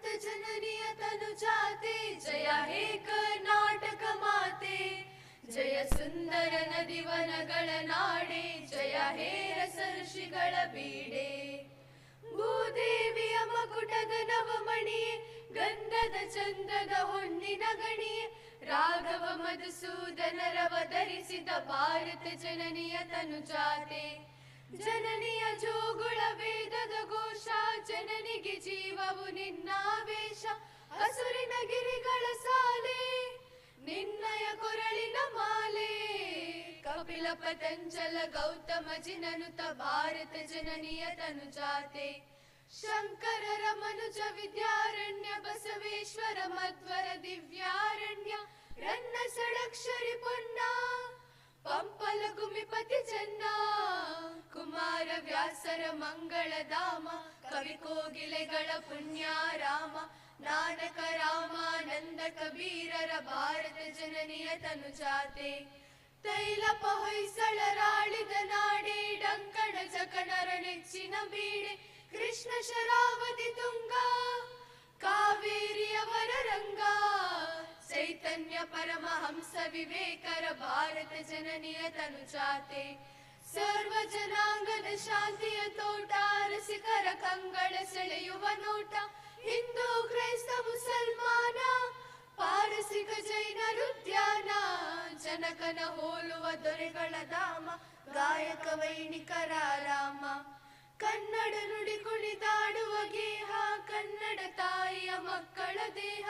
ಭಾರತ ಜನನಿಯ ತನುಜಾತೆ ಜಯ ಹೇ ಕರ್ನಾಟಕ ಮಾತೆ ಜಯ ಸುಂದರ ನದಿವನಗಳ ನಾಡೆ ಜಯ ಹೇ ರಸ ಋಷಿಗಳ ಬೀಡೆ ಭೂದೇವಿಯ ಮಕುಟದ ನವಮಣಿಯೇ ಗಂಧದ ಚಂದದ ಹೊನ್ನಿನ ಗಣಿಯೇ ರಾಘವ ಮಧುಸೂದನರವಧರಿಸಿದ ಭಾರತ ಜನನಿಯ ತನುಜಾತೆ ಜನನಿಯ ಜೋಗುಳ ವೇದದ ಘೋಷ ಜನನಿಗೆ ಜೀವವು ನಿನ್ನಾವೇಶ ಹಸುರಿನ ಗಿರಿಗಳ ಸಾಲೆ ನಿನ್ನಯ ಕೊರಳಿನ ಮಾಲೆ ಕಪಿಲ ಪತಂಜಲ ಗೌತಮ ಜಿನನುತ ಭಾರತ ಜನನಿಯ ತನುಜಾತೆ ಶಂಕರರ ಮನುಜ ವಿದ್ಯಾರಣ್ಯ ಬಸವೇಶ್ವರ ಮಧ್ವರ ದಿವ್ಯಾರಣ್ಯ ರನ್ನ ಷಡಕ್ಷರಿ ಪೊನ್ನ ಪಂಪಲ ಗುಮಿಪತಿ ಚೆನ್ನ ಕುಮಾರ ವ್ಯಾಸರ ಮಂಗಳಧಾಮ ಕವಿ ಕೋಗಿಲೆಗಳ ಪುಣ್ಯಾರಾಮ ನಾನಕ ರಾಮಾನಂದ ಕಬೀರರ ಭಾರತ ಜನನಿಯ ತನುಜಾತೆ ತೈಲಪ ಹೊಯ್ಸಳರಾಳಿದ ನಾಡೆ ಡಂಕಣ ಜಕಣರ ನೆಚ್ಚಿನ ಬೀಡೆ ಕೃಷ್ಣ ಶರಾವತಿ ತುಂಗ ಕಾವೇರಿಯವರ ರಂಗ ಚೈತನ್ಯ ಪರಮಹಂಸ ವಿವೇಕರ ಭಾರತ ಜನನಿಯ ತನುಜಾತೆ ಸರ್ವ ಜನಾಂಗದ ಶಾಂತಿಯ ತೋಟ ರಸಿಕರ ಕಂಗಳ ಸೆಳೆಯುವ ನೋಟ ಹಿಂದೂ ಕ್ರೈಸ್ತ ಮುಸಲ್ಮಾನ ಪಾರಸಿಕ ಜೈನರುದ್ಯಾನ ಜನಕನ ಹೋಲುವ ದೊರೆಗಳ ಧಾಮ ಗಾಯಕ ವೈಣಿಕರ ರಾಮ ಕನ್ನಡ ನುಡಿ ಕುಣಿದಾಡುವ ಗೇಹ ಕನ್ನಡ ತಾಯಿಯ ಮಕ್ಕಳ ದೇಹ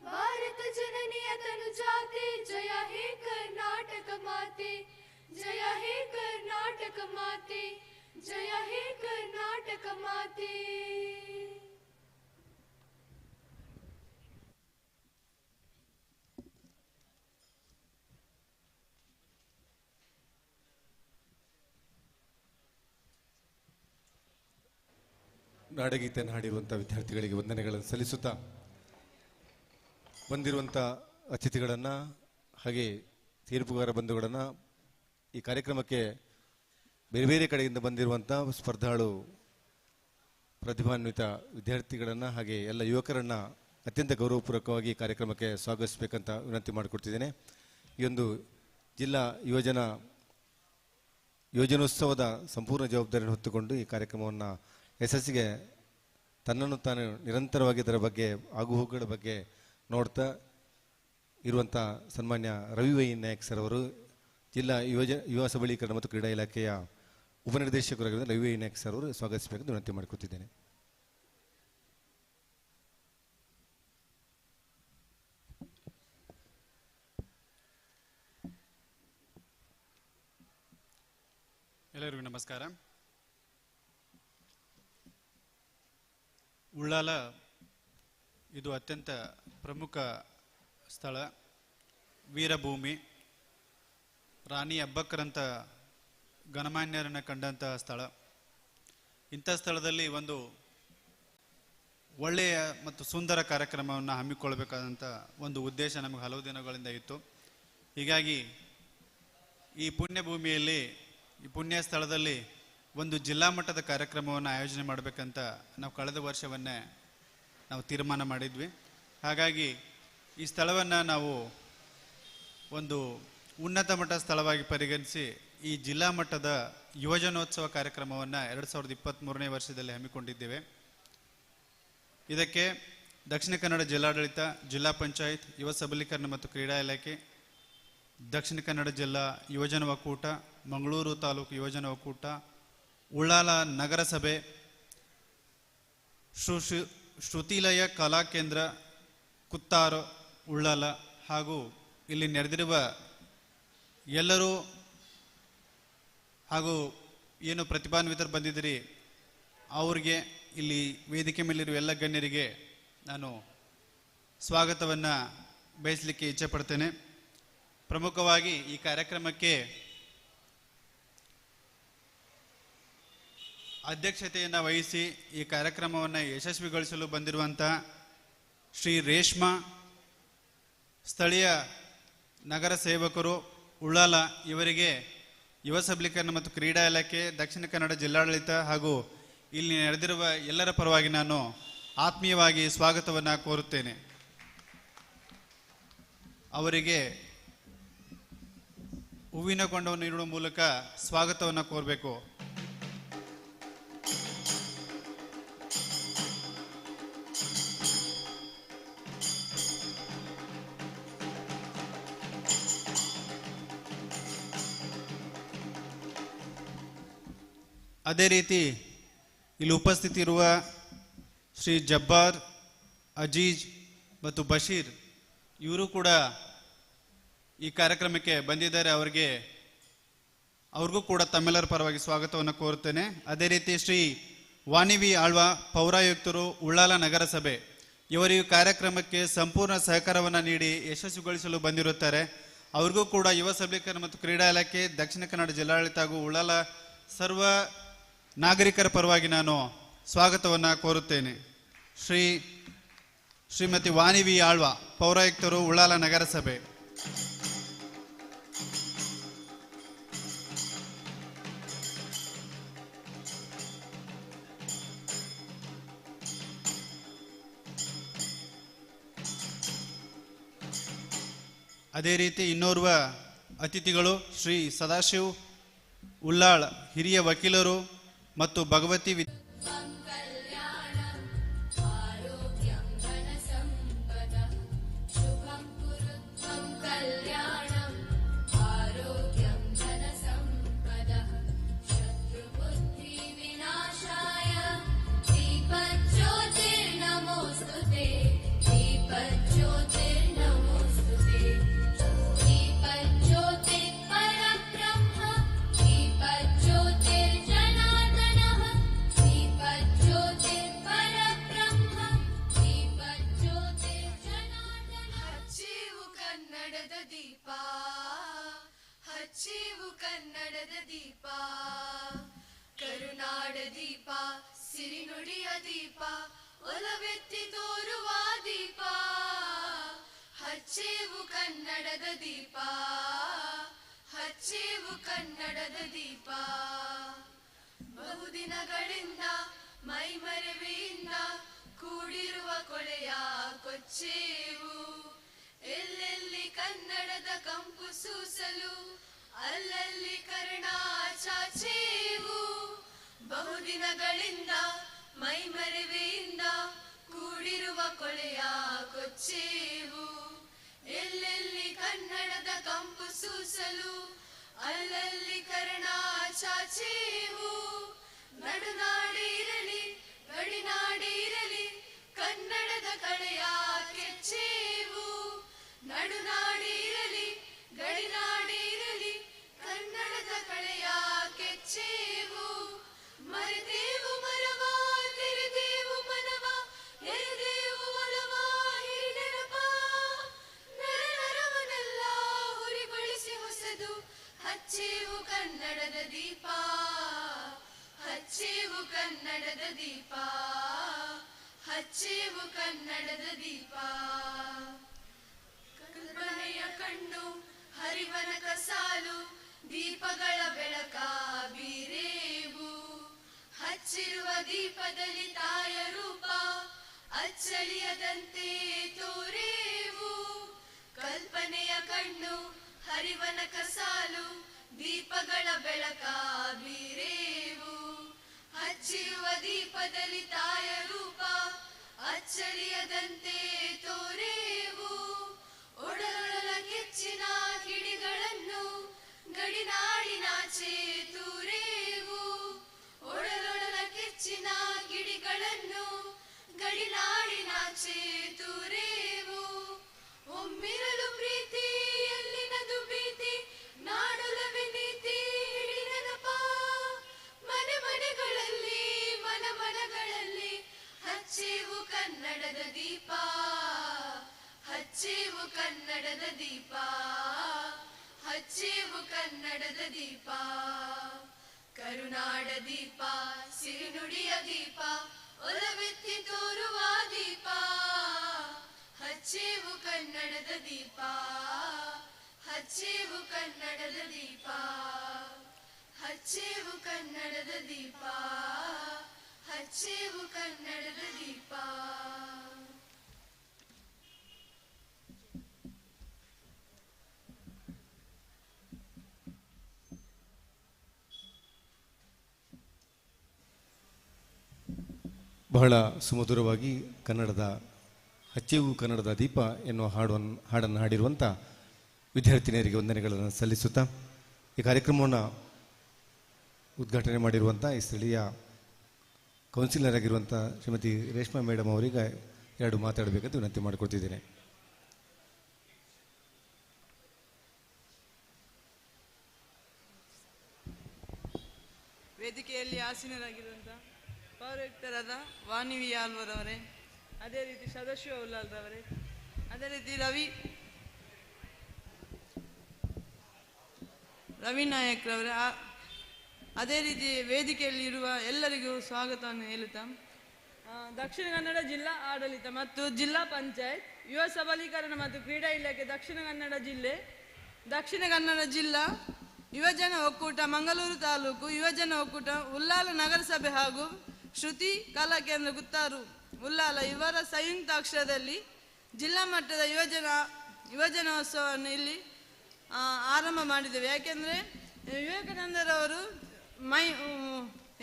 ಭಾರತ ಜನನಿಯ ತನುಜಾತೆ ಜಯ ಹೇ ಕರ್ನಾಟಕ ಮಾತೆ ಜಯ ಹೇ ಕರ್ನಾಟಕ ಮಾತೆ ಜಯ ಹೇ ಕರ್ನಾಟಕ ಮಾತೆ. ನಾಡಗೀತೆಯನ್ನು ಹಾಡಿರುವಂಥ ವಿದ್ಯಾರ್ಥಿಗಳಿಗೆ ವಂದನೆಗಳನ್ನು ಸಲ್ಲಿಸುತ್ತಾ ಬಂದಿರುವಂಥ ಅತಿಥಿಗಳನ್ನು ಹಾಗೆ ತೀರ್ಪುಗಾರ ಬಂಧುಗಳನ್ನು ಈ ಕಾರ್ಯಕ್ರಮಕ್ಕೆ ಬೇರೆ ಬೇರೆ ಕಡೆಯಿಂದ ಬಂದಿರುವಂಥ ಸ್ಪರ್ಧಾಳು ಪ್ರತಿಭಾನ್ವಿತ ವಿದ್ಯಾರ್ಥಿಗಳನ್ನು ಹಾಗೆ ಎಲ್ಲ ಯುವಕರನ್ನು ಅತ್ಯಂತ ಗೌರವಪೂರ್ವಕವಾಗಿ ಕಾರ್ಯಕ್ರಮಕ್ಕೆ ಸ್ವಾಗತಿಸಬೇಕಂತ ವಿನಂತಿ ಮಾಡಿಕೊಡ್ತಿದ್ದೇನೆ. ಈ ಒಂದು ಜಿಲ್ಲಾ ಯೋಜನೋತ್ಸವದ ಸಂಪೂರ್ಣ ಜವಾಬ್ದಾರಿಯನ್ನು ಹೊತ್ತುಕೊಂಡು ಈ ಕಾರ್ಯಕ್ರಮವನ್ನು ಯಶಸ್ಸಿಗೆ ತನ್ನನ್ನು ತಾನು ನಿರಂತರವಾಗಿ ಇದರ ಬಗ್ಗೆ ಆಗುಹೋಗುಗಳ ಬಗ್ಗೆ ನೋಡ್ತಾ ಇರುವಂಥ ಸನ್ಮಾನ್ಯ ರವಿ ವೈ ನಾಯಕ್ ಸರ್ ಅವರು ಜಿಲ್ಲಾ ಯುವ ಸಬಲೀಕರಣ ಮತ್ತು ಕ್ರೀಡಾ ಇಲಾಖೆಯ ಉಪನಿರ್ದೇಶಕರಾಗಿರುವ ರವಿ ವೈ ನಾಯಕ್ ಸರ್ ಅವರು ಸ್ವಾಗತಿಸಬೇಕೆಂದು ವಿನಂತಿ ಮಾಡಿಕೊಟ್ಟಿದ್ದೇನೆ. ಎಲ್ಲರಿಗೂ ನಮಸ್ಕಾರ. ಉಳ್ಳಾಲ ಇದು ಅತ್ಯಂತ ಪ್ರಮುಖ ಸ್ಥಳ, ವೀರಭೂಮಿ, ರಾಣಿ ಅಬ್ಬಕ್ಕರಂಥ ಗಣಮಾನ್ಯರನ್ನು ಕಂಡಂತಹ ಸ್ಥಳ. ಇಂಥ ಸ್ಥಳದಲ್ಲಿ ಒಂದು ಒಳ್ಳೆಯ ಮತ್ತು ಸುಂದರ ಕಾರ್ಯಕ್ರಮವನ್ನು ಹಮ್ಮಿಕೊಳ್ಬೇಕಾದಂಥ ಒಂದು ಉದ್ದೇಶ ನಮಗೆ ಹಲವು ದಿನಗಳಿಂದ ಇತ್ತು. ಹೀಗಾಗಿ ಈ ಪುಣ್ಯಭೂಮಿಯಲ್ಲಿ, ಈ ಪುಣ್ಯ ಸ್ಥಳದಲ್ಲಿ ಒಂದು ಜಿಲ್ಲಾ ಮಟ್ಟದ ಕಾರ್ಯಕ್ರಮವನ್ನು ಆಯೋಜನೆ ಮಾಡಬೇಕಂತ ನಾವು ಕಳೆದ ವರ್ಷವನ್ನೇ ನಾವು ತೀರ್ಮಾನ ಮಾಡಿದ್ವಿ. ಹಾಗಾಗಿ ಈ ಸ್ಥಳವನ್ನು ನಾವು ಒಂದು ಉನ್ನತ ಮಟ್ಟದ ಸ್ಥಳವಾಗಿ ಪರಿಗಣಿಸಿ ಈ ಜಿಲ್ಲಾ ಮಟ್ಟದ ಯುವಜನೋತ್ಸವ ಕಾರ್ಯಕ್ರಮವನ್ನು 2023ನೇ ವರ್ಷದಲ್ಲಿ ಹಮ್ಮಿಕೊಂಡಿದ್ದೇವೆ. ಇದಕ್ಕೆ ದಕ್ಷಿಣ ಕನ್ನಡ ಜಿಲ್ಲಾಡಳಿತ, ಜಿಲ್ಲಾ ಪಂಚಾಯತ್, ಯುವ ಸಬಲೀಕರಣ ಮತ್ತು ಕ್ರೀಡಾ ಇಲಾಖೆ, ದಕ್ಷಿಣ ಕನ್ನಡ ಜಿಲ್ಲಾ ಯುವಜನ ಒಕ್ಕೂಟ, ಮಂಗಳೂರು ತಾಲೂಕು ಯುವಜನ ಒಕ್ಕೂಟ, ಉಳ್ಳಾಲ ನಗರಸಭೆ, ಶ್ರುತಿಲಯ ಕಲಾ ಕೇಂದ್ರ ಕುತ್ತಾರು ಉಳ್ಳಾಲ ಹಾಗೂ ಇಲ್ಲಿ ನೆರೆದಿರುವ ಎಲ್ಲರೂ ಹಾಗೂ ಏನು ಪ್ರತಿಭಾನ್ವಿತರು ಬಂದಿದ್ದೀರಿ ಅವ್ರಿಗೆ, ಇಲ್ಲಿ ವೇದಿಕೆ ಮೇಲಿರುವ ಎಲ್ಲ ಗಣ್ಯರಿಗೆ ನಾನು ಸ್ವಾಗತವನ್ನು ಬಯಸಲಿಕ್ಕೆ ಇಚ್ಛೆ ಪಡ್ತೇನೆ. ಪ್ರಮುಖವಾಗಿ ಈ ಕಾರ್ಯಕ್ರಮಕ್ಕೆ ಅಧ್ಯಕ್ಷತೆಯನ್ನು ವಹಿಸಿ ಈ ಕಾರ್ಯಕ್ರಮವನ್ನು ಯಶಸ್ವಿಗೊಳಿಸಲು ಬಂದಿರುವಂಥ ಶ್ರೀ ರೇಷ್ಮಾ, ಸ್ಥಳೀಯ ನಗರ ಸೇವಕರು ಉಳ್ಳಾಲ, ಇವರಿಗೆ ಯುವ ಸಬಲೀಕರಣ ಮತ್ತು ಕ್ರೀಡಾ ಇಲಾಖೆ, ದಕ್ಷಿಣ ಕನ್ನಡ ಜಿಲ್ಲಾಡಳಿತ ಹಾಗೂ ಇಲ್ಲಿ ನಡೆದಿರುವ ಎಲ್ಲರ ಪರವಾಗಿ ನಾನು ಆತ್ಮೀಯವಾಗಿ ಸ್ವಾಗತವನ್ನು ಕೋರುತ್ತೇನೆ. ಅವರಿಗೆ ಹೂವಿನ ಕೊಂಡವನ್ನು ನೀಡುವ ಮೂಲಕ ಸ್ವಾಗತವನ್ನು ಕೋರಬೇಕು. ಅದೇ ರೀತಿ ಇಲ್ಲಿ ಉಪಸ್ಥಿತಿರುವ ಶ್ರೀ ಜಬ್ಬಾರ್, ಅಜೀಜ್ ಮತ್ತು ಬಶೀರ್ ಇವರು ಕೂಡ ಈ ಕಾರ್ಯಕ್ರಮಕ್ಕೆ ಬಂದಿದ್ದಾರೆ. ಅವ್ರಿಗೂ ಕೂಡ ತಮ್ಮೆಲ್ಲರ ಪರವಾಗಿ ಸ್ವಾಗತವನ್ನು ಕೋರುತ್ತೇನೆ. ಅದೇ ರೀತಿ ಶ್ರೀ ವಾಣಿವಿ ಆಳ್ವ ಪೌರಾಯುಕ್ತರು, ಉಳ್ಳಾಲ ನಗರಸಭೆ ಇವರು ಈ ಕಾರ್ಯಕ್ರಮಕ್ಕೆ ಸಂಪೂರ್ಣ ಸಹಕಾರವನ್ನು ನೀಡಿ ಯಶಸ್ವಿಗೊಳಿಸಲು ಬಂದಿರುತ್ತಾರೆ. ಅವ್ರಿಗೂ ಕೂಡ ಯುವ ಸಬಲೀಕರಣ ಮತ್ತು ಕ್ರೀಡಾ ಇಲಾಖೆ, ದಕ್ಷಿಣ ಕನ್ನಡ ಜಿಲ್ಲಾಡಳಿತ ಹಾಗೂ ಉಳ್ಳಾಲ ಸರ್ವ ನಾಗರಿಕರ ಪರವಾಗಿ ನಾನು ಸ್ವಾಗತವನ್ನು ಕೋರುತ್ತೇನೆ. ಶ್ರೀಮತಿ ವಾಣಿವಿ ಆಳ್ವ ಪೌರಾಯುಕ್ತರು, ಉಳ್ಳಾಲ ನಗರಸಭೆ. ಅದೇ ರೀತಿ ಇನ್ನೋರ್ವ ಅತಿಥಿಗಳು ಶ್ರೀ ಸದಾಶಿವ್ ಉಳ್ಳಾಳ್, ಹಿರಿಯ ವಕೀಲರು ಮತ್ತು ಭಗವತಿ ಹಚ್ಚೇವು ಕನ್ನಡದ ದೀಪ, ಕರುನಾಡ ದೀಪ, ಸಿರಿನುಡಿಯ ದೀಪ, ಒಲವೆತ್ತಿ ತೋರುವ ದೀಪ. ಹಚ್ಚೇವು ಕನ್ನಡದ ದೀಪ, ಹಚ್ಚೇವು ಕನ್ನಡದ ದೀಪ. ಬಹುದಿನಗಳಿಂದ ಮೈಮರೆವೆಯಿಂದ ಕೂಡಿರುವ ಕೊಳೆಯ ಕೊಚ್ಚೇವು. ಎಲ್ಲೆಲ್ಲಿ ಕನ್ನಡದ ಕಂಪು ಸೂಸಲು ಅಲ್ಲಲ್ಲಿ ಕರ್ಣ ಚಾಚೇವು. ಬಹುದಿನಗಳಿಂದ ಮೈಮರೆವೆಯಿಂದ ಕೂಡಿರುವ ಕೊಳೆಯ ಕೊಚ್ಚೇವು. ಎಲ್ಲೆಲ್ಲಿ ಕನ್ನಡದ ಕಂಪು ಸೂಸಲು ಅಲ್ಲಲ್ಲಿ ಕರ್ಣ ಚಾಚೇವು. ನಡುನಾಡಿರಲಿ ಗಡಿನಾಡಿರಲಿ ಕನ್ನಡದ ಕಳೆಯ ಕೆಚ್ಚೇವು. ನಡುನಾಡಿರಲಿ ಗಡಿನಾಡಿರಲಿ ಕನ್ನಡದ ಕಳೆಯ ಕೆಚ್ಚೇವು. ಮರೆದೇವು ಮರವ, ತೆರೆದೇವು ಮನವ, ಎರೆದೇವು ಒಲವ, ಹಿರಿನೆನಪ. ನರನರವನೆಲ್ಲ ಹುರಿಗೊಳಿಸಿ ಹೊಸದು ಹಚ್ಚೇವು ಕನ್ನಡದ ದೀಪ, ಹಚ್ಚೇವು ಕನ್ನಡದ ದೀಪ, ಹಚ್ಚೇವು ಕನ್ನಡದ ದೀಪ. ಕಲ್ಪನೆಯ ಕಣ್ಣು ಹರಿವನಕ ಸಾಲು ದೀಪಗಳ ಬೆಳಕ ಬೀರೇವು. ಹಚ್ಚಿರುವ ದೀಪದಲ್ಲಿ ತಾಯ ರೂಪ ಅಚ್ಚಳಿಯದಂತೆ ತೋರೇವು. ಕಲ್ಪನೆಯ ಕಣ್ಣು ಹರಿವನಕ ಸಾಲು ದೀಪಗಳ ಬೆಳಕ ಬೀರೇವು. ಹಚ್ಚಿರುವ ದೀಪದಲ್ಲಿ ತಾಯ ರೂಪ ಅಚ್ಚಳಿಯದಂತೆ ತೋರೇವು. ಒಡಲೊಡಲ ಕೆಚ್ಚಿನ ಕಿಡಿಗಳನ್ನು ಗಡಿನಾಡಿನಾಚೆ ತೂರೇವು. ಒಡಲೊಡಲ ಕೆಚ್ಚಿನ ಗಿಡಿಗಳನ್ನು ಗಡಿನಾಡಿನಾಚೆ ತೂರೇವು. ಒಮ್ಮಿರಲು ಪ್ರೀತಿ ಎಲ್ಲಿನದು ಭೀತಿ, ನಾಡೊಲವೆ ನೀತಿ ಹಿಡಿನೆನಪ. ಮನೆ ಮನೆಗಳಲ್ಲಿ ಮನ ಮನಗಳಲ್ಲಿ ಹಚ್ಚೇವು ಕನ್ನಡದ ದೀಪ, ಹಚ್ಚೇವು ಕನ್ನಡದ ದೀಪ, ಹಚ್ಚೇವು ಕನ್ನಡದ ದೀಪ. ಕರುನಾಡ ದೀಪ, ಸಿರಿನುಡಿಯ ದೀಪ, ಒಲವೆತ್ತಿ ತೋರುವ ದೀಪ. ಹಚ್ಚೇವು ಕನ್ನಡದ ದೀಪ, ಹಚ್ಚೇವು ಕನ್ನಡದ ದೀಪ, ಹಚ್ಚೇವು ಕನ್ನಡದ ದೀಪ, ಹಚ್ಚೇವು ಕನ್ನಡದ ದೀಪ. ಬಹಳ ಸುಮಧುರವಾಗಿ ಕನ್ನಡದ ಹಚ್ಚೇವು ಕನ್ನಡದ ದೀಪ ಎನ್ನುವ ಹಾಡನ್ನು ಹಾಡಿರುವಂಥ ವಿದ್ಯಾರ್ಥಿನಿಯರಿಗೆ ವಂದನೆಗಳನ್ನು ಸಲ್ಲಿಸುತ್ತಾ ಈ ಕಾರ್ಯಕ್ರಮವನ್ನು ಉದ್ಘಾಟನೆ ಮಾಡಿರುವಂಥ ಈ ಸ್ಥಳೀಯ ಕೌನ್ಸಿಲರ್ ಆಗಿರುವಂಥ ಶ್ರೀಮತಿ ರೇಷ್ಮಾ ಮೇಡಮ್ ಅವರಿಗೆ ಎರಡು ಮಾತಾಡಬೇಕಂತ ವಿನಂತಿ ಮಾಡಿಕೊಡ್ತಿದ್ದೇನೆ. ವೇದಿಕೆಯಲ್ಲಿ ಆಸೀನರಾಗಿರುವಂಥ ಪೌರಾಯುಕ್ತರಾದ ವಾಣಿವಿ ಆಲ್ವರವರೇ, ಅದೇ ರೀತಿ ಸದಾಶಿವ ಉಲ್ಲಾಲ್ರವರೇ, ಅದೇ ರೀತಿ ರವಿ ನಾಯಕ್ರವರೇ, ಅದೇ ರೀತಿ ವೇದಿಕೆಯಲ್ಲಿ ಇರುವ ಎಲ್ಲರಿಗೂ ಸ್ವಾಗತವನ್ನು ಹೇಳುತ್ತಾ, ದಕ್ಷಿಣ ಕನ್ನಡ ಜಿಲ್ಲಾ ಆಡಳಿತ ಮತ್ತು ಜಿಲ್ಲಾ ಪಂಚಾಯತ್, ಯುವ ಸಬಲೀಕರಣ ಮತ್ತು ಕ್ರೀಡಾ ಇಲಾಖೆ ದಕ್ಷಿಣ ಕನ್ನಡ ಜಿಲ್ಲೆ, ದಕ್ಷಿಣ ಕನ್ನಡ ಜಿಲ್ಲಾ ಯುವಜನ ಒಕ್ಕೂಟ ಮಂಗಳೂರು ತಾಲೂಕು, ಯುವಜನ ಒಕ್ಕೂಟ ಉಲ್ಲಾಲ ನಗರಸಭೆ ಹಾಗೂ ಶ್ರುತಿ ಕಲಾ ಕೇಂದ್ರ ಗುತ್ತಾರು ಉಲ್ಲಾಲ ಇವರ ಸಂಯುಕ್ತಾಕ್ಷರದಲ್ಲಿ ಜಿಲ್ಲಾ ಮಟ್ಟದ ಯುವಜನೋತ್ಸವವನ್ನು ಇಲ್ಲಿ ಆರಂಭ ಮಾಡಿದ್ದೇವೆ. ಯಾಕೆಂದರೆ ವಿವೇಕಾನಂದರವರು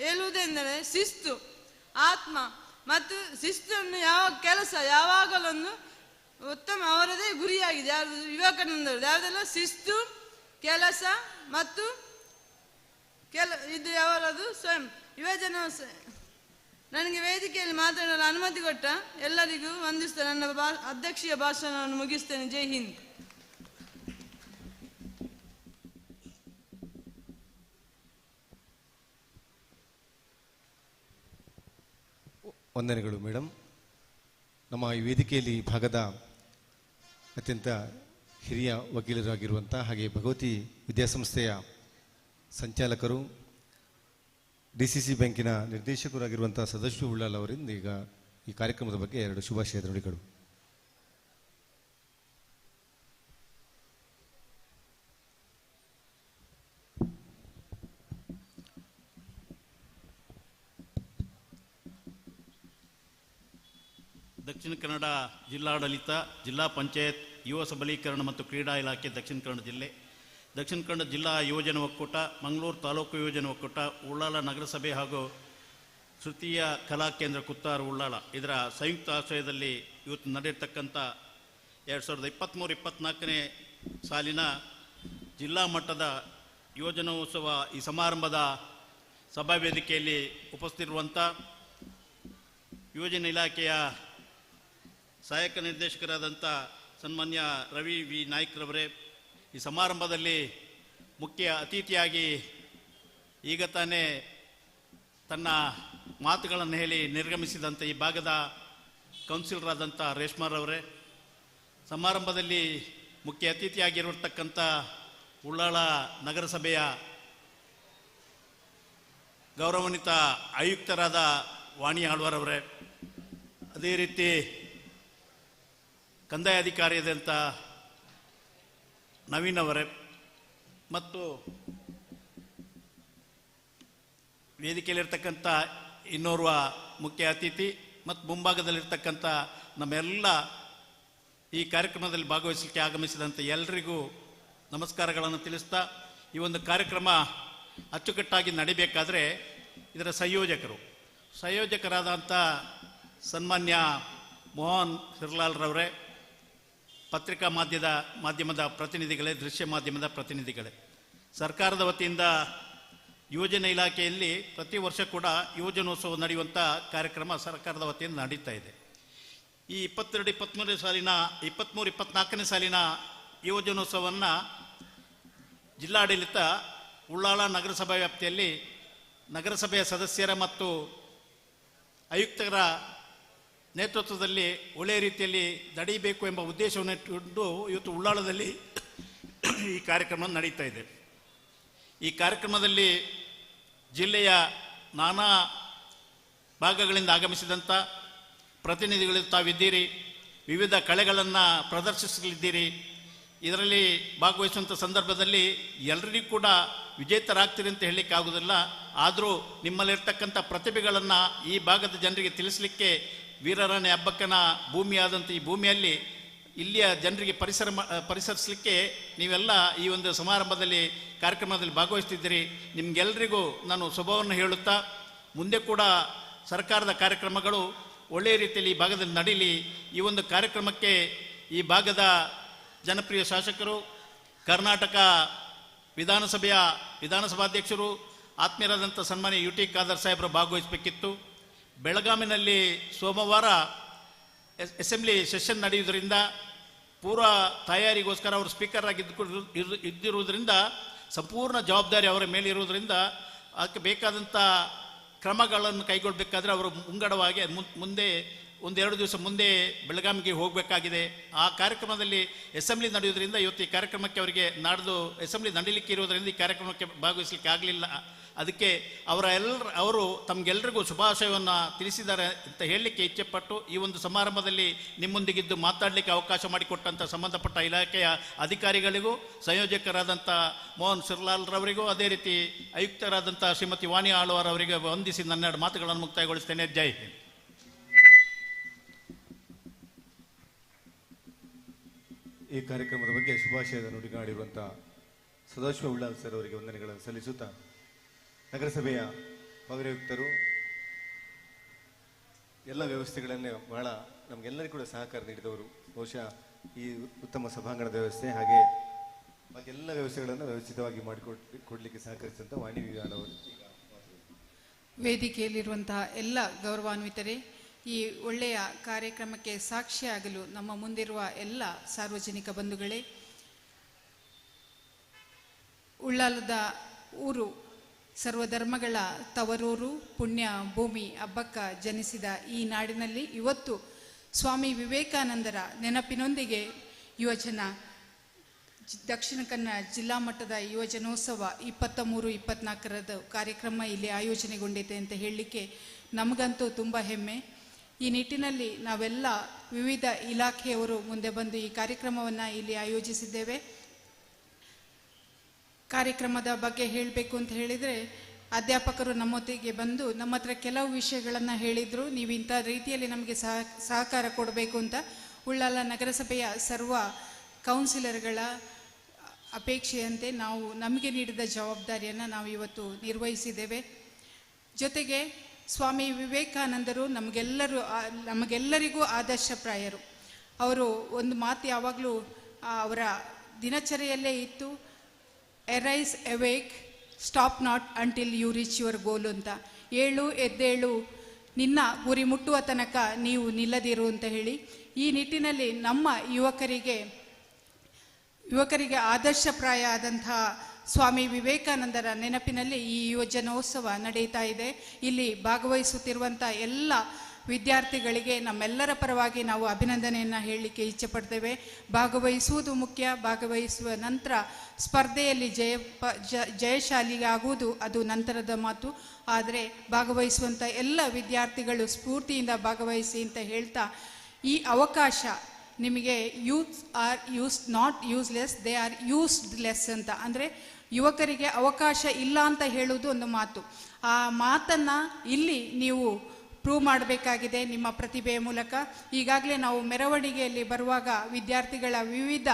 ಹೇಳುವುದೆಂದರೆ ಶಿಸ್ತು, ಆತ್ಮ ಮತ್ತು ಶಿಸ್ತನ್ನು ಕೆಲಸ ಯಾವಾಗಲೊಂದು ಉತ್ತಮ ಅವರದೇ ಗುರಿಯಾಗಿದೆ. ಯಾರು ವಿವೇಕಾನಂದರು ಯಾವುದೆಲ್ಲ ಶಿಸ್ತು, ಕೆಲಸ ಮತ್ತು ಇದು ಅವರದು ಸ್ವಯಂ ಯುವಜನೋತ್ಸವ. ನನಗೆ ವೇದಿಕೆಯಲ್ಲಿ ಮಾತನಾಡಲು ಅನುಮತಿ ಕೊಟ್ಟ ಎಲ್ಲರಿಗೂ ವಂದಿಸ್ತೇನೆ. ನನ್ನ ಅಧ್ಯಕ್ಷೀಯ ಭಾಷಣವನ್ನು ಮುಗಿಸ್ತೇನೆ. ಜೈ ಹಿಂದ್. ವಂದನೆಗಳು ಮೇಡಮ್. ನಮ್ಮ ಈ ವೇದಿಕೆಯಲ್ಲಿ ಭಾಗದ ಅತ್ಯಂತ ಹಿರಿಯ ವಕೀಲರಾಗಿರುವಂಥ ಹಾಗೆ ಭಗವತಿ ವಿದ್ಯಾಸಂಸ್ಥೆಯ ಸಂಚಾಲಕರು, DCC ಬ್ಯಾಂಕಿನ ನಿರ್ದೇಶಕರಾಗಿರುವಂಥ ಸದಾಶಿವ ಉಳ್ಳಾಲ್ ಅವರಿಂದ ಈಗ ಈ ಕಾರ್ಯಕ್ರಮದ ಬಗ್ಗೆ ಎರಡು ಶುಭಾಶಯದ ನುಡಿಗಳು. ದಕ್ಷಿಣ ಕನ್ನಡ ಜಿಲ್ಲಾಡಳಿತ, ಜಿಲ್ಲಾ ಪಂಚಾಯತ್, ಯುವ ಸಬಲೀಕರಣ ಮತ್ತು ಕ್ರೀಡಾ ಇಲಾಖೆ ದಕ್ಷಿಣ ಕನ್ನಡ ಜಿಲ್ಲೆ, ದಕ್ಷಿಣ ಕನ್ನಡ ಜಿಲ್ಲಾ ಯೋಜನಾ ಒಕ್ಕೂಟ, ಮಂಗಳೂರು ತಾಲೂಕು ಯೋಜನಾ ಒಕ್ಕೂಟ, ಉಳ್ಳಾಲ ನಗರಸಭೆ ಹಾಗೂ ಶ್ರುತಿಯ ಕಲಾ ಕೇಂದ್ರ ಕುತ್ತಾರು ಉಳ್ಳಾಲ ಇದರ ಸಂಯುಕ್ತ ಆಶ್ರಯದಲ್ಲಿ ಇವತ್ತು ನಡೆಯತಕ್ಕಂಥ 2023-24ನೇ ಸಾಲಿನ ಜಿಲ್ಲಾ ಮಟ್ಟದ ಯೋಜನೋತ್ಸವ ಈ ಸಮಾರಂಭದ ಸಭಾ ವೇದಿಕೆಯಲ್ಲಿ ಉಪಸ್ಥಿತಿರುವಂಥ ಯೋಜನಾ ಇಲಾಖೆಯ ಸಹಾಯಕ ನಿರ್ದೇಶಕರಾದಂಥ ಸನ್ಮಾನ್ಯ ರವಿ ವಿ ನಾಯ್ಕ್ರವರೇ, ಈ ಸಮಾರಂಭದಲ್ಲಿ ಮುಖ್ಯ ಅತಿಥಿಯಾಗಿ ಈಗ ತಾನೇ ತನ್ನ ಮಾತುಗಳನ್ನು ಹೇಳಿ ನಿರ್ಗಮಿಸಿದಂಥ ಈ ಭಾಗದ ಕೌನ್ಸಿಲರಾದಂಥ ರೇಷ್ಮಾರವರೇ, ಸಮಾರಂಭದಲ್ಲಿ ಮುಖ್ಯ ಅತಿಥಿಯಾಗಿರತಕ್ಕಂಥ ಉಳ್ಳಾಳ ನಗರಸಭೆಯ ಗೌರವಾನ್ವಿತ ಆಯುಕ್ತರಾದ ವಾಣಿ ಆಳ್ವಾರವರೇ, ಅದೇ ರೀತಿ ಕಂದಾಯ ಅಧಿಕಾರಿಯಾದಂಥ ನವೀನ್ ಅವರೇ ಮತ್ತು ವೇದಿಕೆಯಲ್ಲಿರ್ತಕ್ಕಂಥ ಇನ್ನೋರ್ವ ಮುಖ್ಯ ಅತಿಥಿ ಮತ್ತು ಮುಂಭಾಗದಲ್ಲಿರ್ತಕ್ಕಂಥ ನಮ್ಮೆಲ್ಲ ಈ ಕಾರ್ಯಕ್ರಮದಲ್ಲಿ ಭಾಗವಹಿಸಲಿಕ್ಕೆ ಆಗಮಿಸಿದಂಥ ಎಲ್ಲರಿಗೂ ನಮಸ್ಕಾರಗಳನ್ನು ತಿಳಿಸ್ತಾ, ಈ ಒಂದು ಕಾರ್ಯಕ್ರಮ ಅಚ್ಚುಕಟ್ಟಾಗಿ ನಡಿಬೇಕಾದರೆ ಇದರ ಸಂಯೋಜಕರಾದಂಥ ಸನ್ಮಾನ್ಯ ಮೋಹನ್ ಹಿರ್ಲಾಲ್ರವರೇ, ಪತ್ರಿಕಾ ಮಾಧ್ಯಮದ ಪ್ರತಿನಿಧಿಗಳೇ, ದೃಶ್ಯ ಮಾಧ್ಯಮದ ಪ್ರತಿನಿಧಿಗಳೇ, ಸರ್ಕಾರದ ವತಿಯಿಂದ ಯೋಜನಾ ಇಲಾಖೆಯಲ್ಲಿ ಪ್ರತಿ ವರ್ಷ ಕೂಡ ಯೋಜನೋತ್ಸವ ನಡೆಯುವಂಥ ಕಾರ್ಯಕ್ರಮ ಸರ್ಕಾರದ ವತಿಯಿಂದ ನಡೀತಾ ಇದೆ. ಈ 23-24ನೇ ಸಾಲಿನ ಯೋಜನೋತ್ಸವವನ್ನು ಜಿಲ್ಲಾಡಳಿತ ಉಳ್ಳಾಳ ನಗರಸಭಾ ವ್ಯಾಪ್ತಿಯಲ್ಲಿ ನಗರಸಭೆಯ ಸದಸ್ಯರ ಮತ್ತು ಆಯುಕ್ತರ ನೇತೃತ್ವದಲ್ಲಿ ಒಳ್ಳೆಯ ರೀತಿಯಲ್ಲಿ ನಡೆಯಬೇಕು ಎಂಬ ಉದ್ದೇಶವನ್ನು ಇಟ್ಟುಕೊಂಡು ಇವತ್ತು ಉಳ್ಳಾಳದಲ್ಲಿ ಈ ಕಾರ್ಯಕ್ರಮ ನಡೀತಾ ಇದೆ. ಈ ಕಾರ್ಯಕ್ರಮದಲ್ಲಿ ಜಿಲ್ಲೆಯ ನಾನಾ ಭಾಗಗಳಿಂದ ಆಗಮಿಸಿದಂಥ ಪ್ರತಿನಿಧಿಗಳು ತಾವಿದ್ದೀರಿ, ವಿವಿಧ ಕಲೆಗಳನ್ನು ಪ್ರದರ್ಶಿಸಲಿದ್ದೀರಿ. ಇದರಲ್ಲಿ ಭಾಗವಹಿಸುವಂಥ ಸಂದರ್ಭದಲ್ಲಿ ಎಲ್ಲರಿಗೂ ಕೂಡ ವಿಜೇತರಾಗ್ತೀರಿ ಅಂತ ಹೇಳಲಿಕ್ಕೆ ಆಗೋದಿಲ್ಲ. ಆದರೂ ನಿಮ್ಮಲ್ಲಿರ್ತಕ್ಕಂಥ ಪ್ರತಿಭೆಗಳನ್ನು ಈ ಭಾಗದ ಜನರಿಗೆ ತಿಳಿಸಲಿಕ್ಕೆ ವೀರರಾಣಿ ಹಬ್ಬಕ್ಕನ ಭೂಮಿಯಾದಂಥ ಈ ಭೂಮಿಯಲ್ಲಿ ಇಲ್ಲಿಯ ಜನರಿಗೆ ಪರಿಸರಿಸಲಿಕ್ಕೆ ನೀವೆಲ್ಲ ಈ ಒಂದು ಸಮಾರಂಭದಲ್ಲಿ ಕಾರ್ಯಕ್ರಮದಲ್ಲಿ ಭಾಗವಹಿಸ್ತಿದ್ದೀರಿ. ನಿಮಗೆಲ್ಲರಿಗೂ ನಾನು ಶುಭವನ್ನು ಹೇಳುತ್ತಾ, ಮುಂದೆ ಕೂಡ ಸರ್ಕಾರದ ಕಾರ್ಯಕ್ರಮಗಳು ಒಳ್ಳೆಯ ರೀತಿಯಲ್ಲಿ ಈ ಭಾಗದಲ್ಲಿ ನಡೀಲಿ. ಈ ಒಂದು ಕಾರ್ಯಕ್ರಮಕ್ಕೆ ಈ ಭಾಗದ ಜನಪ್ರಿಯ ಶಾಸಕರು, ಕರ್ನಾಟಕ ವಿಧಾನಸಭಾಧ್ಯಕ್ಷರು, ಆತ್ಮೀಯರಾದಂಥ ಸನ್ಮಾನ್ಯ ಯು ಟಿ ಖಾದರ್ ಸಾಹೇಬರು ಭಾಗವಹಿಸಬೇಕಿತ್ತು. ಬೆಳಗಾವಿನಲ್ಲಿ ಸೋಮವಾರ ಅಸೆಂಬ್ಲಿ ಸೆಷನ್ ನಡೆಯುವುದರಿಂದ ಪೂರ್ವ ತಯಾರಿಗೋಸ್ಕರ ಅವರು ಸ್ಪೀಕರ್ ಆಗಿ ಇದ್ದಿರುವುದರಿಂದ ಸಂಪೂರ್ಣ ಜವಾಬ್ದಾರಿ ಅವರ ಮೇಲಿರುವುದರಿಂದ ಅದಕ್ಕೆ ಬೇಕಾದಂಥ ಕ್ರಮಗಳನ್ನು ಕೈಗೊಳ್ಳಬೇಕಾದ್ರೆ ಅವರು ಮುಂಗಡವಾಗಿ ಮುಂದೆ ಒಂದೆರಡು ದಿವಸ ಮುಂದೆ ಬೆಳಗಾವಿಗೆ ಹೋಗಬೇಕಾಗಿದೆ. ಆ ಕಾರ್ಯಕ್ರಮದಲ್ಲಿ ಅಸೆಂಬ್ಲಿ ನಡೆಯುವುದರಿಂದ ಇವತ್ತು ಈ ಕಾರ್ಯಕ್ರಮಕ್ಕೆ ಅವರಿಗೆ ನಾಡ್ದು ಅಸೆಂಬ್ಲಿ ನಡೀಲಿಕ್ಕೆ ಇರುವುದರಿಂದ ಈ ಕಾರ್ಯಕ್ರಮಕ್ಕೆ ಭಾಗವಹಿಸಲಿಕ್ಕೆ ಆಗಲಿಲ್ಲ. ಅದಕ್ಕೆ ಅವರು ತಮಗೆಲ್ಲರಿಗೂ ಶುಭಾಶಯವನ್ನು ತಿಳಿಸಿದ್ದಾರೆ ಅಂತ ಹೇಳಲಿಕ್ಕೆ ಇಚ್ಛೆಪಟ್ಟು ಈ ಒಂದು ಸಮಾರಂಭದಲ್ಲಿ ನಿಮ್ಮೊಂದಿಗಿದ್ದು ಮಾತಾಡಲಿಕ್ಕೆ ಅವಕಾಶ ಮಾಡಿಕೊಟ್ಟಂಥ ಸಂಬಂಧಪಟ್ಟ ಇಲಾಖೆಯ ಅಧಿಕಾರಿಗಳಿಗೂ, ಸಂಯೋಜಕರಾದಂಥ ಮೋಹನ್ ಶಿರ್ಲಾಲ್ ರವರಿಗೂ, ಅದೇ ರೀತಿ ಆಯುಕ್ತರಾದಂಥ ಶ್ರೀಮತಿ ವಾಣಿ ಆಳ್ವಾರ್ ಅವರಿಗೆ ವಂದಿಸಿ ನನ್ನೆರಡು ಮಾತುಗಳನ್ನು ಮುಕ್ತಾಯಗೊಳಿಸ್ತೇನೆ. ಜೈ ಹಿಂದ್. ಈ ಕಾರ್ಯಕ್ರಮದ ಬಗ್ಗೆ ಶುಭಾಶಯದ ನುಡಿಗಾಡಿರುವಂಥ ಸದಾಶಿವ ಉಳ್ಳಾಲ್ ಸರ್ ಅವರಿಗೆ ವಂದನೆಗಳನ್ನು ಸಲ್ಲಿಸುತ್ತಾ, ನಗರಸಭೆಯ ಪೌರಾಯುಕ್ತರು ಎಲ್ಲ ವ್ಯವಸ್ಥೆಗಳನ್ನೇ ಬಹಳ ನಮಗೆಲ್ಲರಿಗೂ ಕೂಡ ಸಹಕಾರ ನೀಡಿದವರು. ಬಹುಶಃ ಈ ಉತ್ತಮ ಸಭಾಂಗಣದ ವ್ಯವಸ್ಥೆ ಹಾಗೆ ಎಲ್ಲ ವ್ಯವಸ್ಥೆಗಳನ್ನು ವ್ಯವಸ್ಥಿತವಾಗಿ ಮಾಡಿಕೊಡ್ಲಿಕ್ಕೆ ಸಹಕರಿಸಿದಂಥ ವಾಣಿ ವಿಧಾನವರು. ವೇದಿಕೆಯಲ್ಲಿರುವಂತಹ ಎಲ್ಲ ಗೌರವಾನ್ವಿತರೇ, ಈ ಒಳ್ಳೆಯ ಕಾರ್ಯಕ್ರಮಕ್ಕೆ ಸಾಕ್ಷಿಯಾಗಲು ನಮ್ಮ ಮುಂದಿರುವ ಎಲ್ಲ ಸಾರ್ವಜನಿಕ ಬಂಧುಗಳೇ, ಉಳ್ಳಾಲದ ಊರು ಸರ್ವಧರ್ಮಗಳ ತವರೂರು, ಪುಣ್ಯ ಭೂಮಿ, ಹಬ್ಬಕ್ಕ ಜನಿಸಿದ ಈ ನಾಡಿನಲ್ಲಿ ಇವತ್ತು ಸ್ವಾಮಿ ವಿವೇಕಾನಂದರ ನೆನಪಿನೊಂದಿಗೆ ದಕ್ಷಿಣ ಕನ್ನಡ ಜಿಲ್ಲಾ ಮಟ್ಟದ ಯುವಜನೋತ್ಸವ 23-24 ಕಾರ್ಯಕ್ರಮ ಇಲ್ಲಿ ಆಯೋಜನೆಗೊಂಡಿದೆ ಅಂತ ಹೇಳಲಿಕ್ಕೆ ನಮಗಂತೂ ತುಂಬ ಹೆಮ್ಮೆ. ಈ ನಿಟ್ಟಿನಲ್ಲಿ ನಾವೆಲ್ಲ ವಿವಿಧ ಇಲಾಖೆಯವರು ಮುಂದೆ ಬಂದು ಈ ಕಾರ್ಯಕ್ರಮವನ್ನು ಇಲ್ಲಿ ಆಯೋಜಿಸಿದ್ದೇವೆ. ಕಾರ್ಯಕ್ರಮದ ಬಗ್ಗೆ ಹೇಳಬೇಕು ಅಂತ ಹೇಳಿದರೆ, ಅಧ್ಯಾಪಕರು ನಮ್ಮೊತ್ತಿಗೆ ಬಂದು ನಮ್ಮ ಹತ್ರ ಕೆಲವು ವಿಷಯಗಳನ್ನು ಹೇಳಿದರು. ನೀವು ಇಂಥ ರೀತಿಯಲ್ಲಿ ನಮಗೆ ಸಹಕಾರ ಕೊಡಬೇಕು ಅಂತ ಉಳ್ಳಾಲ ನಗರಸಭೆಯ ಸರ್ವ ಕೌನ್ಸಿಲರ್ಗಳ ಅಪೇಕ್ಷೆಯಂತೆ ನಮಗೆ ನೀಡಿದ ಜವಾಬ್ದಾರಿಯನ್ನು ನಾವು ಇವತ್ತು ನಿರ್ವಹಿಸಿದ್ದೇವೆ. ಜೊತೆಗೆ ಸ್ವಾಮಿ ವಿವೇಕಾನಂದರು ನಮಗೆಲ್ಲರಿಗೂ ಆದರ್ಶಪ್ರಾಯರು. ಅವರು ಒಂದು ಮಾತು ಯಾವಾಗಲೂ ಅವರ ದಿನಚರಿಯಲ್ಲೇ ಇತ್ತು, arise awake, stop not until you reach your goal ಅಂತ. ಎದ್ದೇಳು, ನಿನ್ನ ಗುರಿ ಮುಟ್ಟುವ ತನಕ ನೀವು ನಿಲ್ಲದಿರು ಅಂತ ಹೇಳಿ, ಈ ನಿಟ್ಟಿನಲ್ಲಿ ನಮ್ಮ ಯುವಕರಿಗೆ ಆದರ್ಶಪ್ರಾಯ ಆದಂತಹ ಸ್ವಾಮಿ ವಿವೇಕಾನಂದರ ನೆನಪಿನಲ್ಲಿ ಈ ಯುವಜನೋತ್ಸವ ನಡೆಯುತ್ತಾ ಇದೆ. ಇಲ್ಲಿ ಭಾಗವಹಿಸುತ್ತಿರುವಂಥ ಎಲ್ಲ ವಿದ್ಯಾರ್ಥಿಗಳಿಗೆ ನಮ್ಮೆಲ್ಲರ ಪರವಾಗಿ ನಾವು ಅಭಿನಂದನೆಯನ್ನು ಹೇಳಲಿಕ್ಕೆ ಇಚ್ಛೆಪಡ್ತೇವೆ. ಭಾಗವಹಿಸುವುದು ಮುಖ್ಯ. ಭಾಗವಹಿಸುವ ನಂತರ ಸ್ಪರ್ಧೆಯಲ್ಲಿ ಜಯಶಾಲಿಯಾಗುವುದು ಅದು ನಂತರದ ಮಾತು. ಆದರೆ ಭಾಗವಹಿಸುವಂಥ ಎಲ್ಲ ವಿದ್ಯಾರ್ಥಿಗಳು ಸ್ಫೂರ್ತಿಯಿಂದ ಭಾಗವಹಿಸಿ ಅಂತ ಹೇಳ್ತಾ, ಈ ಅವಕಾಶ ನಿಮಗೆ youth are not useless, they are used less ಅಂತ. ಅಂದರೆ ಯುವಕರಿಗೆ ಅವಕಾಶ ಇಲ್ಲ ಅಂತ ಹೇಳುವುದು ಒಂದು ಮಾತು. ಆ ಮಾತನ್ನು ಇಲ್ಲಿ ನೀವು ಪ್ರೂವ್ ಮಾಡಬೇಕಾಗಿದೆ ನಿಮ್ಮ ಪ್ರತಿಭೆಯ ಮೂಲಕ. ಈಗಾಗಲೇ ನಾವು ಮೆರವಣಿಗೆಯಲ್ಲಿ ಬರುವಾಗ ವಿದ್ಯಾರ್ಥಿಗಳ ವಿವಿಧ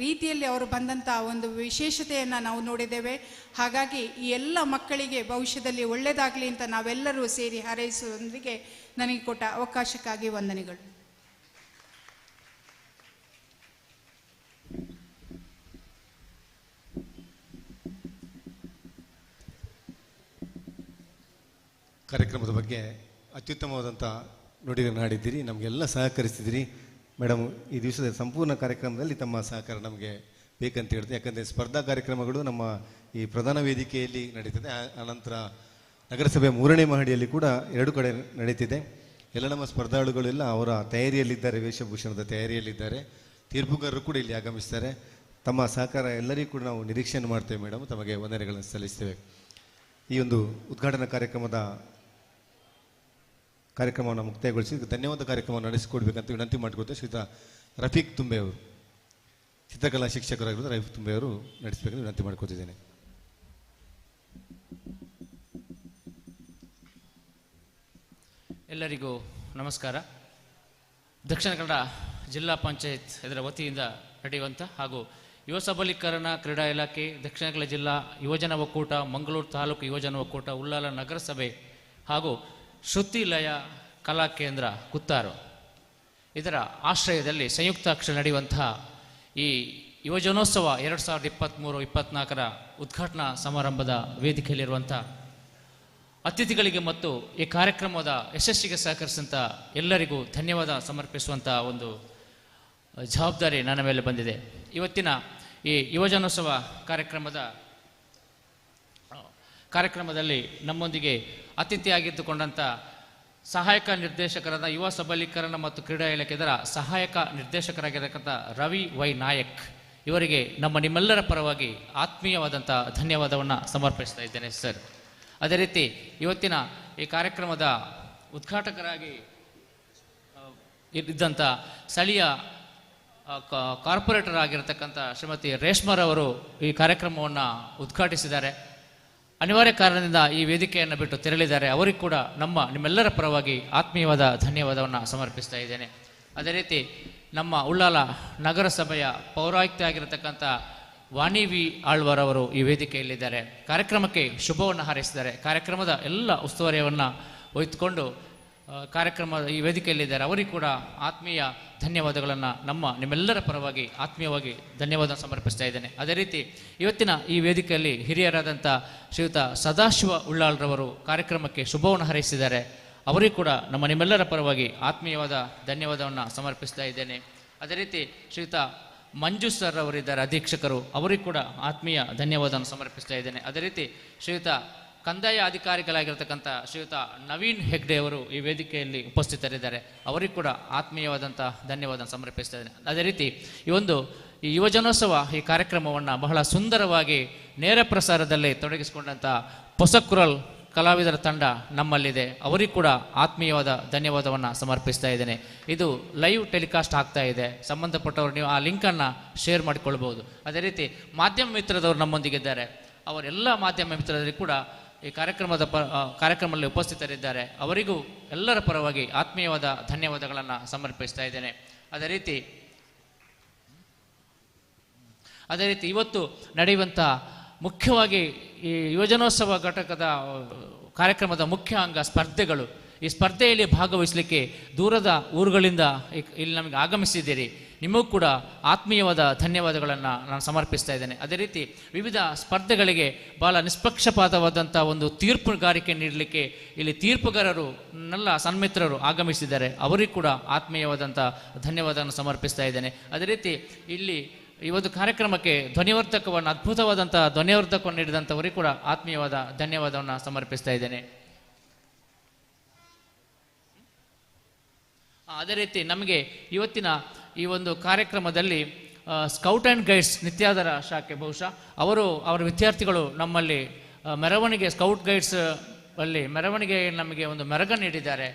ರೀತಿಯಲ್ಲಿ ಅವರು ಬಂದಂಥ ಒಂದು ವಿಶೇಷತೆಯನ್ನು ನಾವು ನೋಡಿದ್ದೇವೆ. ಹಾಗಾಗಿ ಈ ಎಲ್ಲ ಮಕ್ಕಳಿಗೆ ಭವಿಷ್ಯದಲ್ಲಿ ಒಳ್ಳೆಯದಾಗಲಿ ಅಂತ ನಾವೆಲ್ಲರೂ ಸೇರಿ ಹಾರೈಸುವುದರೊಂದಿಗೆ ನನಗೆ ಕೊಟ್ಟ ಅವಕಾಶಕ್ಕಾಗಿ ವಂದನೆಗಳು. ಕಾರ್ಯಕ್ರಮದ ಬಗ್ಗೆ ಅತ್ಯುತ್ತಮವಾದಂಥ ನುಡಿಗಳನ್ನು ಆಡಿದ್ದೀರಿ, ನಮಗೆಲ್ಲ ಸಹಕರಿಸಿದ್ದೀರಿ ಮೇಡಮ್. ಈ ದಿವಸದ ಸಂಪೂರ್ಣ ಕಾರ್ಯಕ್ರಮದಲ್ಲಿ ತಮ್ಮ ಸಹಕಾರ ನಮಗೆ ಬೇಕಂತ ಹೇಳ್ತೀನಿ. ಯಾಕಂದರೆ ಸ್ಪರ್ಧಾ ಕಾರ್ಯಕ್ರಮಗಳು ನಮ್ಮ ಈ ಪ್ರಧಾನ ವೇದಿಕೆಯಲ್ಲಿ ನಡೀತದೆ, ಆನಂತರ ನಗರಸಭೆ 3ನೇ ಮಹಡಿಯಲ್ಲಿ ಕೂಡ 2 ಕಡೆ ನಡೀತಿದೆ. ಎಲ್ಲ ನಮ್ಮ ಸ್ಪರ್ಧಾಳುಗಳೆಲ್ಲ ಅವರ ತಯಾರಿಯಲ್ಲಿದ್ದಾರೆ, ವೇಷಭೂಷಣದ ತಯಾರಿಯಲ್ಲಿದ್ದಾರೆ. ತೀರ್ಪುಗಾರರು ಕೂಡ ಇಲ್ಲಿ ಆಗಮಿಸ್ತಾರೆ. ತಮ್ಮ ಸಹಕಾರ ಎಲ್ಲರಿಗೂ ಕೂಡ ನಾವು ನಿರೀಕ್ಷೆಯನ್ನು ಮಾಡ್ತೇವೆ ಮೇಡಮ್. ತಮಗೆ ವಂದನೆಗಳನ್ನು ಸಲ್ಲಿಸ್ತೇವೆ. ಈ ಒಂದು ಉದ್ಘಾಟನಾ ಕಾರ್ಯಕ್ರಮವನ್ನು ಮುಕ್ತಾಯಗೊಳಿಸಿ ಧನ್ಯವಾದ ಕಾರ್ಯಕ್ರಮವನ್ನು ನಡೆಸಿಕೊಡ್ಬೇಕಂತ ವಿನಂತಿ ಮಾಡಿಕೊಡ್ತೇವೆ. ಶ್ರೀಯುತ ರಫೀಕ್ ತುಂಬೆ ಅವರು. ಚಿತ್ರಕಲಾ ಶಿಕ್ಷಕರಾಗಿರುವ ರವಿ ತುಂಬೆಯವರು ನಡೆಸಬೇಕೆಂದು ವಿನಂತಿ ಮಾಡಿಕೊತಿದ್ದೇನೆ. ಎಲ್ಲರಿಗೂ ನಮಸ್ಕಾರ. ದಕ್ಷಿಣ ಕನ್ನಡ ಜಿಲ್ಲಾ ಪಂಚಾಯತ್ ಇದರ ವತಿಯಿಂದ ನಡೆಯುವಂಥ ಹಾಗೂ ಯುವ ಸಬಲೀಕರಣ ಕ್ರೀಡಾ ಇಲಾಖೆ, ದಕ್ಷಿಣ ಕನ್ನಡ ಜಿಲ್ಲಾ ಯುವಜನ ಒಕ್ಕೂಟ, ಮಂಗಳೂರು ತಾಲೂಕು ಯುವಜನ ಒಕ್ಕೂಟ, ಉಳ್ಳಾಲ ನಗರಸಭೆ ಹಾಗೂ ಶ್ರುತಿಲಯ ಕಲಾ ಕೇಂದ್ರ ಕುತ್ತಾರು ಇದರ ಆಶ್ರಯದಲ್ಲಿ ಸಂಯುಕ್ತಾಕ್ಷರ ನಡೆಯುವಂತಹ ಈ ಯುವಜನೋತ್ಸವ 2023-24 ಉದ್ಘಾಟನಾ ಸಮಾರಂಭದ ವೇದಿಕೆಯಲ್ಲಿರುವಂಥ ಅತಿಥಿಗಳಿಗೆ ಮತ್ತು ಈ ಕಾರ್ಯಕ್ರಮದ ಯಶಸ್ಸಿಗೆ ಸಹಕರಿಸಿದಂಥ ಎಲ್ಲರಿಗೂ ಧನ್ಯವಾದ ಸಮರ್ಪಿಸುವಂಥ ಒಂದು ಜವಾಬ್ದಾರಿ ನನ್ನ ಮೇಲೆ ಬಂದಿದೆ. ಇವತ್ತಿನ ಈ ಯುವಜನೋತ್ಸವ ಕಾರ್ಯಕ್ರಮದಲ್ಲಿ ನಮ್ಮೊಂದಿಗೆ ಅತಿಥಿಯಾಗಿದ್ದುಕೊಂಡಂಥ ಸಹಾಯಕ ನಿರ್ದೇಶಕರಾದ ಯುವ ಸಬಲೀಕರಣ ಮತ್ತು ಕ್ರೀಡಾ ಇಲಾಖೆ ಇದರ ಸಹಾಯಕ ನಿರ್ದೇಶಕರಾಗಿರತಕ್ಕಂಥ ರವಿ ವೈ ನಾಯಕ್ ಇವರಿಗೆ ನಿಮ್ಮೆಲ್ಲರ ಪರವಾಗಿ ಆತ್ಮೀಯವಾದಂಥ ಧನ್ಯವಾದವನ್ನು ಸಮರ್ಪಿಸ್ತಾ ಇದ್ದೇನೆ ಸರ್. ಅದೇ ರೀತಿ ಇವತ್ತಿನ ಈ ಕಾರ್ಯಕ್ರಮದ ಉದ್ಘಾಟಕರಾಗಿ ಇದ್ದಂಥ ಸ್ಥಳೀಯ ಕಾರ್ಪೊರೇಟರ್ ಆಗಿರತಕ್ಕಂಥ ಶ್ರೀಮತಿ ರೇಷ್ಮರವರು ಈ ಕಾರ್ಯಕ್ರಮವನ್ನು ಉದ್ಘಾಟಿಸಿದ್ದಾರೆ. ಅನಿವಾರ್ಯ ಕಾರಣದಿಂದ ಈ ವೇದಿಕೆಯನ್ನು ಬಿಟ್ಟು ತೆರಳಿದ್ದಾರೆ. ಅವರಿಗೆ ಕೂಡ ನಿಮ್ಮೆಲ್ಲರ ಪರವಾಗಿ ಆತ್ಮೀಯವಾದ ಧನ್ಯವಾದವನ್ನು ಸಮರ್ಪಿಸ್ತಾ ಇದ್ದೇನೆ. ಅದೇ ರೀತಿ ನಮ್ಮ ಉಳ್ಳಾಲ ನಗರಸಭೆಯ ಪೌರಾಯುಕ್ತೆ ಆಗಿರತಕ್ಕಂಥ ವಾಣಿ ವಿ ಆಳ್ವಾರ್ ಅವರು ಈ ವೇದಿಕೆಯಲ್ಲಿದ್ದಾರೆ. ಕಾರ್ಯಕ್ರಮಕ್ಕೆ ಶುಭವನ್ನು ಹಾರೈಸಿದ್ದಾರೆ. ಕಾರ್ಯಕ್ರಮದ ಎಲ್ಲ ಉಸ್ತುವಾರಿಯನ್ನು ವಹಿಸಿಕೊಂಡು ಈ ವೇದಿಕೆಯಲ್ಲಿದ್ದಾರೆ. ಅವರಿಗೆ ಕೂಡ ಆತ್ಮೀಯ ಧನ್ಯವಾದಗಳನ್ನು ನಿಮ್ಮೆಲ್ಲರ ಪರವಾಗಿ ಆತ್ಮೀಯವಾಗಿ ಧನ್ಯವಾದ ಸಮರ್ಪಿಸ್ತಾ ಇದ್ದೇನೆ. ಅದೇ ರೀತಿ ಇವತ್ತಿನ ಈ ವೇದಿಕೆಯಲ್ಲಿ ಹಿರಿಯರಾದಂಥ ಶ್ರೀಯುತ ಸದಾಶಿವ ಉಳ್ಳಾಳ್ರವರು ಕಾರ್ಯಕ್ರಮಕ್ಕೆ ಶುಭವನ್ನು ಹಾರೈಸಿದ್ದಾರೆ. ಅವರಿಗೂ ಕೂಡ ನಿಮ್ಮೆಲ್ಲರ ಪರವಾಗಿ ಆತ್ಮೀಯವಾದ ಧನ್ಯವಾದವನ್ನು ಸಮರ್ಪಿಸ್ತಾ ಇದ್ದೇನೆ. ಅದೇ ರೀತಿ ಶ್ರೀಯುತ ಮಂಜು ಸರ್ ಅವರಿದ್ದಾರೆ ಅಧೀಕ್ಷಕರು, ಅವರಿಗೂ ಕೂಡ ಆತ್ಮೀಯ ಧನ್ಯವಾದವನ್ನು ಸಮರ್ಪಿಸ್ತಾ ಇದ್ದೇನೆ. ಅದೇ ರೀತಿ ಶ್ರೀಯುತ ಕಂದಾಯ ಅಧಿಕಾರಿಗಳಾಗಿರ್ತಕ್ಕಂಥ ಶ್ರೀಯುತ ನವೀನ್ ಹೆಗ್ಡೆ ಅವರು ಈ ವೇದಿಕೆಯಲ್ಲಿ ಉಪಸ್ಥಿತರಿದ್ದಾರೆ. ಅವರಿಗೂ ಕೂಡ ಆತ್ಮೀಯವಾದಂಥ ಧನ್ಯವಾದ ಸಮರ್ಪಿಸ್ತಾ ಇದ್ದೇನೆ. ಅದೇ ರೀತಿ ಈ ಯುವಜನೋತ್ಸವ ಈ ಕಾರ್ಯಕ್ರಮವನ್ನು ಬಹಳ ಸುಂದರವಾಗಿ ನೇರ ಪ್ರಸಾರದಲ್ಲಿ ತೊಡಗಿಸಿಕೊಂಡಂಥ ಪೊಸಕುರಲ್ ಕಲಾವಿದರ ತಂಡ ನಮ್ಮಲ್ಲಿದೆ. ಅವರಿಗೂ ಕೂಡ ಆತ್ಮೀಯವಾದ ಧನ್ಯವಾದವನ್ನು ಸಮರ್ಪಿಸ್ತಾ ಇದ್ದೇನೆ. ಇದು ಲೈವ್ ಟೆಲಿಕಾಸ್ಟ್ ಆಗ್ತಾ ಇದೆ. ಸಂಬಂಧಪಟ್ಟವರು ನೀವು ಆ ಲಿಂಕನ್ನು ಶೇರ್ ಮಾಡಿಕೊಳ್ಬೋದು. ಅದೇ ರೀತಿ ಮಾಧ್ಯಮ ಮಿತ್ರದವರು ನಮ್ಮೊಂದಿಗಿದ್ದಾರೆ. ಅವರೆಲ್ಲ ಮಾಧ್ಯಮ ಮಿತ್ರರಲ್ಲಿ ಕೂಡ ಈ ಕಾರ್ಯಕ್ರಮದಲ್ಲಿ ಉಪಸ್ಥಿತರಿದ್ದಾರೆ. ಅವರಿಗೂ ಎಲ್ಲರ ಪರವಾಗಿ ಆತ್ಮೀಯವಾದ ಧನ್ಯವಾದಗಳನ್ನು ಸಮರ್ಪಿಸ್ತಾ ಇದ್ದೇನೆ. ಅದೇ ರೀತಿ ಇವತ್ತು ನಡೆಯುವಂಥ ಮುಖ್ಯವಾಗಿ ಈ ಯುವಜನೋತ್ಸವ ಘಟಕದ ಕಾರ್ಯಕ್ರಮದ ಮುಖ್ಯ ಅಂಗ ಸ್ಪರ್ಧೆಗಳು. ಈ ಸ್ಪರ್ಧೆಯಲ್ಲಿ ಭಾಗವಹಿಸಲಿಕ್ಕೆ ದೂರದ ಊರುಗಳಿಂದ ಇಲ್ಲಿ ನಮಗೆ ಆಗಮಿಸಿದ್ದೀರಿ. ನಿಮಗೂ ಕೂಡ ಆತ್ಮೀಯವಾದ ಧನ್ಯವಾದಗಳನ್ನು ನಾನು ಸಮರ್ಪಿಸ್ತಾ ಇದ್ದೇನೆ. ಅದೇ ರೀತಿ ವಿವಿಧ ಸ್ಪರ್ಧೆಗಳಿಗೆ ಬಹಳ ನಿಷ್ಪಕ್ಷಪಾತವಾದಂಥ ಒಂದು ತೀರ್ಪುಗಾರಿಕೆ ನೀಡಲಿಕ್ಕೆ ಇಲ್ಲಿ ತೀರ್ಪುಗಾರರು ಎಲ್ಲ ಸನ್ಮಿತ್ರರು ಆಗಮಿಸಿದ್ದಾರೆ. ಅವರಿಗೂ ಕೂಡ ಆತ್ಮೀಯವಾದಂಥ ಧನ್ಯವಾದವನ್ನು ಸಮರ್ಪಿಸ್ತಾ ಇದ್ದೇನೆ. ಅದೇ ರೀತಿ ಇಲ್ಲಿ ಈ ಒಂದು ಕಾರ್ಯಕ್ರಮಕ್ಕೆ ಅದ್ಭುತವಾದಂಥ ಧ್ವನಿವರ್ಧಕವನ್ನು ನೀಡಿದಂಥವರಿಗೂ ಕೂಡ ಆತ್ಮೀಯವಾದ ಧನ್ಯವಾದವನ್ನು ಸಮರ್ಪಿಸ್ತಾ ಇದ್ದೇನೆ. ಅದೇ ರೀತಿ ನಮಗೆ ಇವತ್ತಿನ ಈ ಒಂದು ಕಾರ್ಯಕ್ರಮದಲ್ಲಿ ಸ್ಕೌಟ್ ಆ್ಯಂಡ್ ಗೈಡ್ಸ್ ನಿತ್ಯಾಧಾರ ಶಾಖೆ ಬಹುಶಃ ಅವರ ವಿದ್ಯಾರ್ಥಿಗಳು ನಮ್ಮಲ್ಲಿ ಮೆರವಣಿಗೆ ಸ್ಕೌಟ್ ಗೈಡ್ಸ್ ಅಲ್ಲಿ ಮೆರವಣಿಗೆ ನಮಗೆ ಒಂದು ಮೆರಗ ನೀಡಿದ್ದಾರೆ.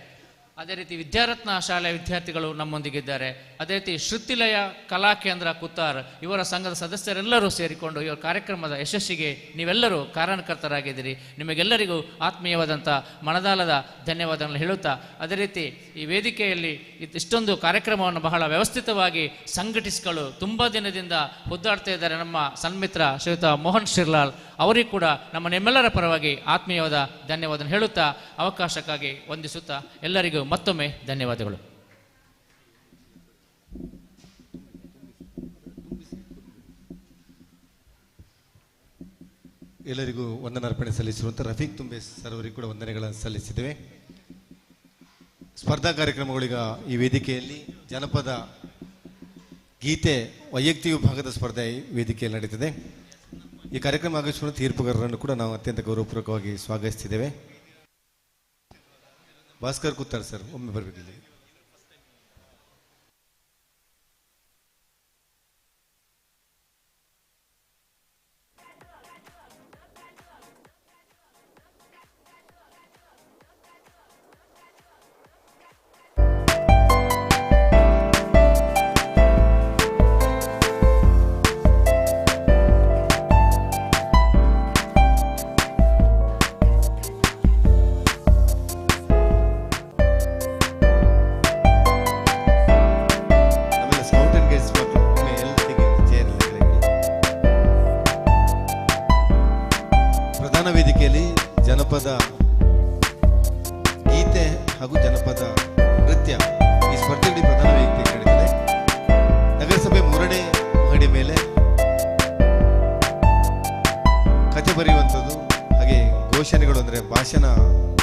ಅದೇ ರೀತಿ ವಿದ್ಯಾರತ್ನ ಶಾಲೆಯ ವಿದ್ಯಾರ್ಥಿಗಳು ನಮ್ಮೊಂದಿಗಿದ್ದಾರೆ. ಅದೇ ರೀತಿ ಶ್ರುತಿಲಯ ಕಲಾ ಕೇಂದ್ರ ಕುತ್ತಾರ್ ಇವರ ಸಂಘದ ಸದಸ್ಯರೆಲ್ಲರೂ ಸೇರಿಕೊಂಡು ಇವರ ಕಾರ್ಯಕ್ರಮದ ಯಶಸ್ಸಿಗೆ ನೀವೆಲ್ಲರೂ ಕಾರಣಕರ್ತರಾಗಿದ್ದೀರಿ. ನಿಮಗೆಲ್ಲರಿಗೂ ಆತ್ಮೀಯವಾದಂಥ ಮನದಾಳದ ಧನ್ಯವಾದಗಳನ್ನು ಹೇಳುತ್ತಾ, ಅದೇ ರೀತಿ ಈ ವೇದಿಕೆಯಲ್ಲಿ ಇಷ್ಟೊಂದು ಕಾರ್ಯಕ್ರಮವನ್ನು ಬಹಳ ವ್ಯವಸ್ಥಿತವಾಗಿ ಸಂಘಟಿಸಿಕೊಳ್ಳಲು ತುಂಬ ದಿನದಿಂದ ಒದ್ದಾಡ್ತಾ ಇದ್ದಾರೆ ನಮ್ಮ ಸನ್ಮಿತ್ರ ಶ್ರೀಯುತ ಮೋಹನ್ ಶಿರ್ಲಾಲ್. ಅವರಿಗೂ ಕೂಡ ನಿಮ್ಮೆಲ್ಲರ ಪರವಾಗಿ ಆತ್ಮೀಯವಾದ ಧನ್ಯವಾದ ಹೇಳುತ್ತಾ ಅವಕಾಶಕ್ಕಾಗಿ ವಂದಿಸುತ್ತಾ ಎಲ್ಲರಿಗೂ ಮತ್ತೊಮ್ಮೆ ಧನ್ಯವಾದಗಳು. ಎಲ್ಲರಿಗೂ ವಂದನಾರ್ಪಣೆ ಸಲ್ಲಿಸುವಂಥ ರಫೀಕ್ ತುಂಬೆ ಸರ್ ಅವರಿಗೂ ಕೂಡ ವಂದನೆಗಳನ್ನು ಸಲ್ಲಿಸಿದ್ದೇವೆ. ಸ್ಪರ್ಧಾ ಕಾರ್ಯಕ್ರಮಗಳೀಗ ಈ ವೇದಿಕೆಯಲ್ಲಿ ಜನಪದ ಗೀತೆ ವೈಯಕ್ತಿಕ ವಿಭಾಗದ ಸ್ಪರ್ಧೆ ವೇದಿಕೆಯಲ್ಲಿ ನಡೀತಿದೆ. ಈ ಕಾರ್ಯಕ್ರಮ ಆಗಮಿಸುವ ತೀರ್ಪುಗಾರರನ್ನು ಕೂಡ ನಾವು ಅತ್ಯಂತ ಗೌರವಪೂರ್ವಕವಾಗಿ ಸ್ವಾಗತಿಸ್ತಿದ್ದೇವೆ. ಭಾಸ್ಕರ್ ಕುತ್ತಾರ್ ಸರ್ ಒಮ್ಮೆ ಬರಬೇಕಿದೆ.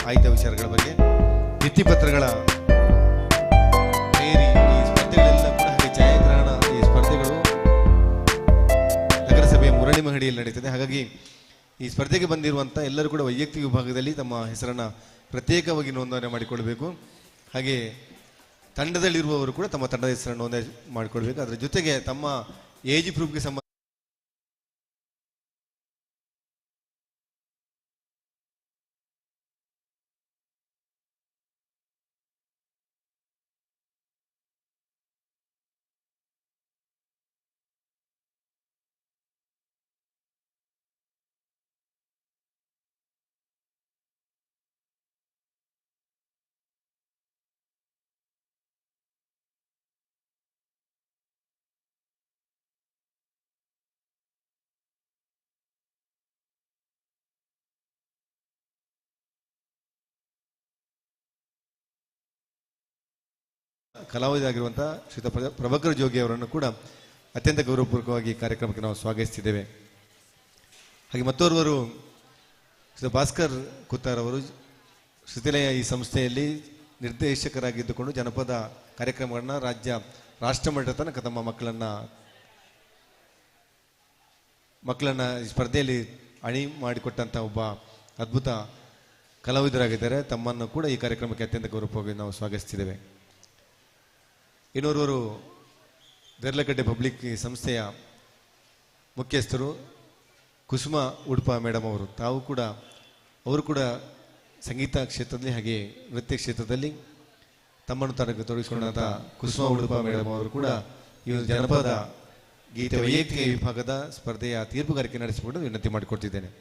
ಆಯ್ದ ವಿಚಾರಗಳ ಬಗ್ಗೆ, ಭಿತ್ತಿಪತ್ರಗಳ ತಯಾರಿ, ಈ ಸ್ಪರ್ಧೆಗಳೆಲ್ಲ ಕೂಡ ಹಾಗೆ ಛಾಯಾಗ್ರಹಣ, ಈ ಸ್ಪರ್ಧೆಗಳು ನಗರಸಭೆಯ ಮುರಳಿ ಮಹಡಿಯಲ್ಲಿ ನಡೀತದೆ. ಹಾಗಾಗಿ ಈ ಸ್ಪರ್ಧೆಗೆ ಬಂದಿರುವಂಥ ಎಲ್ಲರೂ ಕೂಡ ವೈಯಕ್ತಿಕ ವಿಭಾಗದಲ್ಲಿ ತಮ್ಮ ಹೆಸರನ್ನು ಪ್ರತ್ಯೇಕವಾಗಿ ನೋಂದಣಿ ಮಾಡಿಕೊಳ್ಬೇಕು. ಹಾಗೆ ತಂಡದಲ್ಲಿರುವವರು ಕೂಡ ತಮ್ಮ ತಂಡದ ಹೆಸರನ್ನು ನೋಂದಣಿ ಮಾಡಿಕೊಳ್ಬೇಕು. ಅದರ ಜೊತೆಗೆ ತಮ್ಮ ಏಜ್ ಪ್ರೂಫ್ಗೆ ಸಂಬಂಧ ಕಲಾವಿದರಾಗಿರುವಂಥ ಶ್ರೀತ ಪ್ರಭಾಕರ್ ಜೋಗಿ ಅವರನ್ನು ಕೂಡ ಅತ್ಯಂತ ಗೌರವಪೂರ್ವಕವಾಗಿ ಕಾರ್ಯಕ್ರಮಕ್ಕೆ ನಾವು ಸ್ವಾಗತಿಸ್ತಿದ್ದೇವೆ. ಹಾಗೆ ಮತ್ತೋರ್ವರು ಶ್ರೀ ಭಾಸ್ಕರ್ ಕುತ್ತಾರ್ ಅವರು ಶ್ರುತಿಲಯ ಈ ಸಂಸ್ಥೆಯಲ್ಲಿ ನಿರ್ದೇಶಕರಾಗಿದ್ದುಕೊಂಡು ಜನಪದ ಕಾರ್ಯಕ್ರಮಗಳನ್ನ ರಾಷ್ಟ್ರ ಮಟ್ಟ ತನಕ ತಮ್ಮ ಮಕ್ಕಳನ್ನ ಈ ಸ್ಪರ್ಧೆಯಲ್ಲಿ ಅಣಿ ಮಾಡಿಕೊಟ್ಟಂಥ ಒಬ್ಬ ಅದ್ಭುತ ಕಲಾವಿದರಾಗಿದ್ದಾರೆ. ತಮ್ಮನ್ನು ಕೂಡ ಈ ಕಾರ್ಯಕ್ರಮಕ್ಕೆ ಅತ್ಯಂತ ಗೌರವಪೂರ್ವಕವಾಗಿ ನಾವು ಸ್ವಾಗತಿಸ್ತಿದ್ದೇವೆ. ಇನ್ನೋರ್ವರು ದೇರ್ಲಗಡ್ಡೆ ಪಬ್ಲಿಕ್ ಸಂಸ್ಥೆಯ ಮುಖ್ಯಸ್ಥರು ಕುಸುಮ ಉಡುಪ ಮೇಡಮ್ ಅವರು, ಅವರು ಕೂಡ ಸಂಗೀತ ಕ್ಷೇತ್ರದಲ್ಲಿ ಹಾಗೆ ನೃತ್ಯ ಕ್ಷೇತ್ರದಲ್ಲಿ ತಮ್ಮನ್ನು ತನಗೆ ತೊಡಗಿಸಿಕೊಂಡಂಥ ಕುಸುಮ ಉಡುಪ ಮೇಡಮ್ ಅವರು ಕೂಡ ಈ ಒಂದು ಜನಪದ ಗೀತೆ ವೈಯಕ್ತಿಕ ವಿಭಾಗದ ಸ್ಪರ್ಧೆಯ ತೀರ್ಪುಗಾರಿಕೆ ನಡೆಸಿಕೊಂಡು ವಿನಂತಿ ಮಾಡಿಕೊಡ್ತಿದ್ದೇನೆ.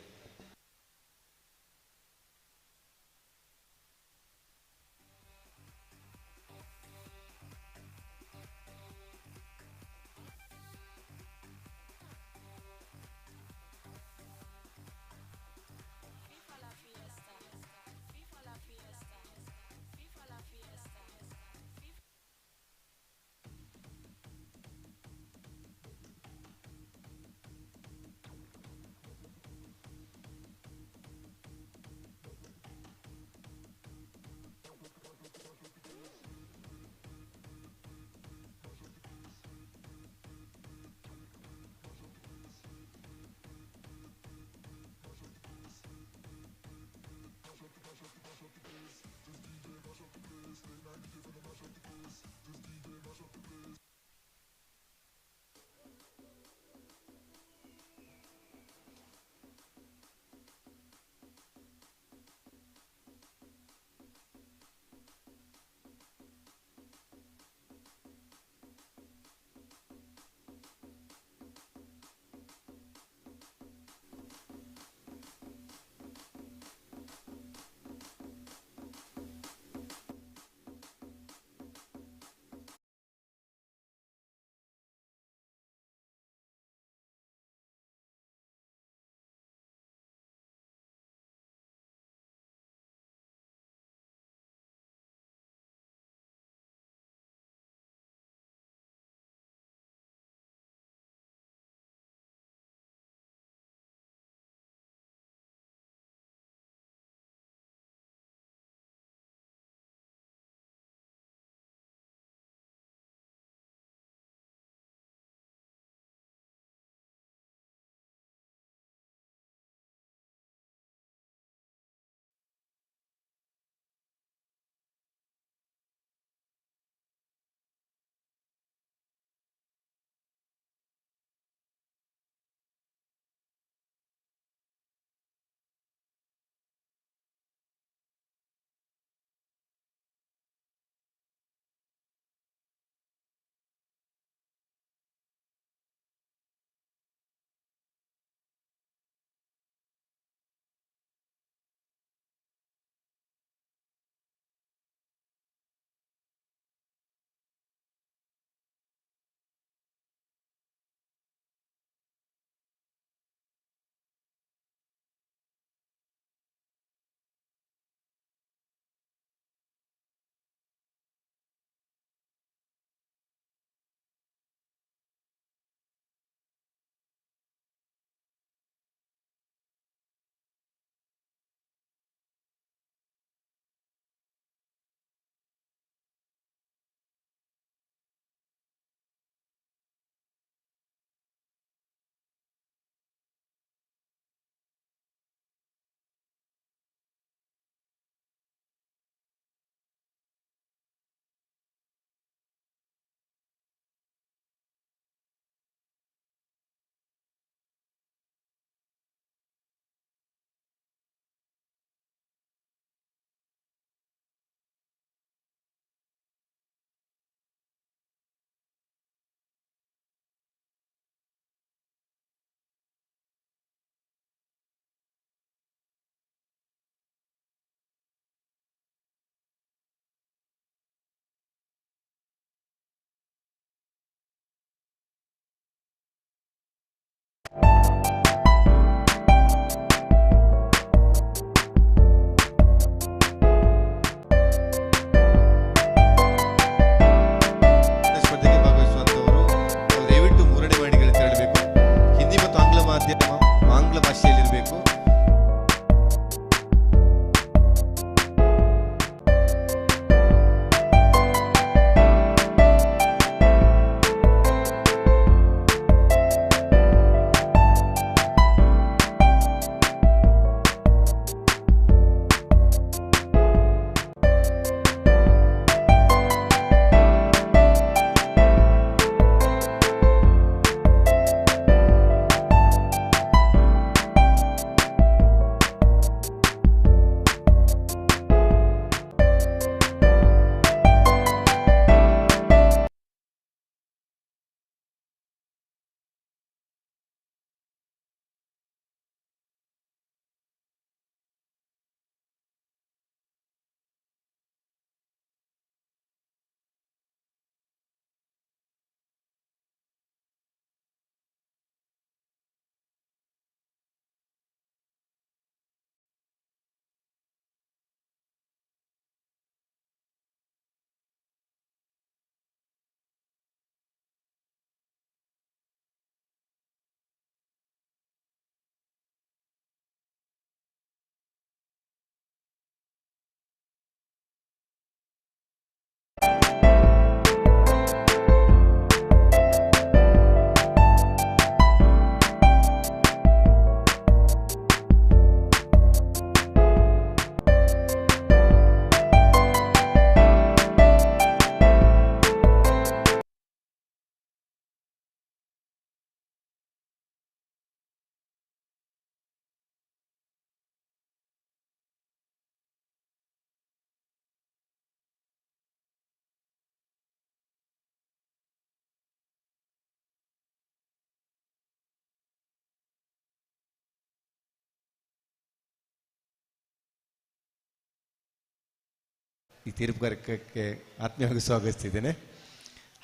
ಈ ತೀರ್ಪುಗಾರಿಕೆ ಆತ್ಮೀಯವಾಗಿ ಸ್ವಾಗತಿಸಿದ್ದೇನೆ.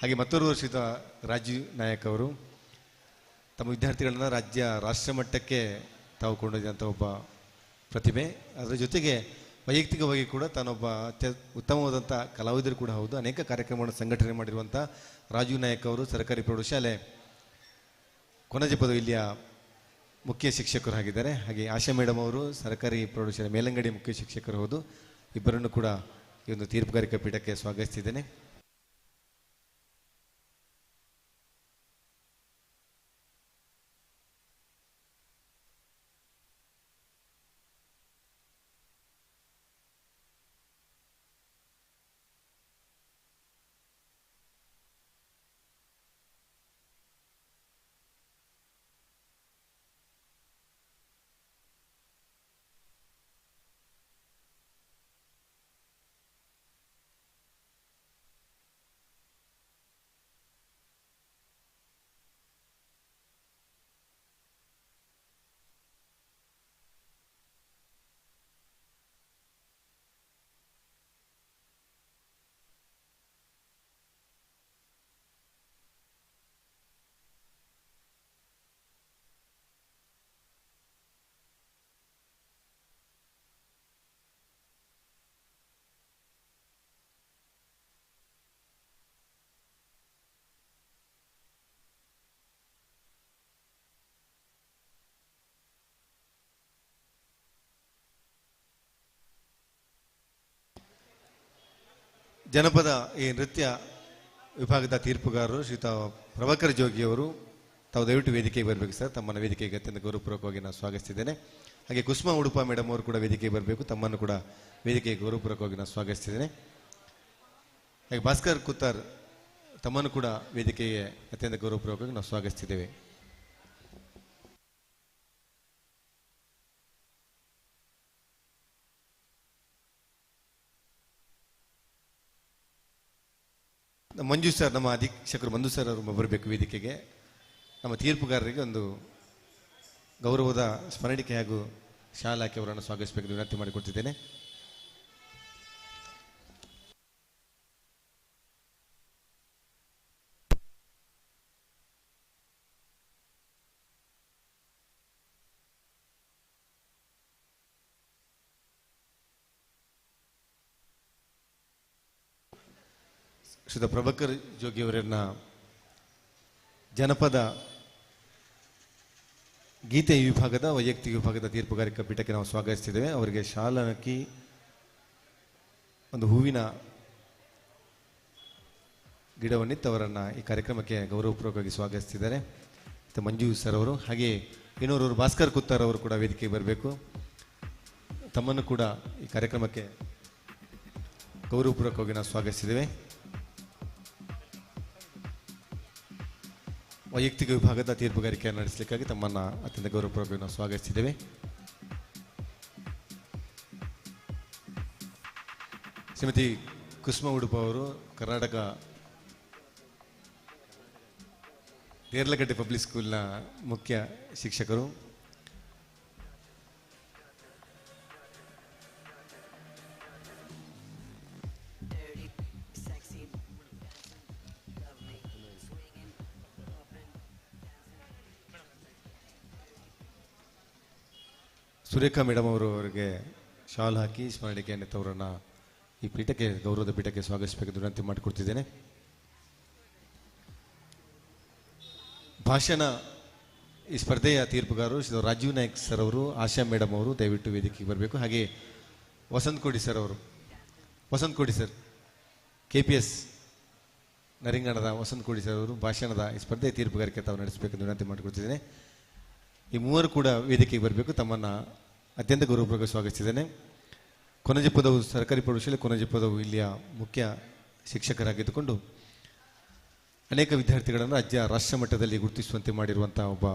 ಹಾಗೆ ಮತ್ತೋರ್ವ ಶ್ರೀಯುತ ರಾಜೀವ್ ನಾಯಕ್ ಅವರು ತಮ್ಮ ವಿದ್ಯಾರ್ಥಿಗಳನ್ನ ರಾಷ್ಟ್ರ ಮಟ್ಟಕ್ಕೆ ತಾವು ಕೊಂಡೊಯ್ದಂಥ ಒಬ್ಬ ಪ್ರತಿಭೆ. ಅದರ ಜೊತೆಗೆ ವೈಯಕ್ತಿಕವಾಗಿ ಕೂಡ ತಾನೊಬ್ಬ ಉತ್ತಮವಾದಂಥ ಕಲಾವಿದರು ಕೂಡ ಹೌದು. ಅನೇಕ ಕಾರ್ಯಕ್ರಮಗಳನ್ನು ಸಂಘಟನೆ ಮಾಡಿರುವಂಥ ರಾಜೀವ್ ನಾಯಕ್ ಅವರು ಸರ್ಕಾರಿ ಪ್ರೌಢಶಾಲೆ ಕೊನಜೆ ಪದವಿ ಇಲ್ಲಿಯ ಮುಖ್ಯ ಶಿಕ್ಷಕರು ಆಗಿದ್ದಾರೆ. ಹಾಗೆ ಆಶಾ ಮೇಡಮ್ ಅವರು ಸರ್ಕಾರಿ ಪ್ರೌಢಶಾಲೆ ಮೇಲಂಗಡಿ ಮುಖ್ಯ ಶಿಕ್ಷಕರು ಹೌದು. ಇಬ್ಬರನ್ನು ಕೂಡ ಈ ಒಂದು ತೀರ್ಪುಗಾರಿಕಾ ಪೀಠಕ್ಕೆ ಸ್ವಾಗತಿಸಿದ್ದೇನೆ. ಜನಪದ ಈ ನೃತ್ಯ ವಿಭಾಗದ ತೀರ್ಪುಗಾರರು ಶ್ರೀಯುತ ಪ್ರಭಾಕರ್ ಜೋಗಿಯವರು ತಾವು ದಯವಿಟ್ಟು ವೇದಿಕೆಗೆ ಬರಬೇಕು ಸರ್. ತಮ್ಮನ್ನು ವೇದಿಕೆಗೆ ಅತ್ಯಂತ ಗೌರವಪೂರ್ವಕವಾಗಿ ನಾನು ಸ್ವಾಗತಿಸಿದ್ದೇನೆ. ಹಾಗೆ ಕುಸುಮಾ ಉಡುಪ ಮೇಡಮ್ ಅವರು ಕೂಡ ವೇದಿಕೆಗೆ ಬರಬೇಕು. ತಮ್ಮನ್ನು ಕೂಡ ವೇದಿಕೆಗೆ ಗೌರವಪೂರ್ವಕವಾಗಿ ನಾನು ಸ್ವಾಗತಿಸಿದ್ದೇನೆ. ಹಾಗೆ ಭಾಸ್ಕರ್ ಕುತ್ತಾರ್ ತಮ್ಮನ್ನು ಕೂಡ ವೇದಿಕೆಗೆ ಅತ್ಯಂತ ಗೌರವಪೂರ್ವಕವಾಗಿ ನಾವು ಸ್ವಾಗತಿಸಿದ್ದೇವೆ. ಮಂಜು ಸರ್, ನಮ್ಮ ಅಧೀಕ್ಷಕರು ಮಂಜು ಸರ್ ಅವರು ಬರಬೇಕು ವೇದಿಕೆಗೆ. ನಮ್ಮ ತೀರ್ಪುಗಾರರಿಗೆ ಒಂದು ಗೌರವದ ಸ್ಮರಣಿಕೆ ಹಾಗೂ ಶಾಲಾ ಹಾಕಿ ಅವರನ್ನು ಸ್ವಾಗತಿಸಬೇಕು ವಿನಂತಿ ಮಾಡಿಕೊಡ್ತಿದ್ದೇನೆ. ಶ್ರೀಯುತ ಪ್ರಭಾಕರ್ ಜೋಗಿಯವರನ್ನ ಜನಪದ ಗೀತೆ ವಿಭಾಗದ ವೈಯಕ್ತಿಕ ವಿಭಾಗದ ತೀರ್ಪುಗಾರಿಕಾ ಪೀಠಕ್ಕೆ ನಾವು ಸ್ವಾಗತಿಸಿದ್ದೇವೆ. ಅವರಿಗೆ ಶಾಲ್ ಹಾಕಿ ಒಂದು ಹೂವಿನ ಗಿಡವನ್ನಿತ್ತು ಅವರನ್ನು ಈ ಕಾರ್ಯಕ್ರಮಕ್ಕೆ ಗೌರವಪೂರ್ವಕವಾಗಿ ಸ್ವಾಗತಿಸಿದ್ದಾರೆ ಮಂಜು ಸರ್ ಅವರು. ಹಾಗೆ ಇನ್ನೋರವರು ಭಾಸ್ಕರ್ ಕುತ್ತಾರ್ ಅವರು ಕೂಡ ವೇದಿಕೆಗೆ ಬರಬೇಕು. ತಮ್ಮನ್ನು ಕೂಡ ಈ ಕಾರ್ಯಕ್ರಮಕ್ಕೆ ಗೌರವಪೂರ್ವಕವಾಗಿ ನಾವು ಸ್ವಾಗತಿಸಿದ್ದೇವೆ. ವೈಯಕ್ತಿಕ ವಿಭಾಗದ ತೀರ್ಪುಗಾರಿಕೆಯನ್ನು ನಡೆಸಲಿಕ್ಕಾಗಿ ತಮ್ಮನ್ನು ಅತ್ಯಂತ ಗೌರವಪೂರ್ವಕವಾಗಿ ನಾವು ಸ್ವಾಗತಿಸಿದ್ದೇವೆ. ಶ್ರೀಮತಿ ಕುಸುಮಾ ಉಡುಪ ಅವರು ಕರ್ನಾಟಕ ದೇರ್ಲಗಡ್ಡೆ ಪಬ್ಲಿಕ್ ಸ್ಕೂಲ್ನ ಮುಖ್ಯ ಶಿಕ್ಷಕರು. ಸುರೇಖಾ ಮೇಡಮ್ ಅವರು ಅವರಿಗೆ ಶಾಲ್ ಹಾಕಿ ಸ್ಮರಣಿಕೆಯನ್ನು ಅವರನ್ನು ಈ ಪೀಠಕ್ಕೆ ಗೌರವದ ಪೀಠಕ್ಕೆ ಸ್ವಾಗತಿಸಬೇಕೆಂದು ವಿನಂತಿ ಮಾಡಿಕೊಡ್ತಿದ್ದೇನೆ. ಭಾಷಣ ಈ ಸ್ಪರ್ಧೆಯ ತೀರ್ಪುಗಾರರು ಶ್ರೀ ರಾಜೀವ್ ನಾಯಕ್ ಸರ್ ಅವರು, ಆಶಾ ಮೇಡಮ್ ಅವರು ದಯವಿಟ್ಟು ವೇದಿಕೆಗೆ ಬರಬೇಕು. ಹಾಗೆ ವಸಂತ್ ಕೋಡಿ ಸರ್ KPS ನರಿಂಗಣದ ವಸಂತ್ ಕೋಡಿ ಸರ್ ಅವರು ಭಾಷಣದ ಈ ಸ್ಪರ್ಧೆಯ ತೀರ್ಪುಗಾರಿಕೆ ತಾವು ನಡೆಸಬೇಕೆಂದು ವಿನಂತಿ ಮಾಡಿಕೊಡ್ತಿದ್ದೇನೆ. ಈ ಮೂವರು ಕೂಡ ವೇದಿಕೆಗೆ ಬರಬೇಕು. ತಮ್ಮನ್ನು ಅತ್ಯಂತ ಗೌರವಪೂರ್ವಕ ಸ್ವಾಗತಿಸಿದ್ದೇನೆ. ಕೊನಜೆ ಪದವು ಸರ್ಕಾರಿ ಪ್ರೌಢಶಾಲೆ ಕೊನಜೆ ಪದವು ಇಲ್ಲಿಯ ಮುಖ್ಯ ಶಿಕ್ಷಕರಾಗಿದ್ದುಕೊಂಡು ಅನೇಕ ವಿದ್ಯಾರ್ಥಿಗಳನ್ನು ರಾಷ್ಟ್ರ ಮಟ್ಟದಲ್ಲಿ ಗುರುತಿಸುವಂತೆ ಮಾಡಿರುವಂಥ ಒಬ್ಬ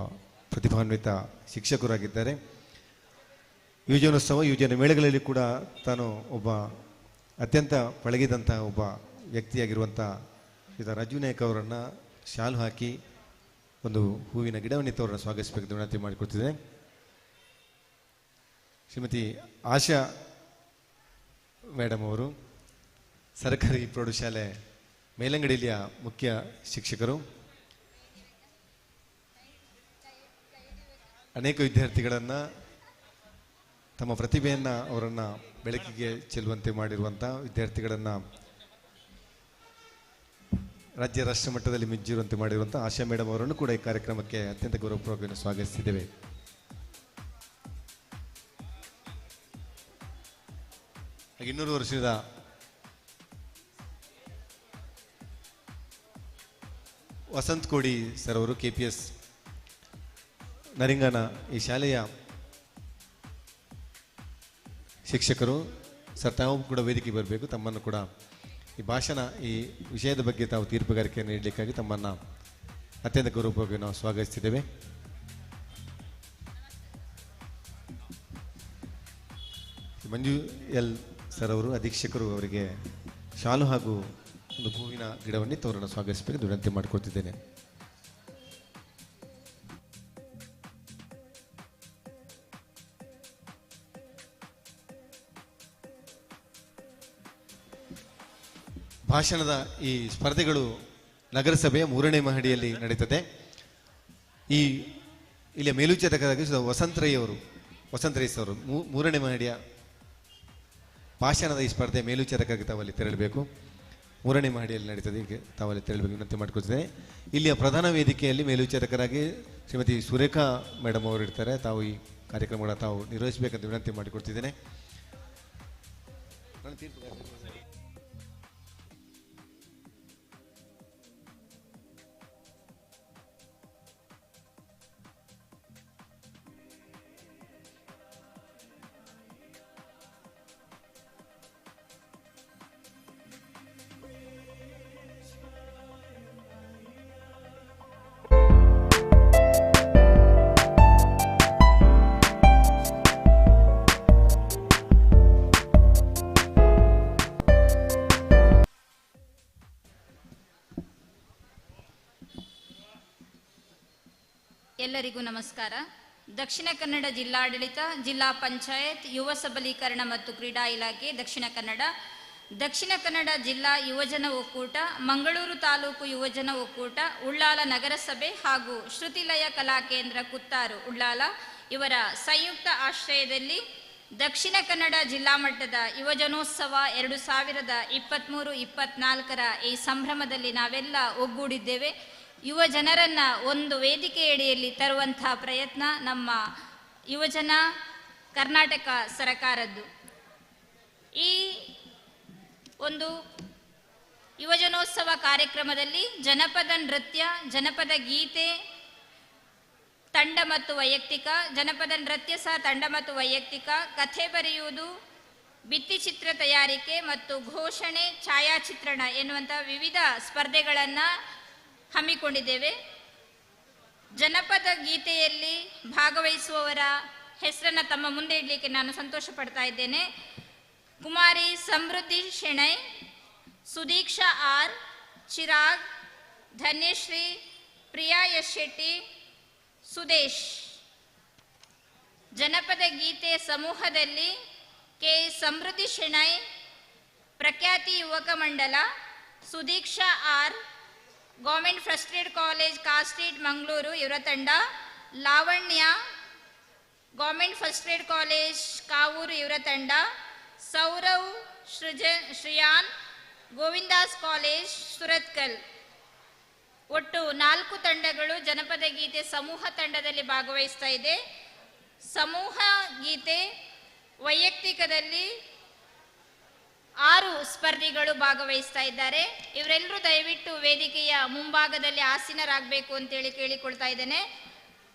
ಪ್ರತಿಭಾನ್ವಿತ ಶಿಕ್ಷಕರಾಗಿದ್ದಾರೆ. ಯುವಜನೋತ್ಸವ ಯುವಜನ ಮೇಳಗಳಲ್ಲಿ ಕೂಡ ತಾನು ಒಬ್ಬ ಅತ್ಯಂತ ಪಳಗಿದಂಥ ಒಬ್ಬ ವ್ಯಕ್ತಿಯಾಗಿರುವಂಥ ಶ್ರೀ ರಾಜೀವ್ ನಾಯಕ್ ಅವರನ್ನು ಶಾಲು ಹಾಕಿ ಒಂದು ಹೂವಿನ ಗಿಡವನ್ನಿತ್ತು ಅವರನ್ನು ಸ್ವಾಗತಿಸಬೇಕೆಂದು ವಿನಂತಿ ಮಾಡಿಕೊಡ್ತಿದ್ದೇನೆ. ಶ್ರೀಮತಿ ಆಶಾ ಮೇಡಮ್ ಅವರು ಸರ್ಕಾರಿ ಪ್ರೌಢಶಾಲೆ ಮೇಲಂಗಡಿಯ ಮುಖ್ಯ ಶಿಕ್ಷಕರು, ಅನೇಕ ವಿದ್ಯಾರ್ಥಿಗಳನ್ನು ತಮ್ಮ ಪ್ರತಿಭೆಯನ್ನು ಅವರನ್ನು ಬೆಳಕಿಗೆ ಚೆಲ್ಲುವಂತೆ ಮಾಡಿರುವಂಥ ವಿದ್ಯಾರ್ಥಿಗಳನ್ನು ರಾಜ್ಯ ರಾಷ್ಟ್ರ ಮಟ್ಟದಲ್ಲಿ ಮಿಂಚಿರುವಂತೆ ಮಾಡಿರುವಂಥ ಆಶಾ ಮೇಡಮ್ ಅವರನ್ನು ಕೂಡ ಈ ಕಾರ್ಯಕ್ರಮಕ್ಕೆ ಅತ್ಯಂತ ಗೌರವಪೂರ್ವಕವಾಗಿ ಸ್ವಾಗತಿಸಿದ್ದೇವೆ. ಹಾಗೆ 200 ವರ್ಷದ ವಸಂತ್ ಕೋಡಿ ಸರ್ ಅವರು KPS ನರಿಂಗನ ಈ ಶಾಲೆಯ ಶಿಕ್ಷಕರು. ಸರ್ ತಾವು ಕೂಡ ವೇದಿಕೆ ಬರಬೇಕು. ತಮ್ಮನ್ನು ಕೂಡ ಈ ಭಾಷಣ, ಈ ವಿಷಯದ ಬಗ್ಗೆ ತಾವು ತೀರ್ಪುಗಾರಿಕೆಯನ್ನು ನೀಡಲಿಕ್ಕಾಗಿ ತಮ್ಮನ್ನು ಅತ್ಯಂತ ಗೌರವಪೂರ್ವಕವಾಗಿ ನಾವು ಸ್ವಾಗತಿಸಿದ್ದೇವೆ. ಮಂಜು ಎಲ್ ಸರ್ ಅವರು ಅಧೀಕ್ಷಕರು, ಅವರಿಗೆ ಶಾಲು ಹಾಗೂ ಒಂದು ಹೂವಿನ ಗಿಡವನ್ನಿತ್ತು ಅವರನ್ನು ಸ್ವಾಗತಿಸಬೇಕು ವಿನಂತಿ ಮಾಡಿಕೊಳ್ತಿದ್ದೇನೆ. ಭಾಷಣದ ಈ ಸ್ಪರ್ಧೆಗಳು ನಗರಸಭೆಯ 3ನೇ ಮಹಡಿಯಲ್ಲಿ ನಡೀತದೆ. ಇಲ್ಲಿಯ ಮೇಲ್ವಿಚಾರಕರಾಗಿ ವಸಂತರೈ ಅವರು 3ನೇ ಮಹಡಿಯ ಭಾಷಣದ ಈ ಸ್ಪರ್ಧೆ ಮೇಲ್ವಿಚಾರಕರಾಗಿ ತಾವಲ್ಲಿ ತೆರಳಬೇಕು. 3ನೇ ಮಹಡಿಯಲ್ಲಿ ನಡೀತದೆ. ಈಗ ತಾವಲ್ಲಿ ತೆರಳಬೇಕು ವಿನಂತಿ ಮಾಡ್ಕೊಳ್ತಿದ್ದೇನೆ. ಇಲ್ಲಿಯ ಪ್ರಧಾನ ವೇದಿಕೆಯಲ್ಲಿ ಮೇಲ್ವಿಚಾರಕರಾಗಿ ಶ್ರೀಮತಿ ಸುರೇಖಾ ಮೇಡಮ್ ಅವರು ಇರ್ತಾರೆ. ತಾವು ಈ ಕಾರ್ಯಕ್ರಮಗಳ ತಾವು ನಿರ್ವಹಿಸಬೇಕಂತ ವಿನಂತಿ ಮಾಡಿಕೊಡ್ತಿದ್ದೇನೆ. ಎಲ್ಲರಿಗೂ ನಮಸ್ಕಾರ. ದಕ್ಷಿಣ ಕನ್ನಡ ಜಿಲ್ಲಾಡಳಿತ, ಜಿಲ್ಲಾ ಪಂಚಾಯತ್, ಯುವ ಸಬಲೀಕರಣ ಮತ್ತು ಕ್ರೀಡಾ ಇಲಾಖೆ ದಕ್ಷಿಣ ಕನ್ನಡ ಜಿಲ್ಲಾ ಯುವಜನ ಒಕ್ಕೂಟ, ಮಂಗಳೂರು ತಾಲೂಕು ಯುವಜನ ಒಕ್ಕೂಟ, ಉಳ್ಳಾಲ ನಗರಸಭೆ ಹಾಗೂ ಶ್ರುತಿಲಯ ಕಲಾಕೇಂದ್ರ ಕುತ್ತಾರು ಉಳ್ಳಾಲ ಇವರ ಸಂಯುಕ್ತ ಆಶ್ರಯದಲ್ಲಿ ದಕ್ಷಿಣ ಕನ್ನಡ ಜಿಲ್ಲಾ ಮಟ್ಟದ ಯುವಜನೋತ್ಸವ 2023-24ರ ಈ ಸಂಭ್ರಮದಲ್ಲಿ ನಾವೆಲ್ಲ ಒಗ್ಗೂಡಿದ್ದೇವೆ. ಯುವ ಜನರನ್ನು ಒಂದು ವೇದಿಕೆಯಡಿಯಲ್ಲಿ ತರುವಂತಹ ಪ್ರಯತ್ನ ನಮ್ಮ ಯುವಜನ ಕರ್ನಾಟಕ ಸರಕಾರದ್ದು. ಈ ಒಂದು ಯುವಜನೋತ್ಸವ ಕಾರ್ಯಕ್ರಮದಲ್ಲಿ ಜನಪದ ನೃತ್ಯ, ಜನಪದ ಗೀತೆ, ತಂಡ ಮತ್ತು ವೈಯಕ್ತಿಕ, ಜನಪದ ನೃತ್ಯ ಸಹ ತಂಡ ಮತ್ತು ವೈಯಕ್ತಿಕ, ಕಥೆ ಬರೆಯುವುದು, ಭಿತ್ತಿಚಿತ್ರ ತಯಾರಿಕೆ ಮತ್ತು ಘೋಷಣೆ, ಛಾಯಾಚಿತ್ರಣ ಎನ್ನುವಂಥ ವಿವಿಧ ಸ್ಪರ್ಧೆಗಳನ್ನು ಹಮ್ಮಿಕೊಂಡಿದ್ದೇವೆ. ಜನಪದ ಗೀತೆಯಲ್ಲಿ ಭಾಗವಹಿಸುವವರ ಹೆಸರನ್ನು ತಮ್ಮ ಮುಂದೆ ಇಡಲಿಕ್ಕೆ ನಾನು ಸಂತೋಷ ಪಡ್ತಾ ಇದ್ದೇನೆ. Kumari Samruddhi Shenoy, Sudeeksha R, Chirag, Dhanyashree, Priya S Shetty, Sudesh. ಜನಪದ ಗೀತೆ ಸಮೂಹದಲ್ಲಿ ಕೆ ಸಮೃದ್ಧಿ ಶೆಣೈ, ಪ್ರಖ್ಯಾತಿ ಯುವಕ ಮಂಡಲ, Sudeeksha R, government first aid college car street Mangaluru ಇವರ ತಂಡ, Lavanya, government first aid college Kavoor ಇವರ ತಂಡ, ಸೌರವ್, ಶ್ರಿಯಾನ್, ಗೋವಿಂದಾಸ್ ಕಾಲೇಜ್ ಸುರತ್ಕಲ್. ಒಟ್ಟು 4 ತಂಡಗಳು ಜನಪದ ಗೀತೆ ಸಮೂಹ ತಂಡದಲ್ಲಿ ಭಾಗವಹಿಸ್ತಾ ಇದೆ. ಸಮೂಹ ಗೀತೆ ವೈಯಕ್ತಿಕದಲ್ಲಿ 6 ಸ್ಪರ್ಧಿಗಳು ಭಾಗವಹಿಸ್ತಾ ಇದ್ದಾರೆ. ಇವರೆಲ್ಲರೂ ದಯವಿಟ್ಟು ವೇದಿಕೆಯ ಮುಂಭಾಗದಲ್ಲಿ ಆಸೀನರಾಗಬೇಕು ಅಂತೇಳಿ ಕೇಳಿಕೊಳ್ತಾ ಇದ್ದೇನೆ.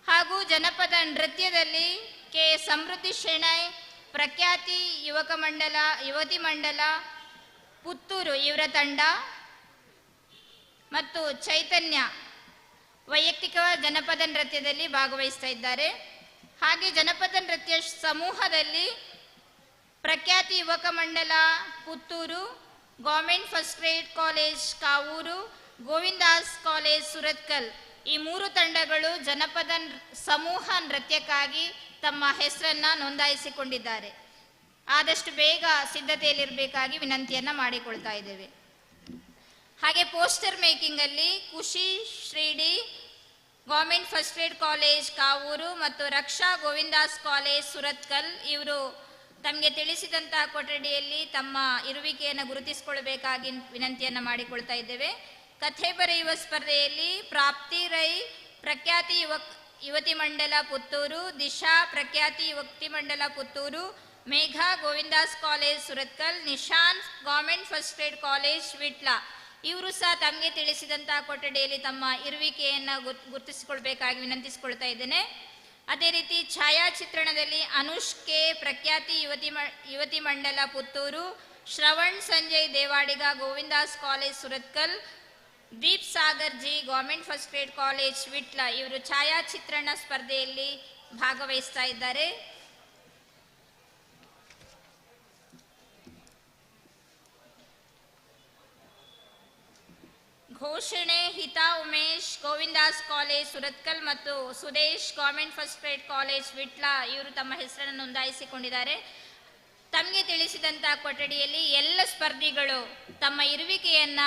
ಹಾಗೂ ಜನಪದ ನೃತ್ಯದಲ್ಲಿ ಕೆ ಸಮೃದ್ಧಿ ಶೆಣೈ, ಪ್ರಖ್ಯಾತಿ ಯುವಕ ಮಂಡಲ, ಯುವತಿ ಮಂಡಲ ಪುತ್ತೂರು ಇವರ ತಂಡ ಮತ್ತು ಚೈತನ್ಯ ವೈಯಕ್ತಿಕ ಜನಪದ ನೃತ್ಯದಲ್ಲಿ ಭಾಗವಹಿಸ್ತಾ ಇದ್ದಾರೆ. ಹಾಗೆ ಜನಪದ ನೃತ್ಯ ಸಮೂಹದಲ್ಲಿ ಪ್ರಖ್ಯಾತಿ ಯುವಕ ಮಂಡಲ Puttur, government first aid college Kavoor, Govindas college Surathkal ಈ 3 ತಂಡಗಳು ಜನಪದ ಸಮೂಹ ನೃತ್ಯಕ್ಕಾಗಿ ತಮ್ಮ ಹೆಸರನ್ನು ನೋಂದಾಯಿಸಿಕೊಂಡಿದ್ದಾರೆ. ಆದಷ್ಟು ಬೇಗ ಸಿದ್ಧತೆಯಲ್ಲಿರಬೇಕಾಗಿ ವಿನಂತಿಯನ್ನು ಮಾಡಿಕೊಳ್ತಾ ಇದ್ದೇವೆ. ಹಾಗೆ ಪೋಸ್ಟರ್ ಮೇಕಿಂಗಲ್ಲಿ ಖುಷಿ ಶ್ರೀಡಿ government first aid college Kavoor ಮತ್ತು ರಕ್ಷಾ ಗೋವಿಂದಾಸ್ ಕಾಲೇಜ್ ಸುರತ್ಕಲ್ ಇವರು ತಮಗೆ ತಿಳಿಸಿದಂತಹ ಕೊಠಡಿಯಲ್ಲಿ ತಮ್ಮ ಇರುವಿಕೆಯನ್ನು ಗುರುತಿಸಿಕೊಳ್ಳಬೇಕಾಗಿ ವಿನಂತಿಯನ್ನು ಮಾಡಿಕೊಳ್ತಾ ಇದ್ದೇವೆ. ಕಥೆ ಬರೆಯುವ ಸ್ಪರ್ಧೆಯಲ್ಲಿ ಪ್ರಾಪ್ತಿ ರೈ ಪ್ರಖ್ಯಾತಿ ಯುವತಿ ಮಂಡಲ ಪುತ್ತೂರು, ದಿಶಾ ಪ್ರಖ್ಯಾತಿ ಯುವತಿ ಮಂಡಲ Puttur, Megha Govindas college Surathkal, Nishant government first aid college Vitla ಇವರು ಸಹ ತಮಗೆ ತಿಳಿಸಿದಂತಹ ಕೊಠಡಿಯಲ್ಲಿ ತಮ್ಮ ಇರುವಿಕೆಯನ್ನು ಗುರುತಿಸಿಕೊಳ್ಬೇಕಾಗಿ ವಿನಂತಿಸಿಕೊಳ್ತಾ ಇದ್ದೇನೆ. ಅದೇ ರೀತಿ ಛಾಯಾಚಿತ್ರಣದಲ್ಲಿ ಅನುಷ್ಕೆ ಪ್ರಖ್ಯಾತಿ ಯುವತಿ ಮಂಡಲ Puttur, Shravan Sanjay Devadiga Govindas college Surathkal, Deep Sagar G government first grade college Vitla ಇವರು ಛಾಯಾಚಿತ್ರಣ ಸ್ಪರ್ಧೆಯಲ್ಲಿ ಭಾಗವಹಿಸ್ತಾ ಇದ್ದಾರೆ. ಘೋಷಣೆ ಹಿತಾ ಉಮೇಶ್ ಗೋವಿಂದಾಸ್ ಕಾಲೇಜ್ ಸುರತ್ಕಲ್ ಮತ್ತು Sudesh government first grade college Vitla ಇವರು ತಮ್ಮ ಹೆಸರನ್ನು ನೋಂದಾಯಿಸಿಕೊಂಡಿದ್ದಾರೆ. ತಮಗೆ ತಿಳಿಸಿದಂತಹ ಕೊಠಡಿಯಲ್ಲಿ ಎಲ್ಲ ಸ್ಪರ್ಧಿಗಳು ತಮ್ಮ ಇರುವಿಕೆಯನ್ನ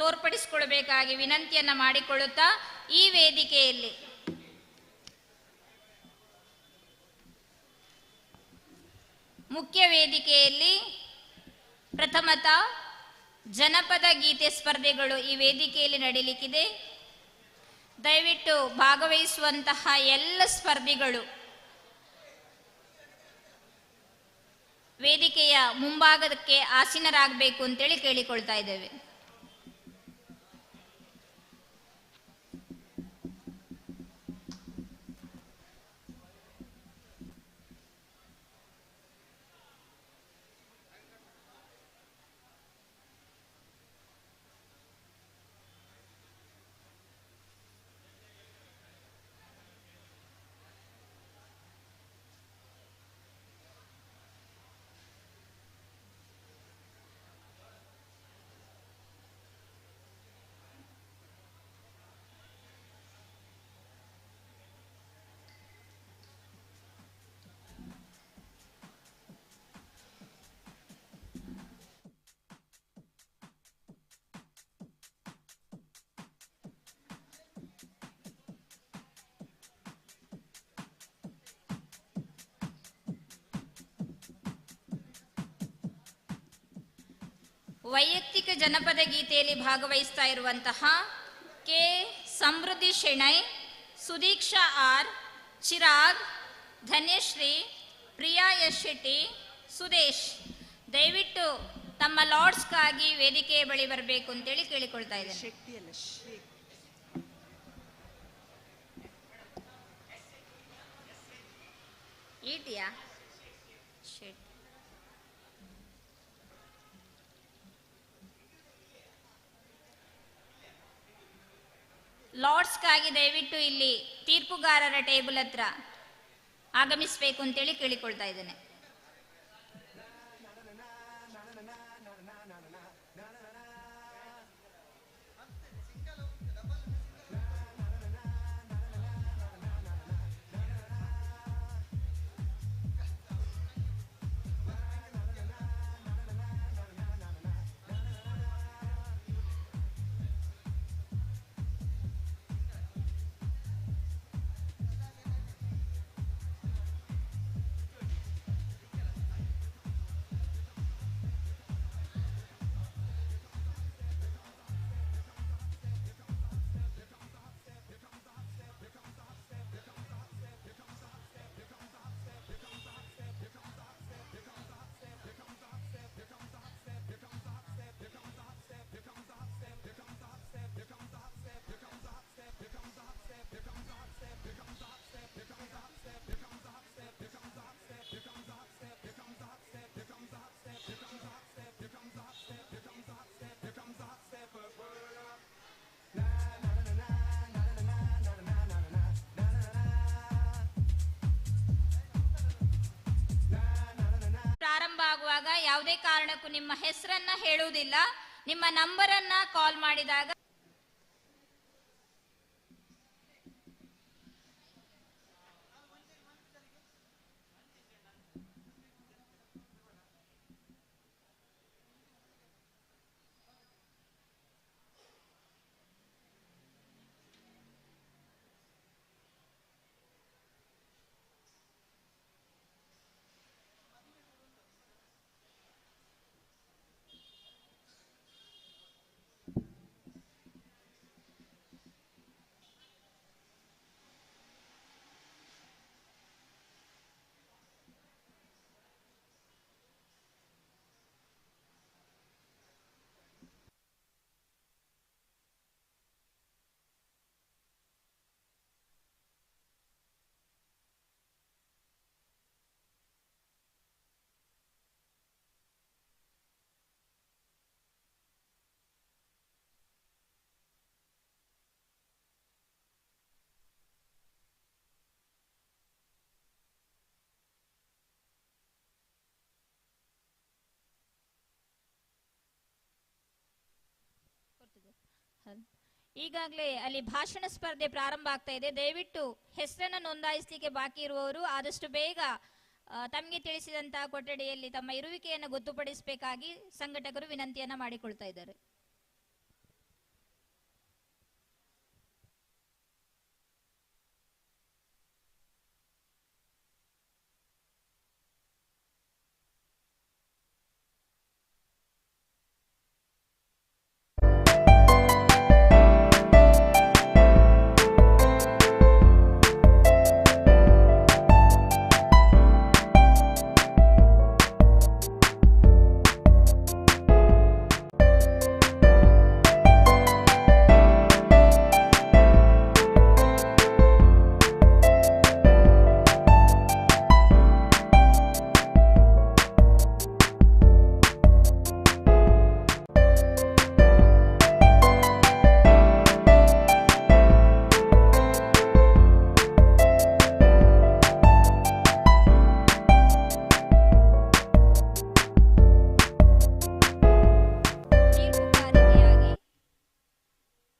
ತೋರ್ಪಡಿಸಿಕೊಳ್ಬೇಕಾಗಿ ವಿನಂತಿಯನ್ನ ಮಾಡಿಕೊಳ್ಳುತ್ತಾ ಈ ವೇದಿಕೆಯಲ್ಲಿ ಮುಖ್ಯ ವೇದಿಕೆಯಲ್ಲಿ ಪ್ರಥಮತಃ ಜನಪದ ಗೀತೆ ಸ್ಪರ್ಧೆಗಳು ಈ ವೇದಿಕೆಯಲ್ಲಿ ನಡೆಯಲಿಕ್ಕಿದೆ. ದಯವಿಟ್ಟು ಭಾಗವಹಿಸುವಂತಹ ಎಲ್ಲ ಸ್ಪರ್ಧಿಗಳು ವೇದಿಕೆಯ ಮುಂಭಾಗಕ್ಕೆ ಆಸೀನರಾಗಬೇಕು ಅಂತೇಳಿ ಕೇಳಿಕೊಳ್ತಾ ಇದ್ದೇವೆ. ವೈಯಕ್ತಿಕ ಜನಪದ ಗೀತೆಯಲ್ಲಿ ಭಾಗವಹಿಸ್ತಾ ಇರುವಂತಹ K Samruddhi Shenoy, Sudeeksha R, Chirag, Dhanyashree, Priya S Shetty, Sudesh ದಯವಿಟ್ಟು ತಮ್ಮ ಲಾರ್ಡ್ಸ್ಗಾಗಿ ವೇದಿಕೆಯ ಬಳಿ ಬರಬೇಕು ಅಂತೇಳಿ ಕೇಳಿಕೊಳ್ತಾ ಇದ್ದೇನೆ. ಈಟಿಯಾ ಶೆಟ್ಟಿ ಲಾರ್ಡ್ಸ್ಗಾಗಿ ದಯವಿಟ್ಟು ಇಲ್ಲಿ ತೀರ್ಪುಗಾರರ ಟೇಬಲ್ ಹತ್ರ ಆಗಮಿಸಬೇಕು ಅಂತೇಳಿ ಕೇಳಿಕೊಳ್ತಾ ಇದ್ದೇನೆ. ಪ್ರಾರಂಭ ಆಗುವಾಗ ಯಾವುದೇ ಕಾರಣಕ್ಕೂ ನಿಮ್ಮ ಹೆಸರನ್ನ ಹೇಳುವುದಿಲ್ಲ. ನಿಮ್ಮ ನಂಬರನ್ನ ಕಾಲ್ ಮಾಡಿದಾಗ ಈಗಾಗಲೇ ಅಲ್ಲಿ ಭಾಷಣ ಸ್ಪರ್ಧೆ ಪ್ರಾರಂಭ ಆಗ್ತಾ ಇದೆ. ದಯವಿಟ್ಟು ಹೆಸರನ್ನು ನೋಂದಾಯಿಸಲಿಕ್ಕೆ ಬಾಕಿ ಇರುವವರು ಆದಷ್ಟು ಬೇಗ ತಮಗೆ ತಿಳಿಸಿದಂತಹ ಕೊಠಡಿಯಲ್ಲಿ ತಮ್ಮ ಇರುವಿಕೆಯನ್ನು ಗೊತ್ತುಪಡಿಸಬೇಕಾಗಿ ಸಂಘಟಕರು ವಿನಂತಿಯನ್ನ ಮಾಡಿಕೊಳ್ತಾ ಇದ್ದಾರೆ.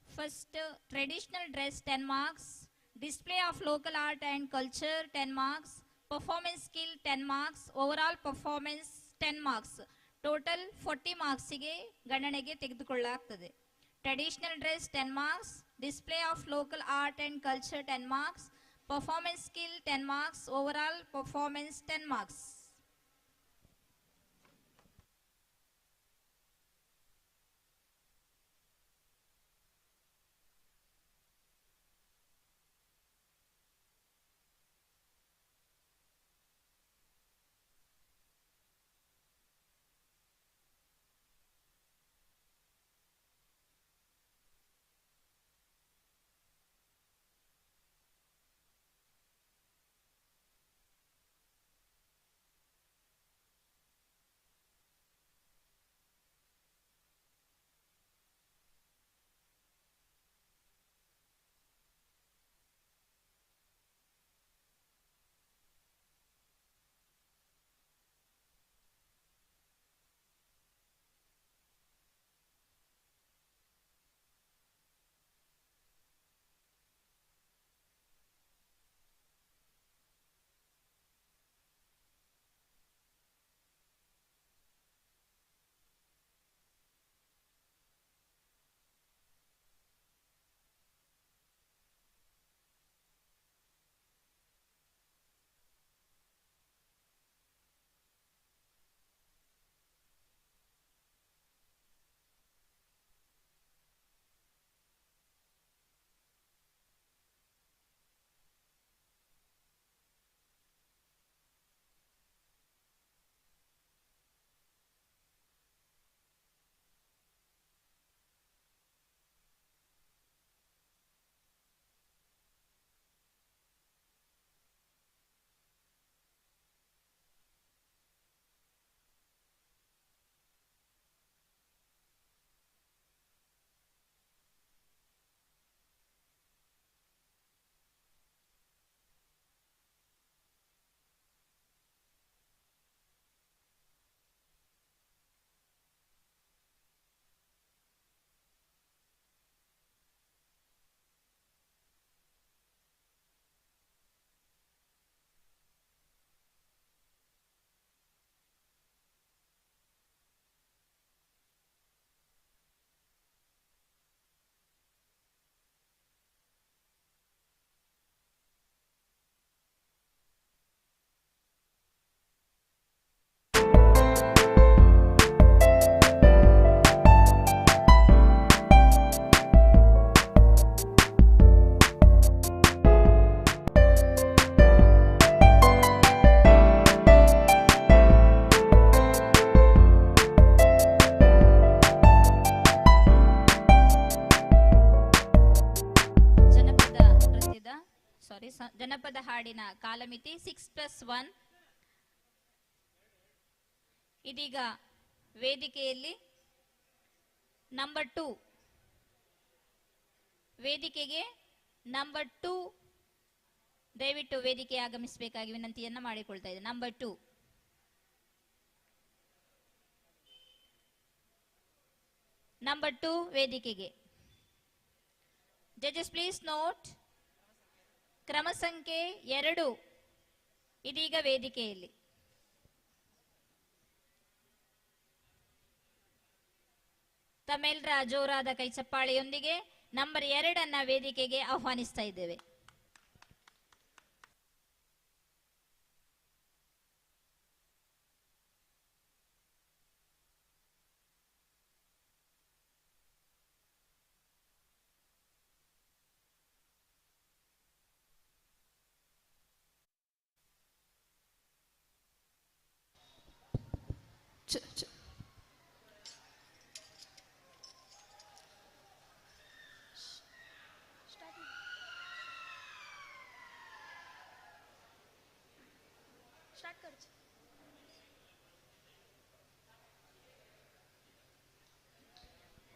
First, traditional dress 10 marks, display of local art and culture 10 marks, performance skill 10 marks, overall performance 10 marks. Total 40 marks ಗೆ ಗಣನೆಗೆ ತೆಗೆದುಕೊಳ್ಳಲಾಗುತ್ತದೆ. Traditional dress 10 marks, display of local art and culture 10 marks, performance skill 10 marks, overall performance 10 marks. ಜನಪದ ಹಾಡಿನ ಕಾಲಮಿತಿ 6+1. ಇದೀಗ ವೇದಿಕೆಯಲ್ಲಿ number 2 ವೇದಿಕೆಗೆ number 2 ದಯವಿಟ್ಟು ವೇದಿಕೆ ಆಗಮಿಸಬೇಕಾಗಿ ವಿನಂತಿಯನ್ನ ಮಾಡಿಕೊಳ್ತಾ ಇದೆ. ನಂಬರ್ 2 ನಂಬರ್ 2 ವೇದಿಕೆಗೆ. Judges please note. ಕ್ರಮ ಸಂಖ್ಯೆ 2 ಇದೀಗ ವೇದಿಕೆಯಲ್ಲಿ. ತಮ್ಮೆಲ್ಲರ ಜೋರಾದ ಕೈ ಚಪ್ಪಾಳೆಯೊಂದಿಗೆ ನಂಬರ್ 2 ವೇದಿಕೆಗೆ ಆಹ್ವಾನಿಸ್ತಾ ಇದ್ದೇವೆ.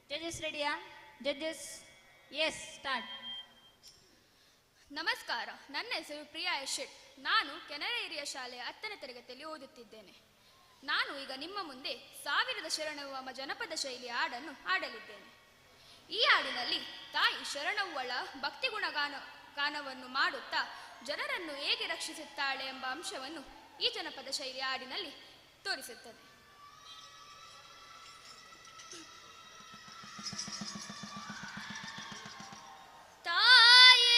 ಜಡ್ಜಸ್ ರೆಡಿಯಾ? ಜಡ್ಜಸ್ ಎಸ್ ಸ್ಟಾರ್ಟ್. ನಮಸ್ಕಾರ, ನನ್ನ ಹೆಸರು ಪ್ರಿಯಾ ಶೆಟ್. ನಾನು ಕೆನರಾ ಹಿರಿಯ ಶಾಲೆಯ 10ನೇ ತರಗತಿಯಲ್ಲಿ ಓದುತ್ತಿದ್ದೇನೆ. ನಾನು ಈಗ ನಿಮ್ಮ ಮುಂದೆ 1000 ಶರಣವ್ವ ಜನಪದ ಶೈಲಿಯ ಹಾಡನ್ನು ಹಾಡಲಿದ್ದೇನೆ. ಈ ಹಾಡಿನಲ್ಲಿ ತಾಯಿ ಶರಣವ್ವಳ ಭಕ್ತಿ ಗಾನವನ್ನು ಮಾಡುತ್ತಾ ಜನರನ್ನು ಹೇಗೆ ರಕ್ಷಿಸುತ್ತಾಳೆ ಎಂಬ ಅಂಶವನ್ನು ಈ ಜನಪದ ಶೈಲಿಯ ಹಾಡಿನಲ್ಲಿ ತೋರಿಸುತ್ತದೆ. ತಾಯೇ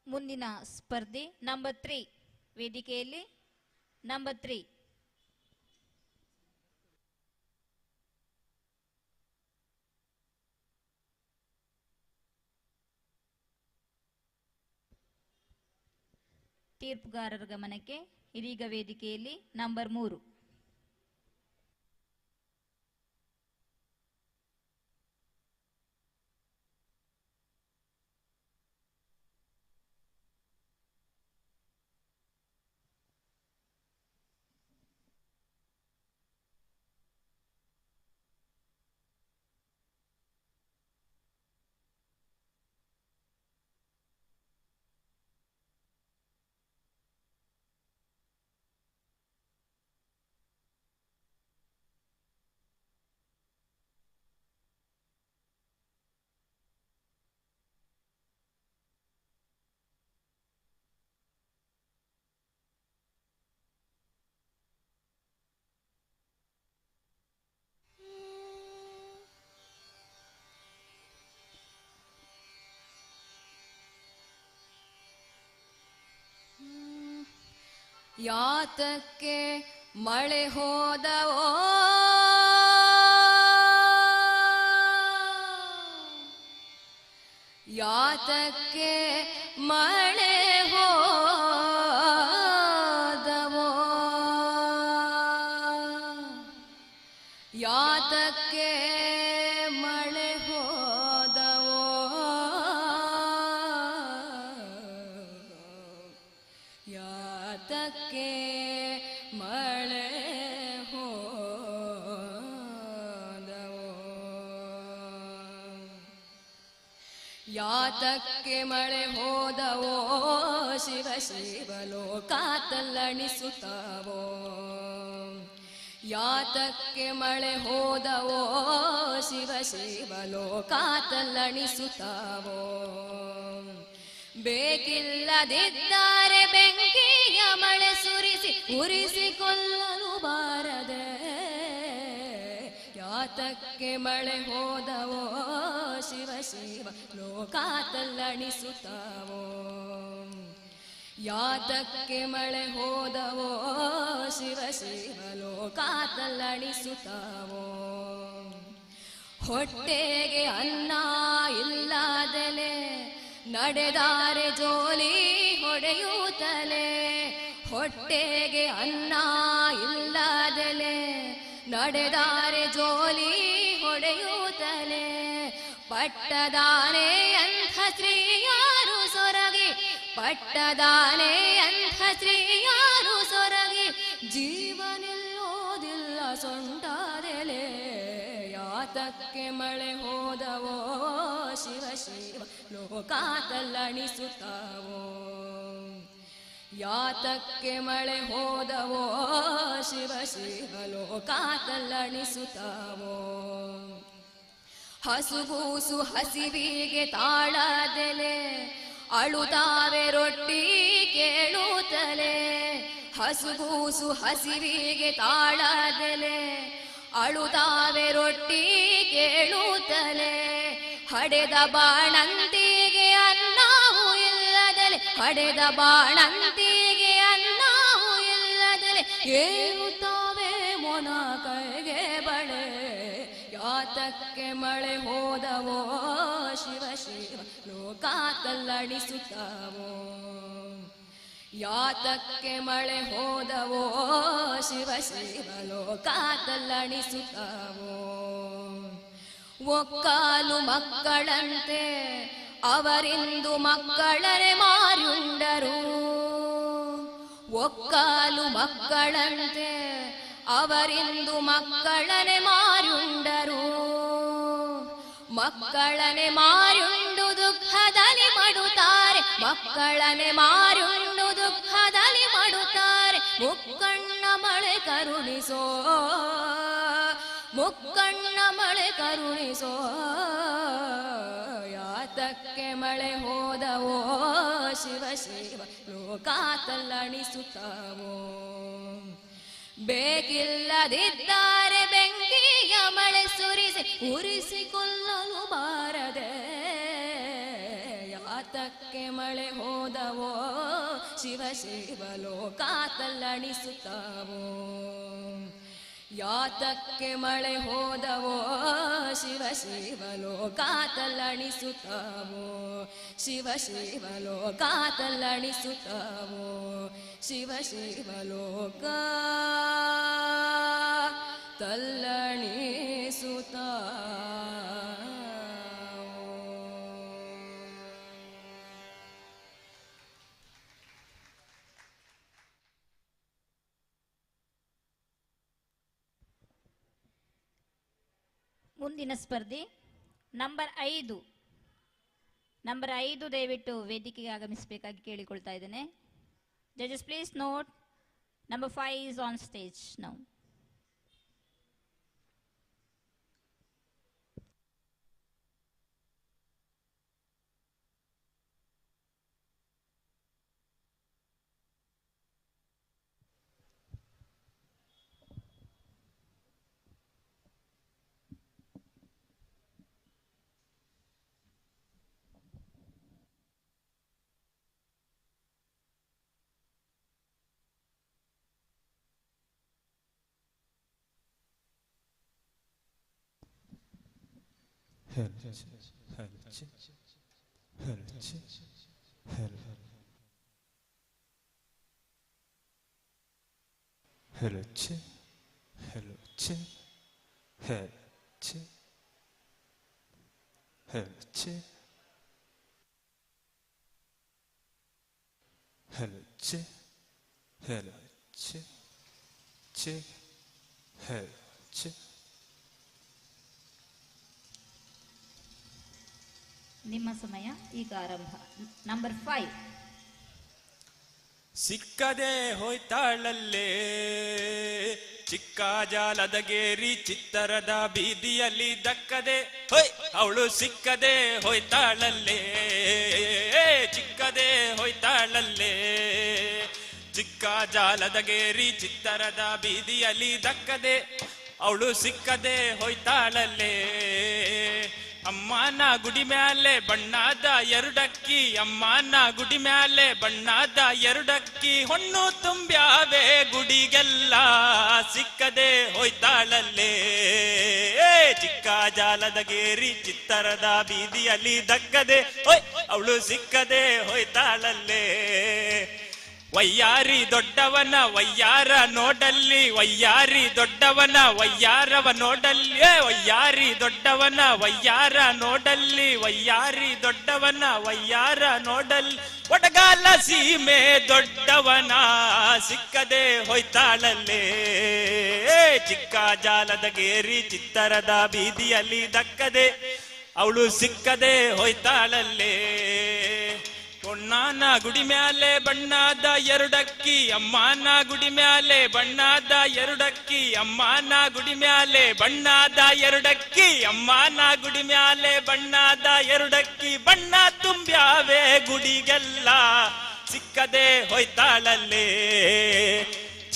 ಮುಂದಿನ ಸ್ಪರ್ಧಿ ನಂಬರ್ 3 ವೇದಿಕೆಯಲ್ಲಿ ನಂಬರ್ 3. ತೀರ್ಪುಗಾರರ ಗಮನಕ್ಕೆ ಇದೀಗ ವೇದಿಕೆಯಲ್ಲಿ ನಂಬರ್ 3. ಯಾತಕ್ಕೆ ಮಳೆ ಹೋದವೋ ಯಾತಕ್ಕೆ ಮಳೆ ಹೋದವೋ ಯಾತಕ್ಕೆ ಮಳೆ ಹೋದವೋ ಯಾತಕ್ಕೆ ಮಳೆ ಹೋದವೋ ಯಾತಕ್ಕೆ ಮಳೆ ಹೋದವೋ ಶಿವ ಶಿವ ಲೋಕ ತಲ್ಲಣಿಸುತ್ತಾವೋ ಯಾತಕ್ಕೆ ಮಳೆ ಹೋದವೋ ಶಿವ ಶಿವ ಲೋಕ ತಲ್ಲಣಿಸುತ್ತಾವೋ ಬೇಕಿಲ್ಲದಿದ್ದರೆ ಬೆಂಕಿಯ ಮಳೆ ಸುರಿಸಿ ಉರಿಸಿಕೊಳ್ಳಲು ಬಾರದೆ ಯಾತಕ್ಕೆ ಮಳೆ ಹೋದವೋ ಶಿವ ಶಿವ ಲೋಕ ತಲ್ಲಣಿಸುತ್ತಾವೋ ಯಾತಕ್ಕೆ ಮಳೆ ಹೋದವೋ ಶಿವ ಶಿವ ಲೋಕ ತಲ್ಲಣಿಸುತ್ತಾವೋ ಹೊಟ್ಟೆಗೆ ಅನ್ನ ಇಲ್ಲದಲೆ ನಡೆದಾರೆ ಜೋಲಿ ಹೊಡೆಯುತ್ತಲೇ ಹೊಟ್ಟೆಗೆ ಅನ್ನ ಇಲ್ಲದಲೆ ನಡೆದಾರೆ ಜೋಲಿ ಹೊಡೆಯುತ್ತಲೇ ಪಟ್ಟದಾನೆ ಅಂಥ ಸ್ತ್ರೀಯಾರು ಸೊರಗಿ ಪಟ್ಟದಾನೆ ಅಂಥ ಸ್ತ್ರೀಯಾರು ಸೊರಗಿ ಜೀವನಿಲ್ಲೋದಿಲ್ಲ ಸೊಂಟಾದೆಲೆ ಯಾತಕ್ಕೆ ಮಳೆ ಹೋದವೋ ಶಿವ ಶಿವ ಲೋಕ ತಲ್ಲಣಿಸುತ್ತಾವೋ ಯಾತಕ್ಕೆ ಮಳೆ ಹೋದವೋ ಶಿವ ಶಿವ ಲೋಕ ತಲ್ಲಣಿಸುತ್ತಾವೋ ಹಸುಗೂಸು ಹಸಿವಿಗೆ ತಾಳದೆಲೆ ಅಳುತ್ತಾವೆ ರೊಟ್ಟಿ ಕೇಳುತ್ತಲೇ ಹಸುಗೂಸು ಹಸಿವಿಗೆ ತಾಳದೆಲೆ ಅಳುತ್ತಾವೆ ರೊಟ್ಟಿ ಕೇಳುತ್ತಲೇ ಹಡೆದ ಬಾಣಂತಿಗೆ ಅನ್ನವೂ ಇಲ್ಲದಲೆ ಹಡೆದ ಬಾಣಂತಿಗೆ ಅನ್ನವೂ ಇಲ್ಲದಲೆ ಏರುತ್ತಾವೆ ಮೊನ ಕೈಗೆ ಬಳೆ ಯಾತಕ್ಕೆ ಮಳೆ ಹೋದವೋ ಶಿವ ಶಿವ ಲೋಕ ತಲ್ಲಣಿಸುತ್ತಾವೋ ಯಾತಕ್ಕೆ ಮಳೆ ಹೋದವೋ ಶಿವ ಶಿವ ಲೋಕ ತಲ್ಲಣಿಸುತ್ತಾವೋ ಒಕ್ಕಾಲು ಮಕ್ಕಳಂತೆ ಅವರಿಂದು ಮಕ್ಕಳರೆ ಮಾರುಂಡರು ಒಕ್ಕಾಲು ಮಕ್ಕಳಂತೆ ಅವರಿಂದು ಮಕ್ಕಳನೆ ಮಾರುಂಡರು ಮಕ್ಕಳನೆ ಮಾರುಂಡು ದುಃಖದಲ್ಲಿ ಮಡುತ್ತಾರೆ ಮಕ್ಕಳನೆ ಮಾರುಂಡು ದುಃಖದಲ್ಲಿ ಮಡುತ್ತಾರೆ ಮುಕ್ಕಣ್ಣ ಮಳೆ ಕರುಣಿಸೋ ಮುಕ್ಕಣ್ಣ ಮಳೆ ಕರುಣಿಸೋ ಯಾತಕ್ಕೆ ಮಳೆ ಹೋದವೋ ಶಿವ ಶಿವ ಲೋಕ ತಲ್ಲಣಿಸುತ್ತಾವೋ ಬೇಕಿಲ್ಲದಿದ್ದರೆ ಬೆಂಕಿಯ ಮಳೆ ಸುರಿಸಿ ಉರಿಸಿಕೊಳ್ಳಲು ಬಾರದೆ ಯಾತ ಯಾತಕ್ಕೆ ಮಳೆ ಹೋದವೋ ಶಿವ ಶಿವ ಲೋಕ ತಲ್ಲಣಿಸುತ್ತಾವೋ ಯಾತಕ್ಕೆ ಮಳೆ ಹೋದವೋ ಶಿವ ಶಿವ ಲೋಕ ತಲ್ಲಣಿಸುತ್ತಾವೋ ಶಿವ ಶಿವ ಲೋಕ ತಲ್ಲಣಿಸುತ್ತಾವೋ ಶಿವ ಶಿವ ಲೋಕ ತಲ್ಲಣಿಸುತ್ತಾ ಮುಂದಿನ ಸ್ಪರ್ಧಿ ನಂಬರ್ 5 ದಯವಿಟ್ಟು ವೇದಿಕೆಗೆ ಆಗಮಿಸಬೇಕಾಗಿ ಕೇಳಿಕೊಳ್ತಾ ಇದ್ದೇನೆ. Judges please note number 5 is on stage now. ನಿಮ್ಮ ಸಮಯ ಈಗ ಆರಂಭ. ನಂಬರ್ 5. ಸಿಕ್ಕದೆ ಹೋಯ್ತಾಳಲ್ಲೇ ಚಿಕ್ಕ ಜಾಲದ ಗೇರಿ ಚಿತ್ತರದ ಬೀದಿಯಲ್ಲಿ ದಕ್ಕದೆ ಹೊಯ್ ಅವಳು ಸಿಕ್ಕದೆ ಹೋಯ್ತಾಳಲ್ಲೇ ಚಿಕ್ಕದೆ ಹೋಯ್ತಾಳಲ್ಲೇ ಚಿಕ್ಕ ಜಾಲದ ಗೇರಿ ಚಿತ್ತರದ ಬೀದಿಯಲ್ಲಿ ದಕ್ಕದೆ ಅವಳು ಸಿಕ್ಕದೆ ಹೋಯ್ತಾಳಲ್ಲೇ ಅಮ್ಮನ ಗುಡಿ ಮ್ಯಾಲೆ ಬಣ್ಣದ ಎರಡಕ್ಕಿ ಅಮ್ಮನ ಗುಡಿ ಮ್ಯಾಲೆ ಬಣ್ಣದ ಎರಡಕ್ಕಿ ಹೊಣ್ಣು ತುಂಬ್ಯಾವೆ ಗುಡಿಗೆಲ್ಲ ಸಿಕ್ಕದೆ ಹೋಯ್ತಾಳಲ್ಲೇ ಚಿಕ್ಕ ಜಾಲದ ಗೇರಿ ಚಿತ್ತರದ ಬೀದಿಯಲ್ಲಿ ದಕ್ಕದೆ ಹೊಯ್ ಅವಳು ಸಿಕ್ಕದೆ ಹೋಯ್ತಾಳಲ್ಲೇ ವಯ್ಯಾರಿ ದೊಡ್ಡವನ ವಯ್ಯಾರ ನೋಡಲ್ಲಿ ವಯ್ಯಾರಿ ದೊಡ್ಡವನ ವಯ್ಯಾರವ ನೋಡಲ್ಲಿ ವಯ್ಯಾರಿ ದೊಡ್ಡವನ ವಯ್ಯಾರ ನೋಡಲ್ಲಿ ವಯ್ಯಾರಿ ದೊಡ್ಡವನ ವಯ್ಯಾರ ನೋಡಲ್ಲಿ ಒಡಗಾಲ ಸೀಮೆ ದೊಡ್ಡವನ ಸಿಕ್ಕದೆ ಹೋಯ್ತಾಳಲ್ಲೇ ಚಿಕ್ಕ ಜಾಲದ ಗೇರಿ ಚಿತ್ತರದ ಬೀದಿಯಲ್ಲಿ ದಕ್ಕದೆ ಅವಳು ಸಿಕ್ಕದೆ ಹೋಯ್ತಾಳಲ್ಲೇ ಅಮ್ಮನ ಗುಡಿ ಮ್ಯಾಲೆ ಬಣ್ಣದ ಎರಡಕ್ಕಿ ಅಮ್ಮನ ಗುಡಿ ಮ್ಯಾಲೆ ಬಣ್ಣದ ಎರಡಕ್ಕಿ ಅಮ್ಮನ ಗುಡಿ ಮ್ಯಾಲೆ ಬಣ್ಣದ ಎರಡಕ್ಕಿ ಅಮ್ಮನ ಗುಡಿ ಮ್ಯಾಲೆ ಬಣ್ಣದ ಎರಡಕ್ಕಿ ಬಣ್ಣ ತುಂಬ್ಯಾವೆ ಗುಡಿಗೆಲ್ಲ ಸಿಕ್ಕದೆ ಹೋಯ್ತಾಳಲ್ಲೇ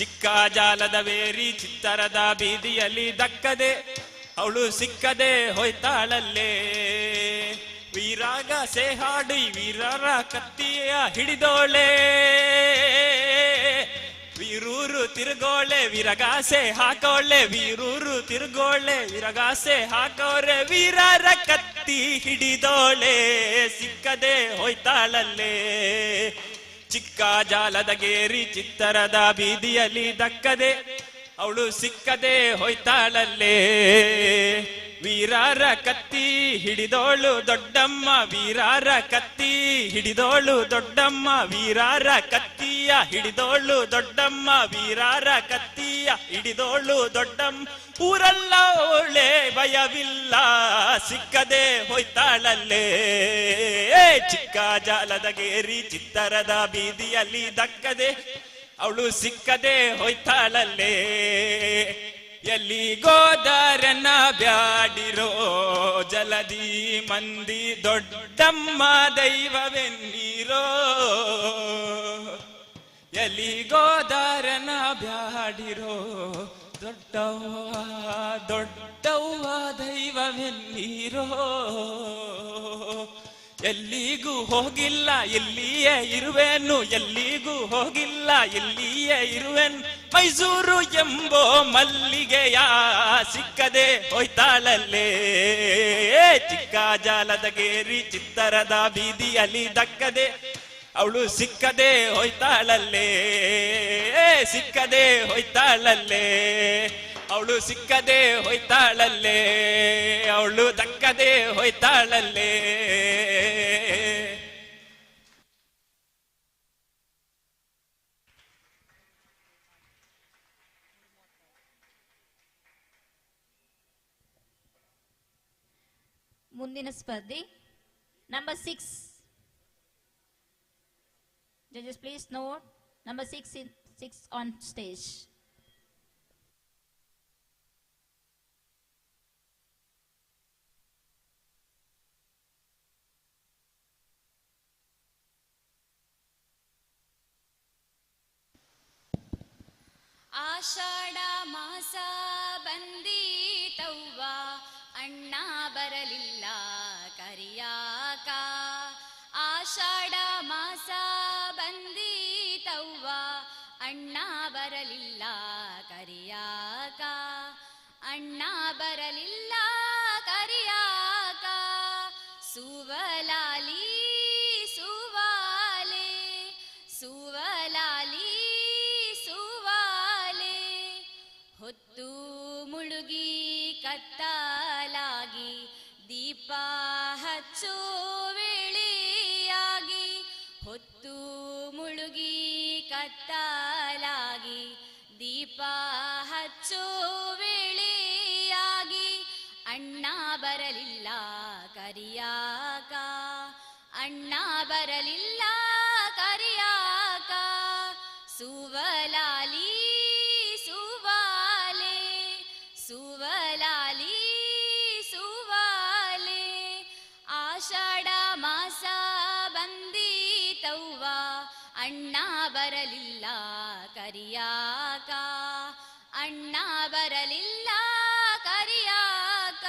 ಚಿಕ್ಕ ಜಾಲದ ವೇರಿ ಚಿತ್ತರದ ಬೀದಿಯಲ್ಲಿ ದಕ್ಕದೆ ಅವಳು ಸಿಕ್ಕದೆ ಹೋಯ್ತಾಳಲ್ಲೇ ವೀರಾಗಾಸೆ ಹಾಡಿ ವೀರರ ಕತ್ತಿಯ ಹಿಡಿದೋಳೆ ವೀರೂರು ತಿರುಗೋಳೆ ವೀರಗಾಸೆ ಹಾಕೋಳೆ ವೀರೂರು ತಿರುಗೋಳೆ ವೀರಗಾಸೆ ಹಾಕೋರೆ ವೀರರ ಕತ್ತಿ ಹಿಡಿದೋಳೆ ಸಿಕ್ಕದೆ ಹೋಯ್ತಾಳಲ್ಲೇ ಚಿಕ್ಕ ಜಾಲದ ಗೇರಿ ಚಿತ್ತರದ ಬೀದಿಯಲ್ಲಿ ದಕ್ಕದೆ ಅವಳು ಸಿಕ್ಕದೆ ಹೋಯ್ತಾಳಲ್ಲೇ ವೀರರ ಕತ್ತಿ ಹಿಡಿದೋಳು ದೊಡ್ಡಮ್ಮ ವೀರರ ಕತ್ತಿ ಹಿಡಿದೋಳು ದೊಡ್ಡಮ್ಮ ವೀರರ ಕತ್ತಿಯ ಹಿಡಿದೋಳು ದೊಡ್ಡಮ್ಮ ವೀರರ ಕತ್ತಿಯ ಹಿಡಿದೋಳು ದೊಡ್ಡಮ್ಮ ಊರಲ್ಲ ಓಳೆ ಭಯವಿಲ್ಲ ಸಿಕ್ಕದೆ ಹೋಯ್ತಾಳಲ್ಲೇ ಚಿಕ್ಕ ಜಾಲದ ಗೇರಿ ಚಿತ್ತರದ ಬೀದಿಯಲ್ಲಿ ದಕ್ಕದೆ ಅವಳು ಸಿಕ್ಕದೆ ಹೋಯ್ತಾಳಲ್ಲೇ ಎಲ್ಲಿ ಗೋದಾರನ ಬ್ಯಾಡಿರೋ ಜಲದಿ ಮಂದಿ ದೊಡ್ಡಮ್ಮ ದೈವವೆನ್ನೀರೋ ಎಲ್ಲಿ ಗೋದಾರನ ಬ್ಯಾಡಿರೋ ದೊಡ್ಡವ್ವ ದೊಡ್ಡವ್ವ ದೈವವೆನ್ನೀರೋ ಎಲ್ಲಿಗೂ ಹೋಗಿಲ್ಲ ಇಲ್ಲಿಯೇ ಇರುವೆನು, ಎಲ್ಲಿಗೂ ಹೋಗಿಲ್ಲ ಇಲ್ಲಿಯೇ ಇರುವೆನು. ಮೈಸೂರು ಎಂಬೋ ಮಲ್ಲಿಗೆಯ ಸಿಕ್ಕದೆ ಹೋಯ್ತಾಳಲ್ಲೇ, ಚಿಕ್ಕ ಜಾಲದಗೇರಿ ಚಿತ್ತರದ ಬೀದಿಯಲ್ಲಿ ದಕ್ಕದೆ ಅವಳು ಸಿಕ್ಕದೆ ಹೋಯ್ತಾಳಲ್ಲೇ, ಸಿಕ್ಕದೆ ಹೋಯ್ತಾಳಲ್ಲೇ, ಅವಳು ಸಿಕ್ಕದೆ ಹೋಯ್ತಾಳಲ್ಲೇ, ಅವಳು ದಕ್ಕದೆ ಹೋಯ್ತಾಳಲ್ಲೇ. ಮುಂದಿನ ಸ್ಪರ್ಧಿ number 6. Judges, please note number 6 on stage. ಆಷಾಢ ಮಾಸ ಬಂದೀತವ್ವ ಅಣ್ಣ ಬರಲಿಲ್ಲ ಕರಿಯಾಕ. ಆಷಾಢ ಮಾಸ ಬಂದೀತವ್ವ ಅಣ್ಣ ಬರಲಿಲ್ಲ ಕರಿಯಾಕ, ಅಣ್ಣ ಬರಲಿಲ್ಲ ಕರಿಯಾಕ. ಸುವಲಾಲಿ ಸುವಾಲೆ, ಸುವಲಾಲಿ ಸುವಾಲೆ, ಹೊತ್ತು ಮುಳುಗಿ ಕತ್ತಲಾಗಿ ದೀಪ ಹಚ್ಚೋ ವೇಳೆಯಾಗಿ, ಹೊತ್ತು ಮುಳುಗಿ ಕತ್ತಲಾಗಿ ದೀಪ ಹಚ್ಚೋ ವೇಳೆಯಾಗಿ, ಅಣ್ಣ ಬರಲಿಲ್ಲ ಕರಿಯಾಕ, ಅಣ್ಣ ಬರಲಿಲ್ಲ ಕರಿಯಾಕ. ಸುವಲಾಲಿ ಸುವಾಲೆ, ಸುವಲಾಲಿ ಸುವಾಲೆ, ಆಷಾಢ ಮಾಸ ಬಂದೀತವ್ವ ಅಣ್ಣ ಬರಲಿಲ್ಲ ಕರಿಯಾಕ, ಅಣ್ಣ ಬರಲಿಲ್ಲ ಕರಿಯಾಕ.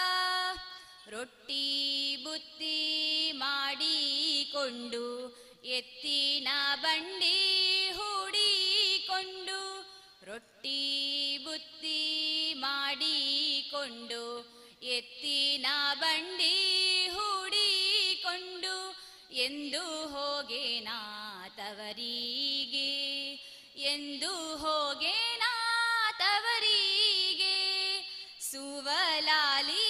ರೊಟ್ಟಿ ಬುತ್ತಿ ಮಾಡಿಕೊಂಡು ಎತ್ತಿನ ಬಂಡಿ ಹೂಡಿಕೊಂಡು, ರೊಟ್ಟಿ ಬುತ್ತಿ ಮಾಡಿಕೊಂಡು ಎತ್ತಿನ ಬಂಡಿ ಹೂಡಿಕೊಂಡು, ಎಂದು ಹೋಗೇನಾ ತವರಿಗೆ, ಎಂದು ಹೋಗೇನಾ ತವರಿಗೆ. ಸುವಲಾಲಿ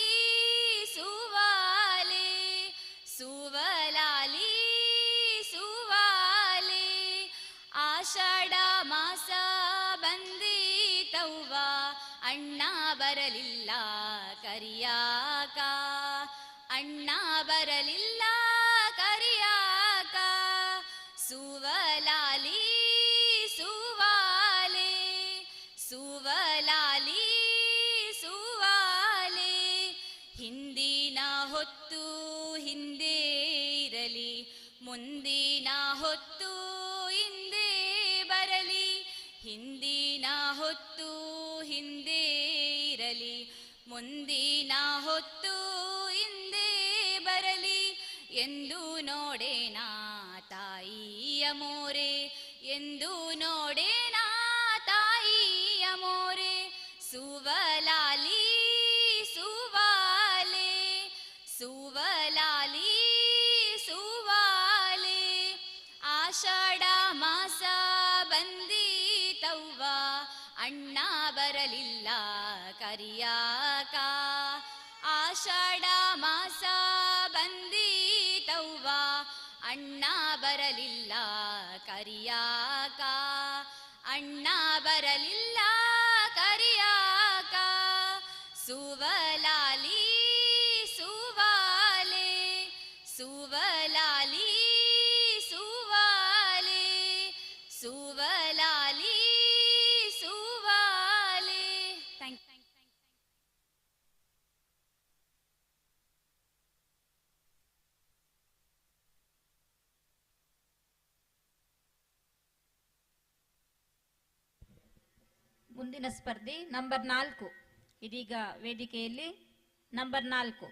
ಸುವಾಲೆ, ಸುವಲಾಲಿ ಸುವಾಲೆ, ಆಷಾಢ ಮಾಸ ಬಂದೀತವ್ವ ಅಣ್ಣ ಬರಲಿಲ್ಲ ಕರಿಯಾಕ, ಅಣ್ಣ ಬರಲಿಲ್ಲ ಕರಿಯಾಕ. ಸುವಲಾಲಿ ಸುವಾಲೆ, ಸುವಲಾಲಿ ಸುವಾಲೆ, ಹಿಂದಿನ ಹೊತ್ತು ಹಿಂದೆ ಇರಲಿ, ಮುಂದಿನ ಹೊತ್ತು ಹಿಂದೆ ಬರಲಿ, ಹಿಂದಿನ ಹೊತ್ತು ಹಿಂದೆ ಇರಲಿ, ಮುಂದಿನ ಹೊತ್ತು ಹಿಂದೆ ಬರಲಿ. ಎಂದು ನೋಡೇನಾ ತಾಯಿಯ ಮೋರೆ, ಎಂದು ನೋಡೇನಾ ತಾಯಿಯ ಮೋರೆ. ಸುವಲಾಲಿ ಸುವಾಲೆ, ಸುವಲಾಲಿ ಸುವಾಲೆ, ಆಷಾಢ ಮಾಸ ಬಂದೀತವ್ವ ಅಣ್ಣ ಬರಲಿಲ್ಲ ಕರಿಯಾಕ, ಆಷಾಢ ಮಾಸ ಬಂದೀತವ್ವ ಅಣ್ಣ ಬರಲಿಲ್ಲ ಕರಿಯಾಕ, ಅಣ್ಣ ಬರಲಿಲ್ಲ ಕರಿಯಾಕ. ಸುವಲಾಲಿ ಸುವಾಲೆ, ಸುವಲಾಲಿ ಸುವಾಲೆ, ಸುವಲಾಲಿ ಸುವಾಲೆ. Thank you. ಮುಂದಿನ ಸ್ಪರ್ಧಿ ನಂಬರ್ 4 ಇದೀಗ ವೇದಿಕೆಯಲ್ಲಿ. ನಂಬರ್ 4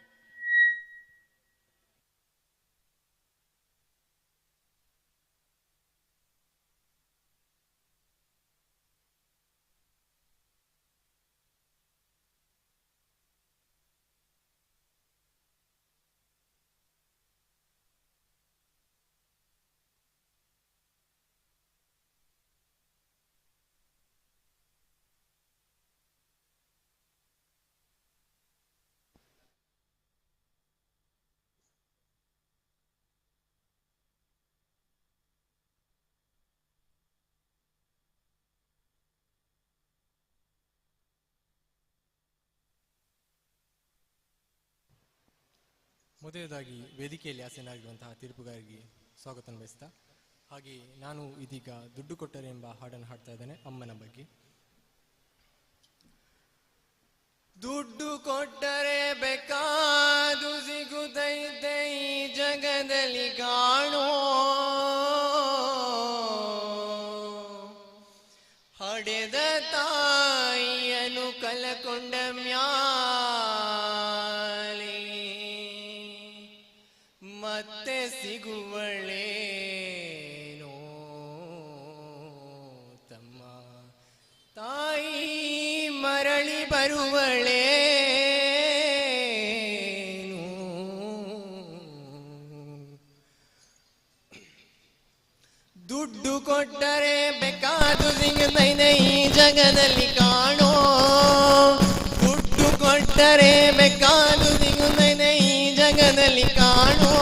ಮೊದಲನೇದಾಗಿ ವೇದಿಕೆಯಲ್ಲಿ ಆಸೀನರಾಗಿರುವಂತಹ ತೀರ್ಪುಗಾರರಿಗೆ ಸ್ವಾಗತ ಬಯಸ್ತಾ, ಹಾಗೆ ನಾನು ಇದೀಗ ದುಡ್ಡು ಕೊಟ್ಟರೆ ಎಂಬ ಹಾಡನ್ನು ಹಾಡ್ತಾ ಇದ್ದೇನೆ ಅಮ್ಮನ ಬಗ್ಗೆ. ದುಡ್ಡು ಕೊಟ್ಟರೆ ಬೇಕಾದು ಸಿಗುತ್ತೈತೆ ಈ ಜಗದಲ್ಲಿ ಕಾಣೋ, ಹಡೆದ ತಾಯಿಯನ್ನು ಕಲಕೊಂಡ ಮ್ಯಾಲೆ ಮತ್ತೆ ಸಿಗುವಳೇನೋ ತಮ್ಮ, ತಾಯಿ ಮರಳಿ ಬರುವಳೇನು, ದುಡ್ಡು ಕೊಟ್ಟರೆ ಬೇಕಾದು ಸಿಗುತ್ತೈತೆ ಈ ಜಗದಲ್ಲಿ ಕಾಣೋ, ದುಡ್ಡು ಕೊಟ್ಟರೆ ಬೇಕಾದು ಸಿಗುತ್ತೈತೆ ಈ ಜಗದಲ್ಲಿ ಕಾಣೋ,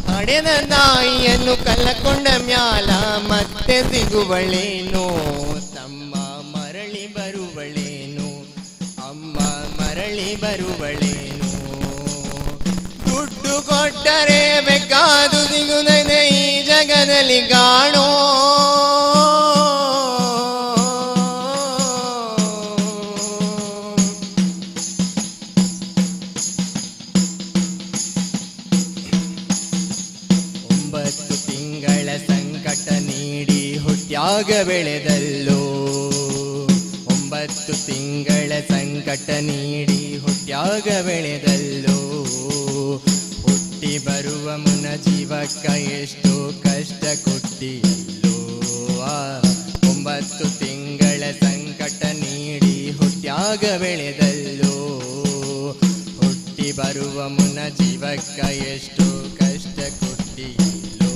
ಹಡೆದ ತಾಯಿಯನ್ನು ಕಲಕೊಂಡ ಮ್ಯಾಲ ಮತ್ತೆ ಸಿಗುವಳೇನೋ ತಮ್ಮ, ಮರಳಿ ಬರುವಳೇನು ಅಮ್ಮ, ಮರಳಿ ಬರುವಳೇನು, ದುಡ್ಡು ಕೊಟ್ಟರೆ ಬೇಕಾದು ಸಿಗುತ್ತದೆ ಈ ಜಗದಲ್ಲಿ ಕಾಣೋ, ಸಂಕಟ ನೀಡಿ ಹುಟ್ಟ್ಯಾಗ ಬೆಳೆದಲ್ಲೋ, 9 ತಿಂಗಳ ಸಂಕಟ ನೀಡಿ ಹುಟ್ಟ್ಯಾಗ ಬೆಳೆದಲ್ಲೋ, ಹುಟ್ಟಿ ಬರುವ ಮುನ್ನ ಜೀವಕ್ಕ ಎಷ್ಟು ಕಷ್ಟ ಕೊಟ್ಟಿಯಲ್ಲೋ, 9 ತಿಂಗಳ ಸಂಕಟ ನೀಡಿ ಹುಟ್ಟ್ಯಾಗ ಬೆಳೆದಲ್ಲೋ, ಹುಟ್ಟಿ ಬರುವ ಮುನ್ನ ಜೀವಕ್ಕ ಎಷ್ಟು ಕಷ್ಟ ಕೊಟ್ಟಿಯಲ್ಲೋ,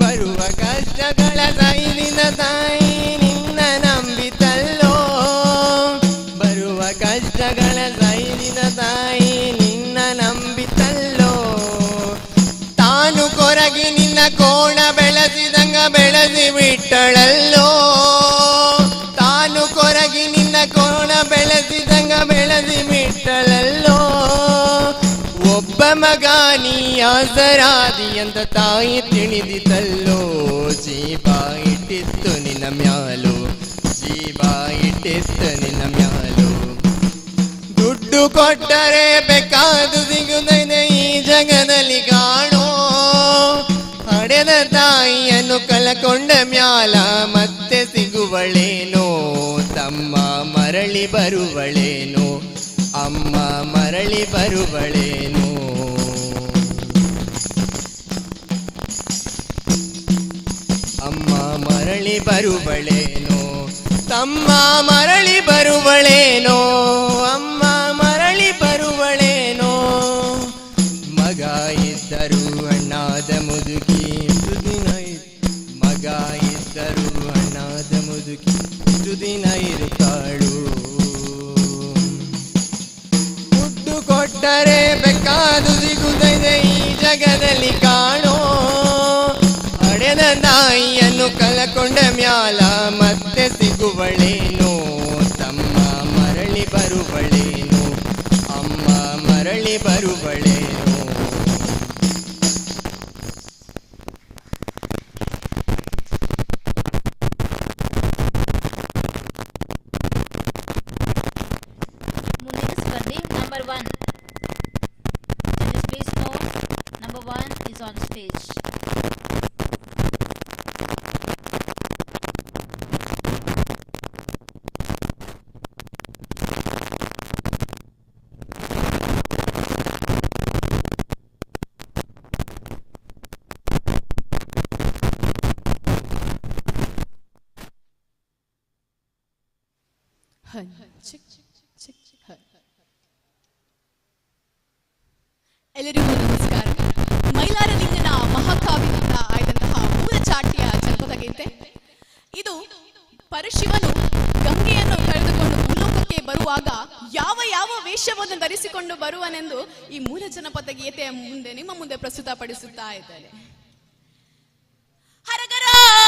ಬರುವ ಕಷ್ಟಗಳ ಸೈನಿನ ತಾಯಿ ನಿನ್ನ ನಂಬಿತಲ್ಲೋ, ಬರುವ ಕಷ್ಟಗಳ ಸೈನಿನ ತಾಯಿ ನಿನ್ನ ನಂಬಿತಲ್ಲೋ, ತಾನು ಕೊರಗಿ ನಿನ್ನ ಕೋಣ ಬೆಳೆಸಿದಂಗ ಬೆಳೆಸಿ ಬಿಟ್ಟಳಲ್ಲೋ, ತಾನು ಕೊರಗಿ ನಿನ್ನ ಕೋಣ ಬೆಳೆಸಿದಂಗ ಬೆಳೆಸಿ ಬಿಟ್ಟಳಲ್ಲೋ, ಒಬ್ಬ ಮಗ ನೀ ಆಸರಾದಿ ಅಂತ ತಾಯಿ ತಿಳಿದಿತಲ್ಲೋ, ಜೀವ ಇಟ್ಟಿತ್ತು ನಿನ್ನ ಮ್ಯಾಲು, ಜೀವ ಇಟ್ಟಿತ್ತು ನಿನ್ನ ಮ್ಯಾಲು, ದುಡ್ಡು ಕೊಟ್ಟರೆ ಬೇಕಾದು ಸಿಗುತ್ತದೆ ಈ ಜಗದಲ್ಲಿ ಕಾಣೋ, ಹಡೆದ ತಾಯಿಯನ್ನು ಕಲಕೊಂಡ ಮ್ಯಾಲ ಮತ್ತೆ ಸಿಗುವಳೇನೋ ತಮ್ಮ, ಮರಳಿ ಬರುವಳೇನೋ ಅಮ್ಮ, ಮರಳಿ ಬರುವಳೇನೋ, ಅಮ್ಮ ಮರಳಿ ಬರುವಳೇನೋ ತಮ್ಮ, ಮರಳಿ ಬರುವಳೇನೋ ಅಮ್ಮ, ಮರಳಿ ಬರುವಳೇನೋ, ಮಗ ಇದ್ದರು ಅಣ್ಣಾದ ಮುದುಕಿ ಎಷ್ಟು ದಿನ, ಮಗ ಇದ್ದರು ಅಣ್ಣಾದ ಮುದುಕಿ ಎಷ್ಟು ದಿನ ಇರುತ್ತಾಳು, ದುಡ್ಡು ಕೊಟ್ಟರೆ ಬೇಕಾದು ಸಿಗುತ್ತದೆ ಈ ಜಗದಲ್ಲಿ ಕಾಣೋ, ಹಡೆದ ತಾಯಿಯನ್ನು ಕಲಕೊಂಡ ಮ್ಯಾಲ ಮತ್ತೆ ಸಿಗುವಳೇನೋ ತಮ್ಮ, ಮರಳಿ ಬರುವಳೇನೋ ಅಮ್ಮ, ಮರಳಿ ಬರುವಳೇನೋ. ಮುಂದಿನ ಸ್ಪರ್ಧಿ number 1. Please note, number 1 is on stage. ಎಲ್ಲರಿಗೂ ನಮಸ್ಕಾರ. ಮೈಲಾರಲಿಂಗನ ಮಹಾಕಾವ್ಯದಿಂದ ಆಯ್ದಂತಹ ಮೂಲ ಚಾಟಿಯ ಜನಪದ ಗೀತೆ ಇದು. ಪರಶಿವನು ಗಂಗೆಯನ್ನು ಕಳೆದುಕೊಂಡು ಭೂಲೋಕಕ್ಕೆ ಬರುವಾಗ ಯಾವ ಯಾವ ವೇಷವನ್ನು ಧರಿಸಿಕೊಂಡು ಬರುವನೆಂದು ಈ ಮೂಲ ಜನಪದ ಗೀತೆಯ ಮುಂದೆ ನಿಮ್ಮ ಮುಂದೆ ಪ್ರಸ್ತುತಪಡಿಸುತ್ತಾ ಇದ್ದಾರೆ. ಹರಗರ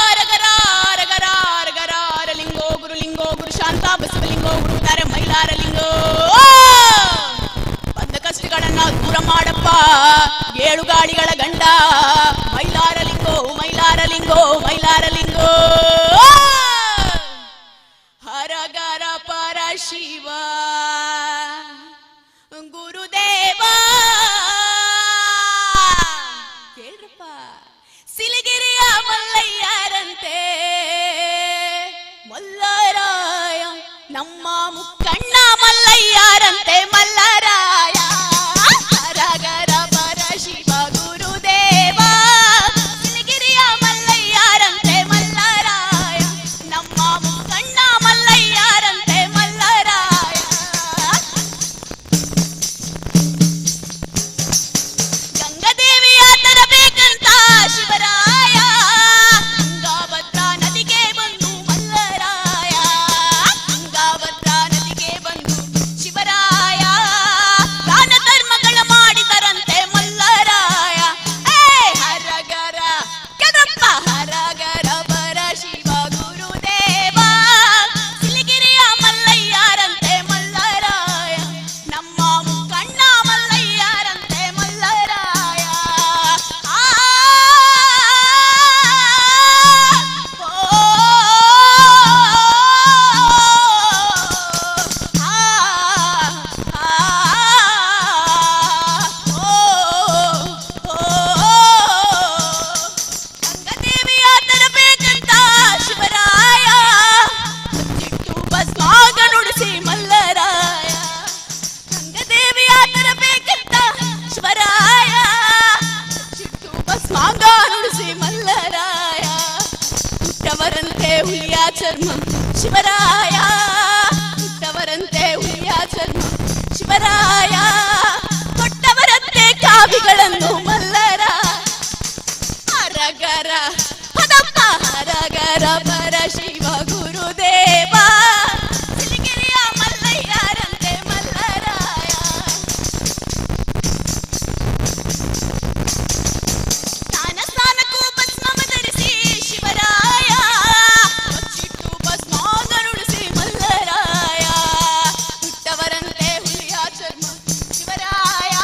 ಹರಗರ ಹರಗರ ಹರಗರ ಹರಲಿಂಗೋ ಗುರು ಶಾಂತ ಬಸವಲಿಂಗೋ ಗುರುತಾರೆ ಮೈಲಾರಲಿಂಗೋ ಬಂದ ಸಂಕಷ್ಟಗಳನ್ನ ದೂರ ಮಾಡಪ್ಪ ಏಳು ಗಾಳಿಗಳ ಗಂಡ ಮೈಲಾರಲಿಂಗೋ ಮೈಲಾರಲಿಂಗೋ ಮೈಲಾರಲಿಂಗೋ ಹರಗರ ಪರ ಶಿವ ಗುರುದೇವ ಕೇಳ್ರಪ್ಪ ಸಿಲಿಗಿರಿಯ ಮಲ್ಲಯ್ಯರಂತೆ ಮಲ್ಲರಾಯ ನಮ್ಮ ಮುಕ್ಕಣ್ಣ ಮಲ್ಲಯ್ಯರಂತೆ ಮಲ್ಲರಾಯ ಹರಗರ ಪರ ಶಿವ ಗುರುದೇವ ಸಿಲಿಗಿರಿಯ ಮಲ್ಲಯ್ಯರಂತೆ ಮಲ್ಲರಾಯ ನಮ್ಮ ಮುಕ್ಕಣ್ಣ ಮಲ್ಲಯ್ಯರಂತೆ ಮಲ್ಲರಾಯ ಗಂಗಾದೇವಿಯ ತರಬೇಕಂತ ಶಿವರಾಯ ಗಂಗಾಭದ್ರಾ ನದಿಗೆ ಬಂದು ಮಲ್ಲರಾಯ ಗಂಗಾಭದ್ರಾ ನದಿಗೆ ಬಂದು ಶಿವರಾಯ ದಾನ ಧರ್ಮಗಳ ಮಾಡಿದರಂತೆ ಮಲ್ಲರಾಯ ಹರಗರ ಕೆದಪ್ಪ ಹರಗರ ಪರ ಶಿವ ಗುರುದೇವ ಸಿಲಿಗಿರಿಯ ಮಲ್ಲಯ್ಯರಂತೆ ಮಲ್ಲರಾಯ ನಮ್ಮ ಮುಕ್ಕಣ್ಣ ಮಲ್ಲಯ್ಯರಂತೆ ಮಲ್ಲರಾಯ ಆ ಗಂಗಾದೇವಿಯ ತರಬೇಕಂತ ಶಿವರಾಯ ಚಿಟ್ಟು ಭಸ್ಮಾಗ ನುಡಿಸಿ ಮಲ್ಲರಾಯ ಗಂಗಾದೇವಿಯ ತರಬೇಕಂತ ಶಿವರಾಯ ಚಿಟ್ಟು ಭಸ್ಮಾಗ ನುಡಿಸಿ ಮಲ್ಲರಾಯ ಹುಟ್ಟವರಂತೆ ಹುಲಿಯ ಚರ್ಮ ಶಿವರಾಯ ಹುಟ್ಟವರಂತೆ ಹುಲಿಯ ಚರ್ಮ ಶಿವರಾಯ ಕೊಟ್ಟವರಂತೆ ಕಾವಿಗಳನ್ನು ಮಲ್ಲರಾಯ ಹರಗರ ಪದಪ್ಪ ಹರಗರ ಪರ ಶಿವ ಗುರುದೇವ ಸಿಲಿಗಿರಿಯ ಮಲ್ಲಯ್ಯರಂತೆ ಮಲ್ಲರಾಯ ಸ್ನಾನ ಸ್ನಾನಕ್ಕೂ ಭಸ್ಮ ಧರಿಸಿ ಶಿವರಾಯ ಬಚ್ಚಿಟ್ಟು ಭಸ್ಮಾಗ ನುಡಿಸಿ ಮಲ್ಲರಾಯ ಹುಟ್ಟವರಂತೆ ಹುಲಿಯ ಚರ್ಮ ಶಿವರಾಯ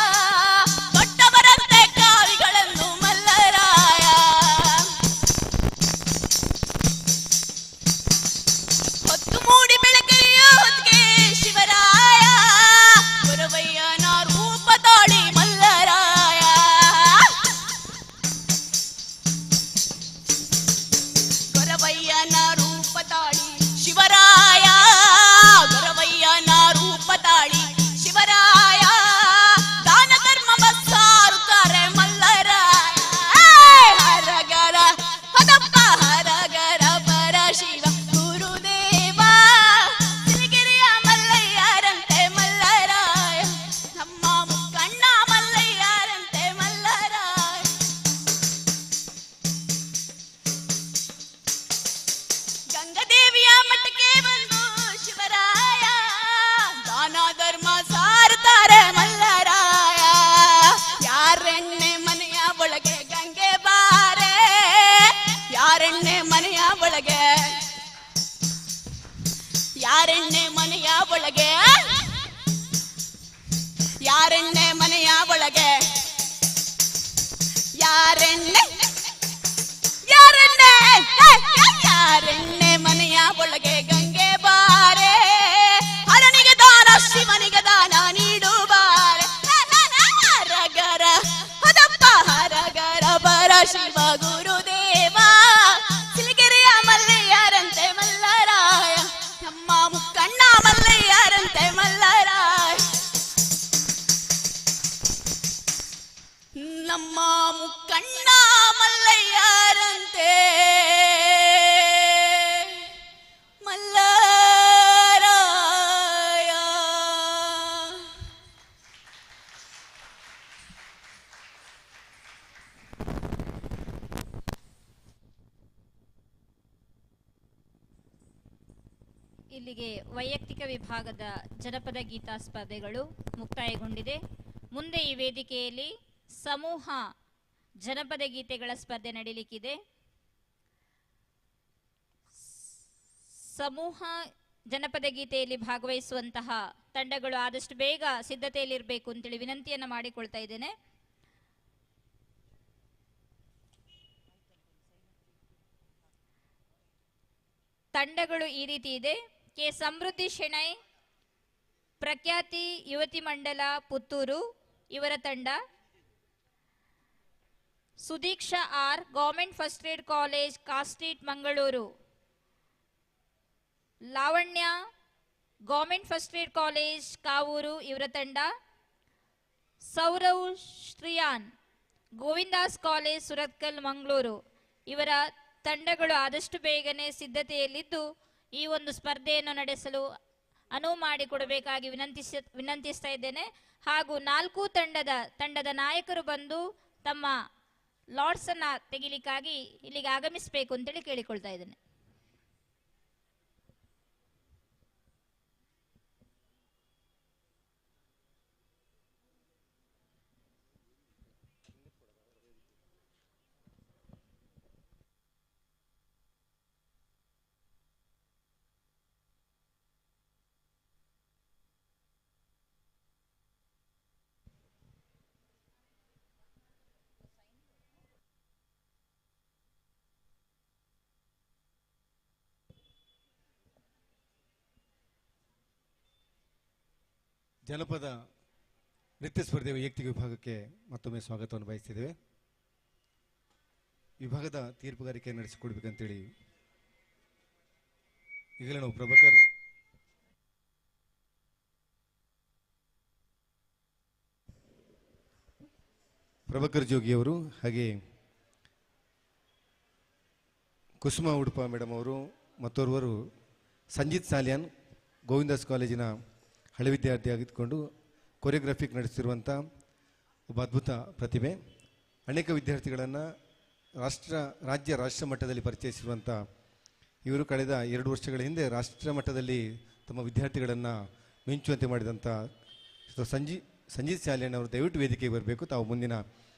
ಕೊಟ್ಟವರಂತೆ ಕಾವಿಗಳನ್ನು ಮಲ್ಲರಾಯ ಹೊತ್ತು ಮೂಡಿ ಬೆಳಕಿನ ಹೊತ್ತಿಗೆ ಶಿವರಾಯ ಗುರವಯ್ಯನ ರೂಪ ತಾಳಿ ಮಲ್ಲರಾಯ ಗುರವಯ್ಯನ ರೂಪ ತಾಳಿ ಶಿವರಾಯ ಗುರವಯ್ಯನ ರೂಪ ತಾಳಿ ಶಿವರಾಯ ದಾನ ಧರ್ಮ ಸಾರುತ್ತಾರೆ ಮಲ್ಲರಾಯ ಹರಗರ ಪದಪ್ಪ ಹರಗರ ಪರ ಶಿವ ಗುರುದೇವ ಸಿಲಿಗಿರಿಯ ಮಲ್ಲಯ್ಯರಂತೆ ಮಲ್ಲರಾಯ ನಮ್ಮ ಮುಕ್ಕಣ್ಣ ಮಲ್ಲಯ್ಯರಂತೆ ಮಲ್ಲರಾಯ ಗಂಗಾದೇವಿಯ ಮಠಕ್ಕೆ ಬಂದು ಶಿವರಾಯ ದಾನ ಧರ್ಮ ಸಾರುತ್ತಾರೆ ಮಲ್ಲರಾಯ ಯಾರೆಣ್ಣೆ ಮನೆಯ ಒಳಗೆ ಗಂಗೆ ಬಾರೆ ಯಾರೆಣ್ಣೆ ಮನೆಯ ಒಳಗೆ ಯಾರೆಣ್ಣೆ ಮನೆಯ ಒಳಗೆ ಯಾರೆಣ್ಣೆ ಮನೆಯ ಒಳಗೆ ಯಾರೆಣ್ಣೆ ಯಾರೆಣ್ಣೆ ಯಾರೆಣ್ಣೆ ಮನೆಯ ಒಳಗೆ ಗಂಗೆ ಬಾರೆ ಹರನಿಗೆ ದಾನ ಶಿವನಿಗೆ ದಾನ ನೀಡು ಬಾರೆ ಹರಗರ ಪದಪ್ಪ ಹರಗರ ಪರ ಶಿವ ಗುರುದೇವ ಸಿಲಿಗಿರಿಯ ಮಲ್ಲಯ್ಯರಂತೆ ಮಲ್ಲರಾಯ ನಮ್ಮ ಮುಕ್ಕಣ್ಣ ಮಲ್ಲಯ್ಯರಂತೆ ಮಲ್ಲರಾಯ ನಮ್ಮ ಮುಕ್ಕಣ್ಣ ಮಲ್ಲಯ್ಯರಂತೆ ಮಲ್ಲರಾಯ ಇಲ್ಲಿಗೆ ವೈಯಕ್ತಿಕ ವಿಭಾಗದ ಜನಪದ ಗೀತಾ ಸ್ಪರ್ಧೆಗಳು ಮುಕ್ತಾಯಗೊಂಡಿದೆ. ಮುಂದೆ ಈ ವೇದಿಕೆಯಲ್ಲಿ ಸಮೂಹ ಜನಪದ ಗೀತೆಗಳ ಸ್ಪರ್ಧೆ ನಡೆಯಲಿಕ್ಕಿದೆ. ಸಮೂಹ ಜನಪದ ಗೀತೆಯಲ್ಲಿ ಭಾಗವಹಿಸುವಂತಹ ತಂಡಗಳು ಆದಷ್ಟು ಬೇಗ ಸಿದ್ಧತೆಯಲ್ಲಿರಬೇಕು ಅಂತೇಳಿ ವಿನಂತಿಯನ್ನು ಮಾಡಿಕೊಳ್ತಾ ಇದ್ದೇನೆ. ತಂಡಗಳು ಈ ರೀತಿ ಇದೆ: ಕೆ ಸಮೃದ್ಧಿ ಶೆಣೈ, ಪ್ರಖ್ಯಾತಿ ಯುವತಿ ಮಂಡಲ ಪುತ್ತೂರು ಇವರ ತಂಡ, Sudeeksha R, government first grade college car street Mangaluru, Lavanya, government first grade college Kavoor ಇವರ ತಂಡ, ಸೌರವ್ ಶ್ರಿಯಾನ್, ಗೋವಿಂದಾಸ್ ಕಾಲೇಜ್ ಸುರತ್ಕಲ್ ಮಂಗಳೂರು ಇವರ ತಂಡಗಳು ಆದಷ್ಟು ಬೇಗನೆ ಸಿದ್ಧತೆಯಲ್ಲಿದ್ದು ಈ ಒಂದು ಸ್ಪರ್ಧೆಯನ್ನು ನಡೆಸಲು ಅನುವು ಮಾಡಿಕೊಡಬೇಕಾಗಿ ವಿನಂತಿಸ್ತಾ ಇದ್ದೇನೆ. ಹಾಗೂ 4 ತಂಡದ ನಾಯಕರು ಬಂದು ತಮ್ಮ ಲಾಟ್ಸ್ ಅನ್ನ ತೆಗಿಲಿಕ್ಕಾಗಿ ಇಲ್ಲಿಗೆ ಆಗಮಿಸಬೇಕು ಅಂತೇಳಿ ಕೇಳಿಕೊಳ್ತಾ ಇದ್ದೇನೆ. ಜನಪದ ನೃತ್ಯ ಸ್ಪರ್ಧೆ ವೈಯಕ್ತಿಕ ವಿಭಾಗಕ್ಕೆ ಮತ್ತೊಮ್ಮೆ ಸ್ವಾಗತವನ್ನು ಬಯಸ್ತಿದ್ದೇವೆ. ವಿಭಾಗದ ತೀರ್ಪುಗಾರಿಕೆ ನಡೆಸಿಕೊಡ್ಬೇಕಂತೇಳಿ ಈಗಲೇ ನಾವು ಪ್ರಭಾಕರ್ ಜೋಗಿಯವರು ಹಾಗೆ ಕುಸುಮಾ ಉಡುಪ ಮೇಡಮ್ ಅವರು ಮತ್ತೋರ್ವರು ಸಂಜಿತ್ ಸಾಲಿಯಾನ್ ಗೋವಿಂದಾಸ್ ಕಾಲೇಜಿನ ಹಳೆ ವಿದ್ಯಾರ್ಥಿ ಆಗಿದ್ದುಕೊಂಡು ಕೊರಿಯೋಗ್ರಫಿಕ್ ನಡೆಸ್ತಿರುವಂಥ ಒಬ್ಬ ಅದ್ಭುತ ಪ್ರತಿಭೆ. ಅನೇಕ ವಿದ್ಯಾರ್ಥಿಗಳನ್ನು ರಾಷ್ಟ್ರ ಮಟ್ಟದಲ್ಲಿ ಪರಿಚಯಿಸಿರುವಂಥ ಇವರು ಕಳೆದ 2 ವರ್ಷಗಳ ಹಿಂದೆ ರಾಷ್ಟ್ರ ಮಟ್ಟದಲ್ಲಿ ತಮ್ಮ ವಿದ್ಯಾರ್ಥಿಗಳನ್ನು ಮಿಂಚುವಂತೆ ಮಾಡಿದಂಥ ಸಂಜೀತ್ ಶಾಲೆಯನ್ನು ಅವರು ದಯವಿಟ್ಟು ವೇದಿಕೆಗೆ ಬರಬೇಕು. ತಾವು ಮುಂದಿನ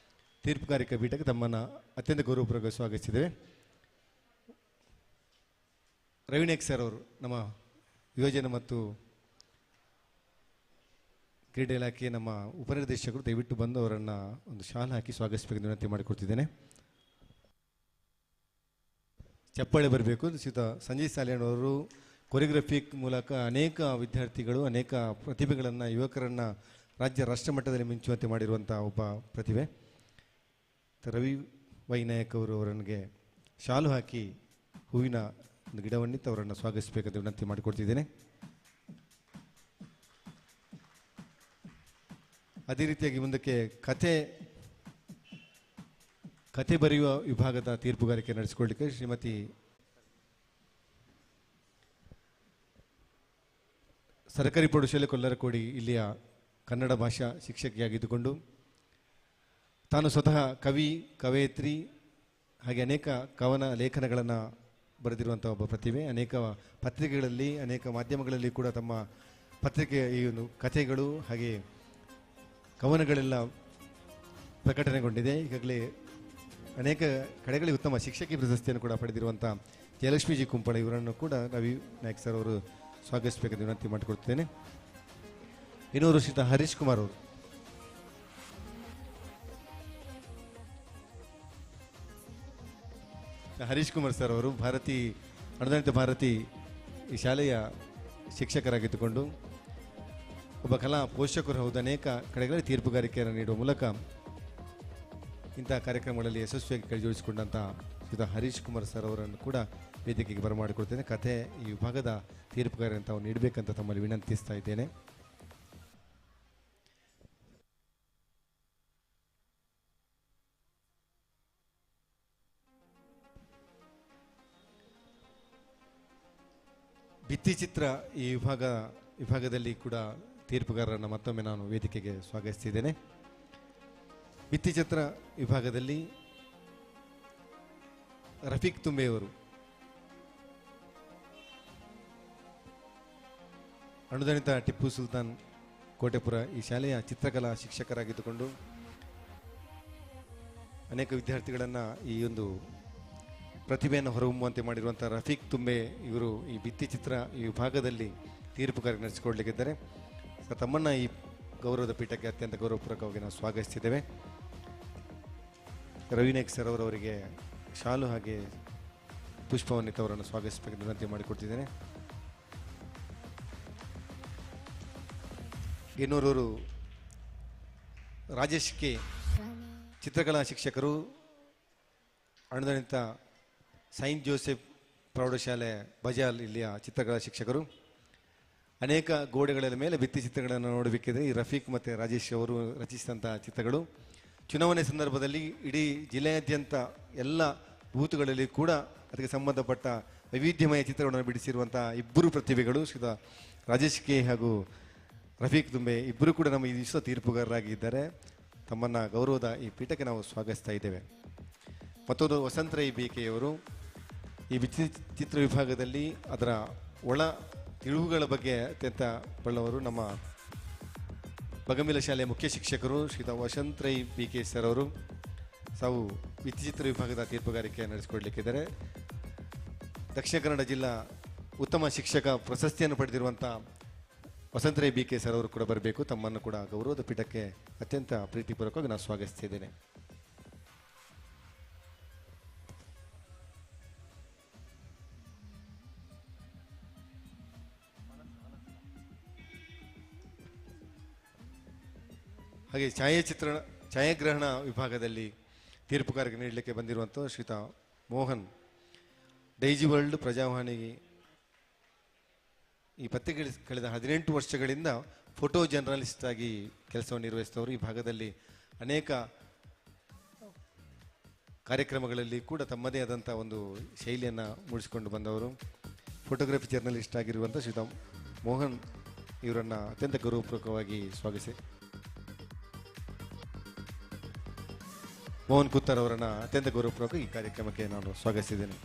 ತೀರ್ಪುಗಾರಿಕಾ ಪೀಠಕ್ಕೆ ತಮ್ಮನ್ನು ಅತ್ಯಂತ ಗೌರವಪೂರ್ವಕ ಸ್ವಾಗತಿಸಿದ್ದೇವೆ. ರವಿನಾಯಕ್ ಸರ್ ಅವರು ನಮ್ಮ ಯೋಜನೆ ಮತ್ತು ಕ್ರೀಡೆ ಇಲಾಖೆ ನಮ್ಮ ಉಪನಿರ್ದೇಶಕರು ದಯವಿಟ್ಟು ಬಂದು ಅವರನ್ನು ಒಂದು ಶಾಲ್ ಹಾಕಿ ಸ್ವಾಗತಿಸಬೇಕೆಂದು ವಿನಂತಿ ಮಾಡಿಕೊಡ್ತಿದ್ದೇನೆ. ಚಪ್ಪಾಳೆ ಬರಬೇಕು. ಸಂಜಯ್ ಸಾಲಿಯಾನ್ ಅವರು ಕೊರಿಯೋಗ್ರಫಿಕ್ ಮೂಲಕ ಅನೇಕ ವಿದ್ಯಾರ್ಥಿಗಳು ಅನೇಕ ಪ್ರತಿಭೆಗಳನ್ನು ಯುವಕರನ್ನು ರಾಷ್ಟ್ರ ಮಟ್ಟದಲ್ಲಿ ಮಿಂಚುವಂತೆ ಮಾಡಿರುವಂಥ ಒಬ್ಬ ಪ್ರತಿಭೆ. ರವಿ ವೈನಾಯಕ್ ಅವರು ಅವರಿಗೆ ಶಾಲು ಹಾಕಿ ಹೂವಿನ ಒಂದು ಗಿಡವನ್ನಿತ್ತು ಅವರನ್ನು ಸ್ವಾಗತಿಸಬೇಕೆಂದು ವಿನಂತಿ ಮಾಡಿಕೊಡ್ತಿದ್ದೇನೆ. ಅದೇ ರೀತಿಯಾಗಿ ಮುಂದಕ್ಕೆ ಕತೆ ಬರೆಯುವ ವಿಭಾಗದ ತೀರ್ಪುಗಾರಿಕೆ ನಡೆಸಿಕೊಳ್ಳಲಿಕ್ಕೆ ಶ್ರೀಮತಿ ಸರ್ಕಾರಿ ಪ್ರೌಢಶಾಲೆ ಕೊಲ್ಲರಕೋಡಿ ಇಲ್ಲಿಯ ಕನ್ನಡ ಭಾಷಾ ಶಿಕ್ಷಕಿಯಾಗಿದ್ದುಕೊಂಡು ತಾನು ಸ್ವತಃ ಕವಿ, ಕವಯತ್ರಿ ಹಾಗೆ ಅನೇಕ ಕವನ ಲೇಖನಗಳನ್ನು ಬರೆದಿರುವಂಥ ಒಬ್ಬ ಪ್ರತಿಭೆ. ಅನೇಕ ಪತ್ರಿಕೆಗಳಲ್ಲಿ ಅನೇಕ ಮಾಧ್ಯಮಗಳಲ್ಲಿ ಕೂಡ ತಮ್ಮ ಪತ್ರಿಕೆ ಈ ಒಂದು ಕಥೆಗಳು ಹಾಗೆ ಕವನಗಳೆಲ್ಲ ಪ್ರಕಟಣೆಗೊಂಡಿದೆ. ಈಗಾಗಲೇ ಅನೇಕ ಕಡೆಗಳಿಗೆ ಉತ್ತಮ ಶಿಕ್ಷಕಿ ಪ್ರಶಸ್ತಿಯನ್ನು ಕೂಡ ಪಡೆದಿರುವಂಥ ಜಯಲಕ್ಷ್ಮಿ ಜಿ ಕುಂಪಳ ಇವರನ್ನು ಕೂಡ ರವಿ ನಾಯಕ್ ಸರ್ ಅವರು ಸ್ವಾಗತಿಸಬೇಕೆಂದು ವಿನಂತಿ ಮಾಡಿಕೊಡ್ತೇನೆ. ಇನ್ನೂರು ಶ್ರೀತ ಹರೀಶ್ ಕುಮಾರ್ ಅವರು ಹರೀಶ್ ಕುಮಾರ್ ಸರ್ ಅವರು ಅನುದಾನಿತ ಭಾರತಿ ಈ ಶಾಲೆಯ ಶಿಕ್ಷಕರಾಗಿದ್ದುಕೊಂಡು ಒಬ್ಬ ಕಲಾ ಪೋಷಕರು ಹೌದು ಅನೇಕ ಕಡೆಗಳಲ್ಲಿ ತೀರ್ಪುಗಾರಿಕೆಯನ್ನು ನೀಡುವ ಮೂಲಕ ಇಂತಹ ಕಾರ್ಯಕ್ರಮಗಳಲ್ಲಿ ಯಶಸ್ವಿಯಾಗಿ ಕೈಜೋಡಿಸಿಕೊಂಡಂಥ ಶ್ರೀ ಹರೀಶ್ ಕುಮಾರ್ ಸರ್ ಅವರನ್ನು ಕೂಡ ವೇದಿಕೆಗೆ ಬರಮಾಡಿಕೊಡ್ತೇನೆ. ಕಥೆ ಈ ವಿಭಾಗದ ತೀರ್ಪುಗಾರ ತಾವು ನೀಡಬೇಕಂತ ತಮ್ಮಲ್ಲಿ ವಿನಂತಿಸ್ತಾ ಇದ್ದೇನೆ. ಭಿತ್ತಿಚಿತ್ರ ಈ ವಿಭಾಗದಲ್ಲಿ ಕೂಡ ತೀರ್ಪುಗಾರರನ್ನು ಮತ್ತೊಮ್ಮೆ ನಾನು ವೇದಿಕೆಗೆ ಸ್ವಾಗತಿಸಿದ್ದೇನೆ. ಭಿತ್ತಿಚಿತ್ರ ವಿಭಾಗದಲ್ಲಿ ರಫೀಕ್ ತುಂಬೆಯವರು ಅನುದಾನಿತ ಟಿಪ್ಪು ಸುಲ್ತಾನ್ ಕೋಟೆಪುರ ಈ ಶಾಲೆಯ ಚಿತ್ರಕಲಾ ಶಿಕ್ಷಕರಾಗಿದ್ದುಕೊಂಡು ಅನೇಕ ವಿದ್ಯಾರ್ಥಿಗಳನ್ನು ಈ ಒಂದು ಪ್ರತಿಭೆಯನ್ನು ಹೊರಹೊಮ್ಮುವಂತೆ ಮಾಡಿರುವಂಥ ರಫೀಕ್ ತುಂಬೆ ಇವರು ಈ ಭಿತ್ತಿಚಿತ್ರ ಈ ವಿಭಾಗದಲ್ಲಿ ತೀರ್ಪುಗಾರಿಕೆ ನಡೆಸಿಕೊಳ್ಳಲಿಕ್ಕಿದ್ದಾರೆ. ತಮ್ಮನ್ನು ಈ ಗೌರವದ ಪೀಠಕ್ಕೆ ಅತ್ಯಂತ ಗೌರವಪೂರ್ವಕವಾಗಿ ನಾವು ಸ್ವಾಗತಿಸಿದ್ದೇವೆ. ರವಿನಾಯಕ್ ಸರ್ ಅವರವರಿಗೆ ಶಾಲು ಹಾಗೆ ಪುಷ್ಪವನ್ನಿತ್ ಅವರನ್ನು ಸ್ವಾಗತಿಸಬೇಕು ವಿನಂತಿ ಮಾಡಿಕೊಡ್ತಿದ್ದೇನೆ. ಇನ್ನೂರವರು ರಾಜೇಶ್ ಕೆ ಚಿತ್ರಕಲಾ ಶಿಕ್ಷಕರು, ಅನುದಾನಿತ ಸೈಂಟ್ ಜೋಸೆಫ್ ಪ್ರೌಢಶಾಲೆ ಬಜಾಲ್ ಇಲ್ಲಿಯ ಚಿತ್ರಕಲಾ ಶಿಕ್ಷಕರು. ಅನೇಕ ಗೋಡೆಗಳ ಮೇಲೆ ಭಿತ್ತಿ ಚಿತ್ರಗಳನ್ನು ನೋಡಬೇಕಿದ್ರೆ ಈ ರಫೀಕ್ ಮತ್ತು ರಾಜೇಶ್ ಅವರು ರಚಿಸಿದಂಥ ಚಿತ್ರಗಳು. ಚುನಾವಣೆ ಸಂದರ್ಭದಲ್ಲಿ ಇಡೀ ಜಿಲ್ಲೆಯಾದ್ಯಂತ ಎಲ್ಲ ಬೂತ್ಗಳಲ್ಲಿ ಕೂಡ ಅದಕ್ಕೆ ಸಂಬಂಧಪಟ್ಟ ವೈವಿಧ್ಯಮಯ ಚಿತ್ರಗಳನ್ನು ಬಿಡಿಸಿರುವಂಥ ಇಬ್ಬರು ಪ್ರತಿಭೆಗಳು ಶ್ರೀಯುತ ರಾಜೇಶ್ ಕೆ ಹಾಗೂ ರಫೀಕ್ ದುಂಬೆ ಇಬ್ಬರು ಕೂಡ ನಮ್ಮ ಈ ದಿವಸ ತೀರ್ಪುಗಾರರಾಗಿದ್ದಾರೆ. ತಮ್ಮನ್ನು ಗೌರವದ ಈ ಪೀಠಕ್ಕೆ ನಾವು ಸ್ವಾಗತಿಸ್ತಾ ಇದ್ದೇವೆ. ಮತ್ತೊಂದು ವಸಂತರೈ BK ಈ ಚಿತ್ರ ವಿಭಾಗದಲ್ಲಿ ಅದರ ಒಳ ತಿಳುವುಗಳ ಬಗ್ಗೆ ಅತ್ಯಂತ ಬಲ್ಲವರು. ನಮ್ಮ ಬಗಮಿಲ ಶಾಲೆಯ ಮುಖ್ಯ ಶಿಕ್ಷಕರು ಶ್ರೀಯುತ ವಸಂತರೈ BK ಸರ್ ಅವರು ತಾವು ಚಿತ್ರ ವಿಭಾಗದ ತೀರ್ಪುಗಾರಿಕೆ ನಡೆಸಿಕೊಡ್ಲಿಕ್ಕಿದ್ದಾರೆ. ದಕ್ಷಿಣ ಕನ್ನಡ ಜಿಲ್ಲಾ ಉತ್ತಮ ಶಿಕ್ಷಕ ಪ್ರಶಸ್ತಿಯನ್ನು ಪಡೆದಿರುವಂಥ ವಸಂತರೈ BK ಸರ್ ಅವರು ಕೂಡ ಬರಬೇಕು. ತಮ್ಮನ್ನು ಕೂಡ ಗೌರವದ ಪೀಠಕ್ಕೆ ಅತ್ಯಂತ ಪ್ರೀತಿಪೂರ್ವಕವಾಗಿ ನಾನು ಸ್ವಾಗತಿಸ್ತಿದ್ದೇನೆ. ಹಾಗೆ ಛಾಯಾಗ್ರಹಣ ವಿಭಾಗದಲ್ಲಿ ತೀರ್ಪುಗಾರಿಕೆ ನೀಡಲಿಕ್ಕೆ ಬಂದಿರುವಂಥ ಶ್ರೀಯುತ ಮೋಹನ್ ಡೈಜಿ ವರ್ಲ್ಡ್ ಪ್ರಜಾವಾಣಿ ಈ ಪತ್ರಿಕೆ ಕಳೆದ 18 ವರ್ಷಗಳಿಂದ ಫೋಟೋ ಜರ್ನಲಿಸ್ಟ್ ಆಗಿ ಕೆಲಸವನ್ನು ನಿರ್ವಹಿಸಿದವರು. ಈ ಭಾಗದಲ್ಲಿ ಅನೇಕ ಕಾರ್ಯಕ್ರಮಗಳಲ್ಲಿ ಕೂಡ ತಮ್ಮದೇ ಆದಂಥ ಒಂದು ಶೈಲಿಯನ್ನು ಮೂಡಿಸಿಕೊಂಡು ಬಂದವರು. ಫೋಟೋಗ್ರಫಿ ಜರ್ನಲಿಸ್ಟ್ ಆಗಿರುವಂಥ ಶ್ರೀಯುತ ಮೋಹನ್ ಇವರನ್ನು ಅತ್ಯಂತ ಗೌರವಪೂರ್ವಕವಾಗಿ ಸ್ವಾಗತಿಸಿ. ಮೋಹನ್ ಕುತ್ತರ್ ಅವರನ್ನು ಅತ್ಯಂತ ಗೌರವಪೂರ್ವಕ ಈ ಕಾರ್ಯಕ್ರಮಕ್ಕೆ ನಾನು ಸ್ವಾಗತಿಸಿದ್ದೇನೆ.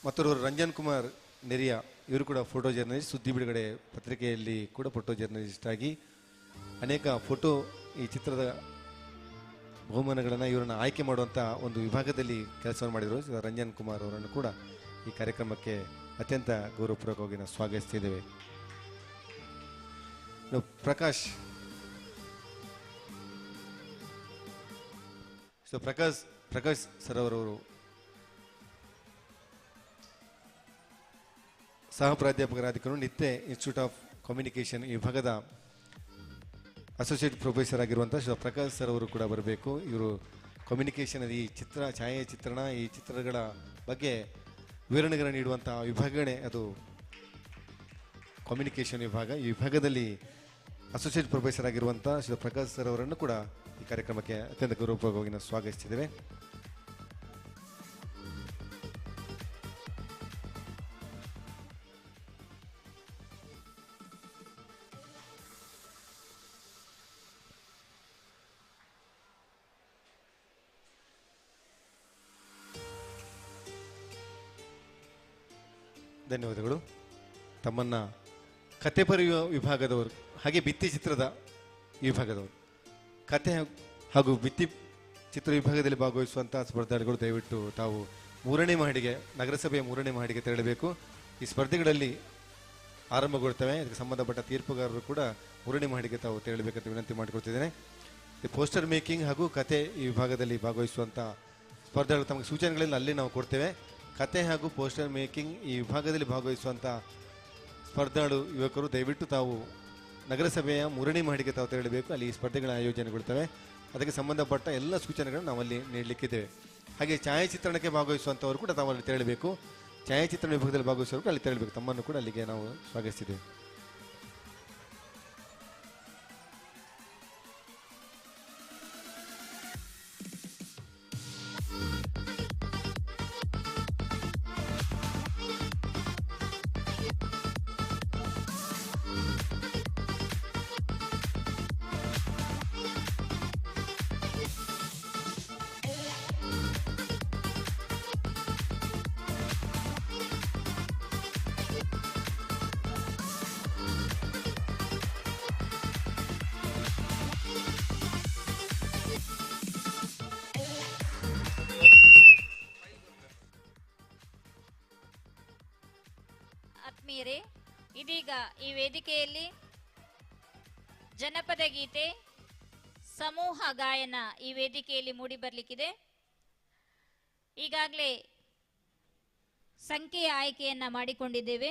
ಮತ್ತೊಬ್ಬರು ರಂಜನ್ ಕುಮಾರ್ ನೆರಿಯಾ, ಇವರು ಕೂಡ ಫೋಟೋ ಜರ್ನಲಿಸ್ಟ್, ಸುದ್ದಿ ಬಿಡುಗಡೆ ಪತ್ರಿಕೆಯಲ್ಲಿ ಕೂಡ ಫೋಟೋ ಜರ್ನಲಿಸ್ಟ್ ಆಗಿ ಅನೇಕ ಫೋಟೋ ಈ ಚಿತ್ರದ ಬಹುಮಾನಗಳನ್ನು ಇವರನ್ನು ಆಯ್ಕೆ ಮಾಡುವಂಥ ಒಂದು ವಿಭಾಗದಲ್ಲಿ ಕೆಲಸವನ್ನು ಮಾಡಿದರು. ರಂಜನ್ ಕುಮಾರ್ ಅವರನ್ನು ಕೂಡ ಈ ಕಾರ್ಯಕ್ರಮಕ್ಕೆ ಅತ್ಯಂತ ಗೌರವಪೂರ್ವಕವಾಗಿ ನಾವು ಸ್ವಾಗತಿಸ್ತಿದ್ದೇವೆ. ಪ್ರಕಾಶ್ ಸರ್ ಅವರವರು ಸಹ ಪ್ರಾಧ್ಯಾಪಕರಾಧಿಕಾರು, ನಿತ್ಯ ಇನ್ಸ್ಟಿಟ್ಯೂಟ್ ಆಫ್ ಕಮ್ಯುನಿಕೇಷನ್ ಈ ವಿಭಾಗದ ಅಸೋಸಿಯೇಟ್ ಪ್ರೊಫೆಸರ್ ಆಗಿರುವಂಥ ಪ್ರಕಾಶ್ ಸರ್ ಅವರು ಕೂಡ ಬರಬೇಕು. ಇವರು ಕಮ್ಯುನಿಕೇಷನ್ ಈ ಛಾಯಾಚಿತ್ರಣ ಈ ಚಿತ್ರಗಳ ಬಗ್ಗೆ ವಿವರಣೆಗಳನ್ನು ನೀಡುವಂಥ ವಿಭಾಗನೇ ಅದು ಕಮ್ಯುನಿಕೇಷನ್ ವಿಭಾಗ. ಈ ವಿಭಾಗದಲ್ಲಿ ಅಸೋಸಿಯೇಟ್ ಪ್ರೊಫೆಸರ್ ಆಗಿರುವಂಥ ಪ್ರಕಾಶ್ ಸರ್ ಅವರನ್ನು ಕೂಡ ಈ ಕಾರ್ಯಕ್ರಮಕ್ಕೆ ಅತ್ಯಂತ ಗೌರವಪೂರ್ವಕವಾಗಿ ನಾವು ಸ್ವಾಗತಿಸಿದ್ದೇವೆ. ಧನ್ಯವಾದಗಳು. ತಮ್ಮನ್ನು ಕತೆ ಬರೆಯುವ ವಿಭಾಗದವರು ಹಾಗೆ ಭಿತ್ತಿ ಚಿತ್ರದ ವಿಭಾಗದವರು, ಕತೆ ಹಾಗೂ ಭಿತ್ತಿ ಚಿತ್ರ ವಿಭಾಗದಲ್ಲಿ ಭಾಗವಹಿಸುವಂಥ ಸ್ಪರ್ಧಾಳುಗಳು ದಯವಿಟ್ಟು ತಾವು 3ನೇ ಮಹಡಿಗೆ, ನಗರಸಭೆಯ 3ನೇ ಮಹಡಿಗೆ ತೆರಳಬೇಕು. ಈ ಸ್ಪರ್ಧೆಗಳಲ್ಲಿ ಆರಂಭಗೊಳ್ತವೆ. ಅದಕ್ಕೆ ಸಂಬಂಧಪಟ್ಟ ತೀರ್ಪುಗಾರರು ಕೂಡ 3ನೇ ಮಹಡಿಗೆ ತಾವು ತೆರಳಬೇಕಂತ ವಿನಂತಿ ಮಾಡಿಕೊಡ್ತಿದ್ದೇನೆ. ಈ ಪೋಸ್ಟರ್ ಮೇಕಿಂಗ್ ಹಾಗೂ ಕತೆ ಈ ವಿಭಾಗದಲ್ಲಿ ಭಾಗವಹಿಸುವಂಥ ಸ್ಪರ್ಧಾಳುಗಳು ತಮಗೆ ಸೂಚನೆಗಳಲ್ಲಿ ಅಲ್ಲಿ ನಾವು ಕೊಡ್ತೇವೆ. ಕತೆ ಹಾಗೂ ಪೋಸ್ಟರ್ ಮೇಕಿಂಗ್ ಈ ವಿಭಾಗದಲ್ಲಿ ಭಾಗವಹಿಸುವಂಥ ಸ್ಪರ್ಧಾಳು ಯುವಕರು ದಯವಿಟ್ಟು ತಾವು ನಗರಸಭೆಯ 3ನೇ ಮಹಡಿಗೆ ತಾವು ತೆರಳಬೇಕು. ಅಲ್ಲಿ ಈ ಸ್ಪರ್ಧೆಗಳ ಆಯೋಜನೆಗೊಳ್ತವೆ. ಅದಕ್ಕೆ ಸಂಬಂಧಪಟ್ಟ ಎಲ್ಲ ಸೂಚನೆಗಳನ್ನು ನಾವಲ್ಲಿ ನೀಡಲಿಕ್ಕಿದ್ದೇವೆ. ಹಾಗೆ ಛಾಯಾಚಿತ್ರಣಕ್ಕೆ ಭಾಗವಹಿಸುವಂಥವರು ಕೂಡ ತಾವು ಅಲ್ಲಿ ತೆರಳಬೇಕು. ಛಾಯಾಚಿತ್ರಣ ವಿಭಾಗದಲ್ಲಿ ಭಾಗವಹಿಸುವವರು ಅಲ್ಲಿ ತೆರಳಬೇಕು. ತಮ್ಮನ್ನು ಕೂಡ ಅಲ್ಲಿಗೆ ನಾವು ಸ್ವಾಗತಿಸಿದ್ದೇವೆ. ವೇದಿಕೆಯಲ್ಲಿ ಜನಪದ ಗೀತೆ ಸಮೂಹ ಗಾಯನ ಈ ವೇದಿಕೆಯಲ್ಲಿ ಮೂಡಿ ಬರಲಿಕ್ಕಿದೆ. ಈಗಾಗಲೇ ಸಂಖ್ಯೆಯ ಆಯ್ಕೆಯನ್ನು ಮಾಡಿಕೊಂಡಿದ್ದೇವೆ.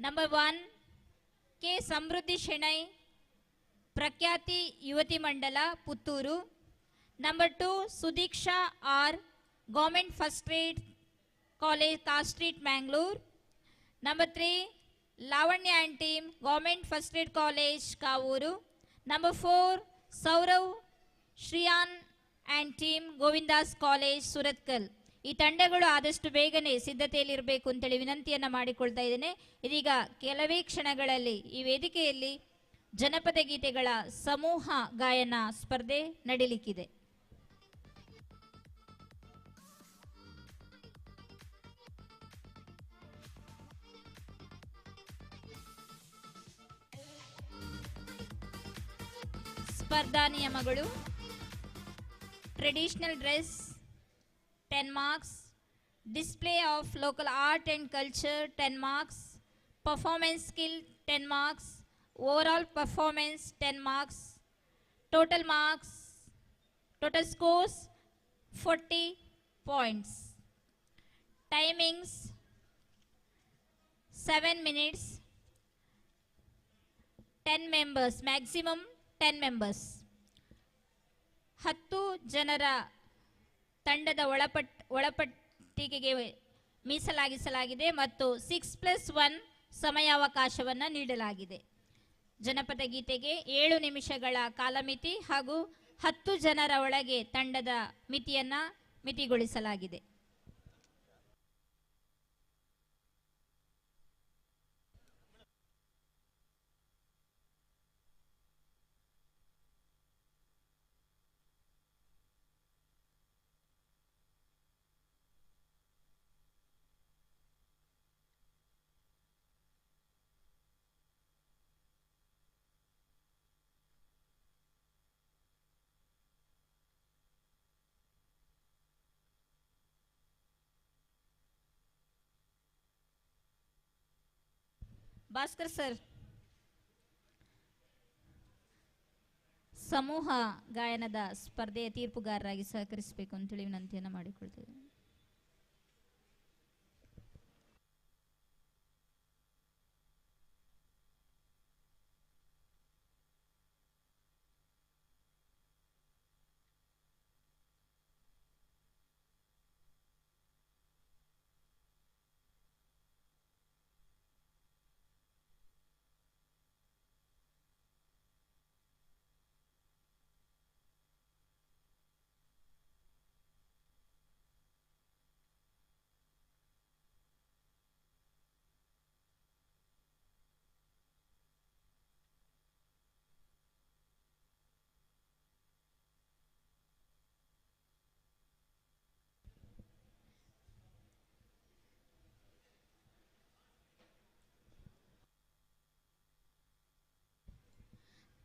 ನಂಬರ್ 1 ಕೆ ಸಮೃದ್ಧಿ ಶೆಣೈ, ಪ್ರಖ್ಯಾತಿ ಯುವತಿ ಮಂಡಲ Puttur. Number 2 Sudeeksha R, government first grade college ಕಾಸ್ಟ್ street Mangalore. Number 3 Lavanya and team, government first grade college Kavoor. Number 4 Saurav Shriyan and team, Govindadas college Surathkal. ಈ ತಂಡಗಳು ಆದಷ್ಟು ಬೇಗನೆ ಸಿದ್ಧತೆಯಲ್ಲಿರಬೇಕು ಅಂತೇಳಿ ವಿನಂತಿಯನ್ನು ಮಾಡಿಕೊಳ್ತಾ ಇದ್ದೇನೆ. ಇದೀಗ ಕೆಲವೇ ಕ್ಷಣಗಳಲ್ಲಿ ಈ ವೇದಿಕೆಯಲ್ಲಿ ಜನಪದ ಗೀತೆಗಳ ಸಮೂಹ ಗಾಯನ ಸ್ಪರ್ಧೆ ನಡೀಲಿಕ್ಕಿದೆ. ಸ್ಪರ್ಧಾ ನಿಯಮಗಳು: traditional dress 10 marks, display of local art and culture 10 marks, performance skill 10 marks, overall performance 10 marks, total marks, total scores 40 points. Timings 7 minutes, 10 members, maximum 10 members. 10 ಜನರ ತಂಡದ ಒಳಪಟ್ಟಿಗೆಗೆ ಮೀಸಲಾಗಿಸಲಾಗಿದೆ ಮತ್ತು 6+1 ಸಮಯಾವಕಾಶವನ್ನು ನೀಡಲಾಗಿದೆ. ಜನಪದ ಗೀತೆಗೆ 7 ನಿಮಿಷಗಳ ಕಾಲಮಿತಿ ಹಾಗೂ 10 ಜನರ ಒಳಗೆ ತಂಡದ ಮಿತಿಯನ್ನು ಮಿತಿಗೊಳಿಸಲಾಗಿದೆ. ಭಾಸ್ಕರ್ ಸರ್, ಸಮೂಹ ಗಾಯನದ ಸ್ಪರ್ಧೆಯ ತೀರ್ಪುಗಾರರಾಗಿ ಸಹಕರಿಸಬೇಕು ಅಂತೇಳಿ ವಿನಂತಿಯನ್ನು ಮಾಡಿಕೊಳ್ತೇವೆ.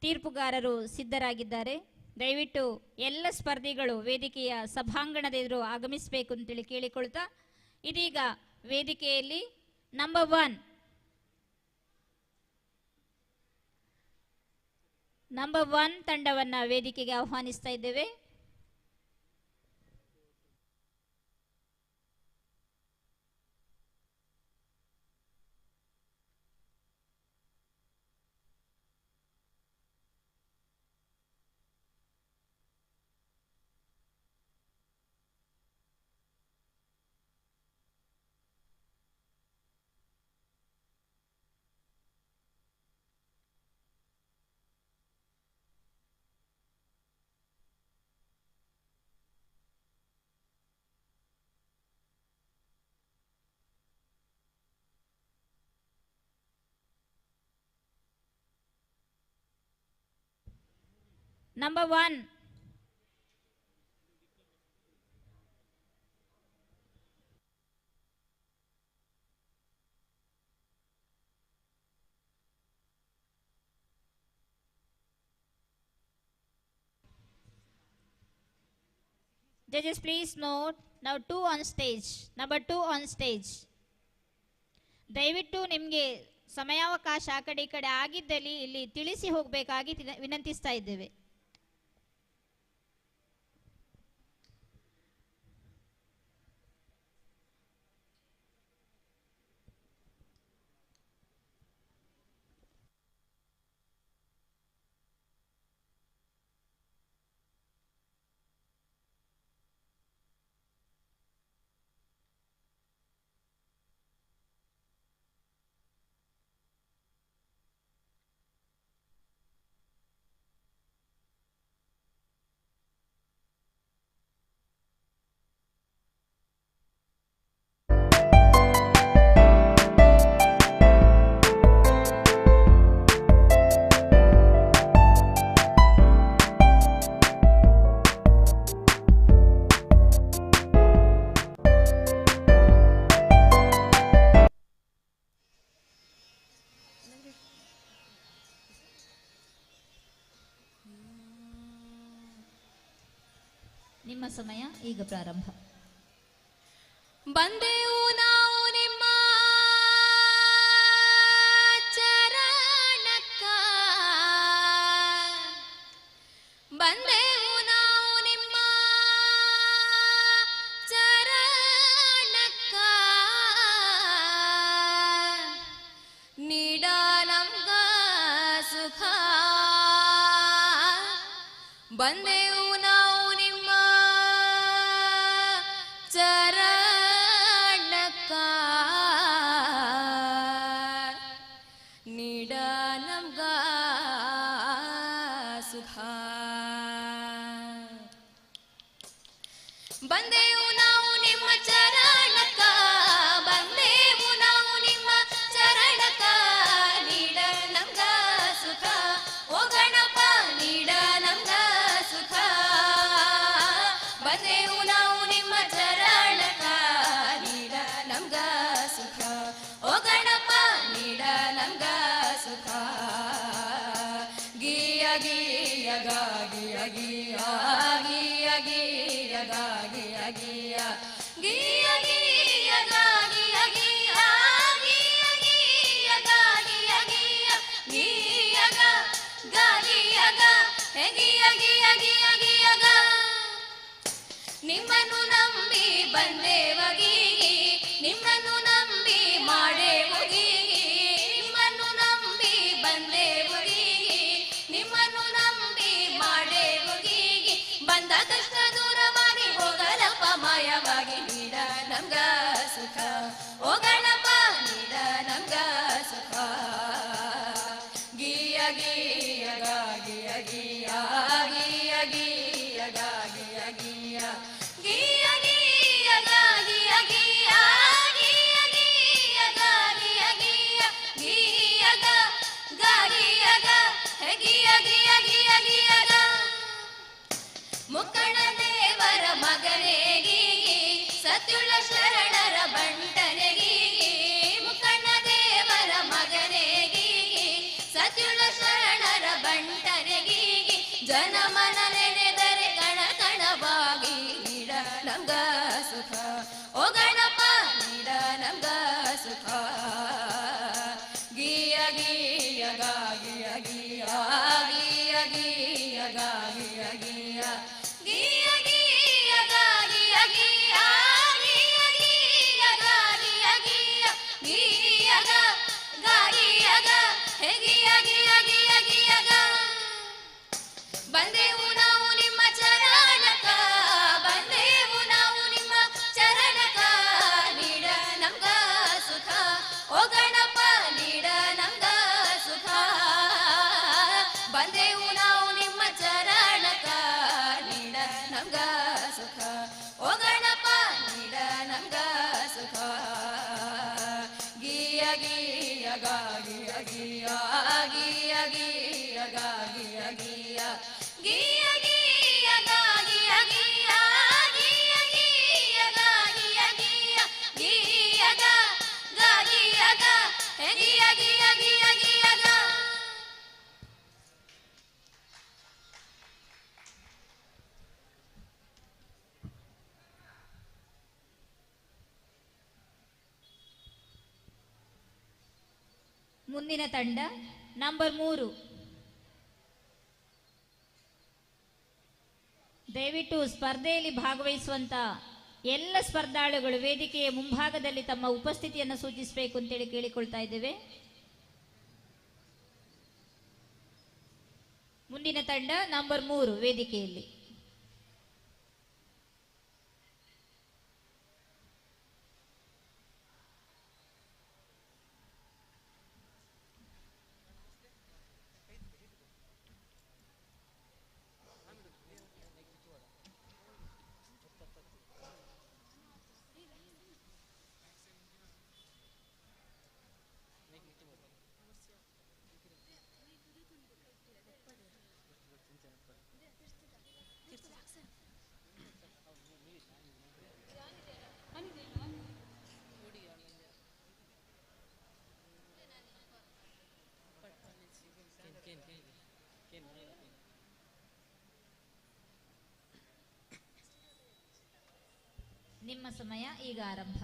ತೀರ್ಪುಗಾರರು ಸಿದ್ಧರಾಗಿದ್ದಾರೆ. ದಯವಿಟ್ಟು ಎಲ್ಲ ಸ್ಪರ್ಧಿಗಳು ವೇದಿಕೆಯ ಸಭಾಂಗಣದ ಎದುರು ಆಗಮಿಸಬೇಕು ಅಂತೇಳಿ ಕೇಳಿಕೊಳ್ತಾ, ಇದೀಗ ವೇದಿಕೆಯಲ್ಲಿ ನಂಬರ್ 1 ತಂಡವನ್ನು ವೇದಿಕೆಗೆ ಆಹ್ವಾನಿಸ್ತಾ ಇದ್ದೇವೆ. Number 1. Judges, please note, now 2 on stage. Number 2 on stage. ದಯವಿಟ್ಟು ನಿಮಗೆ ಸಮಯಾವಕಾಶ ಆ ಕಡೆ ಈ ಕಡೆ ಆಗಿದ್ದಲ್ಲಿ ಇಲ್ಲಿ ತಿಳಿಸಿ ಹೋಗಬೇಕಾಗಿ ವಿನಂತಿಸ್ತಾ ಇದ್ದೇವೆ. ನಿಮ್ಮ ಸಮಯ ಈಗ ಪ್ರಾರಂಭ. ಬಂದೆವು ನಾವು ನಿಮ್ಮ ಚರಣಕ್ಕ, ಬಂದೆವು ನಾವು ನಿಮ್ಮ ಚರಣಕ್ಕ, ನೀಡ ನಮ್ಗ ಸುಖ. ಬಂದೆವು ನಾವು ನಿಮ್ಮ ಚರಣಕ್ಕ, ನೀಡ ನಮ್ಗ ಸುಖ. ಬಂದೆವು ನಾವು ನಿಮ್ಮ ಚರಣಕ್ಕ, ಬಂದೆವು ನಾವು ನಿಮ್ಮ ಚರಣಕ್ಕ, ನೀಡ ನಮ್ಗ ಸುಖ. ಓ ಗಣಪ ನೀಡ ನಮ್ಗ ಸುಖ. ಬಂದೆವು ನಾವು ನಿಮ್ಮ ಚರಣಕ್ಕ, ನೀಡ ನಮ್ಗ ಸುಖ. ಓ ಗಣಪ ನೀಡ ನಮ್ಗ ಸುಖ. ಗೀಯ ಗೀಯ ಗಾಗಿಯ ಗೀಯ ಗೀಯ ಗೀಯ ಗಾಗಿಯ ಗೀಯ ಗೀಯ ಗೀಯ ಗಾಗಿಯ ಗೀಯ ಗೀಯ ಗೀಯ ಗಾಗಿಯ ಗೀಯ ಗೀಯ ಗಾಗಿಯ ಗ ಹೆ ಗೀಯ ಗೀಯ ಗೀಯ ಗೀಯ ಗ. ನಿಮ್ಮನ್ನು ನಂಬಿ ಬಂದೇವ ಗೀಗಿ, ನಿಮ್ಮನ್ನು ನಂಬಿ ಮಾಡೇವು ಗೀಗಿ, ನಿಮ್ಮನ್ನು ನಂಬಿ ಬಂದೇವು ಗೀಗಿ, ನಿಮ್ಮನ್ನು ನಂಬಿ ಮಾಡೇವು ಗೀಗಿ. ಬಂದ ಕಷ್ಟ ದೂರವಾಗಿ ಹೋಗಲಪ್ಪ ಮಾಯವಾಗಿ, ನೀಡ ನಮ್ಗ ಸುಖ. ಓ ಗಣಪ ನೀಡ ನಮ್ಗ ಸುಖ. ಗೀಯ ಗೀಯ ಗಾಗಿಯ ಗೀಯ ಗೀಯ ಗೀಯ ಗಾಗಿಯ ಗೀಯ ಗೀಯ ಗೀಯ ಗಾಗಿಯ ಗೀಯ ಗೀಯ ಗೀಯ ಗಾಗಿಯ ಗೀಯ ಗೀಯ ಗಾಗಿಯ ಗ ಹೆ ಗೀಯ ಗೀಯ ಗೀಯ ಗೀಯ ಗ. ಮುಕ್ಕಣ ದೇವರ ಮಗನೇ ಗೀಗಿ, ಸತ್ಯುಳ್ಳ ಶರಣರ ಬಂಟನೆ ಗೀಗಿ, ಮುಕ್ಕಣ್ಣ ದೇವರ ಮಗನೇ ಗೀಗಿ, ಸತ್ಯುಳ್ಳ ಶರಣರ ಬಂಟನೆ ಗೀಗಿ. ಜನಮನ ನೆನೆದರೆ ಕಣ ಕಣವಾಗಿ, ನೀಡ ನಮ್ಗ ಸುಖ. ಓ ಗಣಪ ನೀಡ ನಮ್ಗ ಸುಖ. ಗೀಯ ಗೀಯ ಗಾಗಿಯ ಗೀಯ ಗೀಯ ಗೀಯ ಗಾಗಿಯ ಗೀಯ ಗೀಯ ಗೀಯ ಗಾಗಿಯ ಗೀಯ ಗೀಯ ಗೀಯ ಗಾಗಿಯ ಗೀಯ ಗೀಯ ಗಾಗಿಯ ಗ ಹೆ ಗೀಯ ಗೀಯ ಗೀಯ ಗೀಯ ಗ. ಬಂದೆವು ನಾವು ನಿಮ್ಮ ಚರಣಕ್ಕ, ಬಂದೆವು ನಾವು ನಿಮ್ಮ ಚರಣಕ್ಕ, ನೀಡ ನಮ್ಗ ಸುಖ. ಓ ಗಣಪ ನೀಡ ನಮ್ಗ ಸುಖ. ಬಂದೆವು ನಾವು ನಿಮ್ಮ ಚರಣಕ್ಕ, ನೀಡ ನಮ್ಗ ಸುಖ. ಓ ಗಣಪ ನೀಡ ನಮ್ಗ ಸುಖ. ಗೀಯ ಗೀಯ ಗಾಗಿಯ ಗೀಯ ಗೀಯ ಗೀಯ ಗಾಗಿಯ ಗೀಯ ಗೀಯ ಗೀಯ ಗಾಗಿಯ ಗೀಯ ಗೀಯ ಗೀಯ ಗಾಗಿಯ ಗೀಯ ಗೀಯ ಗಾಗಿಯ ಗ ಹೆ ಗೀಯ ಗೀಯ ಗೀಯ ಗೀಯ ಗ. ಮುಂದಿನ ತಂಡ ನಂಬರ್ 3. ದಯವಿಟ್ಟು ಸ್ಪರ್ಧೆಯಲ್ಲಿ ಭಾಗವಹಿಸುವಂತ ಎಲ್ಲ ಸ್ಪರ್ಧಾಳುಗಳು ವೇದಿಕೆಯ ಮುಂಭಾಗದಲ್ಲಿ ತಮ್ಮ ಉಪಸ್ಥಿತಿಯನ್ನು ಸೂಚಿಸಬೇಕು ಅಂತೇಳಿ ಕೇಳಿಕೊಳ್ತಾ ಇದ್ದೇವೆ. ಮುಂದಿನ ತಂಡ ನಂಬರ್ 3 ವೇದಿಕೆಯಲ್ಲಿ. ನಿಮ್ಮ ಸಮಯ ಈಗ ಆರಂಭ.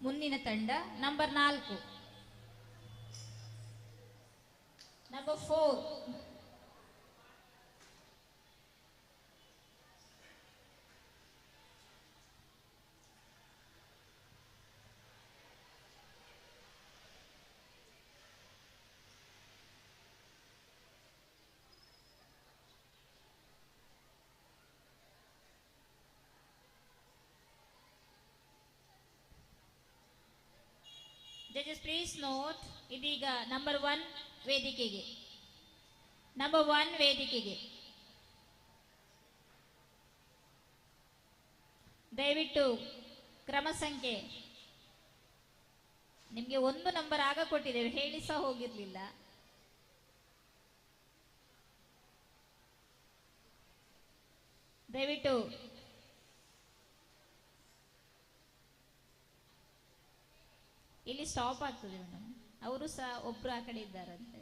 ಮುಂದಿನ ತಂಡ number 4. Number 4. Judges, please note, ಇದೀಗ ನಂಬರ್ 1 ವೇದಿಕೆಗೆ. ನಂಬರ್ 1 ವೇದಿಕೆಗೆ. ದಯವಿಟ್ಟು ಕ್ರಮ ಸಂಖ್ಯೆ ನಿಮಗೆ 1 ನಂಬರ್ ಆಗ ಕೊಟ್ಟಿದ್ದೇವೆ, ಹೇಳಿ ಸಹ ಹೋಗಿರ್ಲಿಲ್ಲ. ದಯವಿಟ್ಟು ಇಲ್ಲಿ ಸ್ಟಾಪ್ ಆಗ್ತದೆ ಮೇಡಮ್. ಅವರು ಸಹ ಒಬ್ರು ಆ ಕಡೆ ಇದ್ದಾರಂತೆ.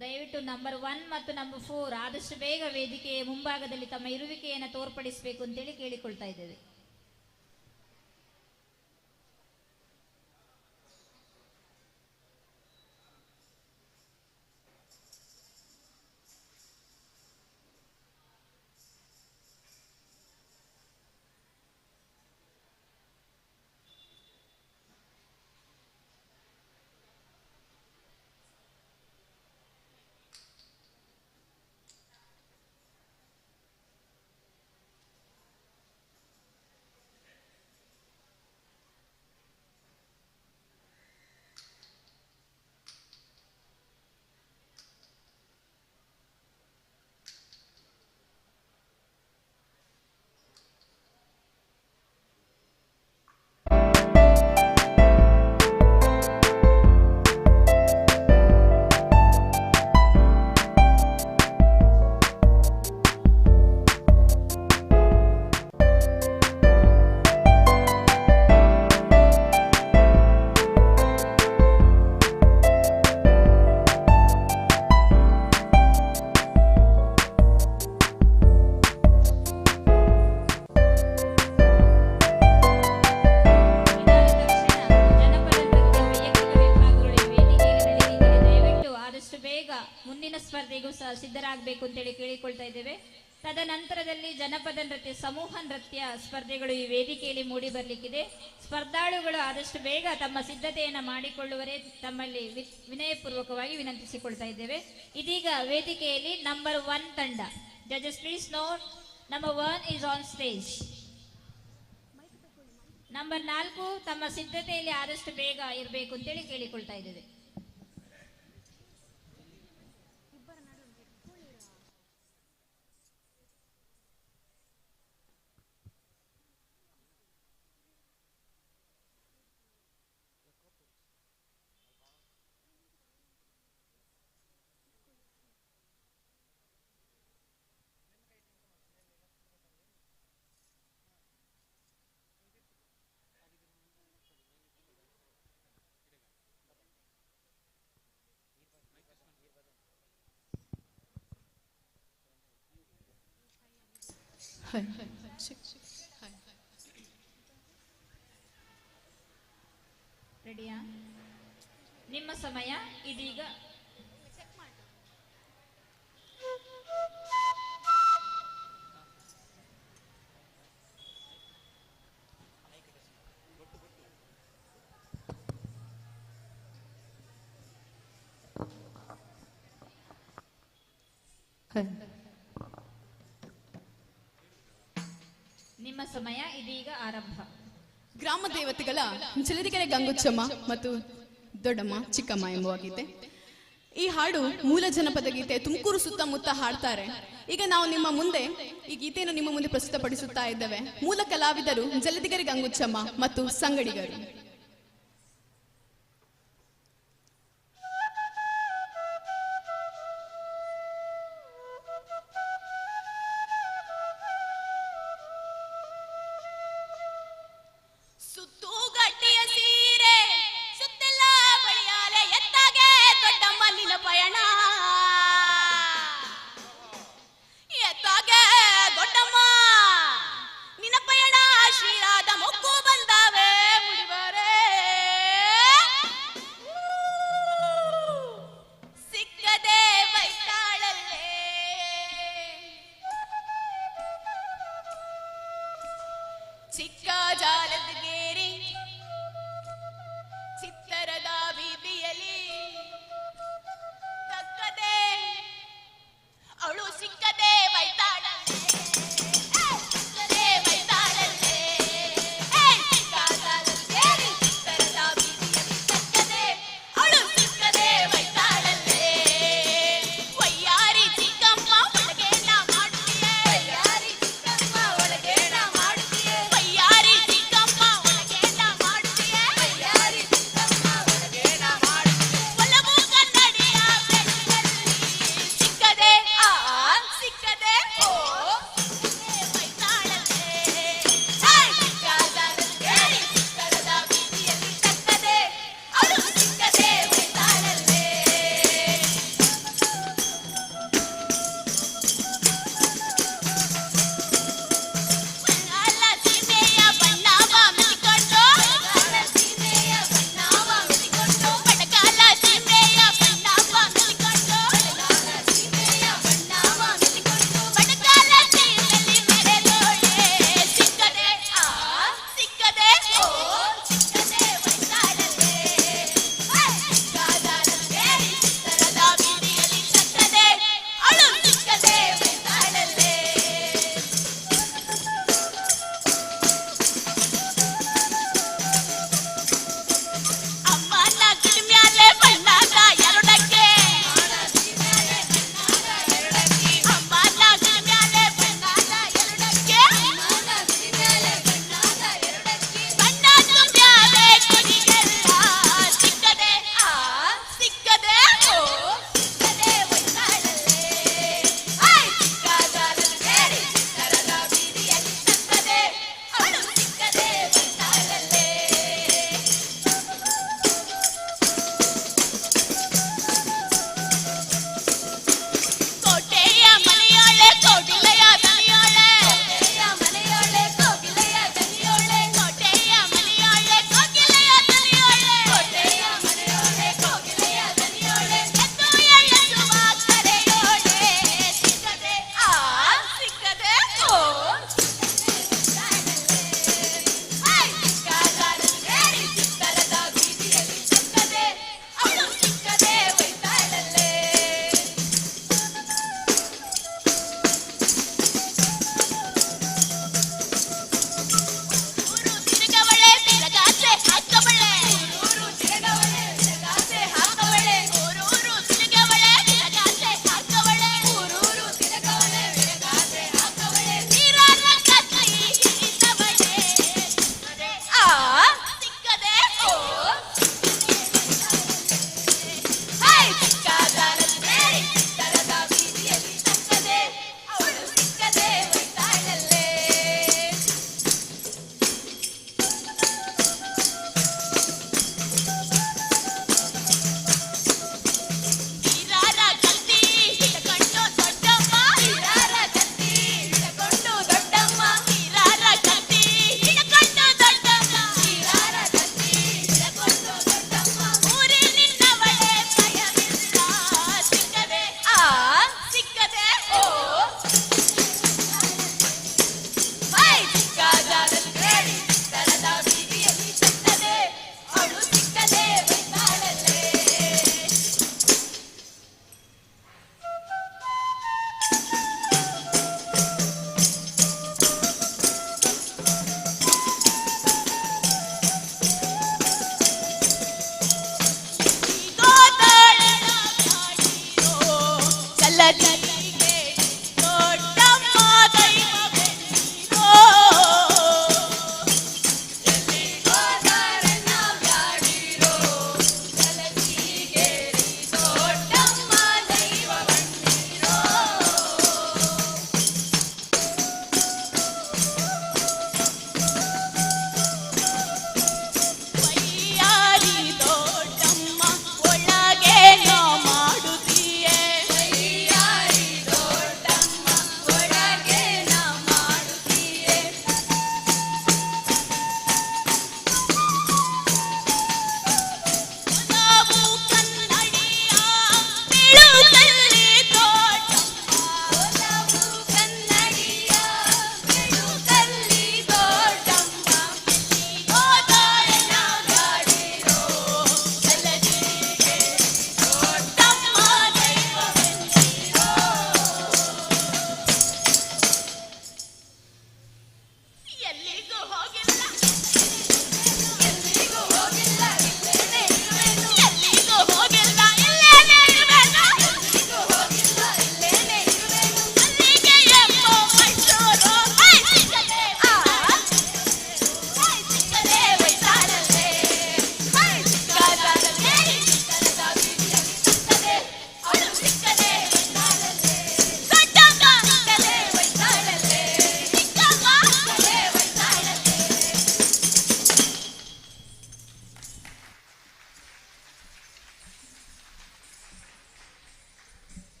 ದಯವಿಟ್ಟು ನಂಬರ್ 1 ಮತ್ತು ನಂಬರ್ 4 ಆದಷ್ಟು ಬೇಗ ವೇದಿಕೆಯ ಮುಂಭಾಗದಲ್ಲಿ ತಮ್ಮ ಇರುವಿಕೆಯನ್ನು ತೋರ್ಪಡಿಸಬೇಕು ಅಂತೇಳಿ ಕೇಳಿಕೊಳ್ತಾ ಇದ್ದೇವೆ. ಸಿದ್ಧರಾಗಬೇಕು ಅಂತೇಳಿ ಕೇಳಿಕೊಳ್ತಾ ಇದ್ದೇವೆ. ತದನಂತರದಲ್ಲಿ ಜನಪದ ನೃತ್ಯ, ಸಮೂಹ ನೃತ್ಯ ಸ್ಪರ್ಧೆಗಳು ಈ ವೇದಿಕೆಯಲ್ಲಿ ಮೂಡಿ ಬರಲಿಕ್ಕಿದೆ. ಸ್ಪರ್ಧಾಳುಗಳು ಆದಷ್ಟು ಬೇಗ ತಮ್ಮ ಸಿದ್ಧತೆಯನ್ನು ಮಾಡಿಕೊಳ್ಳುವರೆ ತಮ್ಮಲ್ಲಿ ವಿನಯಪೂರ್ವಕವಾಗಿ ವಿನಂತಿಸಿಕೊಳ್ತಾ ಇದ್ದೇವೆ. ಇದೀಗ ವೇದಿಕೆಯಲ್ಲಿ ನಂಬರ್ 1 ತಂಡ. ಜಜಸ್ please note, number 1 is on stage. Number 4 ತಮ್ಮ ಸಿದ್ಧತೆಯಲ್ಲಿ ಆದಷ್ಟು ಬೇಗ ಇರಬೇಕು ಅಂತೇಳಿ ಕೇಳಿಕೊಳ್ತಾ ಇದ್ದೇವೆ. ರೆಡಿಯಾ? ನಿಮ್ಮ ಸಮಯ ಇದೀಗ. ನಿಮ್ಮ ಸಮಯ ಇದೀಗ ಆರಂಭ. ಗ್ರಾಮ ದೇವತೆಗಳ ಜಲದಿಗೆರೆ ಗಂಗುಚ್ಚಮ್ಮ ಮತ್ತು ದೊಡ್ಡಮ್ಮ ಚಿಕ್ಕಮ್ಮ ಎಂಬುವಾಗಿದೆ. ಈ ಹಾಡು ಮೂಲ ಜನಪದ ಗೀತೆ. ತುಮಕೂರು ಸುತ್ತಮುತ್ತ ಹಾಡ್ತಾರೆ. ಈಗ ನಾವು ನಿಮ್ಮ ಮುಂದೆ ಈ ಗೀತೆಯನ್ನು ನಿಮ್ಮ ಮುಂದೆ ಪ್ರಸ್ತುತಪಡಿಸುತ್ತಾ ಇದ್ದೇವೆ. ಮೂಲ ಕಲಾವಿದರು ಜಲದಿಗೆರೆ ಗಂಗುಚ್ಚಮ್ಮ ಮತ್ತು ಸಂಗಡಿಗರು. ಚಿಕ್ಕ ಜಾಲದ ಗೇರಿ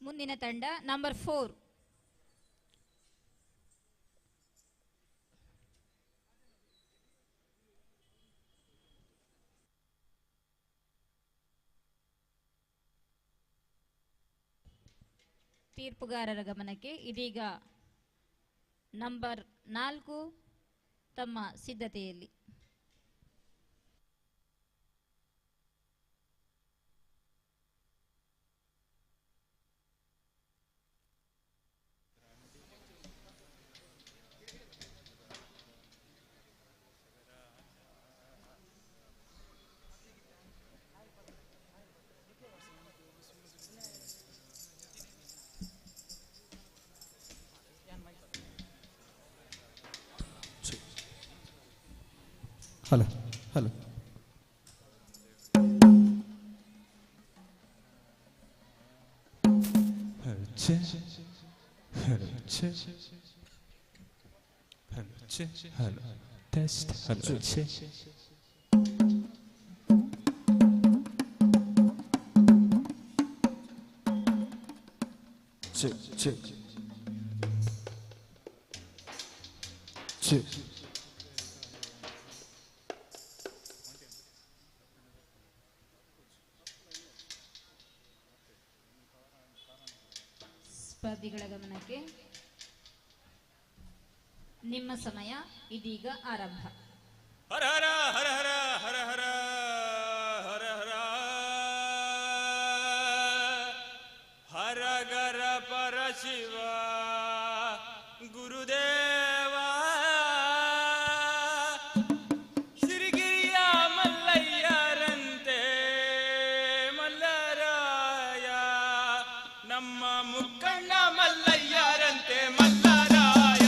ಮುಂದಿನ ತಂಡ ನಂಬರ್ 4. ತೀರ್ಪುಗಾರರ ಗಮನಕ್ಕೆ ಇದೀಗ ನಂಬರ್ 4 ತಮ್ಮ ಸಿದ್ಧತೆಯಲ್ಲಿ. Hello hello hello test hello check ಸ್ಪರ್ಧಿಗಳ ಗಮನಕ್ಕೆ ನಿಮ್ಮ ಸಮಯ ಇದೀಗ ಆರಂಭ. ಹರ ಹರ ಹರ ಹರ ಹರ ಹರ ಹರ ಹರ ಹರಗರ ಪರಶಿವ ಗುರುದೇವ ಸಿರಿಗಿರಿಯ ಮಲ್ಲಯ್ಯರಂತೆ ಮಲ್ಲರಾಯ ನಮ್ಮ ಮುಕ್ಕಣ್ಣ ಮಲ್ಲಯ್ಯರಂತೆ ಮಲ್ಲರಾಯ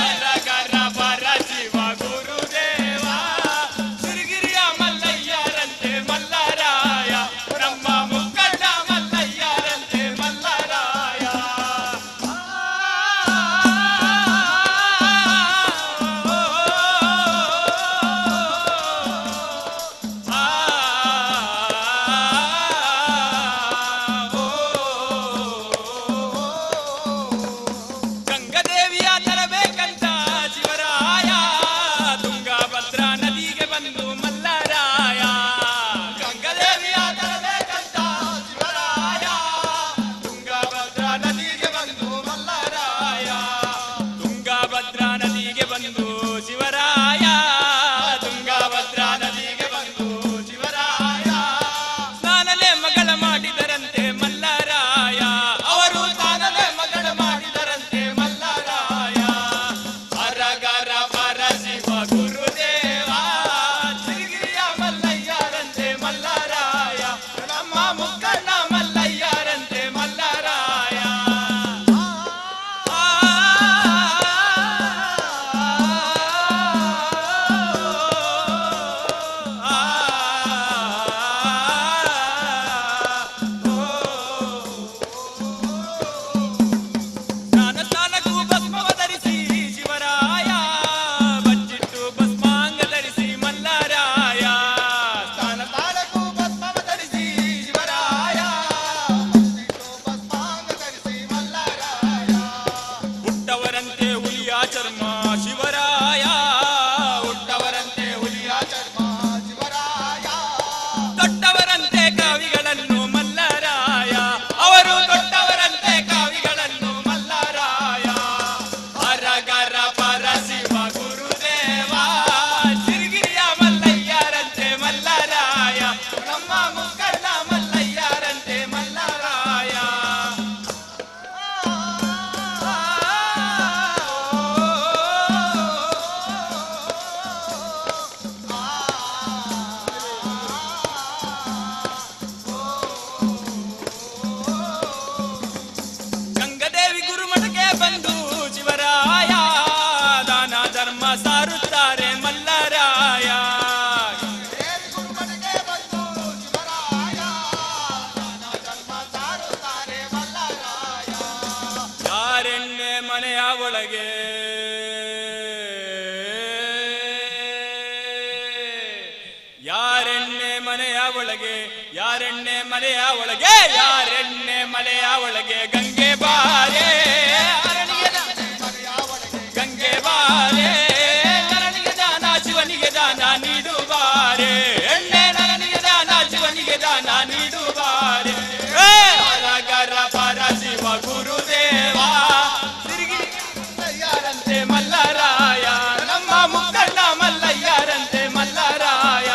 ಹರಗರ ಪರಶಿವ ಗುರುದೇವ ಸಿರಿಗಿರಿಯ ಮಲ್ಲಯ್ಯರಂತೆ ಮಲ್ಲರಾಯ ನಮ್ಮ ಮುಕ್ಕಣ್ಣ ಮಲ್ಲಯ್ಯರಂತೆ ಮಲ್ಲರಾಯ ಒಳಗೆ ಯಾರೆಣ್ಣೆ ಮನೆಯ ಒಳಗೆ ಯಾರೆಣ್ಣೆ ಮನೆಯ ಒಳಗೆ ಯಾರೆಣ್ಣೆ ಮನೆಯ ಒಳಗೆ ಗಂಗೆ ಬಾರೆ ಗಂಗೆ ಬಾರೆ ನರನಿಗೆ ದಾನ ಶಿವನಿಗೆ ದಾನ ನೀಡುವಾರೆ ಎಣ್ಣೆ ನರನಿಗೆ ದಾನ ಶಿವನಿಗೆ ದಾನ ನೀಡುವಾರೆ ಗರ ಪರ ಶಿವ ಗುರುದೇವ ತಿರುಗಿ ಯಾರಂತೆ ಮಲ್ಲರಾಯ ನಮ್ಮ ಮುಖಂಡ ಮಲ್ಲಯ್ಯರಂತೆ ಮಲ್ಲರಾಯ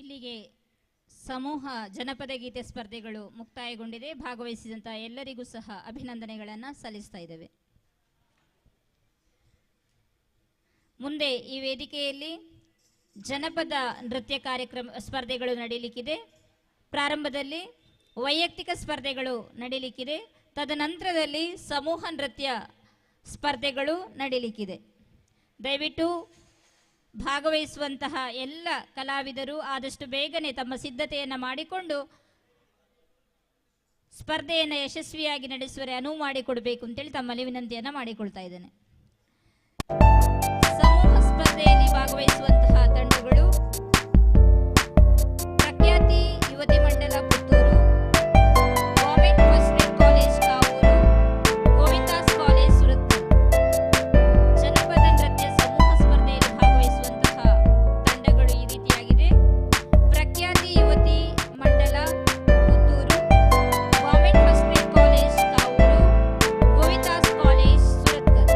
ಇಲ್ಲಿಗೆ ಸಮೂಹ ಜನಪದ ಗೀತೆ ಸ್ಪರ್ಧೆಗಳು ಮುಕ್ತಾಯಗೊಂಡಿದೆ. ಭಾಗವಹಿಸಿದಂಥ ಎಲ್ಲರಿಗೂ ಸಹ ಅಭಿನಂದನೆಗಳನ್ನು ಸಲ್ಲಿಸ್ತಾ ಇದ್ದೇವೆ. ಮುಂದೆ ಈ ವೇದಿಕೆಯಲ್ಲಿ ಜನಪದ ನೃತ್ಯ ಸ್ಪರ್ಧೆಗಳು ನಡೆಯಲಿಕ್ಕಿದೆ. ಪ್ರಾರಂಭದಲ್ಲಿ ವೈಯಕ್ತಿಕ ಸ್ಪರ್ಧೆಗಳು ನಡೆಯಲಿಕ್ಕಿದೆ. ತದನಂತರದಲ್ಲಿ ಸಮೂಹ ನೃತ್ಯ ಸ್ಪರ್ಧೆಗಳು ನಡೆಯಲಿಕ್ಕಿದೆ. ದಯವಿಟ್ಟು ಭಾಗವಹಿಸುವಂತಹ ಎಲ್ಲ ಕಲಾವಿದರು ಆದಷ್ಟು ಬೇಗನೆ ತಮ್ಮ ಸಿದ್ಧತೆಯನ್ನು ಮಾಡಿಕೊಂಡು ಸ್ಪರ್ಧೆಯನ್ನು ಯಶಸ್ವಿಯಾಗಿ ನಡೆಸುವರೆ ಅನುವು ಮಾಡಿಕೊಡಬೇಕು ಅಂತೇಳಿ ತಮ್ಮಲ್ಲಿ ವಿನಂತಿಯನ್ನು ಮಾಡಿಕೊಳ್ತಾ ಇದ್ದೇನೆ. ಸಮೂಹ ಸ್ಪರ್ಧೆಯಲ್ಲಿ ಭಾಗವಹಿಸುವಂತಹ ತಂಡಗಳು ಪ್ರಖ್ಯಾತಿ ಯುವತಿ ಮಂಡಲ Puttur, government first grade college Kavoor, Govindas college Surathkal. ಜನಪದ ನೃತ್ಯ ಸಮೂಹ ಸ್ಪರ್ಧೆಯಲ್ಲಿ ಭಾಗವಹಿಸುವಂತಹ ತಂಡಗಳು ಈ ರೀತಿಯಾಗಿದೆ. ಪ್ರಖ್ಯಾತಿ ಯುವತಿ ಮಂಡಲ Puttur, government first grade college Kavoor, Govindas college Surathkal.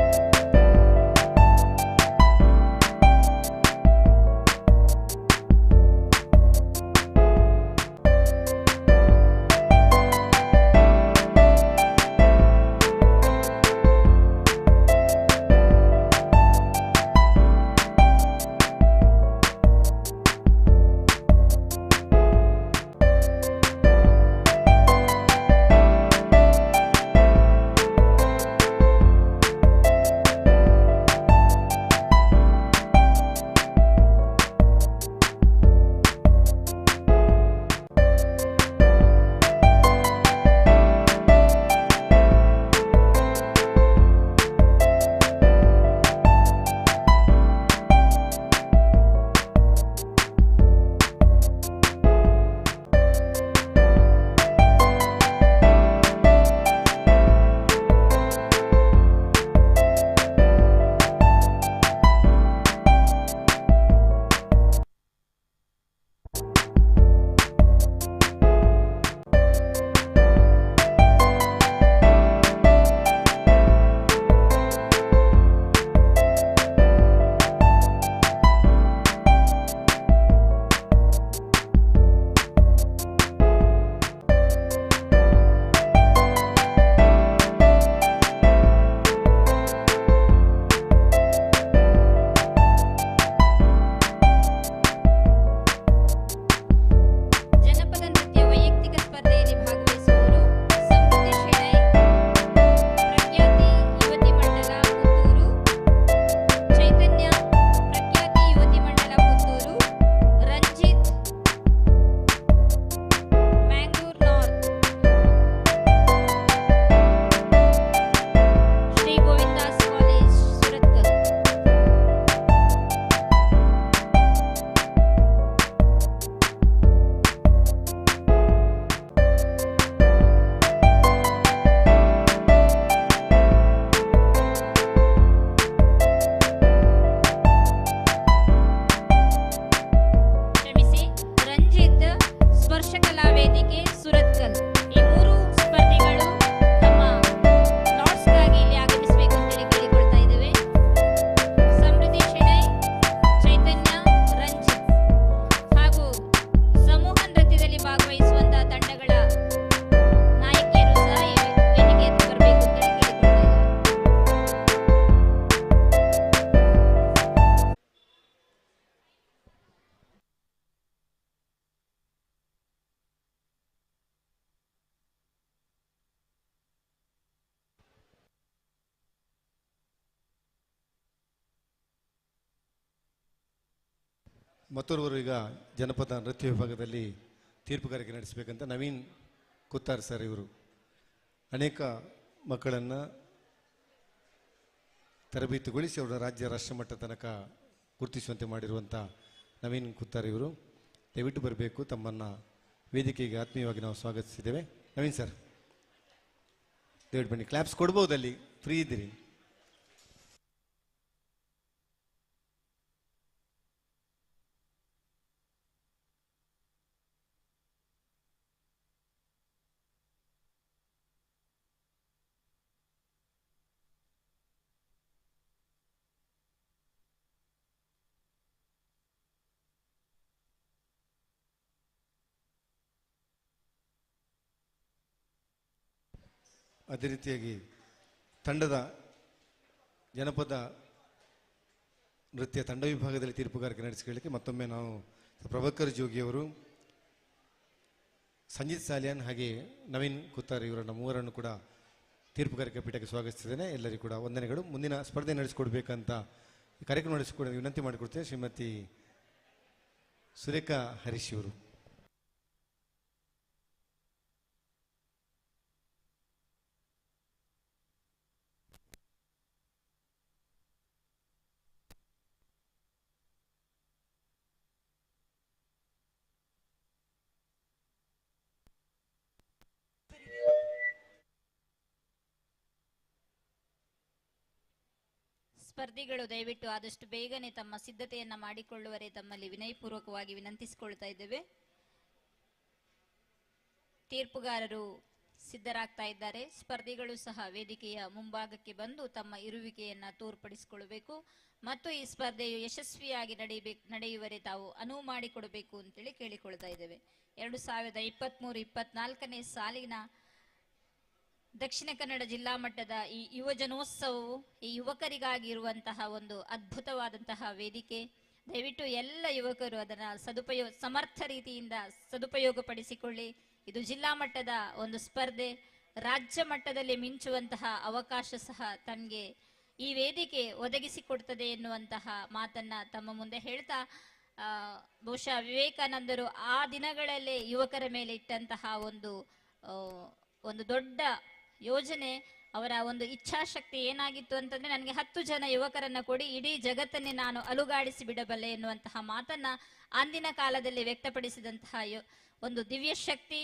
ಭಾಗವಹಿಸಿ ಮತ್ತೋರ್ವರು ಈಗ ಜನಪದ ನೃತ್ಯ ವಿಭಾಗದಲ್ಲಿ ತೀರ್ಪುಗಾರಿಕೆ ನಡೆಸಬೇಕಂತ ನವೀನ್ ಕುತ್ತಾರ್ ಸರ್ ಇವರು ಅನೇಕ ಮಕ್ಕಳನ್ನು ತರಬೇತಿಗೊಳಿಸಿ ಅವರ ರಾಜ್ಯ ರಾಷ್ಟ್ರಮಟ್ಟ ತನಕ ಗುರುತಿಸುವಂತೆ ಮಾಡಿರುವಂಥ ನವೀನ್ ಕುತ್ತಾರ್ ಇವರು ದಯವಿಟ್ಟು ಬರಬೇಕು. ತಮ್ಮನ್ನು ವೇದಿಕೆಗೆ ಆತ್ಮೀಯವಾಗಿ ನಾವು ಸ್ವಾಗತಿಸಿದ್ದೇವೆ. ನವೀನ್ ಸರ್ ದಯವಿಟ್ಟು ಬನ್ನಿ. ಕ್ಲಾಪ್ಸ್ ಕೊಡ್ಬೋದು, ಅಲ್ಲಿ ಫ್ರೀ ಇದ್ದೀರಿ. ಅದೇ ರೀತಿಯಾಗಿ ತಂಡದ ಜನಪದ ನೃತ್ಯ ತಂಡ ವಿಭಾಗದಲ್ಲಿ ತೀರ್ಪುಗಾರಿಕೆ ನಡೆಸಿಕೊಳ್ಳಲಿಕ್ಕೆ ಮತ್ತೊಮ್ಮೆ ನಾವು ಪ್ರಭಾಕರ್ ಜೋಗಿಯವರು, ಸಂಜಿತ್ ಸಾಲಿಯಾನ್ ಹಾಗೆ ನವೀನ್ ಕುತ್ತಾರ್ ಇವರನ್ನು ಮೂವರನ್ನು ಕೂಡ ತೀರ್ಪುಗಾರಿಕೆ ಪೀಠಕ್ಕೆ ಸ್ವಾಗತಿಸಿದ್ದೇನೆ. ಎಲ್ಲರಿಗೂ ಕೂಡ ವಂದನೆಗಳು. ಮುಂದಿನ ಸ್ಪರ್ಧೆ ನಡೆಸಿಕೊಡ್ಬೇಕಂತ ಕಾರ್ಯಕ್ರಮ ನಡೆಸಿಕೊಡ ವಿನಂತಿ ಮಾಡಿಕೊಡ್ತೇವೆ. ಶ್ರೀಮತಿ ಸುರೇಖಾ ಹರೀಶ್ ಇವರು. ಸ್ಪರ್ಧಿಗಳು ದಯವಿಟ್ಟು ಆದಷ್ಟು ಬೇಗನೆ ತಮ್ಮ ಸಿದ್ಧತೆಯನ್ನ ಮಾಡಿಕೊಳ್ಳುವರೆ ತಮ್ಮಲ್ಲಿ ವಿನಯಪೂರ್ವಕವಾಗಿ ವಿನಂತಿಸಿಕೊಳ್ತಾ ಇದ್ದೇವೆ. ತೀರ್ಪುಗಾರರು ಸಿದ್ಧರಾಗ್ತಾ ಇದ್ದಾರೆ. ಸ್ಪರ್ಧಿಗಳು ಸಹ ವೇದಿಕೆಯ ಮುಂಭಾಗಕ್ಕೆ ಬಂದು ತಮ್ಮ ಇರುವಿಕೆಯನ್ನ ತೋರ್ಪಡಿಸಿಕೊಳ್ಳಬೇಕು ಮತ್ತು ಈ ಸ್ಪರ್ಧೆಯು ಯಶಸ್ವಿಯಾಗಿ ನಡೆಯುವರೆ ತಾವು ಅನುವು ಮಾಡಿಕೊಡಬೇಕು ಅಂತೇಳಿ ಕೇಳಿಕೊಳ್ತಾ ಇದ್ದೇವೆ. 2023-24ನೇ ಸಾಲಿನ ದಕ್ಷಿಣ ಕನ್ನಡ ಜಿಲ್ಲಾ ಮಟ್ಟದ ಈ ಯುವಜನೋತ್ಸವವು ಈ ಯುವಕರಿಗಾಗಿ ಇರುವಂತಹ ಒಂದು ಅದ್ಭುತವಾದಂತಹ ವೇದಿಕೆ. ದಯವಿಟ್ಟು ಎಲ್ಲ ಯುವಕರು ಅದನ್ನು ಸಮರ್ಥ ರೀತಿಯಿಂದ ಸದುಪಯೋಗಪಡಿಸಿಕೊಳ್ಳಿ. ಇದು ಜಿಲ್ಲಾ ಮಟ್ಟದ ಒಂದು ಸ್ಪರ್ಧೆ, ರಾಜ್ಯ ಮಟ್ಟದಲ್ಲಿ ಮಿಂಚುವಂತಹ ಅವಕಾಶ ಸಹ ತನಗೆ ಈ ವೇದಿಕೆ ಒದಗಿಸಿಕೊಡ್ತದೆ ಎನ್ನುವಂತಹ ಮಾತನ್ನ ತಮ್ಮ ಮುಂದೆ ಹೇಳ್ತಾ, ಬಹುಶಃ ವಿವೇಕಾನಂದರು ಆ ದಿನಗಳಲ್ಲೇ ಯುವಕರ ಮೇಲೆ ಇಟ್ಟಂತಹ ಒಂದು ದೊಡ್ಡ ಯೋಜನೆ, ಅವರ ಒಂದು ಇಚ್ಛಾಶಕ್ತಿ ಏನಾಗಿತ್ತು ಅಂತಂದ್ರೆ, ನನಗೆ 10 ಜನ ಯುವಕರನ್ನ ಕೊಡಿ, ಇಡೀ ಜಗತ್ತನ್ನೇ ನಾನು ಅಲುಗಾಡಿಸಿ ಬಿಡಬಲ್ಲೆ ಎನ್ನುವಂತಹ ಮಾತನ್ನ ಅಂದಿನ ಕಾಲದಲ್ಲಿ ವ್ಯಕ್ತಪಡಿಸಿದಂತಹ ಒಂದು ದಿವ್ಯ ಶಕ್ತಿ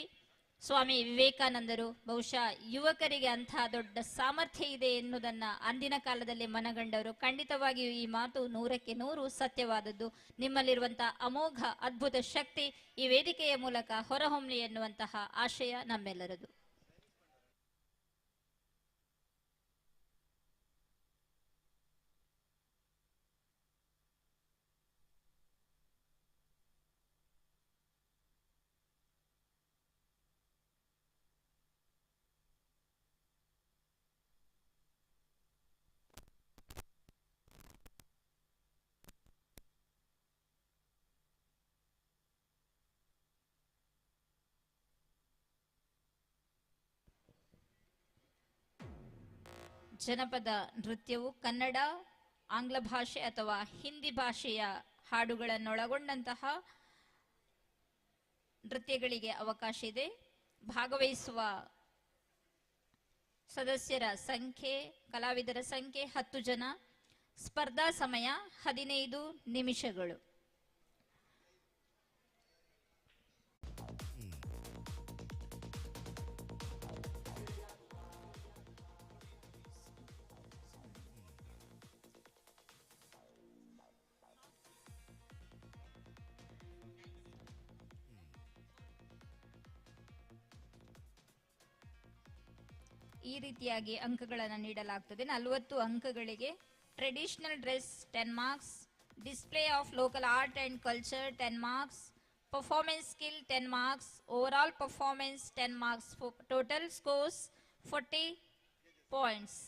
ಸ್ವಾಮಿ ವಿವೇಕಾನಂದರು. ಬಹುಶಃ ಯುವಕರಿಗೆ ಅಂತಹ ದೊಡ್ಡ ಸಾಮರ್ಥ್ಯ ಇದೆ ಎನ್ನುವುದನ್ನ ಅಂದಿನ ಕಾಲದಲ್ಲಿ ಮನಗಂಡವರು. ಖಂಡಿತವಾಗಿಯೂ ಈ ಮಾತು 100ಕ್ಕೆ 100 ಸತ್ಯವಾದದ್ದು. ನಿಮ್ಮಲ್ಲಿರುವಂತಹ ಅಮೋಘ ಅದ್ಭುತ ಶಕ್ತಿ ಈ ವೇದಿಕೆಯ ಮೂಲಕ ಹೊರಹೊಮ್ಮಲಿ ಎನ್ನುವಂತಹ ಆಶಯ ನಮ್ಮೆಲ್ಲರದು. ಜನಪದ ನೃತ್ಯವು ಕನ್ನಡ, ಆಂಗ್ಲ ಭಾಷೆ ಅಥವಾ ಹಿಂದಿ ಭಾಷೆಯ ಹಾಡುಗಳನ್ನೊಳಗೊಂಡಂತಹ ನೃತ್ಯಗಳಿಗೆ ಅವಕಾಶ ಇದೆ. ಭಾಗವಹಿಸುವ ಸದಸ್ಯರ ಸಂಖ್ಯೆ, ಕಲಾವಿದರ ಸಂಖ್ಯೆ 10 ಜನ. ಸ್ಪರ್ಧಾ ಸಮಯ 15 ನಿಮಿಷಗಳು. ಈ ರೀತಿಯಾಗಿ ಅಂಕಗಳನ್ನು ನೀಡಲಾಗುತ್ತದೆ. 40 ಅಂಕಗಳಿಗೆ traditional dress 10 marks, display of local art and culture 10 marks, performance skill 10 marks, over performance 10 marks. Total scores 40 points.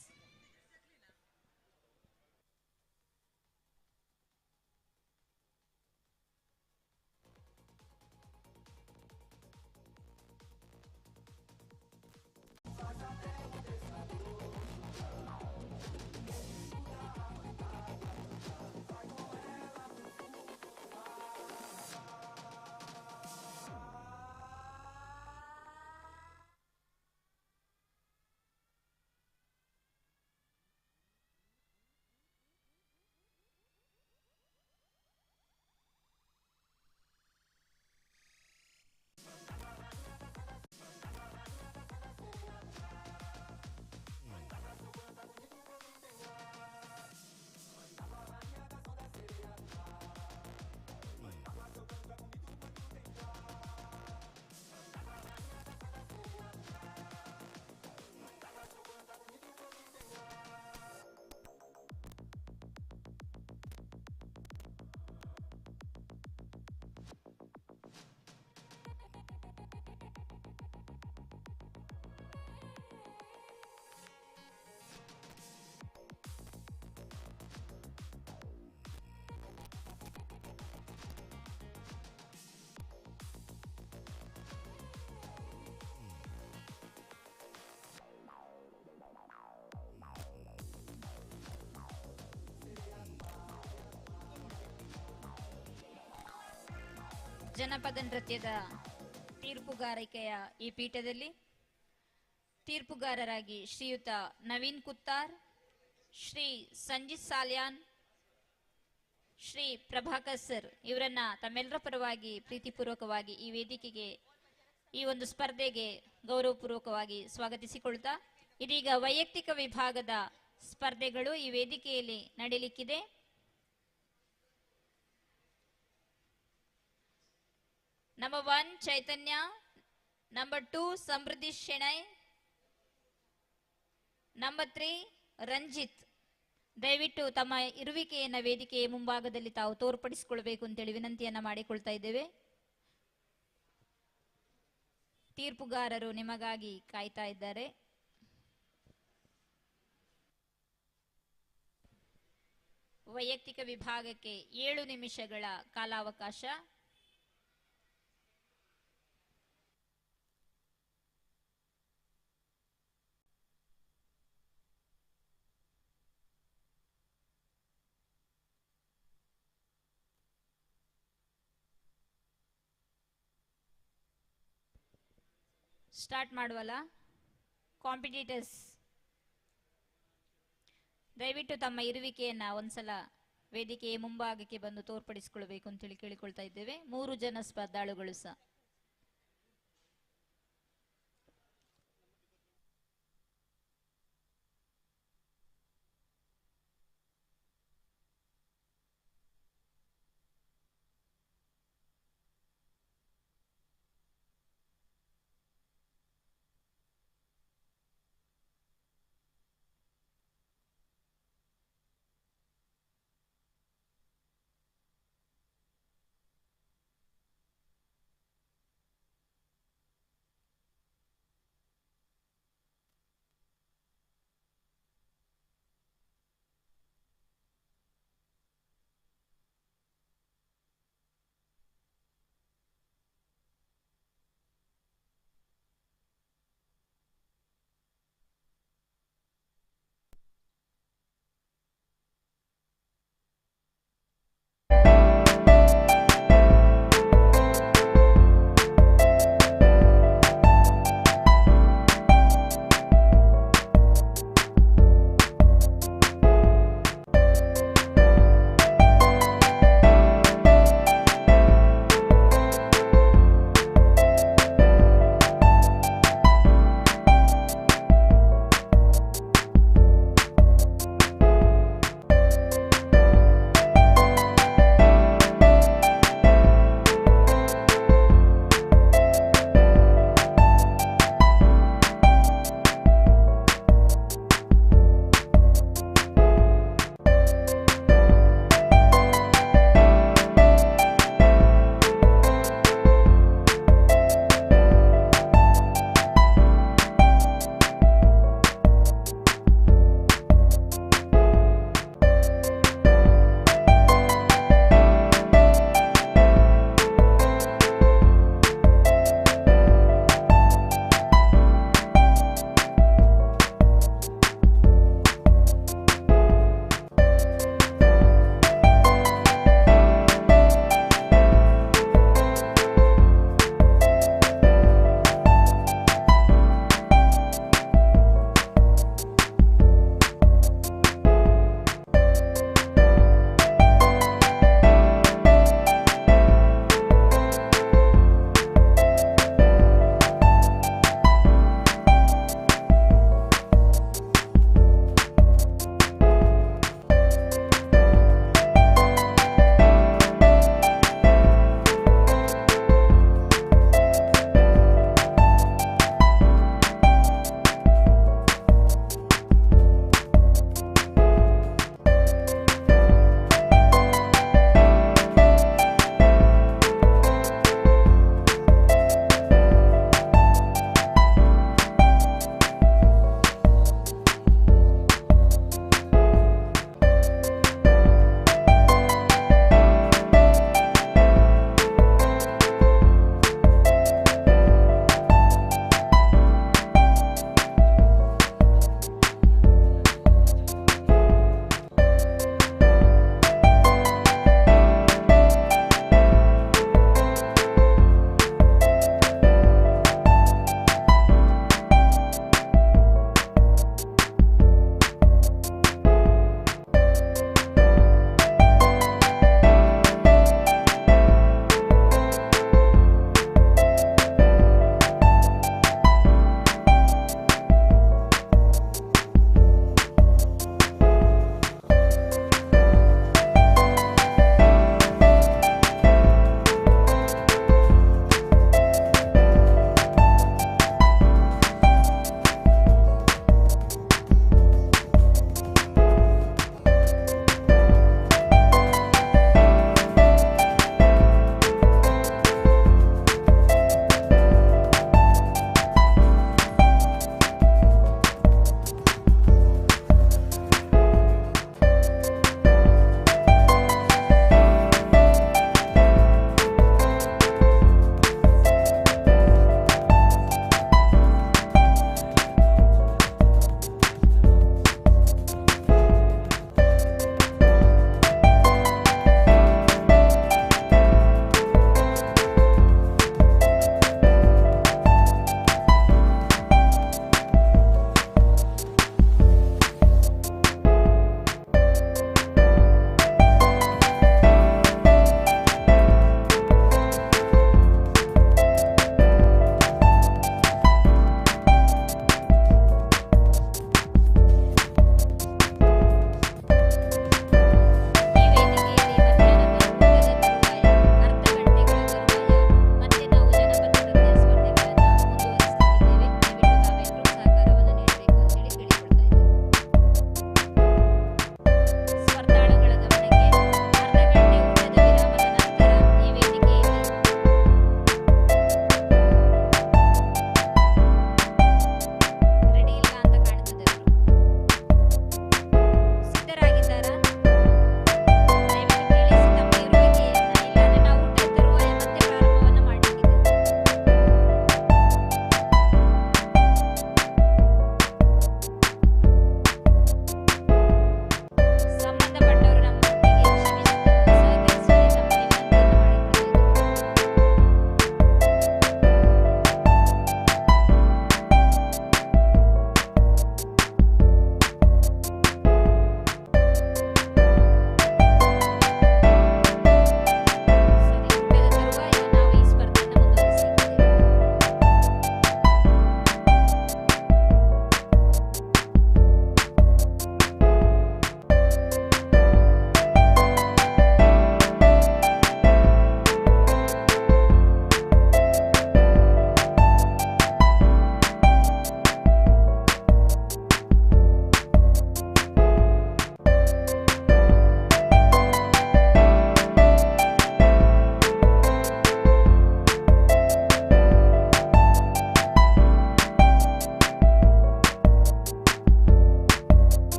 ಜನಪದ ನೃತ್ಯದ ತೀರ್ಪುಗಾರಿಕೆಯ ಈ ಪೀಠದಲ್ಲಿ ತೀರ್ಪುಗಾರರಾಗಿ ಶ್ರೀಯುತ ನವೀನ್ ಕುತ್ತಾರ್, ಶ್ರೀ ಸಂಜಿತ್ ಸಾಲ್ಯಾನ್, ಶ್ರೀ ಪ್ರಭಾಕರ್ ಸರ್ ಇವರನ್ನ ತಮ್ಮೆಲ್ಲರ ಪರವಾಗಿ ಪ್ರೀತಿಪೂರ್ವಕವಾಗಿ ಈ ವೇದಿಕೆಗೆ, ಈ ಒಂದು ಸ್ಪರ್ಧೆಗೆ ಗೌರವಪೂರ್ವಕವಾಗಿ ಸ್ವಾಗತಿಸಿಕೊಳ್ತಾ, ಇದೀಗ ವೈಯಕ್ತಿಕ ವಿಭಾಗದ ಸ್ಪರ್ಧೆಗಳು ಈ ವೇದಿಕೆಯಲ್ಲಿ ನಡೆಯಲಿಕ್ಕಿದೆ. ನಂಬರ್ 1 ಚೈತನ್ಯ, ನಂಬರ್ 2 ಸಮೃದ್ಧಿ ಶೆಣೈ, ನಂಬರ್ 3 ರಂಜಿತ್. ದಯವಿಟ್ಟು ತಮ್ಮ ಇರುವಿಕೆಯನ್ನ ವೇದಿಕೆಯ ಮುಂಭಾಗದಲ್ಲಿ ತಾವು ತೋರ್ಪಡಿಸಿಕೊಳ್ಬೇಕು ಅಂತೇಳಿ ವಿನಂತಿಯನ್ನ ಮಾಡಿಕೊಳ್ತಾ ಇದ್ದೇವೆ. ತೀರ್ಪುಗಾರರು ನಿಮಗಾಗಿ ಕಾಯ್ತಾ ಇದ್ದಾರೆ. ವೈಯಕ್ತಿಕ ವಿಭಾಗಕ್ಕೆ 7 ನಿಮಿಷಗಳ ಕಾಲಾವಕಾಶ. ಸ್ಟಾರ್ಟ್ ಮಾಡುವಲ್ಲ ಕಾಂಪಿಟೇಟರ್ಸ್, ದಯವಿಟ್ಟು ತಮ್ಮ ಇರುವಿಕೆಯನ್ನ ಒಂದ್ಸಲ ವೇದಿಕೆಯ ಮುಂಭಾಗಕ್ಕೆ ಬಂದು ತೋರ್ಪಡಿಸಿಕೊಳ್ಬೇಕು ಅಂತೇಳಿ ಕೇಳಿಕೊಳ್ತಾ ಇದ್ದೇವೆ. 3 ಜನ ಸ್ಪರ್ಧಾಳುಗಳು ಸಹ.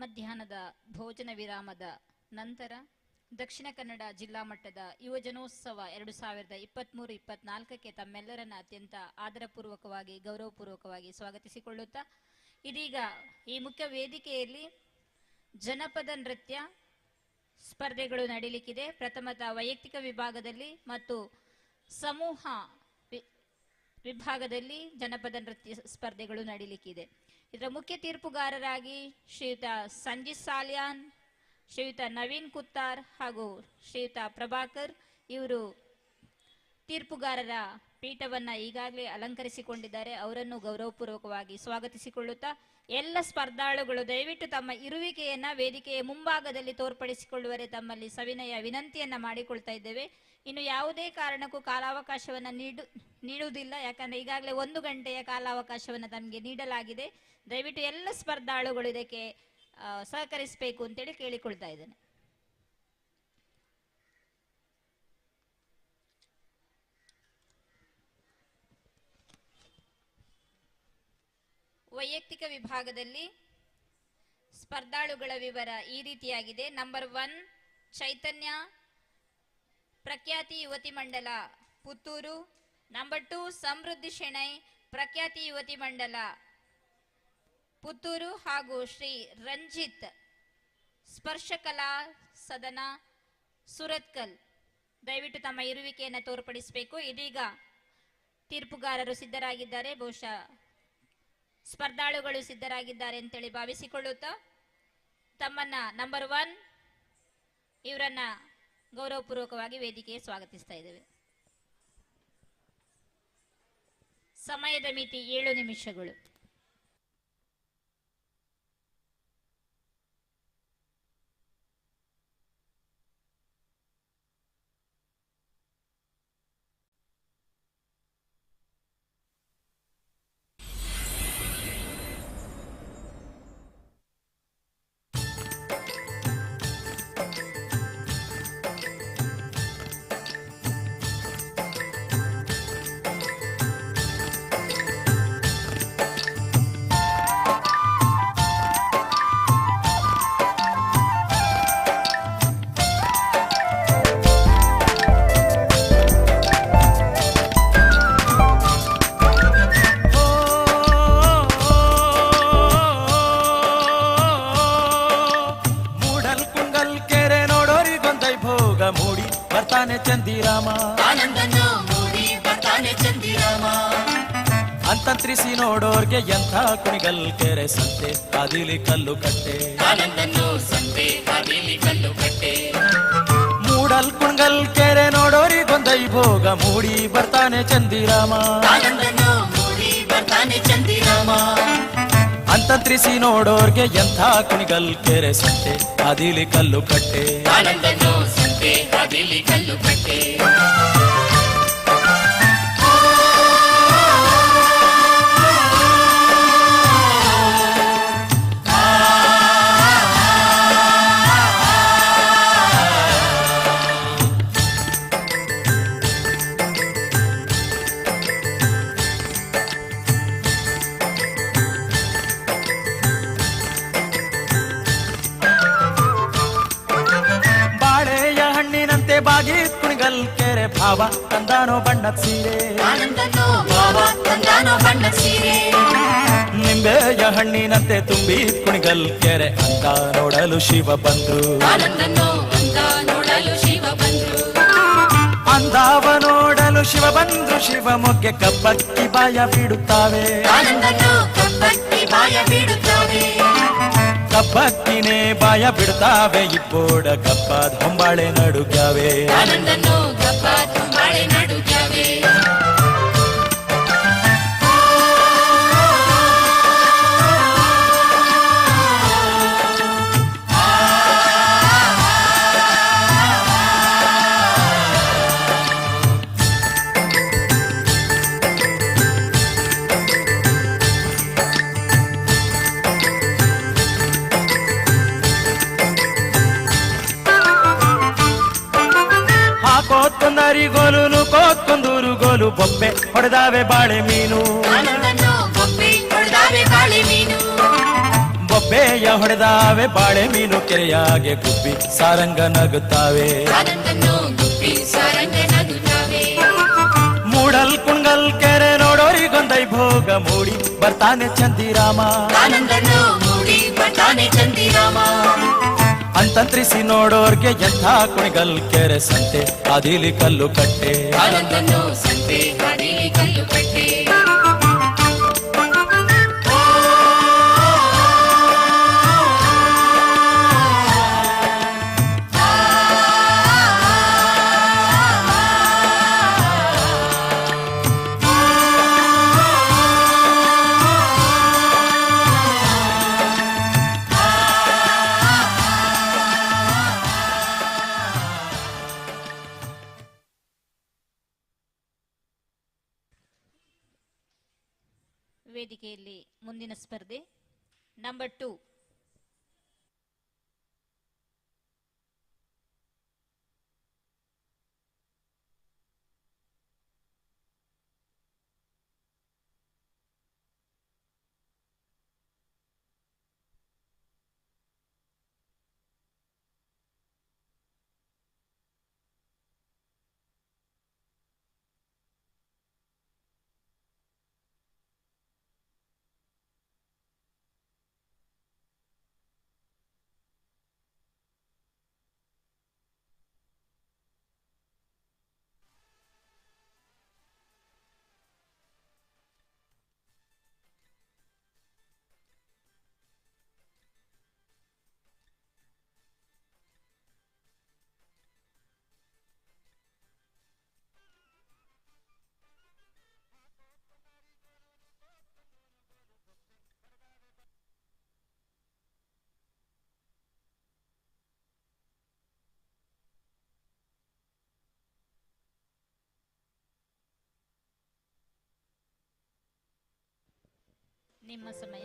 ಮಧ್ಯಾಹ್ನದ ಭೋಜನ ವಿರಾಮದ ನಂತರ ದಕ್ಷಿಣ ಕನ್ನಡ ಜಿಲ್ಲಾ ಮಟ್ಟದ ಯುವಜನೋತ್ಸವ 2023-24ಕ್ಕೆ ತಮ್ಮೆಲ್ಲರನ್ನ ಅತ್ಯಂತ ಆದರಪೂರ್ವಕವಾಗಿ ಗೌರವಪೂರ್ವಕವಾಗಿ ಸ್ವಾಗತಿಸಿಕೊಳ್ಳುತ್ತಾ ಇದೀಗ ಈ ಮುಖ್ಯ ವೇದಿಕೆಯಲ್ಲಿ ಜನಪದ ನೃತ್ಯ ಸ್ಪರ್ಧೆಗಳು ನಡೀಲಿಕ್ಕಿದೆ. ಪ್ರಥಮತ ವೈಯಕ್ತಿಕ ವಿಭಾಗದಲ್ಲಿ ಮತ್ತು ಸಮೂಹ ವಿಭಾಗದಲ್ಲಿ ಜನಪದ ನೃತ್ಯ ಸ್ಪರ್ಧೆಗಳು ನಡೀಲಿಕ್ಕಿದೆ. ಇದರ ಮುಖ್ಯ ತೀರ್ಪುಗಾರರಾಗಿ ಶ್ರೀಯುತ ಸಂಜಿತ್ ಸಾಲ್ಯಾನ್, ಶ್ರೀಯುತ ನವೀನ್ ಕುತ್ತಾರ್ ಹಾಗೂ ಶ್ರೀಯುತ ಪ್ರಭಾಕರ್ ಇವರು ತೀರ್ಪುಗಾರರ ಪೀಠವನ್ನ ಈಗಾಗಲೇ ಅಲಂಕರಿಸಿಕೊಂಡಿದ್ದಾರೆ. ಅವರನ್ನು ಗೌರವಪೂರ್ವಕವಾಗಿ ಸ್ವಾಗತಿಸಿಕೊಳ್ಳುತ್ತಾ ಎಲ್ಲ ಸ್ಪರ್ಧಾಳುಗಳು ದಯವಿಟ್ಟು ತಮ್ಮ ಇರುವಿಕೆಯನ್ನ ವೇದಿಕೆಯ ಮುಂಭಾಗದಲ್ಲಿ ತೋರ್ಪಡಿಸಿಕೊಳ್ಳುವರೆ ತಮ್ಮಲ್ಲಿ ಸವಿನಯ ವಿನಂತಿಯನ್ನ ಮಾಡಿಕೊಳ್ತಾ ಇದ್ದೇವೆ. ಇನ್ನು ಯಾವುದೇ ಕಾರಣಕ್ಕೂ ಕಾಲಾವಕಾಶವನ್ನು ನೀಡುವುದಿಲ್ಲ, ಯಾಕಂದ್ರೆ ಈಗಾಗಲೇ 1 ಗಂಟೆಯ ಕಾಲಾವಕಾಶವನ್ನು ತಮಗೆ ನೀಡಲಾಗಿದೆ. ದಯವಿಟ್ಟು ಎಲ್ಲ ಸ್ಪರ್ಧಾಳುಗಳು ಇದಕ್ಕೆ ಸಹಕರಿಸಬೇಕು ಅಂತೇಳಿ ಕೇಳಿಕೊಳ್ತಾ ಇದ್ದೇನೆ. ವೈಯಕ್ತಿಕ ವಿಭಾಗದಲ್ಲಿ ಸ್ಪರ್ಧಾಳುಗಳ ವಿವರ ಈ ರೀತಿಯಾಗಿದೆ. ನಂಬರ್ 1 ಚೈತನ್ಯ, ಪ್ರಖ್ಯಾತಿ ಯುವತಿ ಮಂಡಲ ಪುತ್ತೂರು. ನಂಬರ್ 2 ಸಮೃದ್ಧಿ ಶೆಣೈ, ಪ್ರಖ್ಯಾತಿ ಯುವತಿ ಮಂಡಲ ಪುತ್ತೂರು ಹಾಗೂ ಶ್ರೀ ರಂಜಿತ್ ಸ್ಪರ್ಶಕಲಾ ಸದನ ಸುರತ್ಕಲ್. ದಯವಿಟ್ಟು ತಮ್ಮ ಇರುವಿಕೆಯನ್ನು ತೋರ್ಪಡಿಸಬೇಕು. ಇದೀಗ ತೀರ್ಪುಗಾರರು ಸಿದ್ಧರಾಗಿದ್ದಾರೆ, ಬಹುಶಃ ಸ್ಪರ್ಧಾಳುಗಳು ಸಿದ್ಧರಾಗಿದ್ದಾರೆ ಅಂತೇಳಿ ಭಾವಿಸಿಕೊಳ್ಳುತ್ತಾ ತಮ್ಮನ್ನ ನಂಬರ್ 1 ಇವರನ್ನ ಗೌರವಪೂರ್ವಕವಾಗಿ ವೇದಿಕೆಗೆ ಸ್ವಾಗತಿಸ್ತಾ ಇದ್ದೇವೆ. ಸಮಯದ ಮಿತಿ 7 ನಿಮಿಷಗಳು. ಅಂತಂತ್ರಿಸಿ ನೋಡೋರ್ಗೆ ಎಂಥ ಕುಣಿಗಲ್ ಕೆರೆ ಸಂತೆ ಅದಿಲಿ ಕಲ್ಲು ಕಟ್ಟೆ, ಮೂಡಲ್ ಕುಣಿಗಲ್ ಕೆರೆ ನೋಡೋರಿಗೊಂದೈ ಭೋಗ ಮೂಡಿ ಬರ್ತಾನೆ ಚಂದಿರಾಮ. ಅಂತಂತ್ರಿಸಿ ನೋಡೋರ್ಗೆ ಎಂಥ ಕುಣಿಗಲ್ ಕೆರೆ ಸಂತೆ ಅದಿಲಿ ಕಲ್ಲು ಕಟ್ಟೆ. ಬಾಗಿತ್ ಕುಣಿಗಲ್ ಕೆರೆ ಭಾವ ತಂದಾನೋ ಬಣ್ಣದ ಸೀರೆ, ನಿಂಬೆಯ ಹಣ್ಣಿನಂತೆ ತುಂಬಿ ಕುಣಿಗಲ್ ಕೆರೆ ಅಂತ ನೋಡಲು ಶಿವ ಬಂದ್ರು. ಅಂದಾವ ನೋಡಲು ಶಿವ ಬಂದ್ರು, ಶಿವ ಮೊಗ್ಗೆ ಕಬ್ಬಕ್ಕಿ ಬಾಯ ಬಿಡುತ್ತಾವೆ. ಕಬ್ಬಕ್ಕಿನೇ ಬಾಯ ಬಿಡ್ತಾವೆ, ಇಪ್ಪೋಡ ಕಬ್ಬದ ಹೊಂಬಾಳೆ ನಡುಗ್ಯಾವೆ. ಗೋಲು ನೂಕೋತ್ಕೊಂದೂರು ಗೋಲು ಬೊಬ್ಬೆ ಹೊಡೆದಾವೆ ಬಾಳೆ ಮೀನು, ಬೊಬ್ಬೆಯ ಹೊಡೆದಾವೆ ಬಾಳೆ ಮೀನು ಕೆರೆಯಾಗೆ ಗುಬ್ಬಿ ಸಾರಂಗ ನಗುತ್ತಾವೆ ಮೂಡಲ್ ಕುಣ್ಗಲ್ ಕೆರೆ ನೋಡೋರಿಗೊಂದೈ ಭೋಗ ಮೂಡಿ ಬರ್ತಾನೆ ಚಂದಿರಾಮ ಅಂತಂತ್ರಿಸಿ ನೋಡೋರ್ಗೆ ಎಂಥ ಕುಣಿಗಲ್ ಕೆರೆ ಸಂತೆ ಅದಿಲಿ ಕಲ್ಲು ಕಟ್ಟೆ ವೇದಿಕೆಯಲ್ಲಿ ಮುಂದಿನ ಸ್ಪರ್ಧೆ number 2.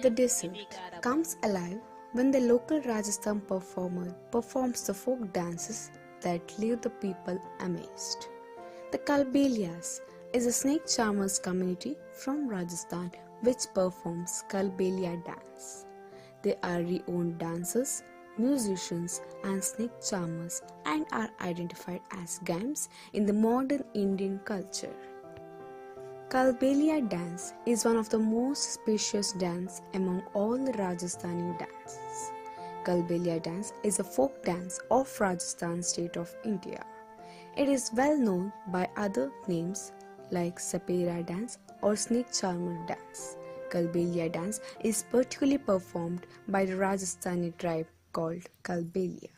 The descent comes alive when the local Rajasthan performer performs the folk dances that leave the people amazed. The Kalbelias is a snake charmers community from Rajasthan which performs Kalbelia dance. They are renowned dancers, musicians and snake charmers and are identified as games in the modern Indian culture. Kalbelia dance is one of the most spacious dance among all Rajasthani dances. Kalbelia dance is a folk dance of Rajasthan state of India. It is well known by other names like Sapera dance or snake charmer dance. Kalbelia dance is particularly performed by the Rajasthani tribe called Kalbelia.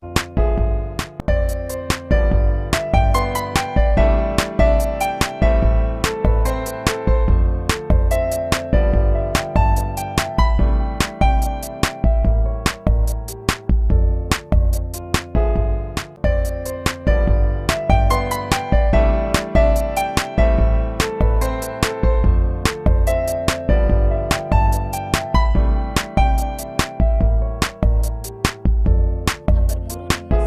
Number 3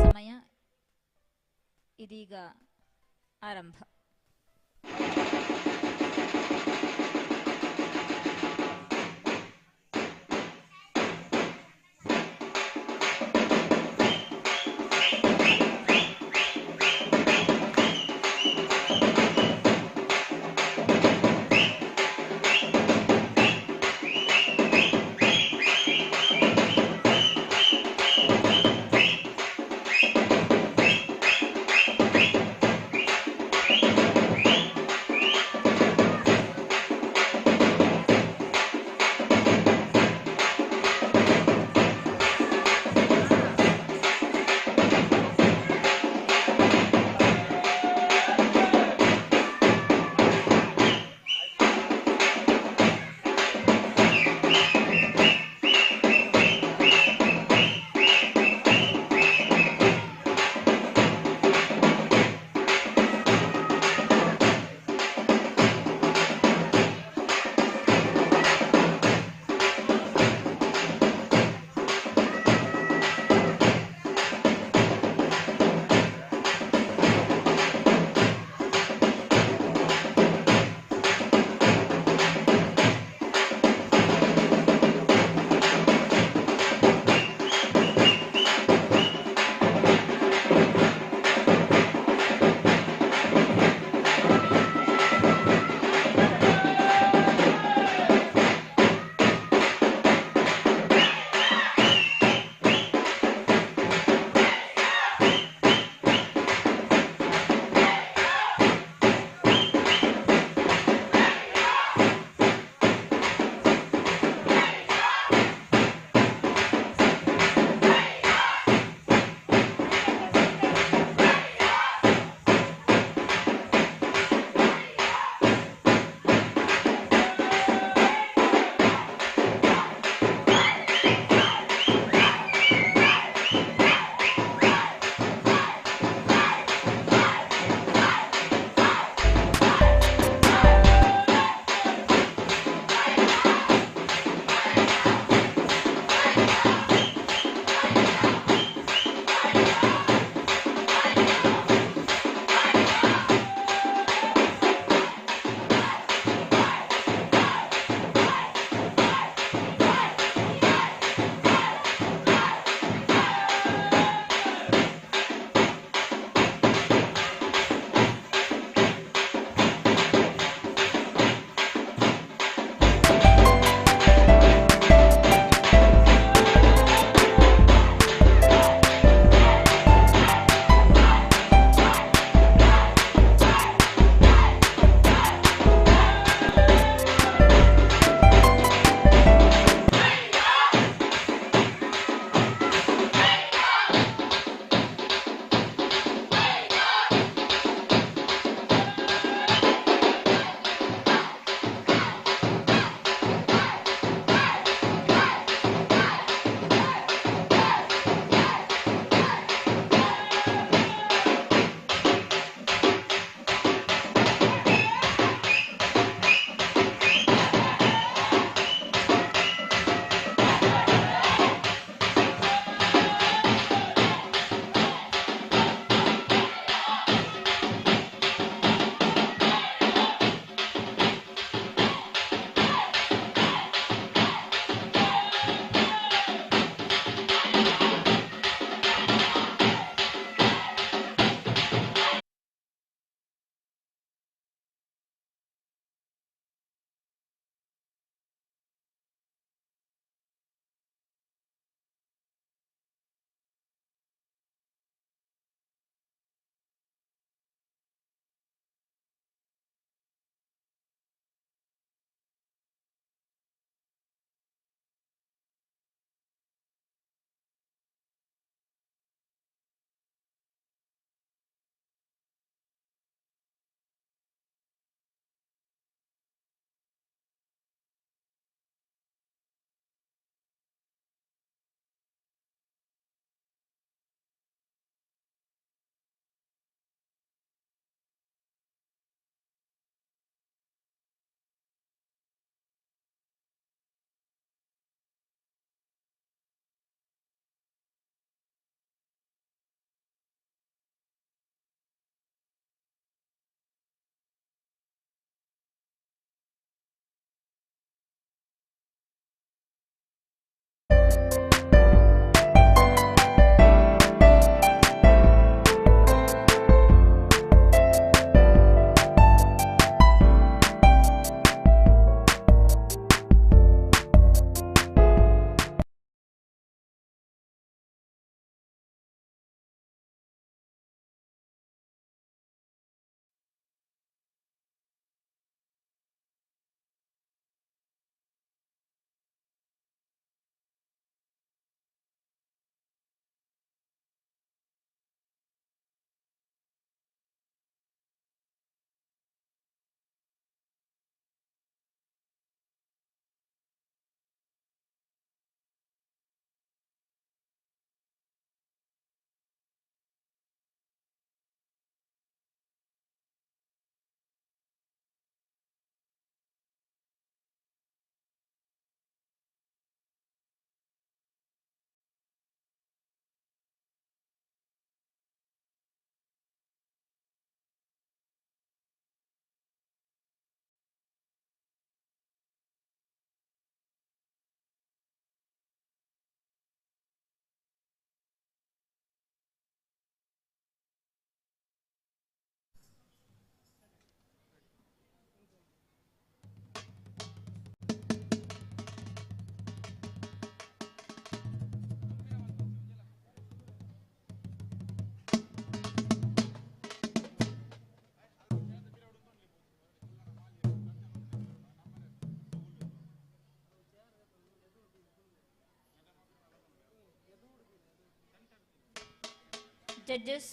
judges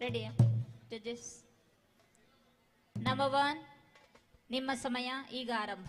ready? Judges number 1, ನಿಮ್ಮ ಸಮಯ ಈಗ ಆರಂಭ.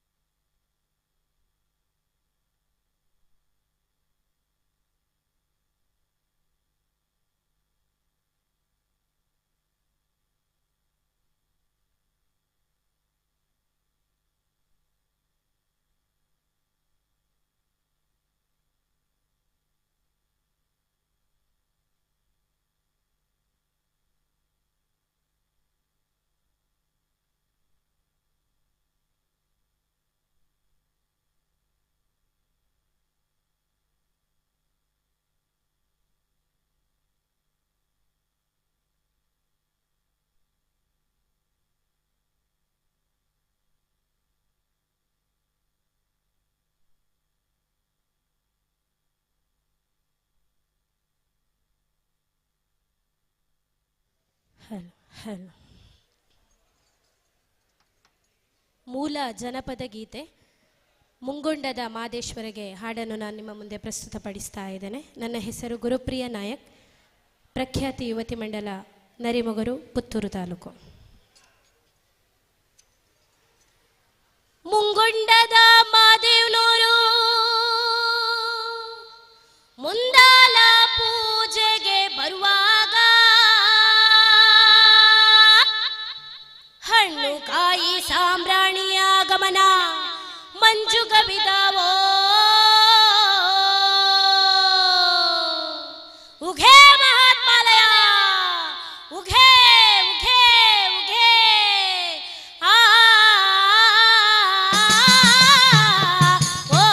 ಮೂಲ ಜನಪದ ಗೀತೆ ಮುಂಗೊಂಡದ ಮಾದೇಶ್ವರಿಗೆ ಹಾಡನ್ನು ನಾನು ನಿಮ್ಮ ಮುಂದೆ ಪ್ರಸ್ತುತಪಡಿಸ್ತಾ ಇದ್ದೇನೆ. ನನ್ನ ಹೆಸರು ಗುರುಪ್ರಿಯ ನಾಯಕ್, ಪ್ರಖ್ಯಾತಿ ಯುವತಿ ಮಂಡಲ ನರಿಮೊಗರು, ಪುತ್ತೂರು ತಾಲೂಕು. ಮುಂಗೊಂಡದ ಮಾದೇವ್ನೂರು ಮುಂದಾಲ ಪೂಜೆಗೆ ಬರುವಾಗ ಹಣ್ಣು ಕಾಯಿ ಸಾಂಬ್ರಾಣಿಯ ಗಮನ ಮಂಜು ಕವಿದಾವೋ ಉಘೇ ಮಹಾತ್ಮಾಲಯ ಉಘೇ ಉಘೇ ಉಘೇ ಆ ಓ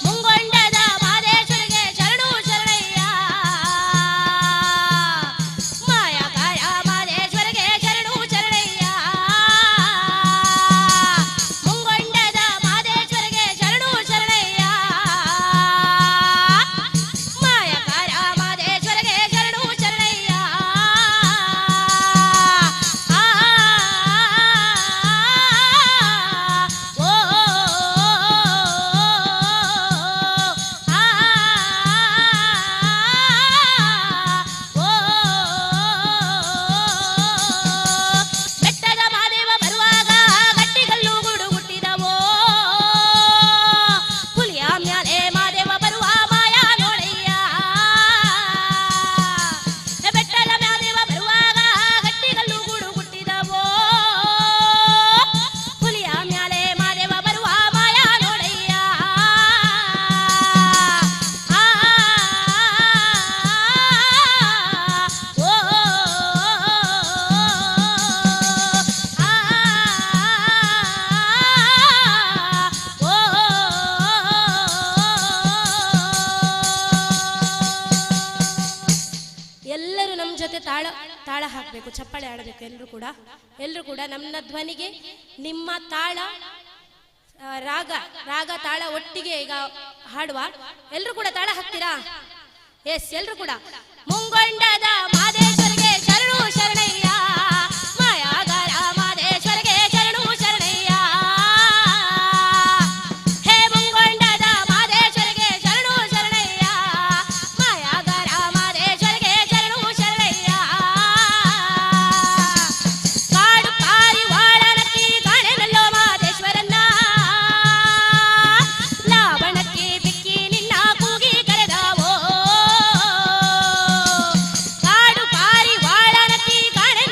ಮುಂಗೊಂಡದ ಮಾದೇಶ್ವರಿಗೆ ಶರಣು ಶರಣಯ್ಯ ಮಾಯಕಾಯ ಮಾದೇಶ್ವರಿಗೆ ಶರಣು ಶರಣಯ್ಯ ಮುಂಗೊಂಡದ ಮಾದೇಶ್ವರಿಗೆ ಶರಣು ಶರಣಯ್ಯ ಮಾಯಕಾಯ ಮಾದೇಶ್ವರಿಗೆ ಶರಣು ಶರಣಯ್ಯ ಓ ಬೆಟ್ಟದ ಮಾದೇವ ಬರುವಾಗ ಗಟ್ಟಿಗಲ್ಲು ಗೂಡು ಹುಟ್ಟಿದವೋ ಹುಲಿಯ ಮ್ಯಾಲೆ ಮಾದೇವ ಬರುವ ಮಾಯ ನೋಡಯ್ಯ ಬೆಟ್ಟದ ಮಾದೇವ ಬರುವಾಗ ಗಟ್ಟಿಗಲ್ಲು ಗೂಡು ಹುಟ್ಟಿದವೋ ಹುಲಿಯ ಮ್ಯಾಲೆ ಮಾದೇವ ಬರುವ ಮಾಯ ನೋಡಯ್ಯ ಓ ಎಲ್ಲರೂ ನಮ್ಮ ಜೊತೆ ತಾಳ ಹಾಕಬೇಕು, ಚಪ್ಪಾಳೆ ಆಡಬೇಕು. ಎಲ್ಲರೂ ಕೂಡ ನಮ್ಮ ಧ್ವನಿಗೆ ನಿಮ್ಮ ತಾಳ ರಾಗ ತಾಳ ಒಟ್ಟಿಗೆ ಈಗ ಹಾಡುವ. ಎಲ್ಲರೂ ಕೂಡ ತಾಳ ಹಾಕ್ತೀರಾ? ಎಸ್, ಎಲ್ಲರೂ ಕೂಡ ಮುಂಗೊಂಡದ ಮಾದೇಶ್ವರಿಗೆ ಶರಣು ಶರಣಯ್ಯ ಮಾಯಾಗಾರ ಮಾದೇಶ್ವರಿಗೆ ಶರಣು ಶರಣಯ್ಯ ಹೇ ಮುಂಗೊಂಡದ ಮಾದೇಶ್ವರಿಗೆ ಶರಣು ಶರಣಯ್ಯ ಮಾಯಾಗಾರ ಮಾದೇಶ್ವರಿಗೆ ಶರಣು ಶರಣಯ್ಯ ಕಾಡು ಪಾರಿವಾಳನಕ್ಕಿ ಕಾಣೆನಲ್ಲೋ ಮಾದೇಶ್ವರನ್ನ ಲಾವಣಕ್ಕೆ ಬಿಕ್ಕಿ ನಿನ್ನ ಕೂಗಿ ಕರೆದವೋ ಕಾಡು ಪಾರಿವಾಳನಕ್ಕಿ ಕಾಣೆ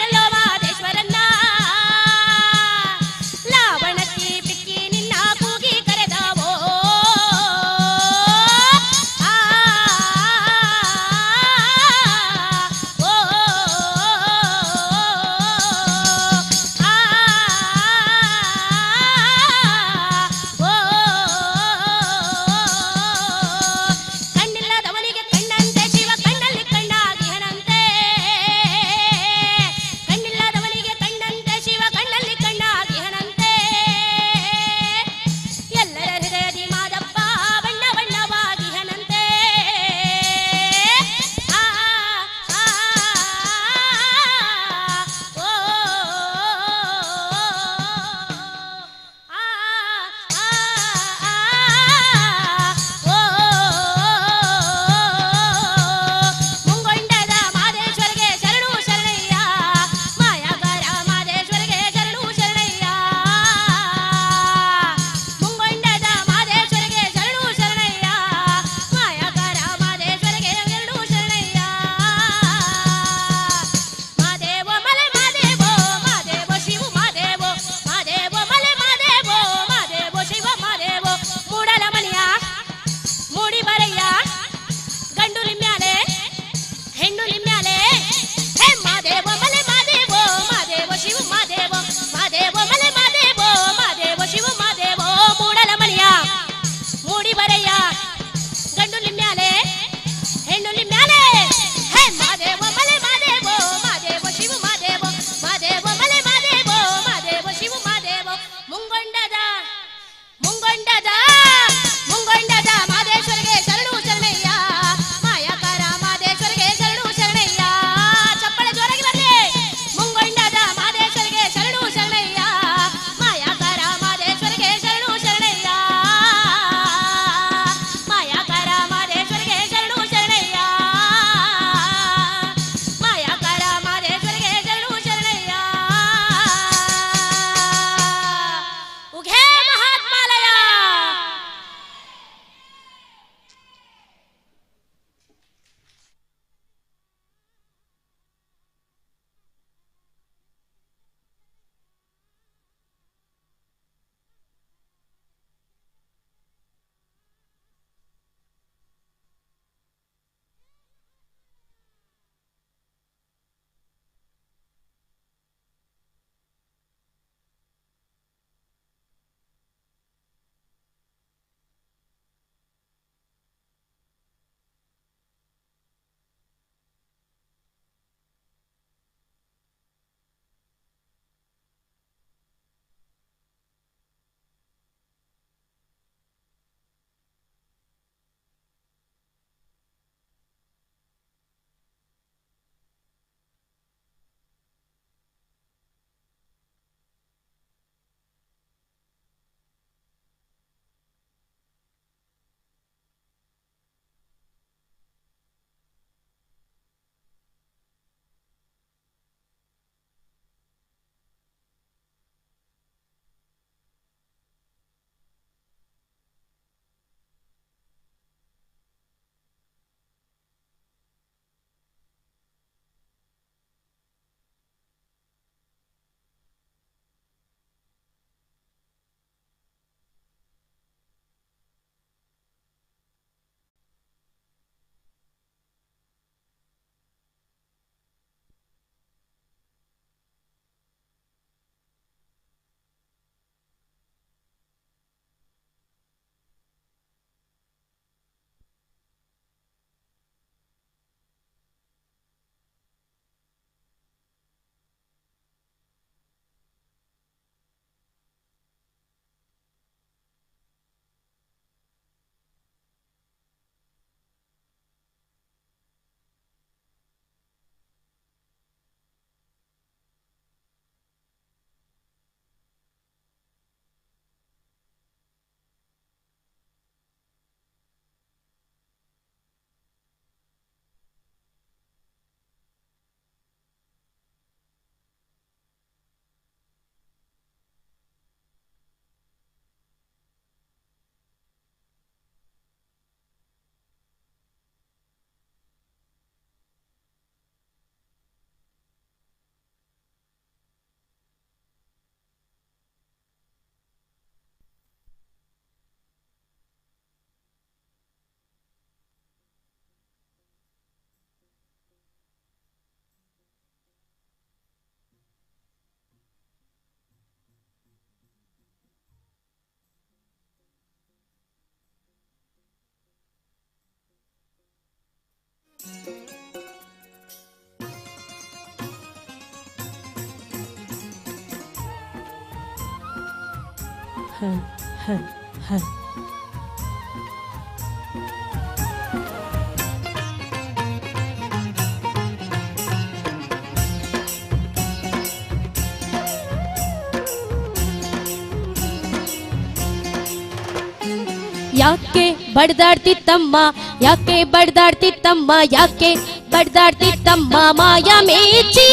ಯಾಕೆ ಬಡ್ದಾಡ್ತಿತ್ತಮ್ಮ, ಯಾಕೆ ಬಡ್ದಾಡ್ತಿತ್ತಮ್ಮ, ಯಾಕೆ ಬಡ್ದಾಡ್ತಿತ್ತಮ್ಮ ಮಾಯ ಮೇಚಿ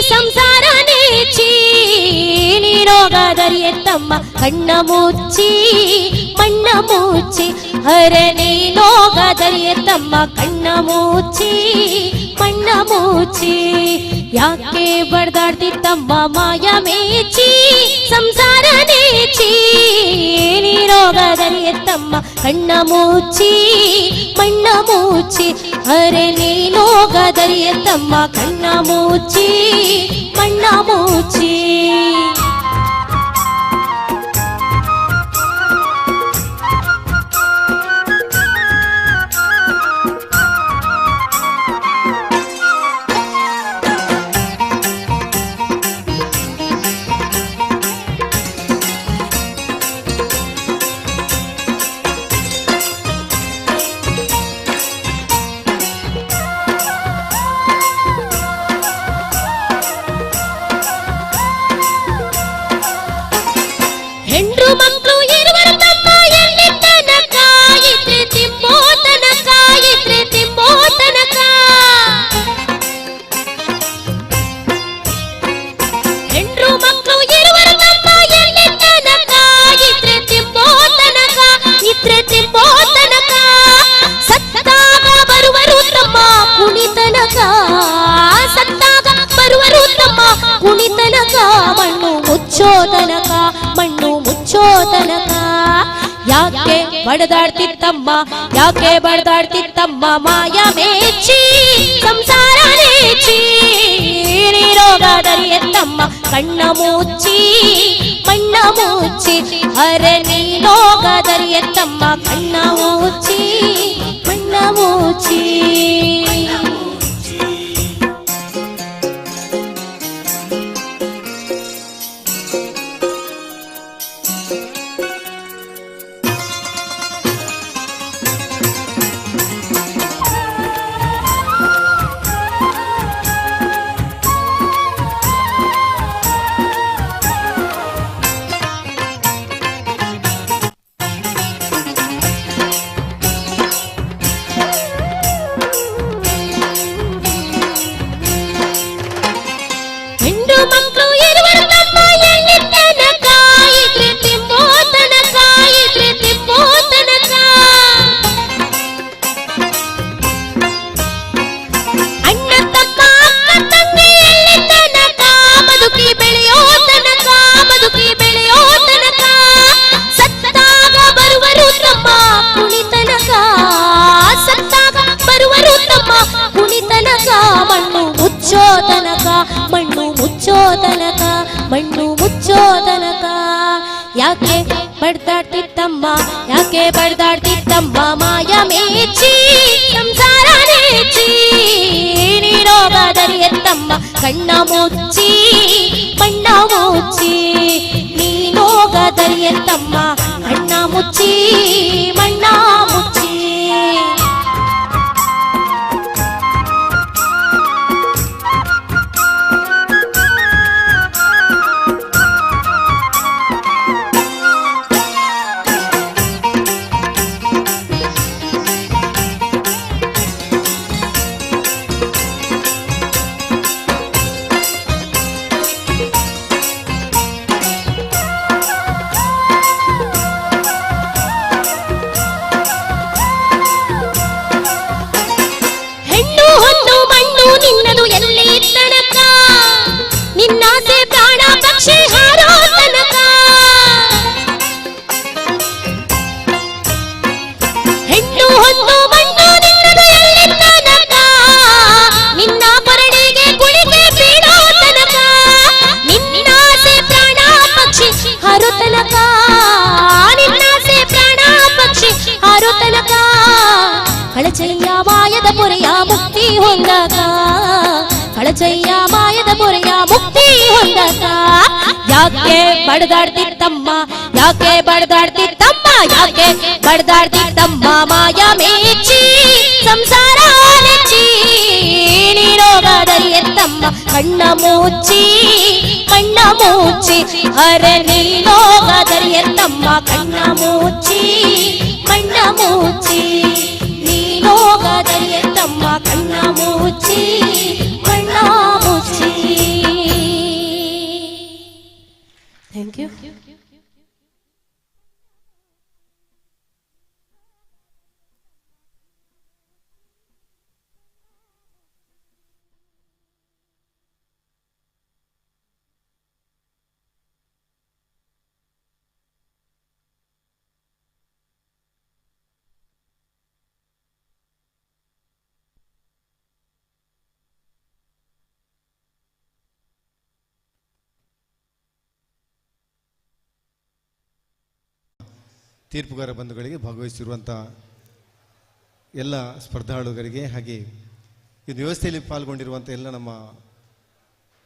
ಸಂಸಾರ ನೇಚಿ ನೀನೋಗಾದರಿಯತ್ತಮ್ಮ ಕಣ್ಣ ಮುಚ್ಚಿ ಮಣ್ಣ ಮುಚ್ಚಿ ಹರೆ ನೀನೋಗಾದರಿಯತ್ತಮ್ಮ ಕಣ್ಣ ಮುಚ್ಚಿ ಮಣ್ಣ ಮುಚ್ಚಿ ಯಾಕೆ ಬಡ್ದಾಡ್ತಿತ್ತಮ್ಮ ಮಾಯ ಮೇಚಿ ಸಂಸಾರ ನೇಚಿ ನೀನೋಗಾದರಿಯತ್ತಮ್ಮ ಕಣ್ಣ ಮುಚ್ಚಿ ಮಣ್ಣ ಮುಚ್ಚಿ ಹರೆ ನೀನೋಗಾದರಿಯತ್ತಮ್ಮ ಕಣ್ಣ ಮುಚ್ಚಿ ಮಣ್ಣ ಮುಚ್ಚಿ ಹೆಂಡ್ರು ಮಕ್ಕಳು ಇರುವರು ತಮ್ಮ ಎಲ್ಲಿ ತನಕ ಇದ್ರೆ ತಿಂಬೋ ತನಕ ಇದ್ರೆ ತಿಂಬೋ ತನಕ ಹೆಂಡ್ರು ಮಕ್ಕಳು ಇರುವರು ತಮ್ಮ ಎಲ್ಲಿ ತನಕ ಇದ್ರೆ ತಿಂಬೋ ತನಕ ಇದ್ರೆ ತಿಂಬೋ ತನಕ ಸತ್ತಾಗ ಬರುವರು ತಮ್ಮ ಕುಣಿತನಕ ಸತ್ತಾಗ ಬರುವರು ತಮ್ಮ ಕುಣಿತನಕ ಮಣ್ಣು ಮುಚ್ಚೋ ತನಕ ಮಣ್ಣು ಮುಚ್ಚೋ ತನಕ ಯಾಕೆ ಬಡದಾಡ್ತಿತ್ತಮ್ಮ ಯಾಕೆ ಬಡದಾಡ್ತಿತ್ತಮ್ಮ ಮಾಯ ಮೇಚಿ ಸಂಸಾರ ನೇಚಿ ನೀರೋಗಾದರಿಯತ್ತಮ್ಮ ಕಣ್ಣ ಮುಚ್ಚಿ ಮಣ್ಣ ಮುಚ್ಚಿ ಅರೆ ನೀನೋಗಾದರಿಯತ್ತಮ್ಮ ಕಣ್ಣ ಮುಚ್ಚಿ ಮಣ್ಣ ಮುಚ್ಚಿ ಹೆಂಡ್ರು ಮಕ್ಕಳು ಇರುವರು ತಮ್ಮ ಎಲ್ಲಿ ತನಕ ಇದ್ರೆ ತಿಂಬೋ ತನಕ ಇದ್ರೆ ತಿಂಬೋ ತನಕ ಅಣ್ಣ ತಮ್ಮ ಅಕ್ಕ ತಂಗಿ ಎಲ್ಲಿ ತನಕ ಬದುಕಿ ಬೆಳೆಯೋ ತನಕ ಬದುಕಿ ಬೆಳೆಯೋ ತನಕ ಸತ್ತಾಗ ಬರುವರು ತಮ್ಮ ಕುಣಿತನಕ ಸತ್ತಾಗ ಬರುವರು ತಮ್ಮ ಕುಣಿತನಕ ಮಣ್ಣು ಮುಚ್ಚೋ ತನಕ ಮಣ್ಣು ಮುಚ್ಚೋ ತನಕ ಮಣ್ಣು ಮುಚ್ಚೋ ತನಕ ಯಾಕೆ ಬಡ್ದಾಡ್ತಿತ್ತಮ್ಮ ಯಾಕೆ ಬಡ್ದಾಡ್ತಿತ್ತಮ್ಮ ಮಾಯ ಮೇಚಿ ಸಂಸಾರ ನೇಚಿ ನೀನೋಗಾದರಿಯತ್ತಮ್ಮ ಕಣ್ಣ ಮುಚ್ಚಿ ಮಣ್ಣ ಮುಚ್ಚಿ ನೀನೋಗಾದರಿಯತ್ತಮ್ಮ ಕಣ್ಣ ಮುಚ್ಚಿ ಮಣ್ಣ ಮುಚ್ಚಿ ಹೆಣ್ಣು ಹೊನ್ನು ಮಣ್ಣು ನಿನ್ನದು ಎಲ್ಲಿ ತನಕ ನಿನ್ನಾಸೆ ಪ್ರಾಣ ಪಕ್ಷಿ ಹಾರೋ ತನಕ ಹೆಣ್ಣು ಹೊನ್ನು ಮಣ್ಣು ನಿನ್ನದು ಎಲ್ಲಿ ತನಕ ನಿನ್ನ ಪರಡಿಗೆ ಗುಳಿಗೆ ಬೀಳೋ ತನಕ ನಿನ್ನಾಸೆ ಪ್ರಾಣ ಪಕ್ಷಿ ಹಾರೋ ತನಕ ನಿನ್ನಾಸೆ ಪ್ರಾಣ ಪಕ್ಷಿ ಹಾರೋ ತನಕ ಕಳಚಯ್ಯ ಮಾಯದ ಪೊರೆಯ ಮುಕ್ತಿ ಹೊಂದಕ ಕಳಚಯ್ಯ ಮಾಯದ ಪೊರೆಯ ಮುಕ್ತಿ ಹೊಂದಕ ಯಾಕೆ ಬಡದಾಡ್ತಿತ್ತಮ್ಮ ಯಾಕೆ ಬಡದಾಡ್ತಿತ್ತಮ್ಮ ಯಾಕೆ ಬಡದಾಡ್ತಿತ್ತಮ್ಮ ಮಾಯ ಮೇಚಿ ಸಂಸಾರ ನೆಚ್ಚಿ ನೀನೋಗದರಿಯತ್ತಮ್ಮ ಕಣ್ಣ ಮುಚ್ಚಿ ಅರೆ ನೀನೋಗದರಿಯತ್ತಮ್ಮ ಕಣ್ಣ ಮುಚ್ಚಿ ನೀನೋಗದರಿಯತ್ತಮ್ಮ ಕಣ್ಣ ಮುಚ್ಚಿ ಥ್ಯಾಂಕ್ ಯು. ತೀರ್ಪುಗಾರ ಬಂಧುಗಳಿಗೆ ಭಾಗವಹಿಸಿರುವಂಥ ಎಲ್ಲ ಸ್ಪರ್ಧಾಳುಗರಿಗೆ ಹಾಗೆ ಇದು ವ್ಯವಸ್ಥೆಯಲ್ಲಿ ಪಾಲ್ಗೊಂಡಿರುವಂಥ ಎಲ್ಲ ನಮ್ಮ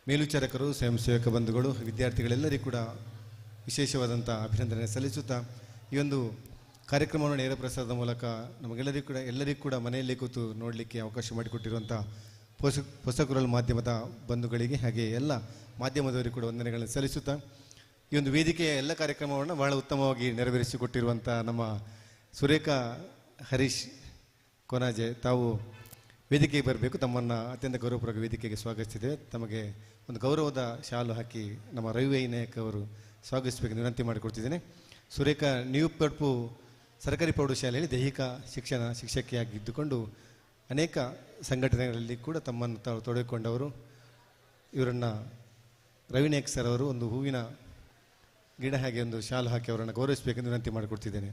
ಮೇಲ್ವಿಚಾರಕರು ಸ್ವಯಂ ಸೇವಕ ಬಂಧುಗಳು ವಿದ್ಯಾರ್ಥಿಗಳೆಲ್ಲರಿಗೂ ಕೂಡ ವಿಶೇಷವಾದಂಥ ಅಭಿನಂದನೆ ಸಲ್ಲಿಸುತ್ತಾ ಈ ಒಂದು ಕಾರ್ಯಕ್ರಮವನ್ನು ನೇರ ಪ್ರಸಾರದ ಮೂಲಕ ಎಲ್ಲರಿಗೂ ಕೂಡ ಮನೆಯಲ್ಲೇ ಕೂತು ನೋಡಲಿಕ್ಕೆ ಅವಕಾಶ ಮಾಡಿಕೊಟ್ಟಿರುವಂಥ ಹೊಸಕುರಲ್ ಮಾಧ್ಯಮದ ಬಂಧುಗಳಿಗೆ ಹಾಗೆ ಎಲ್ಲ ಮಾಧ್ಯಮದವರಿಗೂ ಕೂಡ ವಂದನೆಗಳನ್ನು ಸಲ್ಲಿಸುತ್ತಾ ಈ ಒಂದು ವೇದಿಕೆಯ ಎಲ್ಲ ಕಾರ್ಯಕ್ರಮವನ್ನು ಬಹಳ ಉತ್ತಮವಾಗಿ ನೆರವೇರಿಸಿಕೊಟ್ಟಿರುವಂಥ ನಮ್ಮ ಸುರೇಖಾ ಹರೀಶ್ ಕೊನಾಜೆ ತಾವು ವೇದಿಕೆಗೆ ಬರಬೇಕು. ತಮ್ಮನ್ನು ಅತ್ಯಂತ ಗೌರವಪೂರ್ವಕ ವೇದಿಕೆಗೆ ಸ್ವಾಗತಿಸಿದ್ದೇವೆ. ತಮಗೆ ಒಂದು ಗೌರವದ ಶಾಲು ಹಾಕಿ ನಮ್ಮ ರವಿ ನಾಯಕ್ ಅವರು ಸ್ವಾಗತಿಸಬೇಕು ವಿನಂತಿ ಮಾಡಿಕೊಡ್ತಿದ್ದೇನೆ. ಸುರೇಖಾ ನ್ಯೂಪಡ್ಪು ಸರ್ಕಾರಿ ಪ್ರೌಢಶಾಲೆಯಲ್ಲಿ ದೈಹಿಕ ಶಿಕ್ಷಕಿಯಾಗಿದ್ದುಕೊಂಡು ಅನೇಕ ಸಂಘಟನೆಗಳಲ್ಲಿ ಕೂಡ ತಮ್ಮನ್ನು ತಾವು ತೊಡಗಿಕೊಂಡವರು. ಇವರನ್ನು ರವಿ ನಾಯಕ್ ಸರ್ ಅವರು ಒಂದು ಹೂವಿನ ಗಿಡ ಹಾಗೆ ಒಂದು ಶಾಲು ಹಾಕಿ ಅವರನ್ನು ಗೌರವಿಸಬೇಕೆಂದು ವಿನಂತಿ ಮಾಡಿಕೊಡ್ತಿದ್ದೇನೆ.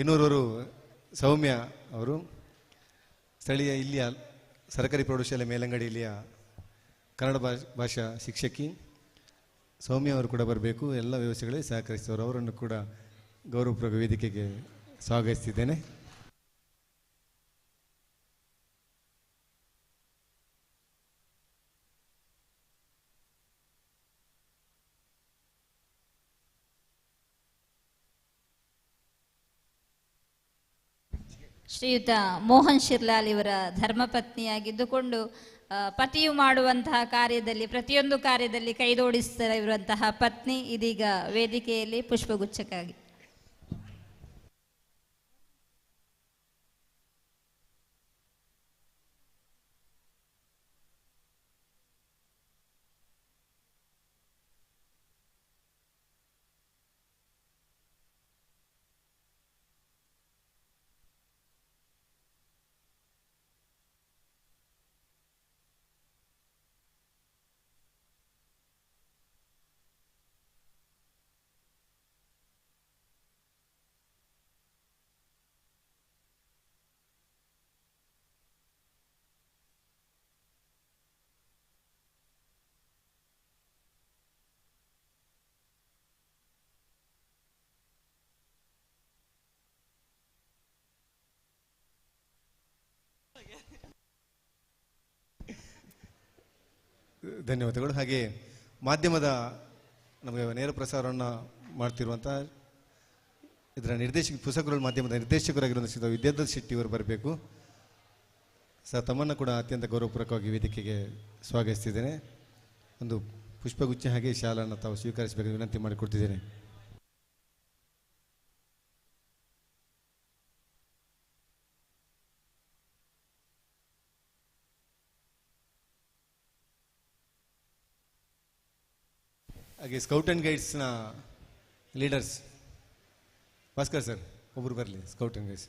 ಇನ್ನೂರವರು ಸೌಮ್ಯ ಅವರು ಸ್ಥಳೀಯ ಇಲ್ಲಿಯ ಸರ್ಕಾರಿ ಪ್ರೌಢಶಾಲೆ ಮೇಲಂಗಡಿ ಇಲ್ಲಿಯ ಕನ್ನಡ ಭಾಷಾ ಶಿಕ್ಷಕಿ. ಸೌಮ್ಯ ಅವರು ಕೂಡ ಬರಬೇಕು. ಎಲ್ಲ ವ್ಯವಸ್ಥೆಗಳಿಗೆ ಸಹಕರಿಸಿದವರು ಅವರನ್ನು ಕೂಡ ಗೌರವಪೂರ್ವಕ ವೇದಿಕೆಗೆ ಸ್ವಾಗತಿಸಿದ್ದೇನೆ. ಶ್ರೀಯುತ ಮೋಹನ್ ಶಿರ್ಲಾಲ್ ಇವರ ಧರ್ಮಪತ್ನಿಯಾಗಿದ್ದುಕೊಂಡು ಪತಿಯು ಮಾಡುವಂತಹ ಕಾರ್ಯದಲ್ಲಿ ಪ್ರತಿಯೊಂದು ಕಾರ್ಯದಲ್ಲಿ ಕೈದೋಡಿಸ್ತಾ ಇರುವಂತಹ ಪತ್ನಿ ಇದೀಗ ವೇದಿಕೆಯಲ್ಲಿ ಪುಷ್ಪಗುಚ್ಛಕ್ಕಾಗಿ. ಧನ್ಯವಾದಗಳು. ಹಾಗೆ ಮಾಧ್ಯಮದ ನಮಗೆ ನೇರ ಪ್ರಸಾರವನ್ನು ಮಾಡ್ತಿರುವಂಥ ಇದರ ಹೊಸಕುರಲ್ ಮಾಧ್ಯಮದ ನಿರ್ದೇಶಕರಾಗಿರುವಂಥ ವಿದ್ಯಾಧರ್ ಶೆಟ್ಟಿ ಅವರು ಬರಬೇಕು. ತಮ್ಮನ್ನು ಕೂಡ ಅತ್ಯಂತ ಗೌರವಪೂರ್ವಕವಾಗಿ ವೇದಿಕೆಗೆ ಸ್ವಾಗತಿಸಿದ್ದೇನೆ. ಒಂದು ಪುಷ್ಪಗುಚ್ಛ ಹಾಗೆ ಶಾಲನ್ನು ತಾವು ಸ್ವೀಕರಿಸಬೇಕು ವಿನಂತಿ ಮಾಡಿಕೊಡ್ತಿದ್ದೇನೆ. ಹಾಗೆ ಸ್ಕೌಟ್ ಆ್ಯಂಡ್ ಗೈಡ್ಸ್ನ ಲೀಡರ್ಸ್ ಭಾಸ್ಕರ್ ಸರ್ ಒಬ್ಬರು ಬರಲಿ. ಸ್ಕೌಟ್ ಆ್ಯಂಡ್ ಗೈಡ್ಸ್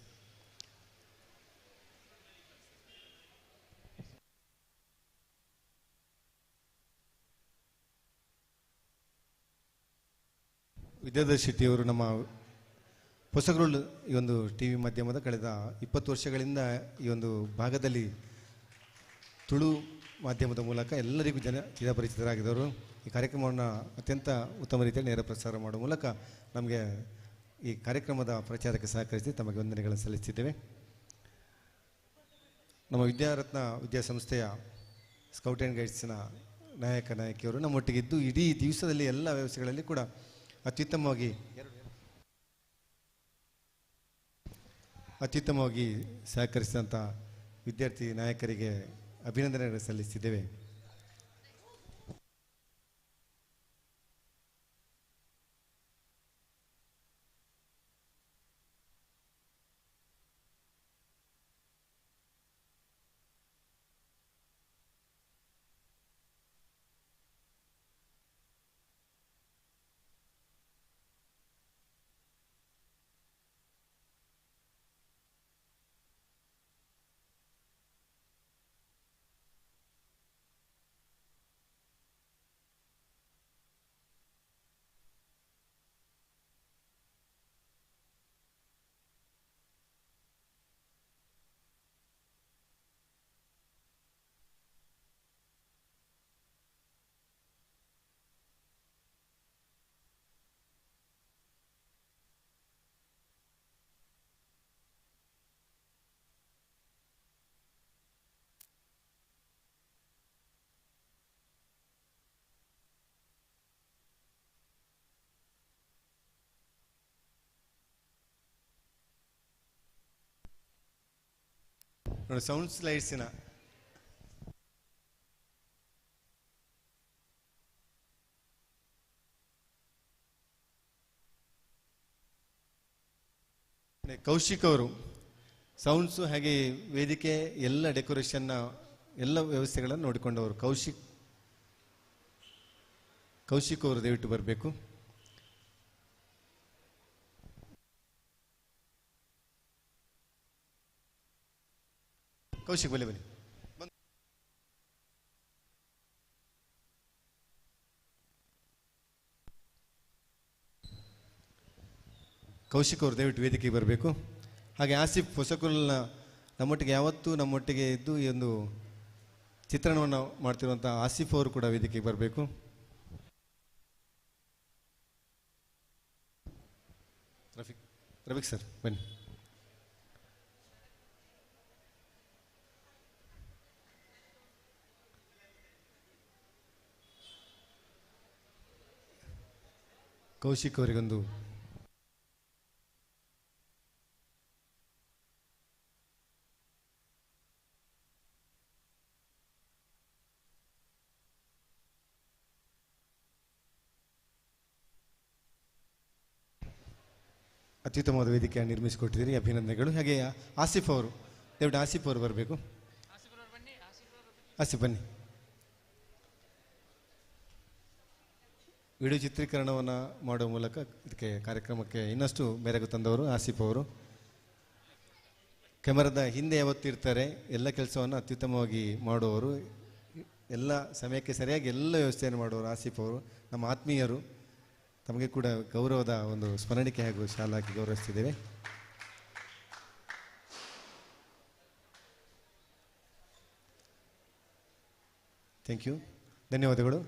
ವಿದ್ಯಾಧರ್ ಶೆಟ್ಟಿಯವರು ನಮ್ಮ ಹೊಸಕುರಲ್ ಈ ಒಂದು ಟಿ ವಿ ಮಾಧ್ಯಮದ ಕಳೆದ 20 ವರ್ಷಗಳಿಂದ ಈ ಒಂದು ಭಾಗದಲ್ಲಿ ತುಳು ಮಾಧ್ಯಮದ ಮೂಲಕ ಎಲ್ಲರಿಗೂ ಚಿರಪರಿಚಿತರಾಗಿದ್ದವರು. ಈ ಕಾರ್ಯಕ್ರಮವನ್ನು ಅತ್ಯಂತ ಉತ್ತಮ ರೀತಿಯಲ್ಲಿ ನೇರ ಪ್ರಸಾರ ಮಾಡುವ ಮೂಲಕ ನಮಗೆ ಈ ಕಾರ್ಯಕ್ರಮದ ಪ್ರಚಾರಕ್ಕೆ ಸಹಕರಿಸಿ ತಮಗೆ ವಂದನೆಗಳನ್ನು ಸಲ್ಲಿಸುತ್ತಿದ್ದೇವೆ. ನಮ್ಮ ವಿದ್ಯಾರತ್ನ ವಿದ್ಯಾಸಂಸ್ಥೆಯ ಸ್ಕೌಟ್ ಆ್ಯಂಡ್ ಗೈಡ್ಸ್ನ ನಾಯಕಿಯರು ನಮ್ಮೊಟ್ಟಿಗಿದ್ದು ಇಡೀ ದಿವಸದಲ್ಲಿ ಎಲ್ಲ ವ್ಯವಸ್ಥೆಗಳಲ್ಲಿ ಕೂಡ ಅತ್ಯುತ್ತಮವಾಗಿ ಸಹಕರಿಸಿದಂಥ ವಿದ್ಯಾರ್ಥಿ ನಾಯಕರಿಗೆ ಅಭಿನಂದನೆಗಳನ್ನು ಸಲ್ಲಿಸುತ್ತಿದ್ದೇವೆ. ನೋಡಿ ಸೌಂಡ್ ಸ್ಲೈಡ್ಸಿನ ಕೌಶಿಕ್ ಅವರು ಸೌಂಡ್ಸು ಹಾಗೆ ವೇದಿಕೆ ಎಲ್ಲ ಡೆಕೋರೇಷನ್ನ ಎಲ್ಲ ವ್ಯವಸ್ಥೆಗಳನ್ನು ನೋಡಿಕೊಂಡವರು. ಕೌಶಿಕ್ ಅವರು ದಯವಿಟ್ಟು ಬರಬೇಕು. ಕೌಶಿಕ್ ಬನ್ನಿ. ಕೌಶಿಕ್ ಅವರು ದಯವಿಟ್ಟು ವೇದಿಕೆಗೆ ಬರಬೇಕು. ಹಾಗೆ ಆಸಿಫ್ ಹೊಸಕುಲ್ನ ನಮ್ಮೊಟ್ಟಿಗೆ ಯಾವತ್ತೂ ನಮ್ಮೊಟ್ಟಿಗೆ ಇದ್ದು ಈ ಒಂದು ಚಿತ್ರಣವನ್ನು ಮಾಡ್ತಿರುವಂಥ ಆಸಿಫ್ ಅವರು ಕೂಡ ವೇದಿಕೆಗೆ ಬರಬೇಕು. ರಫೀಕ್ ಸರ್ ಬನ್ನಿ. ಕೌಶಿಕ್ ಅವರಿಗೊಂದು ಅತ್ಯುತ್ತಮವಾದ ವೇದಿಕೆಯನ್ನು ನಿರ್ಮಿಸಿಕೊಟ್ಟಿದ್ದೀರಿ, ಅಭಿನಂದನೆಗಳು. ಹಾಗೆ ಆಸಿಫ್ ಅವರು ದಯವಿಟ್ಟು ಆಸಿಫ್ ಅವರು ಬರಬೇಕು. ಆಸಿಫ್ ಬನ್ನಿ. ವಿಡಿಯೋ ಚಿತ್ರೀಕರಣವನ್ನು ಮಾಡುವ ಮೂಲಕ ಇದಕ್ಕೆ ಕಾರ್ಯಕ್ರಮಕ್ಕೆ ಇನ್ನಷ್ಟು ಮೆರುಗು ತಂದವರು ಆಸಿಫ್ ಅವರು. ಕ್ಯಾಮರಾದ ಹಿಂದೆ ಯಾವತ್ತೂ ಇರ್ತಾರೆ, ಎಲ್ಲ ಕೆಲಸವನ್ನು ಅತ್ಯುತ್ತಮವಾಗಿ ಮಾಡುವವರು, ಎಲ್ಲ ಸಮಯಕ್ಕೆ ಸರಿಯಾಗಿ ಎಲ್ಲ ವ್ಯವಸ್ಥೆಯನ್ನು ಮಾಡುವವರು ಆಸಿಫ್ ಅವರು. ನಮ್ಮ ಆತ್ಮೀಯರು, ತಮಗೆ ಕೂಡ ಗೌರವದ ಒಂದು ಸ್ಮರಣಿಕೆ ಹಾಗೂ ಶಾಲೆ ಹಾಕಿ ಗೌರವಿಸ್ತಿದ್ದೇವೆ. ಥ್ಯಾಂಕ್ ಯು, ಧನ್ಯವಾದಗಳು.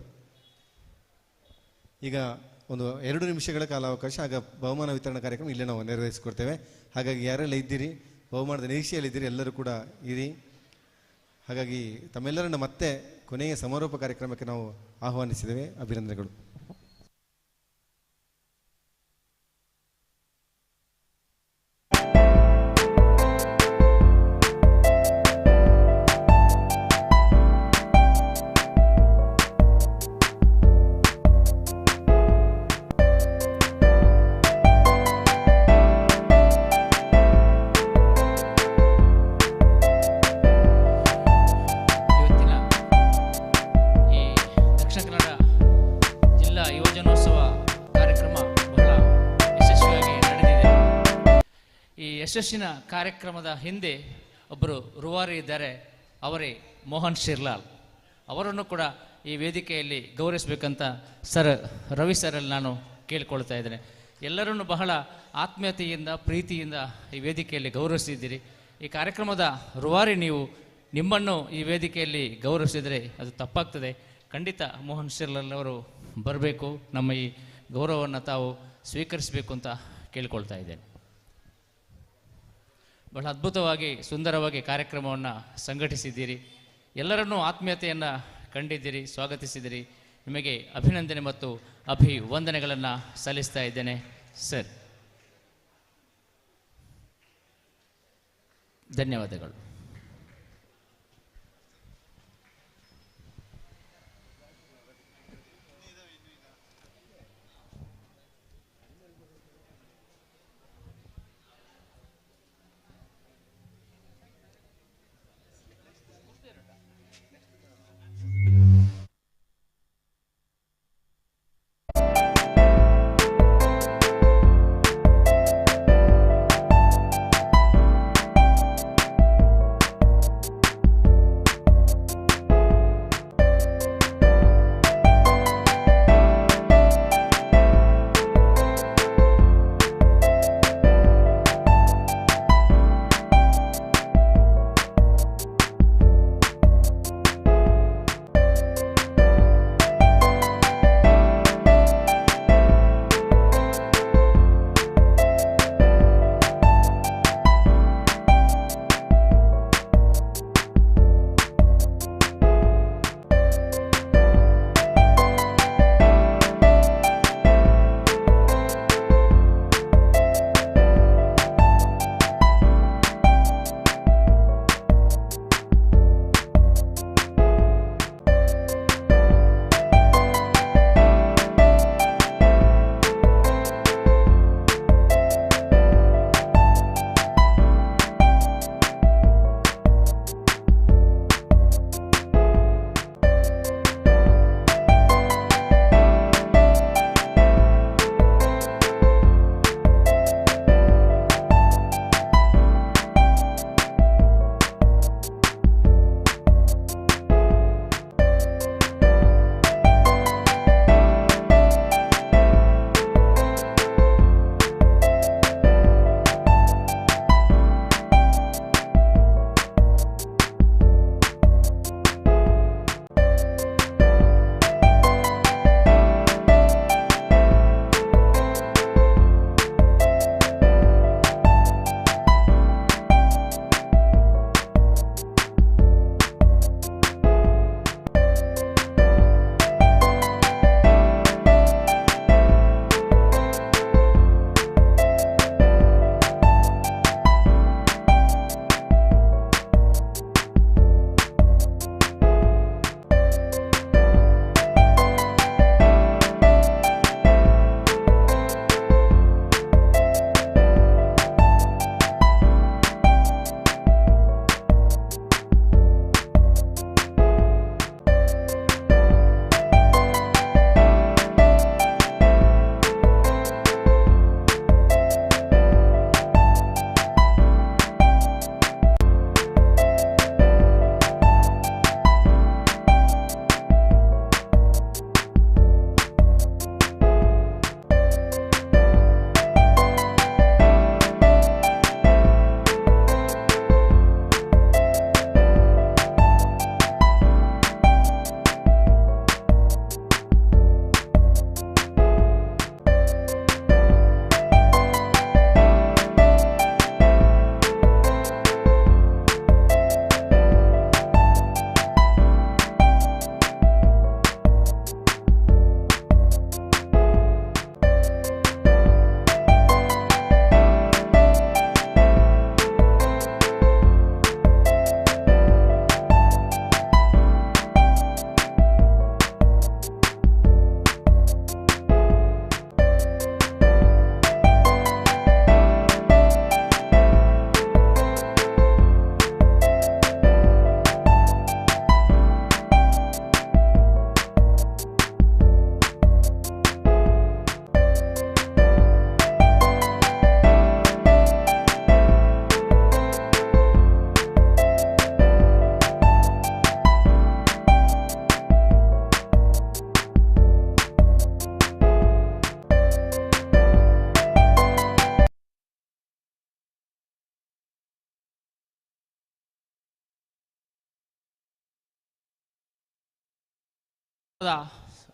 ಈಗ ಒಂದು 2 ನಿಮಿಷಗಳ ಕಾಲಾವಕಾಶ, ಆಗ ಬಹುಮಾನ ವಿತರಣಾ ಕಾರ್ಯಕ್ರಮ ಇಲ್ಲೇ ನಾವು ನೆರವೇರಿಸಿಕೊಡ್ತೇವೆ. ಹಾಗಾಗಿ ಯಾರೆಲ್ಲ ಇದ್ದೀರಿ, ಬಹುಮಾನದ ನಿರೀಕ್ಷೆಯಲ್ಲಿದ್ದೀರಿ, ಎಲ್ಲರೂ ಕೂಡ ಇರಿ. ಹಾಗಾಗಿ ತಮ್ಮೆಲ್ಲರನ್ನ ಮತ್ತೆ ಕೊನೆಯ ಸಮಾರೋಪ ಕಾರ್ಯಕ್ರಮಕ್ಕೆ ನಾವು ಆಹ್ವಾನಿಸಿದ್ದೇವೆ. ಅಭಿನಂದನೆಗಳು. ಯಶಸ್ಸಿನ ಕಾರ್ಯಕ್ರಮದ ಹಿಂದೆ ಒಬ್ಬರು ರೂವಾರಿ ಇದ್ದಾರೆ, ಅವರೇ ಮೋಹನ್ ಶಿರ್ಲಾಲ್. ಅವರನ್ನು ಕೂಡ ಈ ವೇದಿಕೆಯಲ್ಲಿ ಗೌರವಿಸಬೇಕಂತ ಸರ್ ರವಿ ಸರಲ್ಲಿ ನಾನು ಕೇಳಿಕೊಳ್ತಾ ಇದ್ದೇನೆ. ಎಲ್ಲರನ್ನು ಬಹಳ ಆತ್ಮೀಯತೆಯಿಂದ ಪ್ರೀತಿಯಿಂದ ಈ ವೇದಿಕೆಯಲ್ಲಿ ಗೌರವಿಸಿದ್ದೀರಿ. ಈ ಕಾರ್ಯಕ್ರಮದ ರೂವಾರಿ ನೀವು, ನಿಮ್ಮನ್ನು ಈ ವೇದಿಕೆಯಲ್ಲಿ ಗೌರವಿಸಿದರೆ ಅದು ತಪ್ಪಾಗ್ತದೆ. ಖಂಡಿತ ಮೋಹನ್ ಶಿರ್ಲಾಲ್ ಅವರು ಬರಬೇಕು, ನಮ್ಮ ಈ ಗೌರವವನ್ನು ತಾವು ಸ್ವೀಕರಿಸಬೇಕು ಅಂತ ಕೇಳಿಕೊಳ್ತಾ ಇದ್ದೇನೆ. ಬಹಳ ಅದ್ಭುತವಾಗಿ ಸುಂದರವಾಗಿ ಕಾರ್ಯಕ್ರಮವನ್ನು ಸಂಘಟಿಸಿದ್ದೀರಿ. ಎಲ್ಲರನ್ನೂ ಆತ್ಮೀಯತೆಯನ್ನು ಕಂಡಿದ್ದೀರಿ, ಸ್ವಾಗತಿಸಿದಿರಿ. ನಿಮಗೆ ಅಭಿನಂದನೆ ಮತ್ತು ಅಭಿವಂದನೆಗಳನ್ನು ಸಲ್ಲಿಸ್ತಾ ಇದ್ದೇನೆ ಸರ್. ಧನ್ಯವಾದಗಳು.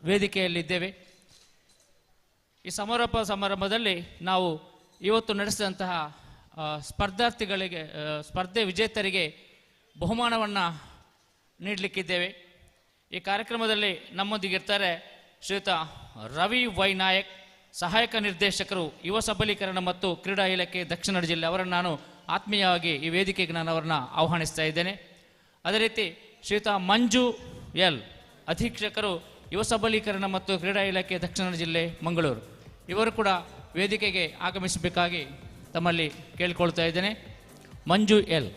ವೇದಿಕೆಯಲ್ಲಿದ್ದೇವೆ. ಈ ಸಮಾರೋಪ ಸಮಾರಂಭದಲ್ಲಿ ನಾವು ಇವತ್ತು ನಡೆಸಿದಂತಹ ಸ್ಪರ್ಧಾರ್ಥಿಗಳಿಗೆ ಸ್ಪರ್ಧೆ ವಿಜೇತರಿಗೆ ಬಹುಮಾನವನ್ನು ನೀಡಲಿಕ್ಕಿದ್ದೇವೆ. ಈ ಕಾರ್ಯಕ್ರಮದಲ್ಲಿ ನಮ್ಮೊಂದಿಗಿರ್ತಾರೆ ಶ್ರೀಯುತ ರವಿ ವೈ ನಾಯಕ್, ಸಹಾಯಕ ನಿರ್ದೇಶಕರು ಯುವ ಸಬಲೀಕರಣ ಮತ್ತು ಕ್ರೀಡಾ ಇಲಾಖೆ ದಕ್ಷಿಣ ಕನ್ನಡ ಜಿಲ್ಲೆ. ಅವರನ್ನು ನಾನು ಆತ್ಮೀಯವಾಗಿ ಈ ವೇದಿಕೆಗೆ ನಾನು ಅವರನ್ನು ಆಹ್ವಾನಿಸ್ತಾ ಇದ್ದೇನೆ. ಅದೇ ರೀತಿ ಶ್ರೀಯುತ ಮಂಜು ಎಲ್, ಅಧೀಕ್ಷಕರು ಯುವ ಸಬಲೀಕರಣ ಮತ್ತು ಕ್ರೀಡಾ ಇಲಾಖೆ ದಕ್ಷಿಣ ಕನ್ನಡ ಜಿಲ್ಲೆ ಮಂಗಳೂರು. ಇವರು ಕೂಡ ವೇದಿಕೆಗೆ ಆಗಮಿಸಬೇಕಾಗಿ ತಮ್ಮಲ್ಲಿ ಕೇಳಿಕೊಳ್ತಾ ಇದ್ದೇನೆ. ಮಂಜು ಎಲ್.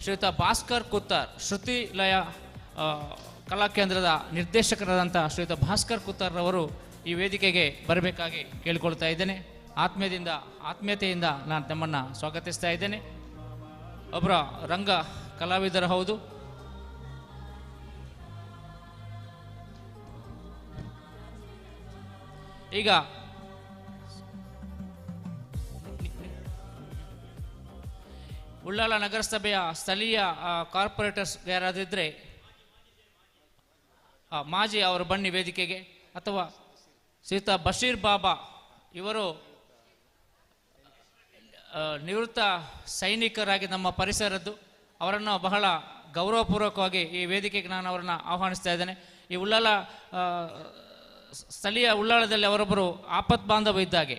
ಶ್ರೀಯುತ ಭಾಸ್ಕರ್ ಕುತ್ತಾರ್, ಶ್ರುತಿ ಲಯ ಕಲಾಕೇಂದ್ರದ ನಿರ್ದೇಶಕರಾದಂಥ ಶ್ರೀಯುತ ಭಾಸ್ಕರ್ ಕುತ್ತಾರ್ ಅವರು ಈ ವೇದಿಕೆಗೆ ಬರಬೇಕಾಗಿ ಕೇಳಿಕೊಳ್ತಾ ಇದ್ದೇನೆ. ಆತ್ಮೀಯತೆಯಿಂದ ನಾನು ತಮ್ಮನ್ನು ಸ್ವಾಗತಿಸ್ತಾ ಇದ್ದೇನೆ. ಒಬ್ಬರ ರಂಗ ಕಲಾವಿದರು ಹೌದು. ಈಗ ಉಳ್ಳಾಲ ನಗರಸಭೆಯ ಸ್ಥಳೀಯ ಕಾರ್ಪೊರೇಟರ್ಸ್ ಯಾರಾದಿದ್ದರೆ ಮಾಜಿ ಅವರು ಬನ್ನಿ ವೇದಿಕೆಗೆ, ಅಥವಾ ಶ್ರೀಯುತ ಬಶೀರ್ ಬಾಬಾ, ಇವರು ನಿವೃತ್ತ ಸೈನಿಕರಾಗಿ ನಮ್ಮ ಪರಿಸರದ್ದು. ಅವರನ್ನು ಬಹಳ ಗೌರವಪೂರ್ವಕವಾಗಿ ಈ ವೇದಿಕೆಗೆ ನಾನು ಅವರನ್ನು ಆಹ್ವಾನಿಸ್ತಾ ಇದ್ದೇನೆ. ಈ ಉಳ್ಳಾಲ ಸ್ಥಳೀಯ ಉಳ್ಳಾಳದಲ್ಲಿ ಅವರೊಬ್ಬರು ಆಪತ್ ಬಾಂಧವ ಇದ್ದಾಗೆ,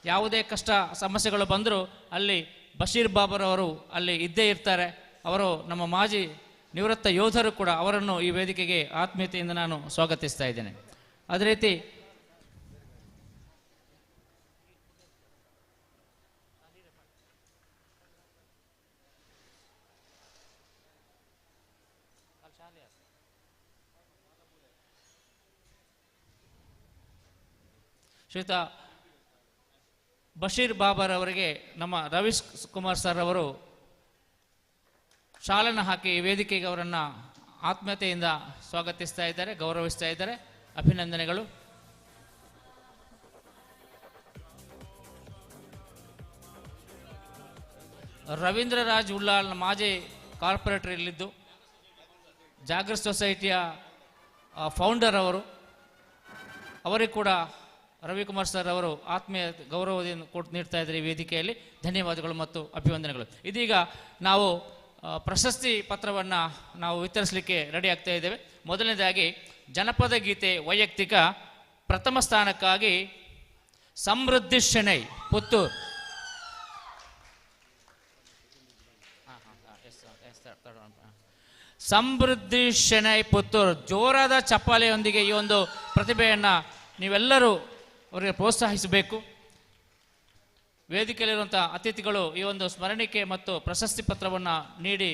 ಯಾವುದೇ ಕಷ್ಟ ಸಮಸ್ಯೆಗಳು ಬಂದರೂ ಅಲ್ಲಿ ಬಶೀರ್ ಬಾಬರವರು ಅಲ್ಲಿ ಇದ್ದೇ ಇರ್ತಾರೆ. ಅವರು ನಮ್ಮ ಮಾಜಿ ನಿವೃತ್ತ ಯೋಧರು ಕೂಡ. ಅವರನ್ನು ಈ ವೇದಿಕೆಗೆ ಆತ್ಮೀಯತೆಯಿಂದ ನಾನು ಸ್ವಾಗತಿಸ್ತಾ ಇದ್ದೇನೆ. ಅದೇ ರೀತಿ ಶ್ರೀಯುತ ಬಶೀರ್ ಬಾಬರ್ ಅವರಿಗೆ ನಮ್ಮ ರವೀಶ್ ಕುಮಾರ್ ಸರ್ ಅವರು ಶಾಲನ್ನು ಹಾಕಿ ವೇದಿಕೆಗೆ ಅವರನ್ನು ಆತ್ಮೀಯತೆಯಿಂದ ಸ್ವಾಗತಿಸ್ತಾ ಇದ್ದಾರೆ, ಗೌರವಿಸ್ತಾ ಇದ್ದಾರೆ. ಅಭಿನಂದನೆಗಳು. ರವೀಂದ್ರ ರಾಜ್ ಉಳ್ಳಾಲ್ ಮಾಜಿ ಕಾರ್ಪೊರೇಟರ್ ಇಲ್ಲಿದ್ದು, ಜಾಗೃತ್ ಸೊಸೈಟಿಯ ಫೌಂಡರ್ ಅವರು. ಅವರಿಗೆ ಕೂಡ ರವಿಕುಮಾರ್ ಸರ್ ಅವರು ಆತ್ಮೀಯ ಗೌರವದಿಂದ ನೀಡ್ತಾ ಇದ್ದಾರೆ ಈ ವೇದಿಕೆಯಲ್ಲಿ. ಧನ್ಯವಾದಗಳು ಮತ್ತು ಅಭಿವಂದನೆಗಳು. ಇದೀಗ ನಾವು ಪ್ರಶಸ್ತಿ ಪತ್ರವನ್ನು ನಾವು ವಿತರಿಸಲಿಕ್ಕೆ ರೆಡಿ ಆಗ್ತಾ ಇದ್ದೇವೆ. ಮೊದಲನೇದಾಗಿ ಜನಪದ ಗೀತೆ ವೈಯಕ್ತಿಕ ಪ್ರಥಮ ಸ್ಥಾನಕ್ಕಾಗಿ ಸಮೃದ್ಧಿ ಶೆಣೈ ಪುತ್ತೂರು. ಸಮೃದ್ಧಿ ಶೆಣೈ ಪುತ್ತೂರು ಜೋರಾದ ಚಪ್ಪಾಳೆಯೊಂದಿಗೆ ಈ ಒಂದು ಪ್ರತಿಭೆಯನ್ನು ನೀವೆಲ್ಲರೂ ಅವರಿಗೆ ಪ್ರೋತ್ಸಾಹಿಸಬೇಕು. ವೇದಿಕೆಯಲ್ಲಿರುವಂಥ ಅತಿಥಿಗಳು ಈ ಒಂದು ಸ್ಮರಣಿಕೆ ಮತ್ತು ಪ್ರಶಸ್ತಿ ಪತ್ರವನ್ನು ನೀಡಿ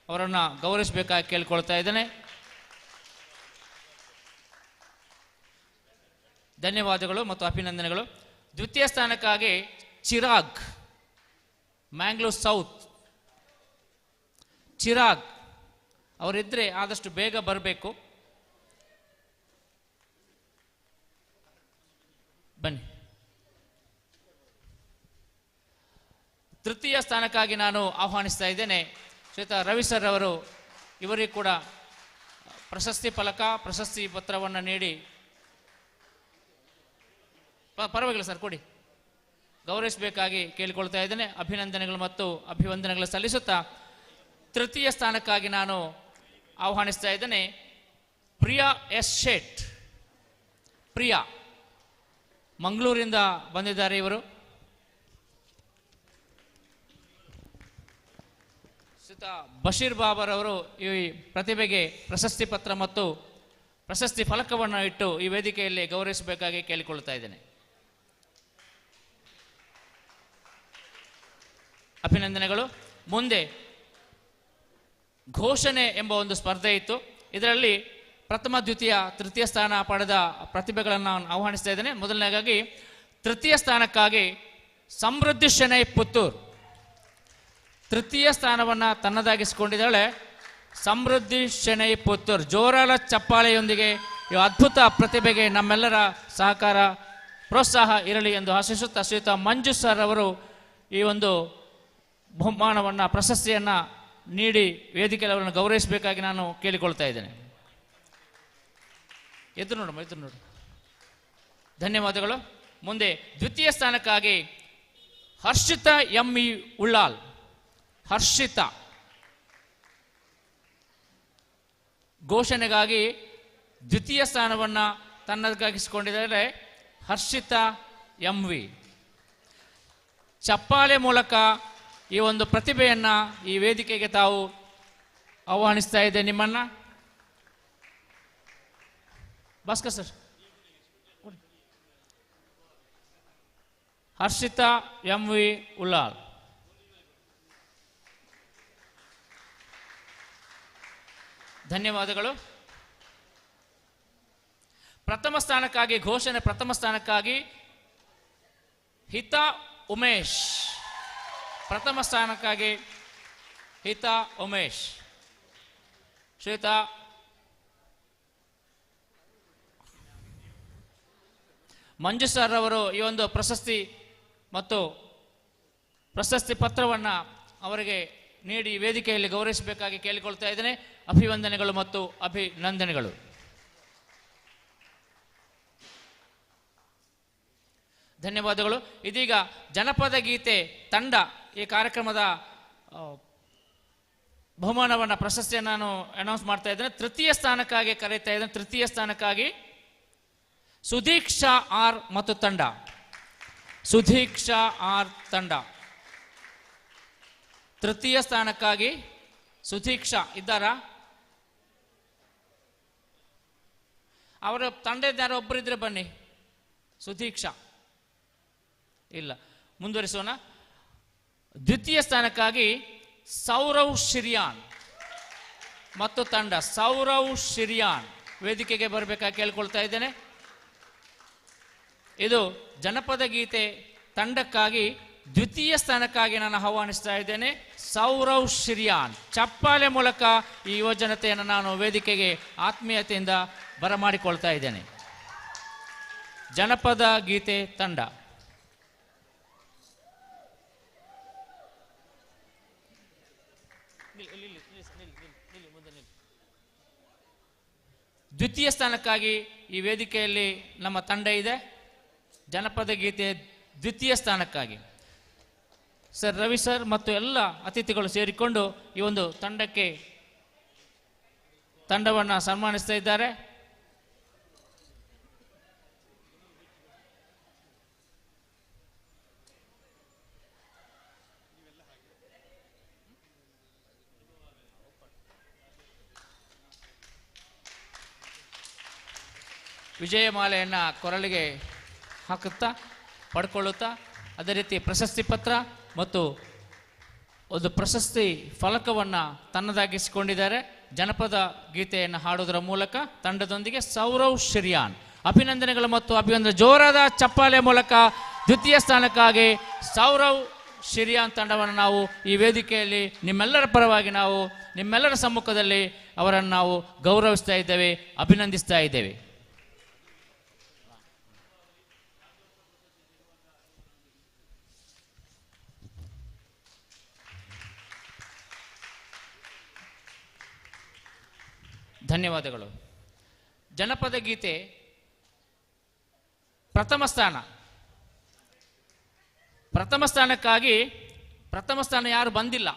ಅವರನ್ನು ಗೌರವಿಸಬೇಕಾಗಿ ಕೇಳಿಕೊಳ್ತಾ ಇದ್ದೇನೆ. ಧನ್ಯವಾದಗಳು ಮತ್ತು ಅಭಿನಂದನೆಗಳು. ದ್ವಿತೀಯ ಸ್ಥಾನಕ್ಕಾಗಿ ಚಿರಾಗ್, ಮ್ಯಾಂಗ್ಳೂರ್ ಸೌತ್. ಚಿರಾಗ್ ಅವರಿದ್ದರೆ ಆದಷ್ಟು ಬೇಗ ಬರಬೇಕು. ಬನ್ನಿ. ತೃತೀಯ ಸ್ಥಾನಕ್ಕಾಗಿ ನಾನು ಆಹ್ವಾನಿಸ್ತಾ ಇದ್ದೇನೆ ಶ್ರೀಯುತ ರವಿ ಸರ್ ಅವರು. ಇವರಿಗೆ ಕೂಡ ಪ್ರಶಸ್ತಿ ಫಲಕ, ಪ್ರಶಸ್ತಿ ಪತ್ರವನ್ನು ನೀಡಿ, ಪರವಾಗಿಲ್ಲ ಸರ್ ಕೊಡಿ, ಗೌರವಿಸಬೇಕಾಗಿ ಕೇಳಿಕೊಳ್ತಾ ಇದ್ದೇನೆ. ಅಭಿನಂದನೆಗಳು ಮತ್ತು ಅಭಿವಂದನೆಗಳು ಸಲ್ಲಿಸುತ್ತಾ ತೃತೀಯ ಸ್ಥಾನಕ್ಕಾಗಿ ನಾನು ಆಹ್ವಾನಿಸ್ತಾ ಇದ್ದೇನೆ ಪ್ರಿಯಾ ಎಸ್ ಶೇಟ್. ಪ್ರಿಯಾ ಮಂಗಳೂರಿಂದ ಬಂದಿದ್ದಾರೆ ಇವರು. ಶ್ರೀಯುತ ಬಶೀರ್ ಬಾಬರ್ ಅವರು ಈ ಪ್ರತಿಭೆಗೆ ಪ್ರಶಸ್ತಿ ಪತ್ರ ಮತ್ತು ಪ್ರಶಸ್ತಿ ಫಲಕವನ್ನು ಇಟ್ಟು ಈ ವೇದಿಕೆಯಲ್ಲಿ ಗೌರವಿಸಬೇಕಾಗಿ ಕೇಳಿಕೊಳ್ಳುತ್ತಾ ಇದ್ದೇನೆ. ಅಭಿನಂದನೆಗಳು. ಮುಂದೆ ಘೋಷಣೆ ಎಂಬ ಒಂದು ಸ್ಪರ್ಧೆ ಇತ್ತು. ಇದರಲ್ಲಿ ಪ್ರಥಮ, ದ್ವಿತೀಯ, ತೃತೀಯ ಸ್ಥಾನ ಪಡೆದ ಪ್ರತಿಭೆಗಳನ್ನು ನಾನು ಆಹ್ವಾನಿಸ್ತಾ ಇದ್ದೇನೆ. ಮೊದಲನೇದಾಗಿ ತೃತೀಯ ಸ್ಥಾನಕ್ಕಾಗಿ ಸಮೃದ್ಧಿ ಶೆಣೈ ಪುತ್ತೂರು. ತೃತೀಯ ಸ್ಥಾನವನ್ನು ತನ್ನದಾಗಿಸಿಕೊಂಡಿದ್ದಾಳೆ ಸಮೃದ್ಧಿ ಶೆಣೈ ಪುತ್ತೂರು. ಜೋರಾದ ಚಪ್ಪಾಳೆಯೊಂದಿಗೆ ಈ ಅದ್ಭುತ ಪ್ರತಿಭೆಗೆ ನಮ್ಮೆಲ್ಲರ ಸಹಕಾರ, ಪ್ರೋತ್ಸಾಹ ಇರಲಿ ಎಂದು ಆಶಿಸುತ್ತಾ ಶ್ರೀಯುತ ಮಂಜು ಸರ್ ಅವರು ಈ ಒಂದು ಬಹುಮಾನವನ್ನು, ಪ್ರಶಸ್ತಿಯನ್ನು ನೀಡಿ ವೇದಿಕೆಯಲ್ಲಿ ಅವರನ್ನು ಗೌರವಿಸಬೇಕಾಗಿ ನಾನು ಕೇಳಿಕೊಳ್ತಾ ಇದ್ದೇನೆ. ಎದುರು ನೋಡಮ್ಮ, ಎದುರು ನೋಡು. ಧನ್ಯವಾದಗಳು. ಮುಂದೆ ದ್ವಿತೀಯ ಸ್ಥಾನಕ್ಕಾಗಿ ಹರ್ಷಿತಾ ಎಂ.ಇ. ಉಳ್ಳಾಲ್. ಹರ್ಷಿತಾ ಘೋಷಣೆಗಾಗಿ ದ್ವಿತೀಯ ಸ್ಥಾನವನ್ನು ತನ್ನದಾಗಿಸಿಕೊಂಡಿದ್ದಾರೆ. ಹರ್ಷಿತಾ ಎಂ.ವಿ. ಚಪ್ಪಾಳೆ ಮೂಲಕ ಈ ಒಂದು ಪ್ರತಿಭೆಯನ್ನು ಈ ವೇದಿಕೆಗೆ ತಾವು ಆಹ್ವಾನಿಸ್ತಾ ಇದೆ ನಿಮ್ಮನ್ನ. ಭಾಸ್ಕರ್ ಸರ್. ಹರ್ಷಿತಾ ಎಂ.ವಿ. ಉಳ್ಳಾಲ್. ಧನ್ಯವಾದಗಳು. ಪ್ರಥಮ ಸ್ಥಾನಕ್ಕಾಗಿ ಘೋಷಣೆ, ಪ್ರಥಮ ಸ್ಥಾನಕ್ಕಾಗಿ ಹಿತಾ ಉಮೇಶ್. ಪ್ರಥಮ ಸ್ಥಾನಕ್ಕಾಗಿ ಹಿತಾ ಉಮೇಶ್. ಶ್ವೇತಾ ಮಂಜು ಸರ್ ಅವರು ಈ ಒಂದು ಪ್ರಶಸ್ತಿ ಮತ್ತು ಪ್ರಶಸ್ತಿ ಪತ್ರವನ್ನು ಅವರಿಗೆ ನೀಡಿ ವೇದಿಕೆಯಲ್ಲಿ ಗೌರವಿಸಬೇಕಾಗಿ ಕೇಳಿಕೊಳ್ತಾ ಇದ್ದೇನೆ. ಅಭಿವಂದನೆಗಳು ಮತ್ತು ಅಭಿನಂದನೆಗಳು. ಧನ್ಯವಾದಗಳು. ಇದೀಗ ಜನಪದ ಗೀತೆ ತಂಡ ಈ ಕಾರ್ಯಕ್ರಮದ ಬಹುಮಾನವನ್ನು, ಪ್ರಶಸ್ತಿಯನ್ನು ನಾನು ಅನೌನ್ಸ್ ಮಾಡ್ತಾ ಇದ್ದೇನೆ. ತೃತೀಯ ಸ್ಥಾನಕ್ಕಾಗಿ ಕರೀತಾ ಇದ್ದೇನೆ. ತೃತೀಯ ಸ್ಥಾನಕ್ಕಾಗಿ ಸುಧೀಕ್ಷಾ ಆರ್ ಮತ್ತು ತಂಡ. ಸುಧೀಕ್ಷಾ ಆರ್ ತಂಡ. ತೃತೀಯ ಸ್ಥಾನಕ್ಕಾಗಿ ಸುಧೀಕ್ಷಾ ಇದ್ದಾರಾ? ಅವರ ತಂಡದ ಯಾರೋ ಒಬ್ಬರಿದ್ರೆ ಬನ್ನಿ. ಸುಧೀಕ್ಷಾ ಇಲ್ಲ, ಮುಂದುವರಿಸೋಣ. ದ್ವಿತೀಯ ಸ್ಥಾನಕ್ಕಾಗಿ ಸೌರವ್ ಶಿರಿಯಾನ್ ಮತ್ತು ತಂಡ. ಸೌರವ್ ಶಿರಿಯಾನ್ ವೇದಿಕೆಗೆ ಬರಬೇಕಾಗಿ ಕೇಳ್ಕೊಳ್ತಾ ಇದ್ದೇನೆ. ಇದು ಜನಪದ ಗೀತೆ ತಂಡಕ್ಕಾಗಿ ದ್ವಿತೀಯ ಸ್ಥಾನಕ್ಕಾಗಿ ನಾನು ಆಹ್ವಾನಿಸ್ತಾ ಇದ್ದೇನೆ. ಸೌರವ್ ಶಿರಿಯಾನ್. ಚಪ್ಪಾಳೆ ಮೂಲಕ ಈ ಯುವಜನತೆಯನ್ನು ನಾನು ವೇದಿಕೆಗೆ ಆತ್ಮೀಯತೆಯಿಂದ ಬರಮಾಡಿಕೊಳ್ತಾ ಇದ್ದೇನೆ. ಜನಪದ ಗೀತೆ ತಂಡ. ದ್ವಿತೀಯ ಸ್ಥಾನಕ್ಕಾಗಿ ಈ ವೇದಿಕೆಯಲ್ಲಿ ನಮ್ಮ ತಂಡ ಇದೆ. ಜನಪದ ಗೀತೆ ದ್ವಿತೀಯ ಸ್ಥಾನಕ್ಕಾಗಿ ಸರ್ ರವಿ ಸರ್ ಮತ್ತು ಎಲ್ಲ ಅತಿಥಿಗಳು ಸೇರಿಕೊಂಡು ಈ ಒಂದು ತಂಡವನ್ನು ಸನ್ಮಾನಿಸ್ತಾ ಇದ್ದಾರೆ. ವಿಜಯಮಾಲೆಯನ್ನು ಕೊರಳಿಗೆ ಹಾಕುತ್ತಾ ಪಡ್ಕೊಳ್ಳುತ್ತಾ, ಅದೇ ರೀತಿ ಪ್ರಶಸ್ತಿ ಪತ್ರ ಮತ್ತು ಒಂದು ಪ್ರಶಸ್ತಿ ಫಲಕವನ್ನು ತನ್ನದಾಗಿಸಿಕೊಂಡಿದ್ದಾರೆ. ಜನಪದ ಗೀತೆಯನ್ನು ಹಾಡುವುದರ ಮೂಲಕ ತಂಡದೊಂದಿಗೆ ಸೌರವ್ ಶಿರಿಯಾನ್. ಅಭಿನಂದನೆಗಳು ಮತ್ತು ಅಭಿನಂದನೆ. ಜೋರಾದ ಚಪ್ಪಾಳೆ ಮೂಲಕ ದ್ವಿತೀಯ ಸ್ಥಾನಕ್ಕಾಗಿ ಸೌರವ್ ಶಿರಿಯಾನ್ ತಂಡವನ್ನು ನಾವು ಈ ವೇದಿಕೆಯಲ್ಲಿ ನಿಮ್ಮೆಲ್ಲರ ಪರವಾಗಿ ನಾವು ನಿಮ್ಮೆಲ್ಲರ ಸಮ್ಮುಖದಲ್ಲಿ ಅವರನ್ನು ನಾವು ಗೌರವಿಸ್ತಾ ಇದ್ದೇವೆ, ಅಭಿನಂದಿಸ್ತಾ ಇದ್ದೇವೆ. ಧನ್ಯವಾದಗಳು. ಜನಪದ ಗೀತೆ ಪ್ರಥಮ ಸ್ಥಾನಕ್ಕಾಗಿ ಪ್ರಥಮ ಸ್ಥಾನ ಯಾರು ಬಂದಿಲ್ಲ.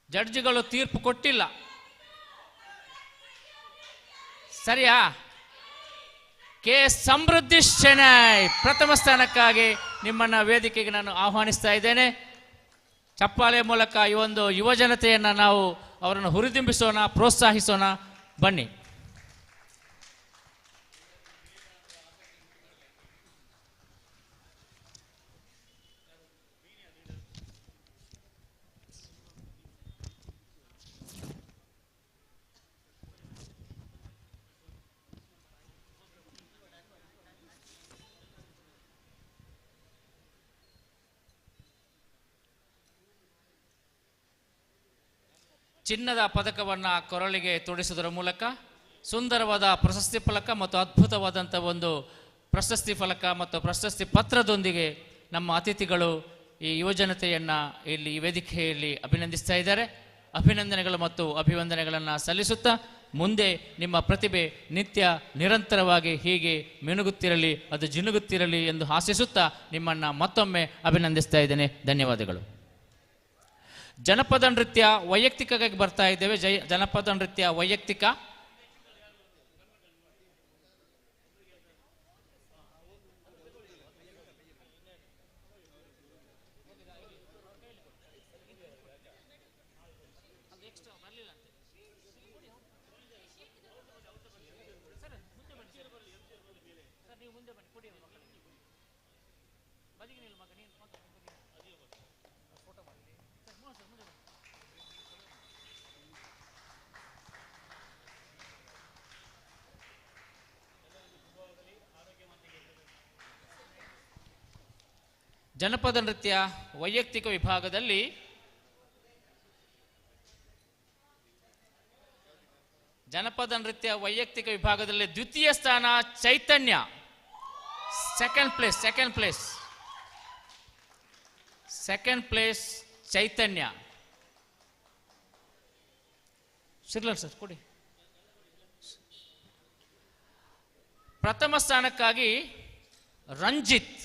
ಜಡ್ಜಿಗಳು ತೀರ್ಪು ಕೊಟ್ಟಿಲ್ಲ. ಸರಿಯಾ? ಕೆ ಸಮೃದ್ಧಿ ಶೆಣೈ ಪ್ರಥಮ ಸ್ಥಾನಕ್ಕಾಗಿ ನಿಮ್ಮನ್ನ ವೇದಿಕೆಗೆ ನಾನು ಆಹ್ವಾನಿಸ್ತಾ ಇದ್ದೇನೆ. ಚಪ್ಪಾಳೆ ಮೂಲಕ ಈ ಒಂದು ಯುವ ಜನತೆಯನ್ನು ನಾವು ಅವರನ್ನು ಹುರಿದುಂಬಿಸೋಣ, ಪ್ರೋತ್ಸಾಹಿಸೋಣ. ಬನ್ನಿ. ಚಿನ್ನದ ಪದಕವನ್ನು ಕೊರಳಿಗೆ ತೊಡಿಸುವುದರ ಮೂಲಕ ಸುಂದರವಾದ ಪ್ರಶಸ್ತಿ ಫಲಕ ಮತ್ತು ಅದ್ಭುತವಾದಂಥ ಒಂದು ಪ್ರಶಸ್ತಿ ಫಲಕ ಮತ್ತು ಪ್ರಶಸ್ತಿ ಪತ್ರದೊಂದಿಗೆ ನಮ್ಮ ಅತಿಥಿಗಳು ಈ ಯುವಜನತೆಯನ್ನು ಇಲ್ಲಿ ಈ ವೇದಿಕೆಯಲ್ಲಿ ಅಭಿನಂದಿಸ್ತಾ ಇದ್ದಾರೆ. ಅಭಿನಂದನೆಗಳು ಮತ್ತು ಅಭಿವಂದನೆಗಳನ್ನು ಸಲ್ಲಿಸುತ್ತಾ ಮುಂದೆ ನಿಮ್ಮ ಪ್ರತಿಭೆ ನಿತ್ಯ ನಿರಂತರವಾಗಿ ಹೀಗೆ ಮಿನುಗುತ್ತಿರಲಿ, ಅದು ಜಿನುಗುತ್ತಿರಲಿ ಎಂದು ಆಶಿಸುತ್ತಾ ನಿಮ್ಮನ್ನು ಮತ್ತೊಮ್ಮೆ ಅಭಿನಂದಿಸ್ತಾ ಇದ್ದೇನೆ. ಧನ್ಯವಾದಗಳು. ಜನಪದ ನೃತ್ಯ ವೈಯಕ್ತಿಕವಾಗಿ ಬರ್ತಾ ಇದ್ದೇವೆ. ಜನಪದ ನೃತ್ಯ ವೈಯಕ್ತಿಕ. ಜನಪದ ನೃತ್ಯ ವೈಯಕ್ತಿಕ ವಿಭಾಗದಲ್ಲಿ ದ್ವಿತೀಯ ಸ್ಥಾನ ಚೈತನ್ಯ, ಸೆಕೆಂಡ್ ಪ್ಲೇಸ್ ಚೈತನ್ಯ. ಸಿರ್ಲರ್ ಸರ್ ಕೊಡಿ. ಪ್ರಥಮ ಸ್ಥಾನಕ್ಕಾಗಿ ರಂಜಿತ್,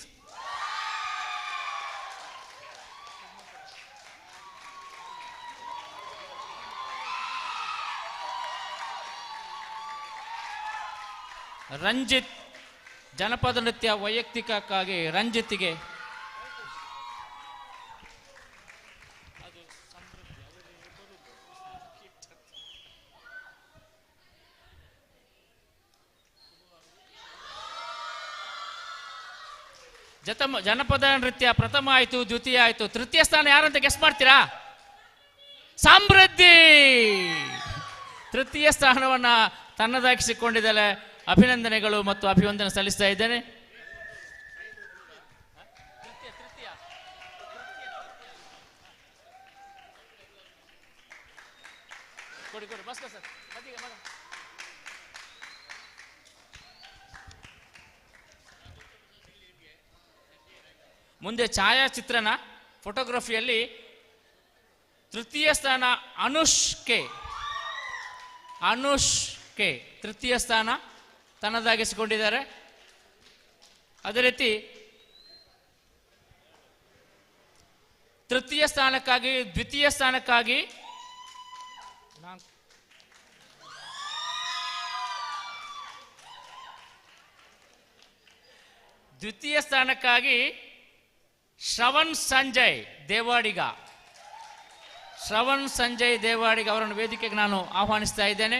ಜನಪದ ನೃತ್ಯ ವೈಯಕ್ತಿಕಕ್ಕಾಗಿ ರಂಜಿತ್ಗೆ ಜನಪದ ನೃತ್ಯ ಪ್ರಥಮ ಆಯಿತು, ದ್ವಿತೀಯ ಆಯಿತು, ತೃತೀಯ ಸ್ಥಾನ ಯಾರಂತ ಗೆಸ್ ಮಾಡ್ತೀರಾ? ಸಮೃದ್ಧಿ ತೃತೀಯ ಸ್ಥಾನವನ್ನ ತನ್ನದಾಗಿಸಿಕೊಂಡಿದ್ದಾಳೆ. ಅಭಿನಂದನೆಗಳು ಮತ್ತು ಅಭಿವಂದನೆ ಸಲ್ಲಿಸ್ತಾ ಇದ್ದೇನೆ. ಮುಂದೆ ಛಾಯಾಚಿತ್ರಣ ಫೋಟೋಗ್ರಫಿಯಲ್ಲಿ ತೃತೀಯ ಸ್ಥಾನ ಅನುಷ್ ಕೆ ತೃತೀಯ ಸ್ಥಾನ ತನ್ನದಾಗಿಸಿಕೊಂಡಿದ್ದಾರೆ. ಅದೇ ರೀತಿ ದ್ವಿತೀಯ ಸ್ಥಾನಕ್ಕಾಗಿ ಶ್ರವಣ್ ಸಂಜಯ್ ದೇವಾಡಿಗ ಅವರನ್ನು ವೇದಿಕೆಗೆ ನಾನು ಆಹ್ವಾನಿಸ್ತಾ ಇದ್ದೇನೆ.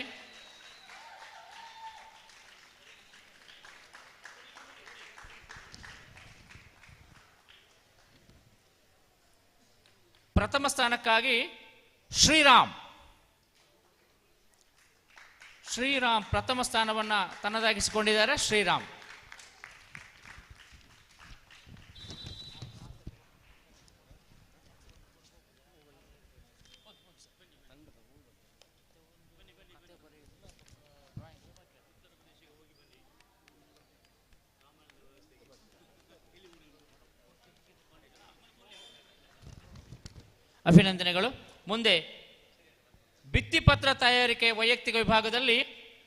ಪ್ರಥಮ ಸ್ಥಾನಕ್ಕಾಗಿ ಶ್ರೀರಾಮ್ ಪ್ರಥಮ ಸ್ಥಾನವನ್ನು ತನ್ನದಾಗಿಸಿಕೊಂಡಿದ್ದಾರೆ. ಶ್ರೀರಾಮ್ ಅಭಿನಂದನೆಗಳು. ಮುಂದೆ ಭಿತ್ತಿಪತ್ರ ತಯಾರಿಕೆ ವೈಯಕ್ತಿಕ ವಿಭಾಗದಲ್ಲಿ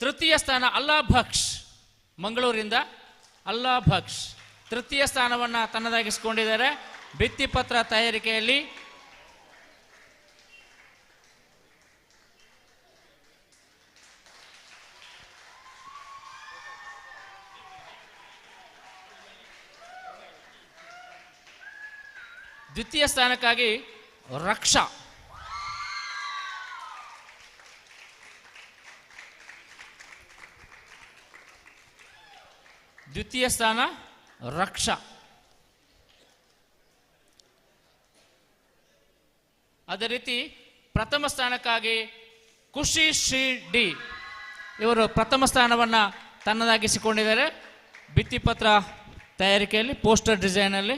ತೃತೀಯ ಸ್ಥಾನ ಮಂಗಳೂರಿಂದ ತೃತೀಯ ಸ್ಥಾನವನ್ನು ತನ್ನದಾಗಿಸಿಕೊಂಡಿದ್ದಾರೆ. ಭಿತ್ತಿಪತ್ರ ತಯಾರಿಕೆಯಲ್ಲಿ ದ್ವಿತೀಯ ಸ್ಥಾನಕ್ಕಾಗಿ ರಕ್ಷಾ ಅದೇ ರೀತಿ ಪ್ರಥಮ ಸ್ಥಾನಕ್ಕಾಗಿ ಖುಷಿ ಶ್ರೀ ಡಿ ಇವರು ಪ್ರಥಮ ಸ್ಥಾನವನ್ನು ತನ್ನದಾಗಿಸಿಕೊಂಡಿದ್ದಾರೆ. ಭಿತ್ತಿಪತ್ರ ತಯಾರಿಕೆಯಲ್ಲಿ ಪೋಸ್ಟರ್ ಡಿಸೈನಲ್ಲಿ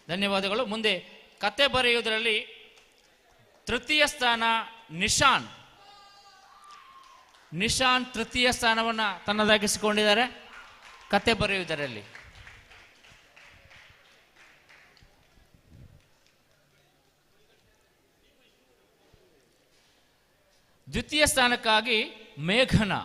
ಧನ್ಯವಾದಗಳು. ಮುಂದೆ ಕತೆ ಬರೆಯುವುದರಲ್ಲಿ ತೃತೀಯ ಸ್ಥಾನ ನಿಶಾನ್ ತೃತೀಯ ಸ್ಥಾನವನ್ನು ತನ್ನದಾಗಿಸಿಕೊಂಡಿದ್ದಾರೆ ಕತೆ ಬರೆಯುವುದರಲ್ಲಿ. ದ್ವಿತೀಯ ಸ್ಥಾನಕ್ಕಾಗಿ ಮೇಘನಾ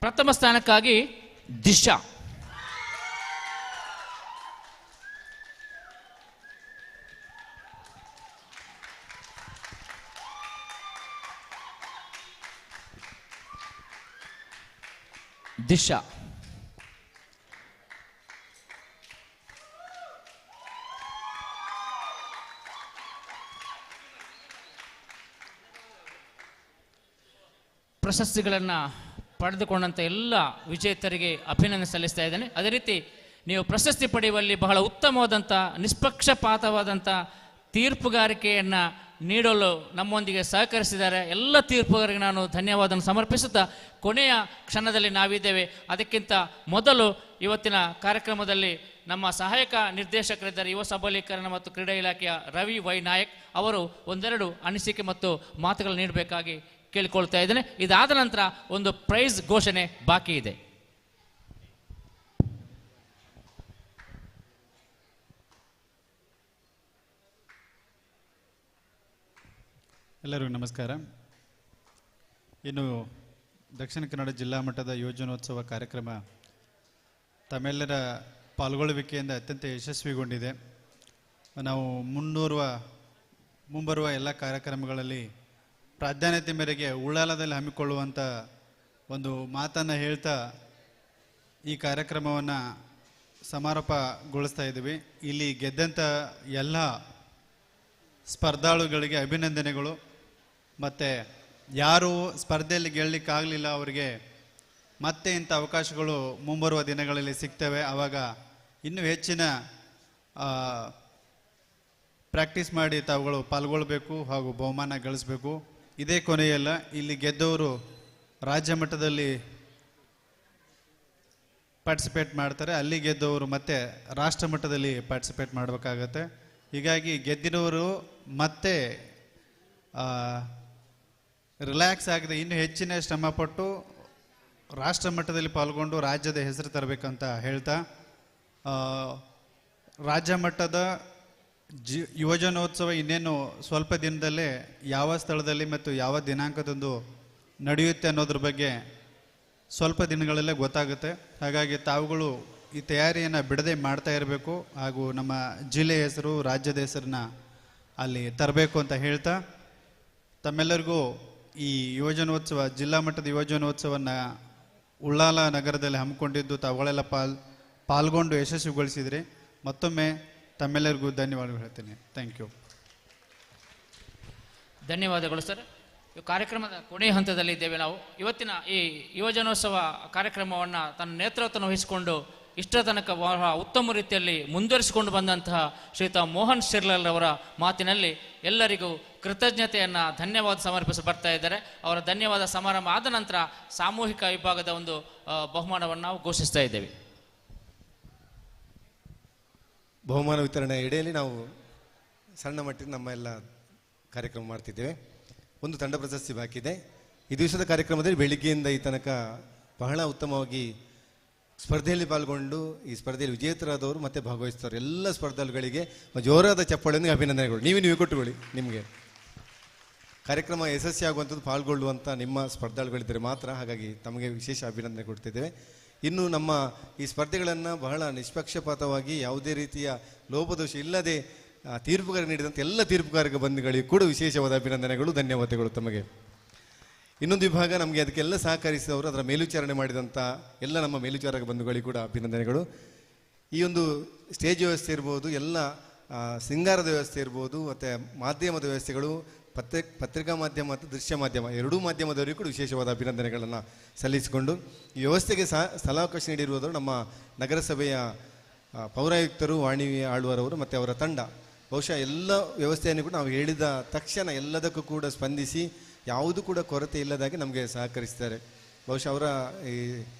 ಪ್ರಥಮ ಸ್ಥಾನಕ್ಕಾಗಿ ದಿಶಾ ಪ್ರಶಸ್ತಿಗಳನ್ನು ಪಡೆದುಕೊಂಡಂಥ ಎಲ್ಲ ವಿಜೇತರಿಗೆ ಅಭಿನಂದನೆ ಸಲ್ಲಿಸ್ತಾ ಇದ್ದೇನೆ. ಅದೇ ರೀತಿ ನೀವು ಪ್ರಶಸ್ತಿ ಪಡೆಯುವಲ್ಲಿ ಬಹಳ ಉತ್ತಮವಾದಂಥ ನಿಷ್ಪಕ್ಷಪಾತವಾದಂಥ ತೀರ್ಪುಗಾರಿಕೆಯನ್ನು ನೀಡಲು ನಮ್ಮೊಂದಿಗೆ ಸಹಕರಿಸಿದ್ದಾರೆ. ಎಲ್ಲ ತೀರ್ಪುಗಾರರಿಗೆ ನಾನು ಧನ್ಯವಾದವನ್ನು ಸಮರ್ಪಿಸುತ್ತಾ ಕೊನೆಯ ಕ್ಷಣದಲ್ಲಿ ನಾವಿದ್ದೇವೆ. ಅದಕ್ಕಿಂತ ಮೊದಲು ಇವತ್ತಿನ ಕಾರ್ಯಕ್ರಮದಲ್ಲಿ ನಮ್ಮ ಸಹಾಯಕ ನಿರ್ದೇಶಕರಿದ್ದಾರೆ ಯುವ ಸಬಲೀಕರಣ ಮತ್ತು ಕ್ರೀಡಾ ಇಲಾಖೆಯ ರವಿ ವೈ ನಾಯಕ್ ಅವರು ಒಂದೆರಡು ಅನಿಸಿಕೆ ಮತ್ತು ಮಾತುಗಳು ನೀಡಬೇಕಾಗಿ ಕೇಳಿಕೊಳ್ತಾ ಇದ್ದೇನೆ. ಇದಾದ ನಂತರ ಒಂದು ಪ್ರೈಸ್ ಘೋಷಣೆ ಬಾಕಿ ಇದೆ. ಎಲ್ಲರಿಗೂ ನಮಸ್ಕಾರ. ಇನ್ನು ದಕ್ಷಿಣ ಕನ್ನಡ ಜಿಲ್ಲಾ ಮಟ್ಟದ ಯೋಜನೋತ್ಸವ ಕಾರ್ಯಕ್ರಮ ತಮ್ಮೆಲ್ಲರ ಪಾಲ್ಗೊಳ್ಳುವಿಕೆಯಿಂದ ಅತ್ಯಂತ ಯಶಸ್ವಿಗೊಂಡಿದೆ. ನಾವು ಮುಂಬರುವ ಎಲ್ಲ ಕಾರ್ಯಕ್ರಮಗಳಲ್ಲಿ ಪ್ರಾಧಾನ್ಯತೆ ಮೇರೆಗೆ ಉಳ್ಳಾಲದಲ್ಲಿ ಹಮ್ಮಿಕೊಳ್ಳುವಂಥ ಒಂದು ಮಾತನ್ನು ಹೇಳ್ತಾ ಈ ಕಾರ್ಯಕ್ರಮವನ್ನು ಸಮಾರೋಪಗೊಳಿಸ್ತಾ ಇದ್ದೀವಿ. ಇಲ್ಲಿ ಗೆದ್ದಂಥ ಎಲ್ಲ ಸ್ಪರ್ಧಾಳುಗಳಿಗೆ ಅಭಿನಂದನೆಗಳು. ಮತ್ತು ಯಾರು ಸ್ಪರ್ಧೆಯಲ್ಲಿ ಗೆಲ್ಲಲಿಕ್ಕಾಗಲಿಲ್ಲ ಅವರಿಗೆ ಮತ್ತೆ ಇಂಥ ಅವಕಾಶಗಳು ಮುಂಬರುವ ದಿನಗಳಲ್ಲಿ ಸಿಗ್ತವೆ. ಆವಾಗ ಇನ್ನೂ ಹೆಚ್ಚಿನ ಪ್ರಾಕ್ಟೀಸ್ ಮಾಡಿ ತಾವುಗಳು ಪಾಲ್ಗೊಳ್ಬೇಕು ಹಾಗೂ ಬಹುಮಾನ ಗಳಿಸಬೇಕು. ಇದೇ ಕೊನೆಯಲ್ಲ, ಇಲ್ಲಿ ಗೆದ್ದವರು ರಾಜ್ಯ ಮಟ್ಟದಲ್ಲಿ ಪಾರ್ಟಿಸಿಪೇಟ್ ಮಾಡ್ತಾರೆ, ಅಲ್ಲಿ ಗೆದ್ದವರು ಮತ್ತೆ ರಾಷ್ಟ್ರ ಮಟ್ಟದಲ್ಲಿ ಪಾರ್ಟಿಸಿಪೇಟ್ ಮಾಡಬೇಕಾಗತ್ತೆ. ಹೀಗಾಗಿ ಗೆದ್ದಿನವರು ಮತ್ತೆ ರಿಲ್ಯಾಕ್ಸ್ ಆಗದೆ ಇನ್ನೂ ಹೆಚ್ಚಿನ ಶ್ರಮಪಟ್ಟು ರಾಷ್ಟ್ರ ಮಟ್ಟದಲ್ಲಿ ಪಾಲ್ಗೊಂಡು ರಾಜ್ಯದ ಹೆಸರು ತರಬೇಕಂತ ಹೇಳ್ತಾ, ರಾಜ್ಯ ಮಟ್ಟದ ಯುವಜನೋತ್ಸವ ಇನ್ನೇನು ಸ್ವಲ್ಪ ದಿನದಲ್ಲೇ ಯಾವ ಸ್ಥಳದಲ್ಲಿ ಮತ್ತು ಯಾವ ದಿನಾಂಕದಂದು ನಡೆಯುತ್ತೆ ಅನ್ನೋದ್ರ ಬಗ್ಗೆ ಸ್ವಲ್ಪ ದಿನಗಳಲ್ಲೇ ಗೊತ್ತಾಗುತ್ತೆ. ಹಾಗಾಗಿ ತಾವುಗಳು ಈ ತಯಾರಿಯನ್ನು ಬಿಡದೆ ಮಾಡ್ತಾ ಇರಬೇಕು ಹಾಗೂ ನಮ್ಮ ಜಿಲ್ಲೆಯ ಹೆಸರು ರಾಜ್ಯದ ಹೆಸರನ್ನ ಅಲ್ಲಿ ತರಬೇಕು ಅಂತ ಹೇಳ್ತಾ, ತಮ್ಮೆಲ್ಲರಿಗೂ ಈ ಯುವಜನೋತ್ಸವ ಜಿಲ್ಲಾ ಮಟ್ಟದ ಯುವಜನೋತ್ಸವವನ್ನು ಉಳ್ಳಾಲ ನಗರದಲ್ಲಿ ಹಮ್ಮಿಕೊಂಡಿದ್ದು ತಾವುಗಳೆಲ್ಲ ಪಾಲ್ಗೊಂಡು ಯಶಸ್ವಿಗೊಳಿಸಿದ್ರಿ. ಮತ್ತೊಮ್ಮೆ ತಮ್ಮೆಲ್ಲರಿಗೂ ಧನ್ಯವಾದಗಳು ಹೇಳ್ತೀನಿ. Thank you. ಧನ್ಯವಾದಗಳು ಸರ್. ಕಾರ್ಯಕ್ರಮದ ಕೊನೆಯ ಹಂತದಲ್ಲಿ ಇದ್ದೇವೆ ನಾವು. ಇವತ್ತಿನ ಈ ಯುವಜನೋತ್ಸವ ಕಾರ್ಯಕ್ರಮವನ್ನು ತನ್ನ ನೇತೃತ್ವವನ್ನು ವಹಿಸಿಕೊಂಡು ಇಷ್ಟರ ತನಕ ಉತ್ತಮ ರೀತಿಯಲ್ಲಿ ಮುಂದುವರಿಸಿಕೊಂಡು ಬಂದಂತಹ ಶ್ರೀಯುತ ಮೋಹನ್ ಶಿರ್ಲಾಲ್ ಅವರ ಮಾತಿನಲ್ಲಿ ಎಲ್ಲರಿಗೂ ಕೃತಜ್ಞತೆಯನ್ನು ಧನ್ಯವಾದ ಸಮರ್ಪಿಸಿ ಬರ್ತಾ ಇದ್ದಾರೆ. ಅವರ ಧನ್ಯವಾದ ಸಮಾರಂಭ ಆದ ನಂತರ ಸಾಮೂಹಿಕ ವಿಭಾಗದ ಒಂದು ಬಹುಮಾನವನ್ನು ನಾವು ಘೋಷಿಸ್ತಾ ಇದ್ದೇವೆ. ಬಹುಮಾನ ವಿತರಣೆ ಎಡೆಯಲ್ಲಿ ನಾವು ಸಣ್ಣ ಮಟ್ಟಿನ ನಮ್ಮ ಎಲ್ಲ ಕಾರ್ಯಕ್ರಮ ಮಾಡ್ತಿದ್ದೇವೆ. ಒಂದು ತಂಡ ಪ್ರಶಸ್ತಿ ಬಾಕಿ ಇದೆ. ಈ ದಿವಸದ ಕಾರ್ಯಕ್ರಮದಲ್ಲಿ ಬೆಳಿಗ್ಗೆಯಿಂದ ಈ ತನಕ ಬಹಳ ಉತ್ತಮವಾಗಿ ಸ್ಪರ್ಧೆಯಲ್ಲಿ ಪಾಲ್ಗೊಂಡು ಈ ಸ್ಪರ್ಧೆಯಲ್ಲಿ ವಿಜೇತರಾದವರು ಮತ್ತೆ ಭಾಗವಹಿಸಿದವರು ಎಲ್ಲ ಸ್ಪರ್ಧಾಳುಗಳಿಗೆ ಜೋರಾದ ಚಪ್ಪಾಳೆಯೊಂದಿಗೆ ಅಭಿನಂದನೆಗಳು. ನೀವು ಕೊಟ್ಟುಕೊಳ್ಳಿ. ನಿಮಗೆ ಕಾರ್ಯಕ್ರಮ ಯಶಸ್ವಿ ಆಗುವಂಥದ್ದು ಪಾಲ್ಗೊಳ್ಳುವಂಥ ನಿಮ್ಮ ಸ್ಪರ್ಧಾಳುಗಳಿದ್ದರೆ ಮಾತ್ರ. ಹಾಗಾಗಿ ತಮಗೆ ವಿಶೇಷ ಅಭಿನಂದನೆ ಕೊಡ್ತಿದ್ದೇವೆ. ಇನ್ನು ನಮ್ಮ ಈ ಸ್ಪರ್ಧೆಗಳನ್ನು ಬಹಳ ನಿಷ್ಪಕ್ಷಪಾತವಾಗಿ ಯಾವುದೇ ರೀತಿಯ ಲೋಪದೋಷ ಇಲ್ಲದೆ ತೀರ್ಪುಗಾರ ನೀಡಿದಂಥ ಎಲ್ಲ ತೀರ್ಪುಗಾರಕ ಬಂಧುಗಳಿಗೆ ಕೂಡ ವಿಶೇಷವಾದ ಅಭಿನಂದನೆಗಳು, ಧನ್ಯವಾದಗಳು ತಮಗೆ. ಇನ್ನೊಂದು ವಿಭಾಗ ನಮಗೆ ಅದಕ್ಕೆಲ್ಲ ಸಹಕರಿಸಿದವರು, ಅದರ ಮೇಲ್ವಿಚಾರಣೆ ಮಾಡಿದಂಥ ಎಲ್ಲ ನಮ್ಮ ಮೇಲ್ವಿಚಾರಕ ಬಂಧುಗಳಿಗೆ ಕೂಡ ಅಭಿನಂದನೆಗಳು. ಈ ಒಂದು ಸ್ಟೇಜ್ ವ್ಯವಸ್ಥೆ ಇರ್ಬೋದು, ಎಲ್ಲ ಸಿಂಗಾರದ ವ್ಯವಸ್ಥೆ ಇರ್ಬೋದು, ಮತ್ತು ಮಾಧ್ಯಮದ ವ್ಯವಸ್ಥೆಗಳು, ಪತ್ರಿಕಾ ಮಾಧ್ಯಮ ಮತ್ತು ದೃಶ್ಯ ಮಾಧ್ಯಮ ಎರಡೂ ಮಾಧ್ಯಮದವರಿಗೂ ಕೂಡ ವಿಶೇಷವಾದ ಅಭಿನಂದನೆಗಳನ್ನು ಸಲ್ಲಿಸಿಕೊಂಡು ಈ ವ್ಯವಸ್ಥೆಗೆ ಸ್ಥಳಾವಕಾಶ ನೀಡಿರುವುದು ನಮ್ಮ ನಗರಸಭೆಯ ಪೌರಾಯುಕ್ತರು, ವಾಣಿ ಆಳ್ವರವರು ಮತ್ತು ಅವರ ತಂಡ. ಬಹುಶಃ ಎಲ್ಲ ವ್ಯವಸ್ಥೆಯನ್ನು ಕೂಡ ನಾವು ಹೇಳಿದ ತಕ್ಷಣ ಎಲ್ಲದಕ್ಕೂ ಕೂಡ ಸ್ಪಂದಿಸಿ ಯಾವುದೂ ಕೂಡ ಕೊರತೆ ಇಲ್ಲದಾಗಿ ನಮಗೆ ಸಹಕರಿಸ್ತಾರೆ. ಬಹುಶಃ ಅವರ ಈ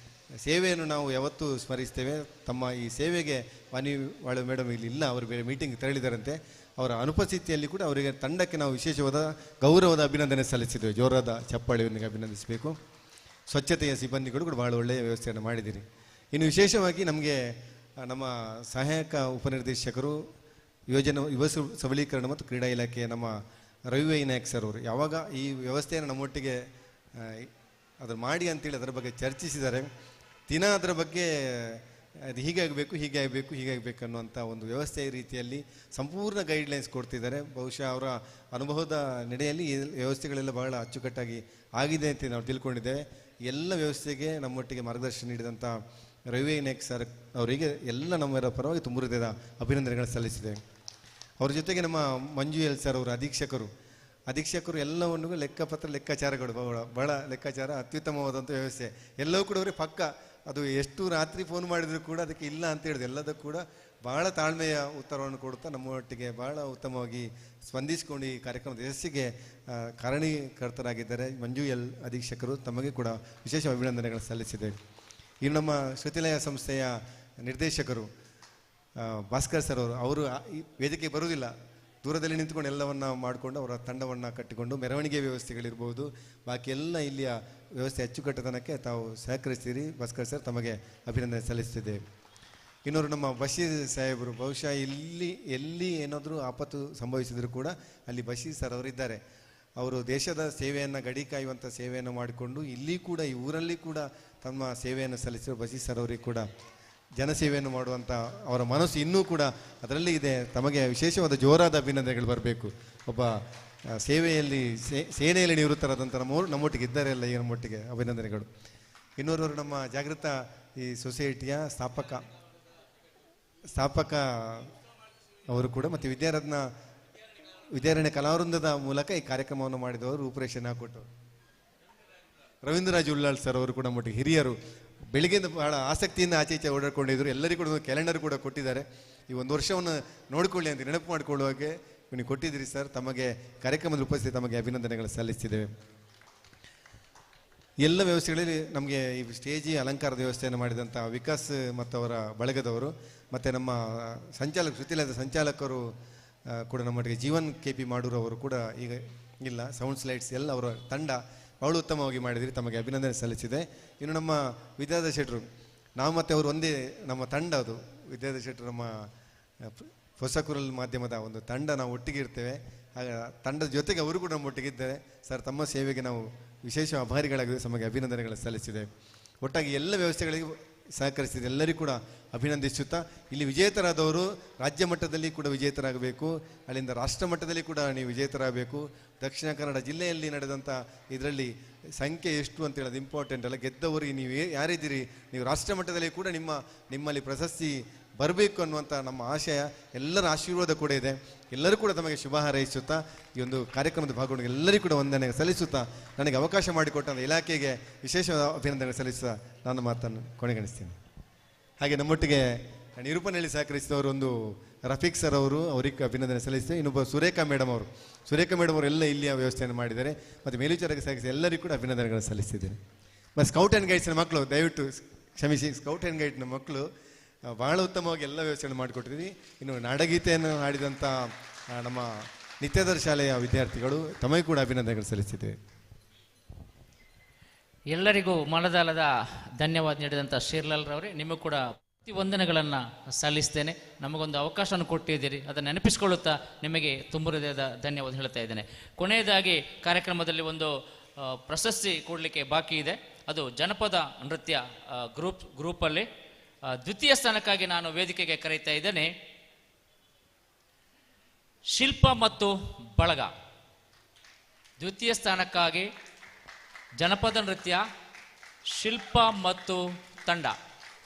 ಸೇವೆಯನ್ನು ನಾವು ಯಾವತ್ತೂ ಸ್ಮರಿಸ್ತೇವೆ. ತಮ್ಮ ಈ ಸೇವೆಗೆ ವಾಣಿ ಮೇಡಮ್ ಇಲ್ಲಿ ಇಲ್ಲ, ಅವರು ಬೇರೆ ಮೀಟಿಂಗ್ ತೆರಳಿದಾರಂತೆ. ಅವರ ಅನುಪಸ್ಥಿತಿಯಲ್ಲಿ ಕೂಡ ಅವರಿಗೆ ತಂಡಕ್ಕೆ ನಾವು ವಿಶೇಷವಾದ ಗೌರವದ ಅಭಿನಂದನೆ ಸಲ್ಲಿಸಿದ್ದೇವೆ. ಜೋರಾದ ಚಪ್ಪಾಳೆಯೊಂದಿಗೆ ಅಭಿನಂದಿಸಬೇಕು. ಸ್ವಚ್ಛತೆಯ ಸಿಬ್ಬಂದಿಗಳು ಕೂಡ ಭಾಳ ಒಳ್ಳೆಯ ವ್ಯವಸ್ಥೆಯನ್ನು ಮಾಡಿದ್ದೀರಿ. ಇನ್ನು ವಿಶೇಷವಾಗಿ ನಮಗೆ ನಮ್ಮ ಸಹಾಯಕ ಉಪನಿರ್ದೇಶಕರು ಯುವ ಸಬಲೀಕರಣ ಮತ್ತು ಕ್ರೀಡಾ ಇಲಾಖೆಯ ನಮ್ಮ ರವಿ ನಾಯಕ್ ಸರ್ ಅವರು ಯಾವಾಗ ಈ ವ್ಯವಸ್ಥೆಯನ್ನು ನಮ್ಮೊಟ್ಟಿಗೆ ಅದನ್ನು ಮಾಡಿ ಅಂತೇಳಿ ಅದರ ಬಗ್ಗೆ ಚರ್ಚಿಸಿದ್ದಾರೆ. ದಿನ ಅದರ ಬಗ್ಗೆ ಅದು ಹೀಗಾಗಬೇಕು ಅನ್ನುವಂಥ ಒಂದು ವ್ಯವಸ್ಥೆ ರೀತಿಯಲ್ಲಿ ಸಂಪೂರ್ಣ ಗೈಡ್ಲೈನ್ಸ್ ಕೊಡ್ತಿದ್ದಾರೆ. ಬಹುಶಃ ಅವರ ಅನುಭವದ ನಡೆಯಲ್ಲಿ ಈ ವ್ಯವಸ್ಥೆಗಳೆಲ್ಲ ಬಹಳ ಅಚ್ಚುಕಟ್ಟಾಗಿ ಆಗಿದೆ ಅಂತ ನಾವು ತಿಳ್ಕೊಂಡಿದ್ದೇವೆ. ಎಲ್ಲ ವ್ಯವಸ್ಥೆಗೆ ನಮ್ಮೊಟ್ಟಿಗೆ ಮಾರ್ಗದರ್ಶನ ನೀಡಿದಂಥ ರವಿ ನಾಯಕ್ ಸರ್ ಅವರಿಗೆ ಎಲ್ಲ ನಮ್ಮೆಲ್ಲರ ಪರವಾಗಿ ತುಂಬ ಹೃದಯದ ಅಭಿನಂದನೆಗಳನ್ನು ಸಲ್ಲಿಸಿದ್ದೇವೆ. ಅವ್ರ ಜೊತೆಗೆ ನಮ್ಮ ಮಂಜು ಎಲ್ ಸರ್ ಅವರು ಅಧೀಕ್ಷಕರು ಎಲ್ಲವನ್ನು ಲೆಕ್ಕಾಚಾರಗಳು ಬಹಳ ಲೆಕ್ಕಾಚಾರ ಅತ್ಯುತ್ತಮವಾದಂಥ ವ್ಯವಸ್ಥೆ. ಎಲ್ಲವೂ ಕೂಡ ಅವರಿಗೆ ಪಕ್ಕ, ಅದು ಎಷ್ಟು ರಾತ್ರಿ ಫೋನ್ ಮಾಡಿದರೂ ಕೂಡ ಅದಕ್ಕೆ ಇಲ್ಲ ಅಂತ ಹೇಳಿದ್ರು. ಎಲ್ಲದಕ್ಕೂ ಕೂಡ ಭಾಳ ತಾಳ್ಮೆಯ ಉತ್ತರವನ್ನು ಕೊಡುತ್ತಾ ನಮ್ಮೊಟ್ಟಿಗೆ ಭಾಳ ಉತ್ತಮವಾಗಿ ಸ್ಪಂದಿಸಿಕೊಂಡು ಈ ಕಾರ್ಯಕ್ರಮದ ಯಶಸ್ಸಿಗೆ ಕಾರಣೀಕರ್ತರಾಗಿದ್ದಾರೆ ಮಂಜು ಎಲ್ ಅಧೀಕ್ಷಕರು. ತಮಗೆ ಕೂಡ ವಿಶೇಷ ಅಭಿನಂದನೆಗಳನ್ನು ಸಲ್ಲಿಸಿದ್ದೇವೆ. ಇನ್ನು ನಮ್ಮ ಶ್ರುತಿಲಯ ಸಂಸ್ಥೆಯ ನಿರ್ದೇಶಕರು ಭಾಸ್ಕರ್ ಸರ್ ಅವರು ಈ ವೇದಿಕೆ ಬರುವುದಿಲ್ಲ, ದೂರದಲ್ಲಿ ನಿಂತ್ಕೊಂಡು ಎಲ್ಲವನ್ನು ಮಾಡಿಕೊಂಡು ಅವರ ತಂಡವನ್ನು ಕಟ್ಟಿಕೊಂಡು ಮೆರವಣಿಗೆ ವ್ಯವಸ್ಥೆಗಳಿರ್ಬೋದು, ಬಾಕಿ ಎಲ್ಲ ಇಲ್ಲಿಯ ವ್ಯವಸ್ಥೆ ಅಚ್ಚುಕಟ್ಟತನಕ್ಕೆ ತಾವು ಸಹಕರಿಸ್ತೀರಿ. ಭಾಸ್ಕರ್ ಸರ್, ತಮಗೆ ಅಭಿನಂದನೆ ಸಲ್ಲಿಸ್ತಿದ್ದೇವೆ. ಇನ್ನೊರು ನಮ್ಮ ಬಶೀರ್ ಸಾಹೇಬರು, ಬಹುಶಃ ಎಲ್ಲಿ ಏನಾದರೂ ಆಪತ್ತು ಸಂಭವಿಸಿದರೂ ಕೂಡ ಅಲ್ಲಿ ಬಶೀರ್ ಸರ್ ಅವರಿದ್ದಾರೆ. ಅವರು ದೇಶದ ಸೇವೆಯನ್ನು, ಗಡಿ ಕಾಯುವಂಥ ಸೇವೆಯನ್ನು ಮಾಡಿಕೊಂಡು ಇಲ್ಲಿ ಕೂಡ ಈ ಊರಲ್ಲಿ ಕೂಡ ತಮ್ಮ ಸೇವೆಯನ್ನು ಸಲ್ಲಿಸಿದರು. ಬಶೀರ್ ಸರ್ ಅವರಿಗೆ ಕೂಡ ಜನಸೇವೆಯನ್ನು ಮಾಡುವಂಥ ಅವರ ಮನಸ್ಸು ಇನ್ನೂ ಕೂಡ ಅದರಲ್ಲಿ ಇದೆ. ತಮಗೆ ವಿಶೇಷವಾದ ಜೋರಾದ ಅಭಿನಂದನೆಗಳು ಬರಬೇಕು. ಒಬ್ಬ ಸೇವೆಯಲ್ಲಿ ಸೇನೆಯಲ್ಲಿ ನಿವೃತ್ತರಾದಂಥ ನಮ್ಮೊಟ್ಟಿಗೆ ಇದ್ದಾರೆ ಎಲ್ಲ, ಈ ನಮ್ಮೊಟ್ಟಿಗೆ ಅಭಿನಂದನೆಗಳು. ಇನ್ನೋರ್ವರು ನಮ್ಮ ಜಾಗೃತ ಈ ಸೊಸೈಟಿಯ ಸ್ಥಾಪಕ ಅವರು ಕೂಡ, ಮತ್ತು ವಿದ್ಯಾರಣ್ಯ ಕಲಾವೃಂದದ ಮೂಲಕ ಈ ಕಾರ್ಯಕ್ರಮವನ್ನು ಮಾಡಿದವರು, ರೂಪುರೇಷೆಯನ್ನು ಹಾಕೊಟ್ಟವರು ರವೀಂದ್ರರಾಜ್ ಉಳ್ಳಾಳ್ ಸರ್ ಅವರು ಕೂಡ ನಮ್ಮೊಟ್ಟಿಗೆ ಹಿರಿಯರು. ಬೆಳಿಗ್ಗೆಯಿಂದ ಬಹಳ ಆಸಕ್ತಿಯಿಂದ ಆಚೆ ಈಚೆ ಓಡಾಡ್ಕೊಂಡಿದ್ರು. ಎಲ್ಲರಿಗೂ ಕೂಡ ಕ್ಯಾಲೆಂಡರ್ ಕೂಡ ಕೊಟ್ಟಿದ್ದಾರೆ. ಈ ಒಂದು ವರ್ಷವನ್ನು ನೋಡಿಕೊಳ್ಳಿ ಅಂತ ನೆನಪು ಮಾಡಿಕೊಳ್ಳುವಾಗೆ ನೀವು ಕೊಟ್ಟಿದ್ದೀರಿ ಸರ್. ತಮಗೆ ಕಾರ್ಯಕ್ರಮದ ಉಪಸ್ಥಿತಿ ತಮಗೆ ಅಭಿನಂದನೆಗಳು ಸಲ್ಲಿಸ್ತಿದ್ದೇವೆ. ಎಲ್ಲ ವ್ಯವಸ್ಥೆಗಳಲ್ಲಿ ನಮಗೆ ಈ ಸ್ಟೇಜಿ ಅಲಂಕಾರದ ವ್ಯವಸ್ಥೆಯನ್ನು ಮಾಡಿದಂಥ ವಿಕಾಸ್ ಮತ್ತು ಅವರ ಬಳಗದವರು, ಮತ್ತು ನಮ್ಮ ಶ್ರುತಿಲಯದ ಸಂಚಾಲಕರು ಕೂಡ ನಮ್ಮೊಟ್ಟಿಗೆ ಜೀವನ್ KP ಮಾಡೂರವರು ಕೂಡ ಈಗ ಇಲ್ಲ, ಸೌಂಡ್ ಸ್ಲೈಡ್ಸ್ ಎಲ್ಲ ಅವರ ತಂಡ ಬಹಳ ಉತ್ತಮವಾಗಿ ಮಾಡಿದಿರಿ. ತಮಗೆ ಅಭಿನಂದನೆ ಸಲ್ಲಿಸಿದೆ. ಇನ್ನು ನಮ್ಮ ವಿದ್ಯಾಧರ್ ಶೆಟ್ಟರು, ನಾವು ಮತ್ತು ಅವರು ಒಂದೇ ನಮ್ಮ ತಂಡ. ಅದು ವಿದ್ಯಾಧರ್ ಶೆಟ್ಟರು ನಮ್ಮ ಹೊಸಕುರಲ್ ಮಾಧ್ಯಮದ ಒಂದು ತಂಡ, ನಾವು ಒಟ್ಟಿಗೆ ಇರ್ತೇವೆ. ಆಗ ತಂಡದ ಜೊತೆಗೆ ಅವರು ಕೂಡ ನಮ್ಮೊಟ್ಟಿಗಿದ್ದಾರೆ. ಸರ್, ತಮ್ಮ ಸೇವೆಗೆ ನಾವು ವಿಶೇಷ ಆಭಾರಿಗಳಾಗಿ ತಮಗೆ ಅಭಿನಂದನೆಗಳು ಸಲ್ಲಿಸಿದೆ. ಒಟ್ಟಾಗಿ ಎಲ್ಲ ವ್ಯವಸ್ಥೆಗಳಿಗೆ ಸಹಕರಿಸಿದೆ. ಎಲ್ಲರಿಗೂ ಕೂಡ ಅಭಿನಂದಿಸುತ್ತಾ, ಇಲ್ಲಿ ವಿಜೇತರಾದವರು ರಾಜ್ಯ ಮಟ್ಟದಲ್ಲಿ ಕೂಡ ವಿಜೇತರಾಗಬೇಕು, ಅಲ್ಲಿಂದ ರಾಷ್ಟ್ರ ಮಟ್ಟದಲ್ಲಿ ಕೂಡ ನೀವು ವಿಜೇತರಾಗಬೇಕು. ದಕ್ಷಿಣ ಕನ್ನಡ ಜಿಲ್ಲೆಯಲ್ಲಿ ನಡೆದಂಥ ಇದರಲ್ಲಿ ಸಂಖ್ಯೆ ಎಷ್ಟು ಅಂತ ಹೇಳೋದು ಇಂಪಾರ್ಟೆಂಟ್ ಅಲ್ಲ. ಗೆದ್ದವರು ನೀವು ಯಾರಿದ್ದೀರಿ, ನೀವು ರಾಷ್ಟ್ರ ಮಟ್ಟದಲ್ಲಿ ಕೂಡ ನಿಮ್ಮಲ್ಲಿ ಪ್ರಶಸ್ತಿ ಬರಬೇಕು ಅನ್ನುವಂಥ ನಮ್ಮ ಆಶಯ, ಎಲ್ಲರ ಆಶೀರ್ವಾದ ಕೂಡ ಇದೆ. ಎಲ್ಲರೂ ಕೂಡ ತಮಗೆ ಶುಭ ಹಾರೈಸುತ್ತಾ ಈ ಒಂದು ಕಾರ್ಯಕ್ರಮದ ಭಾಗವನ್ನು ಎಲ್ಲರಿಗೂ ಕೂಡ ವಂದನೆ ಸಲ್ಲಿಸುತ್ತಾ, ನನಗೆ ಅವಕಾಶ ಮಾಡಿಕೊಟ್ಟಂಥ ಇಲಾಖೆಗೆ ವಿಶೇಷ ಅಭಿನಂದನೆ ಸಲ್ಲಿಸುತ್ತಾ ನನ್ನ ಮಾತನ್ನು ಕೊನೆಗೊಳಿಸ್ತೀನಿ. ಹಾಗೆ ನಮ್ಮೊಟ್ಟಿಗೆ ನಿರೂಪಣೆಯಲ್ಲಿ ಸಹಕರಿಸಿದವರು ಒಂದು ರಫೀಕ್ ಸರ್ ಅವರು, ಅವರಿಗೆ ಅಭಿನಂದನೆ ಸಲ್ಲಿಸ್ತೇವೆ. ಇನ್ನೊಬ್ಬ ಸುರೇಖಾ ಮೇಡಮ್ ಅವರು ಎಲ್ಲ ಇಲ್ಲಿಯ ವ್ಯವಸ್ಥೆಯನ್ನು ಮಾಡಿದ್ದಾರೆ. ಮತ್ತು ಮೇಲ್ವಿಚಾರಕ್ಕೆ ಸಹಕರಿಸಿ ಎಲ್ಲರಿಗೂ ಕೂಡ ಅಭಿನಂದನೆಗಳನ್ನು ಸಲ್ಲಿಸ್ತಿದ್ದೇನೆ. ಮತ್ತು ಸ್ಕೌಟ್ ಆ್ಯಂಡ್ ಗೈಡ್ಸ್ನ ಮಕ್ಕಳು, ದಯವಿಟ್ಟು ಕ್ಷಮಿಸಿ, ಸ್ಕೌಟ್ ಆ್ಯಂಡ್ ಗೈಡ್ನ ಮಕ್ಕಳು ಭಾಳ ಉತ್ತಮವಾಗಿ ಎಲ್ಲ ವ್ಯವಸ್ಥೆಯನ್ನು ಮಾಡಿಕೊಟ್ಟಿದ್ದೀವಿ. ಇನ್ನು ನಾಡಗೀತೆಯನ್ನು ಹಾಡಿದಂಥ ನಮ್ಮ ನಿತ್ಯಾಧಾರ ಶಾಲೆಯ ವಿದ್ಯಾರ್ಥಿಗಳು, ತಮಗೆ ಕೂಡ ಅಭಿನಂದನೆಗಳು ಸಲ್ಲಿಸಿದ್ದೇವೆ. ಎಲ್ಲರಿಗೂ ಮನದಾಳದ ಧನ್ಯವಾದ ನೀಡಿದಂಥ ಶ್ರೀಲಾಲ್ ರವರೇ, ನಿಮಗೂ ಕೂಡ ವಂದನೆಗಳನ್ನು ಸಲ್ಲಿಸ್ತೇನೆ. ನಮಗೊಂದು ಅವಕಾಶವನ್ನು ಕೊಟ್ಟಿದ್ದೀರಿ, ಅದನ್ನು ನೆನಪಿಸಿಕೊಳ್ಳುತ್ತಾ ನಿಮಗೆ ತುಂಬ ಹೃದಯದ ಧನ್ಯವಾದ ಹೇಳ್ತಾ ಇದ್ದೇನೆ. ಕೊನೆಯದಾಗಿ ಕಾರ್ಯಕ್ರಮದಲ್ಲಿ ಒಂದು ಪ್ರಶಸ್ತಿ ಕೊಡಲಿಕ್ಕೆ ಬಾಕಿ ಇದೆ. ಅದು ಜನಪದ ನೃತ್ಯ ಗ್ರೂಪಲ್ಲಿ ದ್ವಿತೀಯ ಸ್ಥಾನಕ್ಕಾಗಿ ನಾನು ವೇದಿಕೆಗೆ ಕರೀತಾ ಇದ್ದೇನೆ ಶಿಲ್ಪ ಮತ್ತು ಬಳಗ. ದ್ವಿತೀಯ ಸ್ಥಾನಕ್ಕಾಗಿ ಜನಪದ ನೃತ್ಯ ಶಿಲ್ಪ ಮತ್ತು ತಂಡ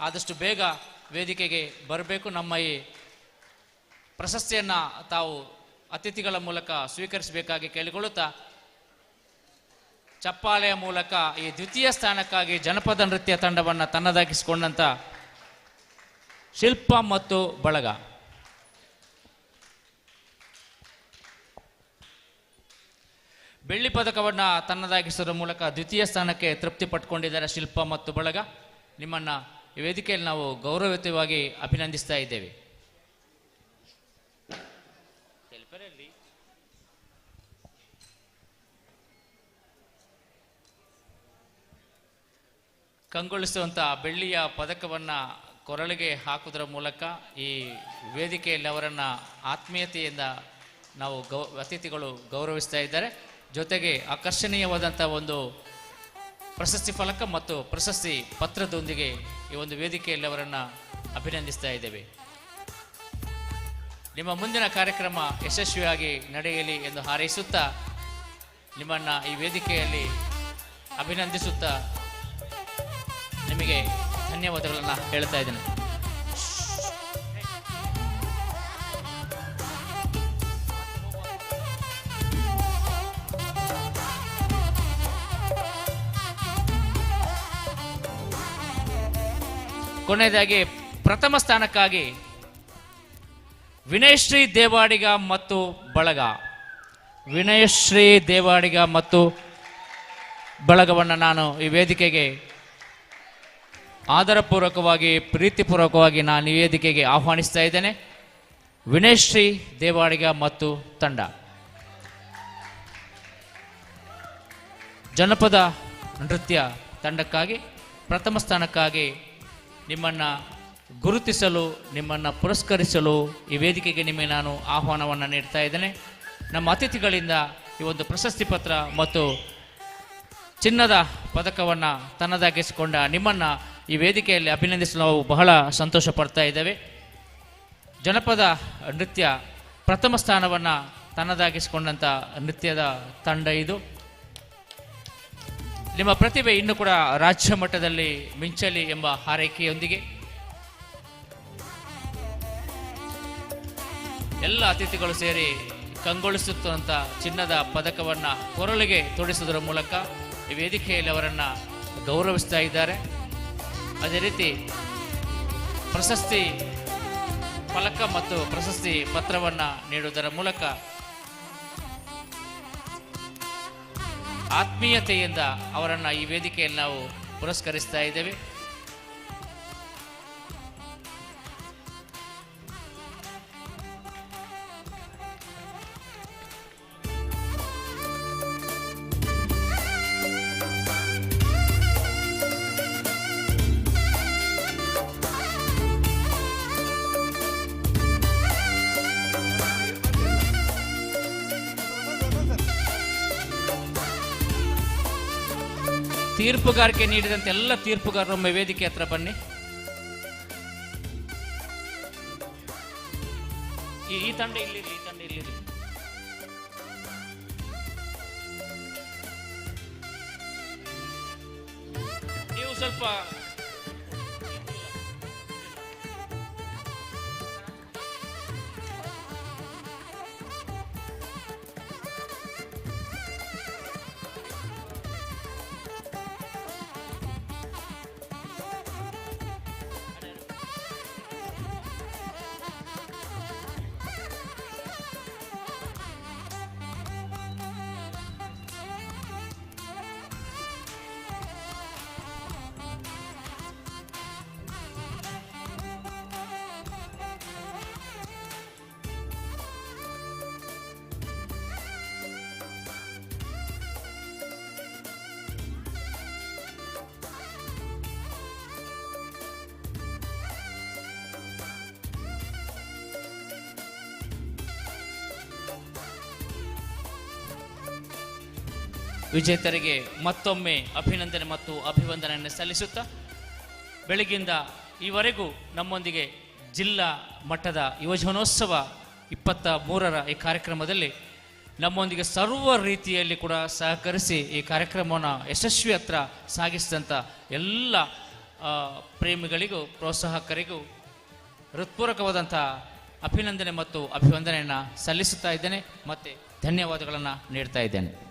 ಆದಷ್ಟು ಬೇಗ ವೇದಿಕೆಗೆ ಬರಬೇಕು. ನಮ್ಮ ಈ ಪ್ರಶಸ್ತಿಯನ್ನು ತಾವು ಅತಿಥಿಗಳ ಮೂಲಕ ಸ್ವೀಕರಿಸಬೇಕಾಗಿ ಕೇಳಿಕೊಳ್ಳುತ್ತಾ, ಚಪ್ಪಾಳೆಯ ಮೂಲಕ ಈ ದ್ವಿತೀಯ ಸ್ಥಾನಕ್ಕಾಗಿ ಜನಪದ ನೃತ್ಯ ತಂಡವನ್ನು ತನ್ನದಾಗಿಸಿಕೊಂಡಂಥ ಶಿಲ್ಪ ಮತ್ತು ಬಳಗ, ಬೆಳ್ಳಿ ಪದಕವನ್ನು ತನ್ನದಾಗಿಸುವ ಮೂಲಕ ದ್ವಿತೀಯ ಸ್ಥಾನಕ್ಕೆ ತೃಪ್ತಿ ಪಟ್ಕೊಂಡಿದ್ದಾರೆ ಶಿಲ್ಪ ಮತ್ತು ಬಳಗ. ನಿಮ್ಮನ್ನು ಈ ವೇದಿಕೆಯಲ್ಲಿ ನಾವು ಗೌರವಯುತವಾಗಿ ಅಭಿನಂದಿಸ್ತಾ ಇದ್ದೇವೆ. ಕಂಗೊಳಿಸುವಂಥ ಬೆಳ್ಳಿಯ ಪದಕವನ್ನು ಕೊರಳಿಗೆ ಹಾಕುವುದರ ಮೂಲಕ ಈ ವೇದಿಕೆಯಲ್ಲಿ ಅವರನ್ನು ಆತ್ಮೀಯತೆಯಿಂದ ನಾವು ಅತಿಥಿಗಳು ಗೌರವಿಸ್ತಾ ಇದ್ದಾರೆ. ಜೊತೆಗೆ ಆಕರ್ಷಣೀಯವಾದಂಥ ಒಂದು ಪ್ರಶಸ್ತಿ ಫಲಕ ಮತ್ತು ಪ್ರಶಸ್ತಿ ಪತ್ರದೊಂದಿಗೆ ಈ ಒಂದು ವೇದಿಕೆಯಲ್ಲಿ ಅವರನ್ನು ಅಭಿನಂದಿಸ್ತಾ ಇದ್ದೇವೆ. ನಿಮ್ಮ ಮುಂದಿನ ಕಾರ್ಯಕ್ರಮ ಯಶಸ್ವಿಯಾಗಿ ನಡೆಯಲಿ ಎಂದು ಹಾರೈಸುತ್ತಾ ನಿಮ್ಮನ್ನು ಈ ವೇದಿಕೆಯಲ್ಲಿ ಅಭಿನಂದಿಸುತ್ತಾ ನಿಮಗೆ ಧನ್ಯವಾದಗಳನ್ನು ಹೇಳ್ತಾ ಇದ್ದೇನೆ. ಕೊನೆಯದಾಗಿ ಪ್ರಥಮ ಸ್ಥಾನಕ್ಕಾಗಿ ವಿನಯಶ್ರೀ ದೇವಾಡಿಗ ಮತ್ತು ಬಳಗ, ವಿನಯಶ್ರೀ ದೇವಾಡಿಗ ಮತ್ತು ಬಳಗವನ್ನು ನಾನು ಈ ವೇದಿಕೆಗೆ ಆದರಪೂರ್ವಕವಾಗಿ ಪ್ರೀತಿಪೂರ್ವಕವಾಗಿ ನಾನು ಈ ವೇದಿಕೆಗೆ ಆಹ್ವಾನಿಸ್ತಾ ಇದ್ದೇನೆ. ವಿನಯಶ್ರೀ ದೇವಾಡಿಗ ಮತ್ತು ತಂಡ ಜನಪದ ನೃತ್ಯ ತಂಡಕ್ಕಾಗಿ ಪ್ರಥಮ ಸ್ಥಾನಕ್ಕಾಗಿ ನಿಮ್ಮನ್ನು ಗುರುತಿಸಲು, ನಿಮ್ಮನ್ನು ಪುರಸ್ಕರಿಸಲು ಈ ವೇದಿಕೆಗೆ ನಿಮಗೆ ನಾನು ಆಹ್ವಾನವನ್ನು ನೀಡ್ತಾ ಇದ್ದೇನೆ. ನಮ್ಮ ಅತಿಥಿಗಳಿಂದ ಈ ಒಂದು ಪ್ರಶಸ್ತಿ ಪತ್ರ ಮತ್ತು ಚಿನ್ನದ ಪದಕವನ್ನು ತನ್ನದಾಗಿಸಿಕೊಂಡ ನಿಮ್ಮನ್ನು ಈ ವೇದಿಕೆಯಲ್ಲಿ ಅಭಿನಂದಿಸಲು ನಾವು ಬಹಳ ಸಂತೋಷ ಪಡ್ತಾ ಇದ್ದೇವೆ. ಜನಪದ ನೃತ್ಯ ಪ್ರಥಮ ಸ್ಥಾನವನ್ನು ತನ್ನದಾಗಿಸಿಕೊಂಡಂಥ ನೃತ್ಯದ ತಂಡ ಇದು. ನಿಮ್ಮ ಪ್ರತಿಭೆ ಇನ್ನೂ ಕೂಡ ರಾಜ್ಯ ಮಟ್ಟದಲ್ಲಿ ಮಿಂಚಲಿ ಎಂಬ ಹಾರೈಕೆಯೊಂದಿಗೆ ಎಲ್ಲ ಅತಿಥಿಗಳು ಸೇರಿ ಕಂಗೊಳಿಸುತ್ತಂಥ ಚಿನ್ನದ ಪದಕವನ್ನು ಕೊರಳಿಗೆ ತೊಡಿಸುವುದರ ಮೂಲಕ ಈ ವೇದಿಕೆಯಲ್ಲಿ ಅವರನ್ನು ಗೌರವಿಸ್ತಾ ಇದ್ದಾರೆ. ಅದೇ ರೀತಿ ಪ್ರಶಸ್ತಿ ಫಲಕ ಮತ್ತು ಪ್ರಶಸ್ತಿ ಪತ್ರವನ್ನು ನೀಡುವುದರ ಮೂಲಕ ಆತ್ಮೀಯತೆಯಿಂದ ಅವರನ್ನು ಈ ವೇದಿಕೆಯಲ್ಲಿ ನಾವು ಪುರಸ್ಕರಿಸ್ತಾ ಇದ್ದೇವೆ. ತೀರ್ಪುಗಾರಿಕೆ ನೀಡಿದಂತೆ ಎಲ್ಲ ತೀರ್ಪುಗಾರರೊಮ್ಮೆ ವೇದಿಕೆ ಹತ್ರ ಬನ್ನಿ. ಈ ತಂಡ ಇಲ್ಲಿರಿ, ಈ ತಂಡ ಇಲ್ಲಿರಿ. ನೀವು ಸ್ವಲ್ಪ ವಿಜೇತರಿಗೆ ಮತ್ತೊಮ್ಮೆ ಅಭಿನಂದನೆ ಮತ್ತು ಅಭಿವಂದನೆಯನ್ನು ಸಲ್ಲಿಸುತ್ತಾ, ಬೆಳಗಿಂದ ಈವರೆಗೂ ನಮ್ಮೊಂದಿಗೆ ಜಿಲ್ಲಾ ಮಟ್ಟದ ಯುವಜನೋತ್ಸವ 23ರ ಈ ಕಾರ್ಯಕ್ರಮದಲ್ಲಿ ನಮ್ಮೊಂದಿಗೆ ಸರ್ವ ರೀತಿಯಲ್ಲಿ ಕೂಡ ಸಹಕರಿಸಿ ಈ ಕಾರ್ಯಕ್ರಮವನ್ನು ಯಶಸ್ವಿ ಹತ್ರ ಸಾಗಿಸಿದಂಥ ಎಲ್ಲ ಪ್ರೇಮಿಗಳಿಗೂ ಪ್ರೋತ್ಸಾಹಕರಿಗೂ ಹೃತ್ಪೂರ್ವಕವಾದಂಥ ಅಭಿನಂದನೆ ಮತ್ತು ಅಭಿವಂದನೆಯನ್ನು ಸಲ್ಲಿಸುತ್ತಾ ಇದ್ದೇನೆ. ಮತ್ತೆ ಧನ್ಯವಾದಗಳನ್ನು ನೀಡ್ತಾ ಇದ್ದೇನೆ.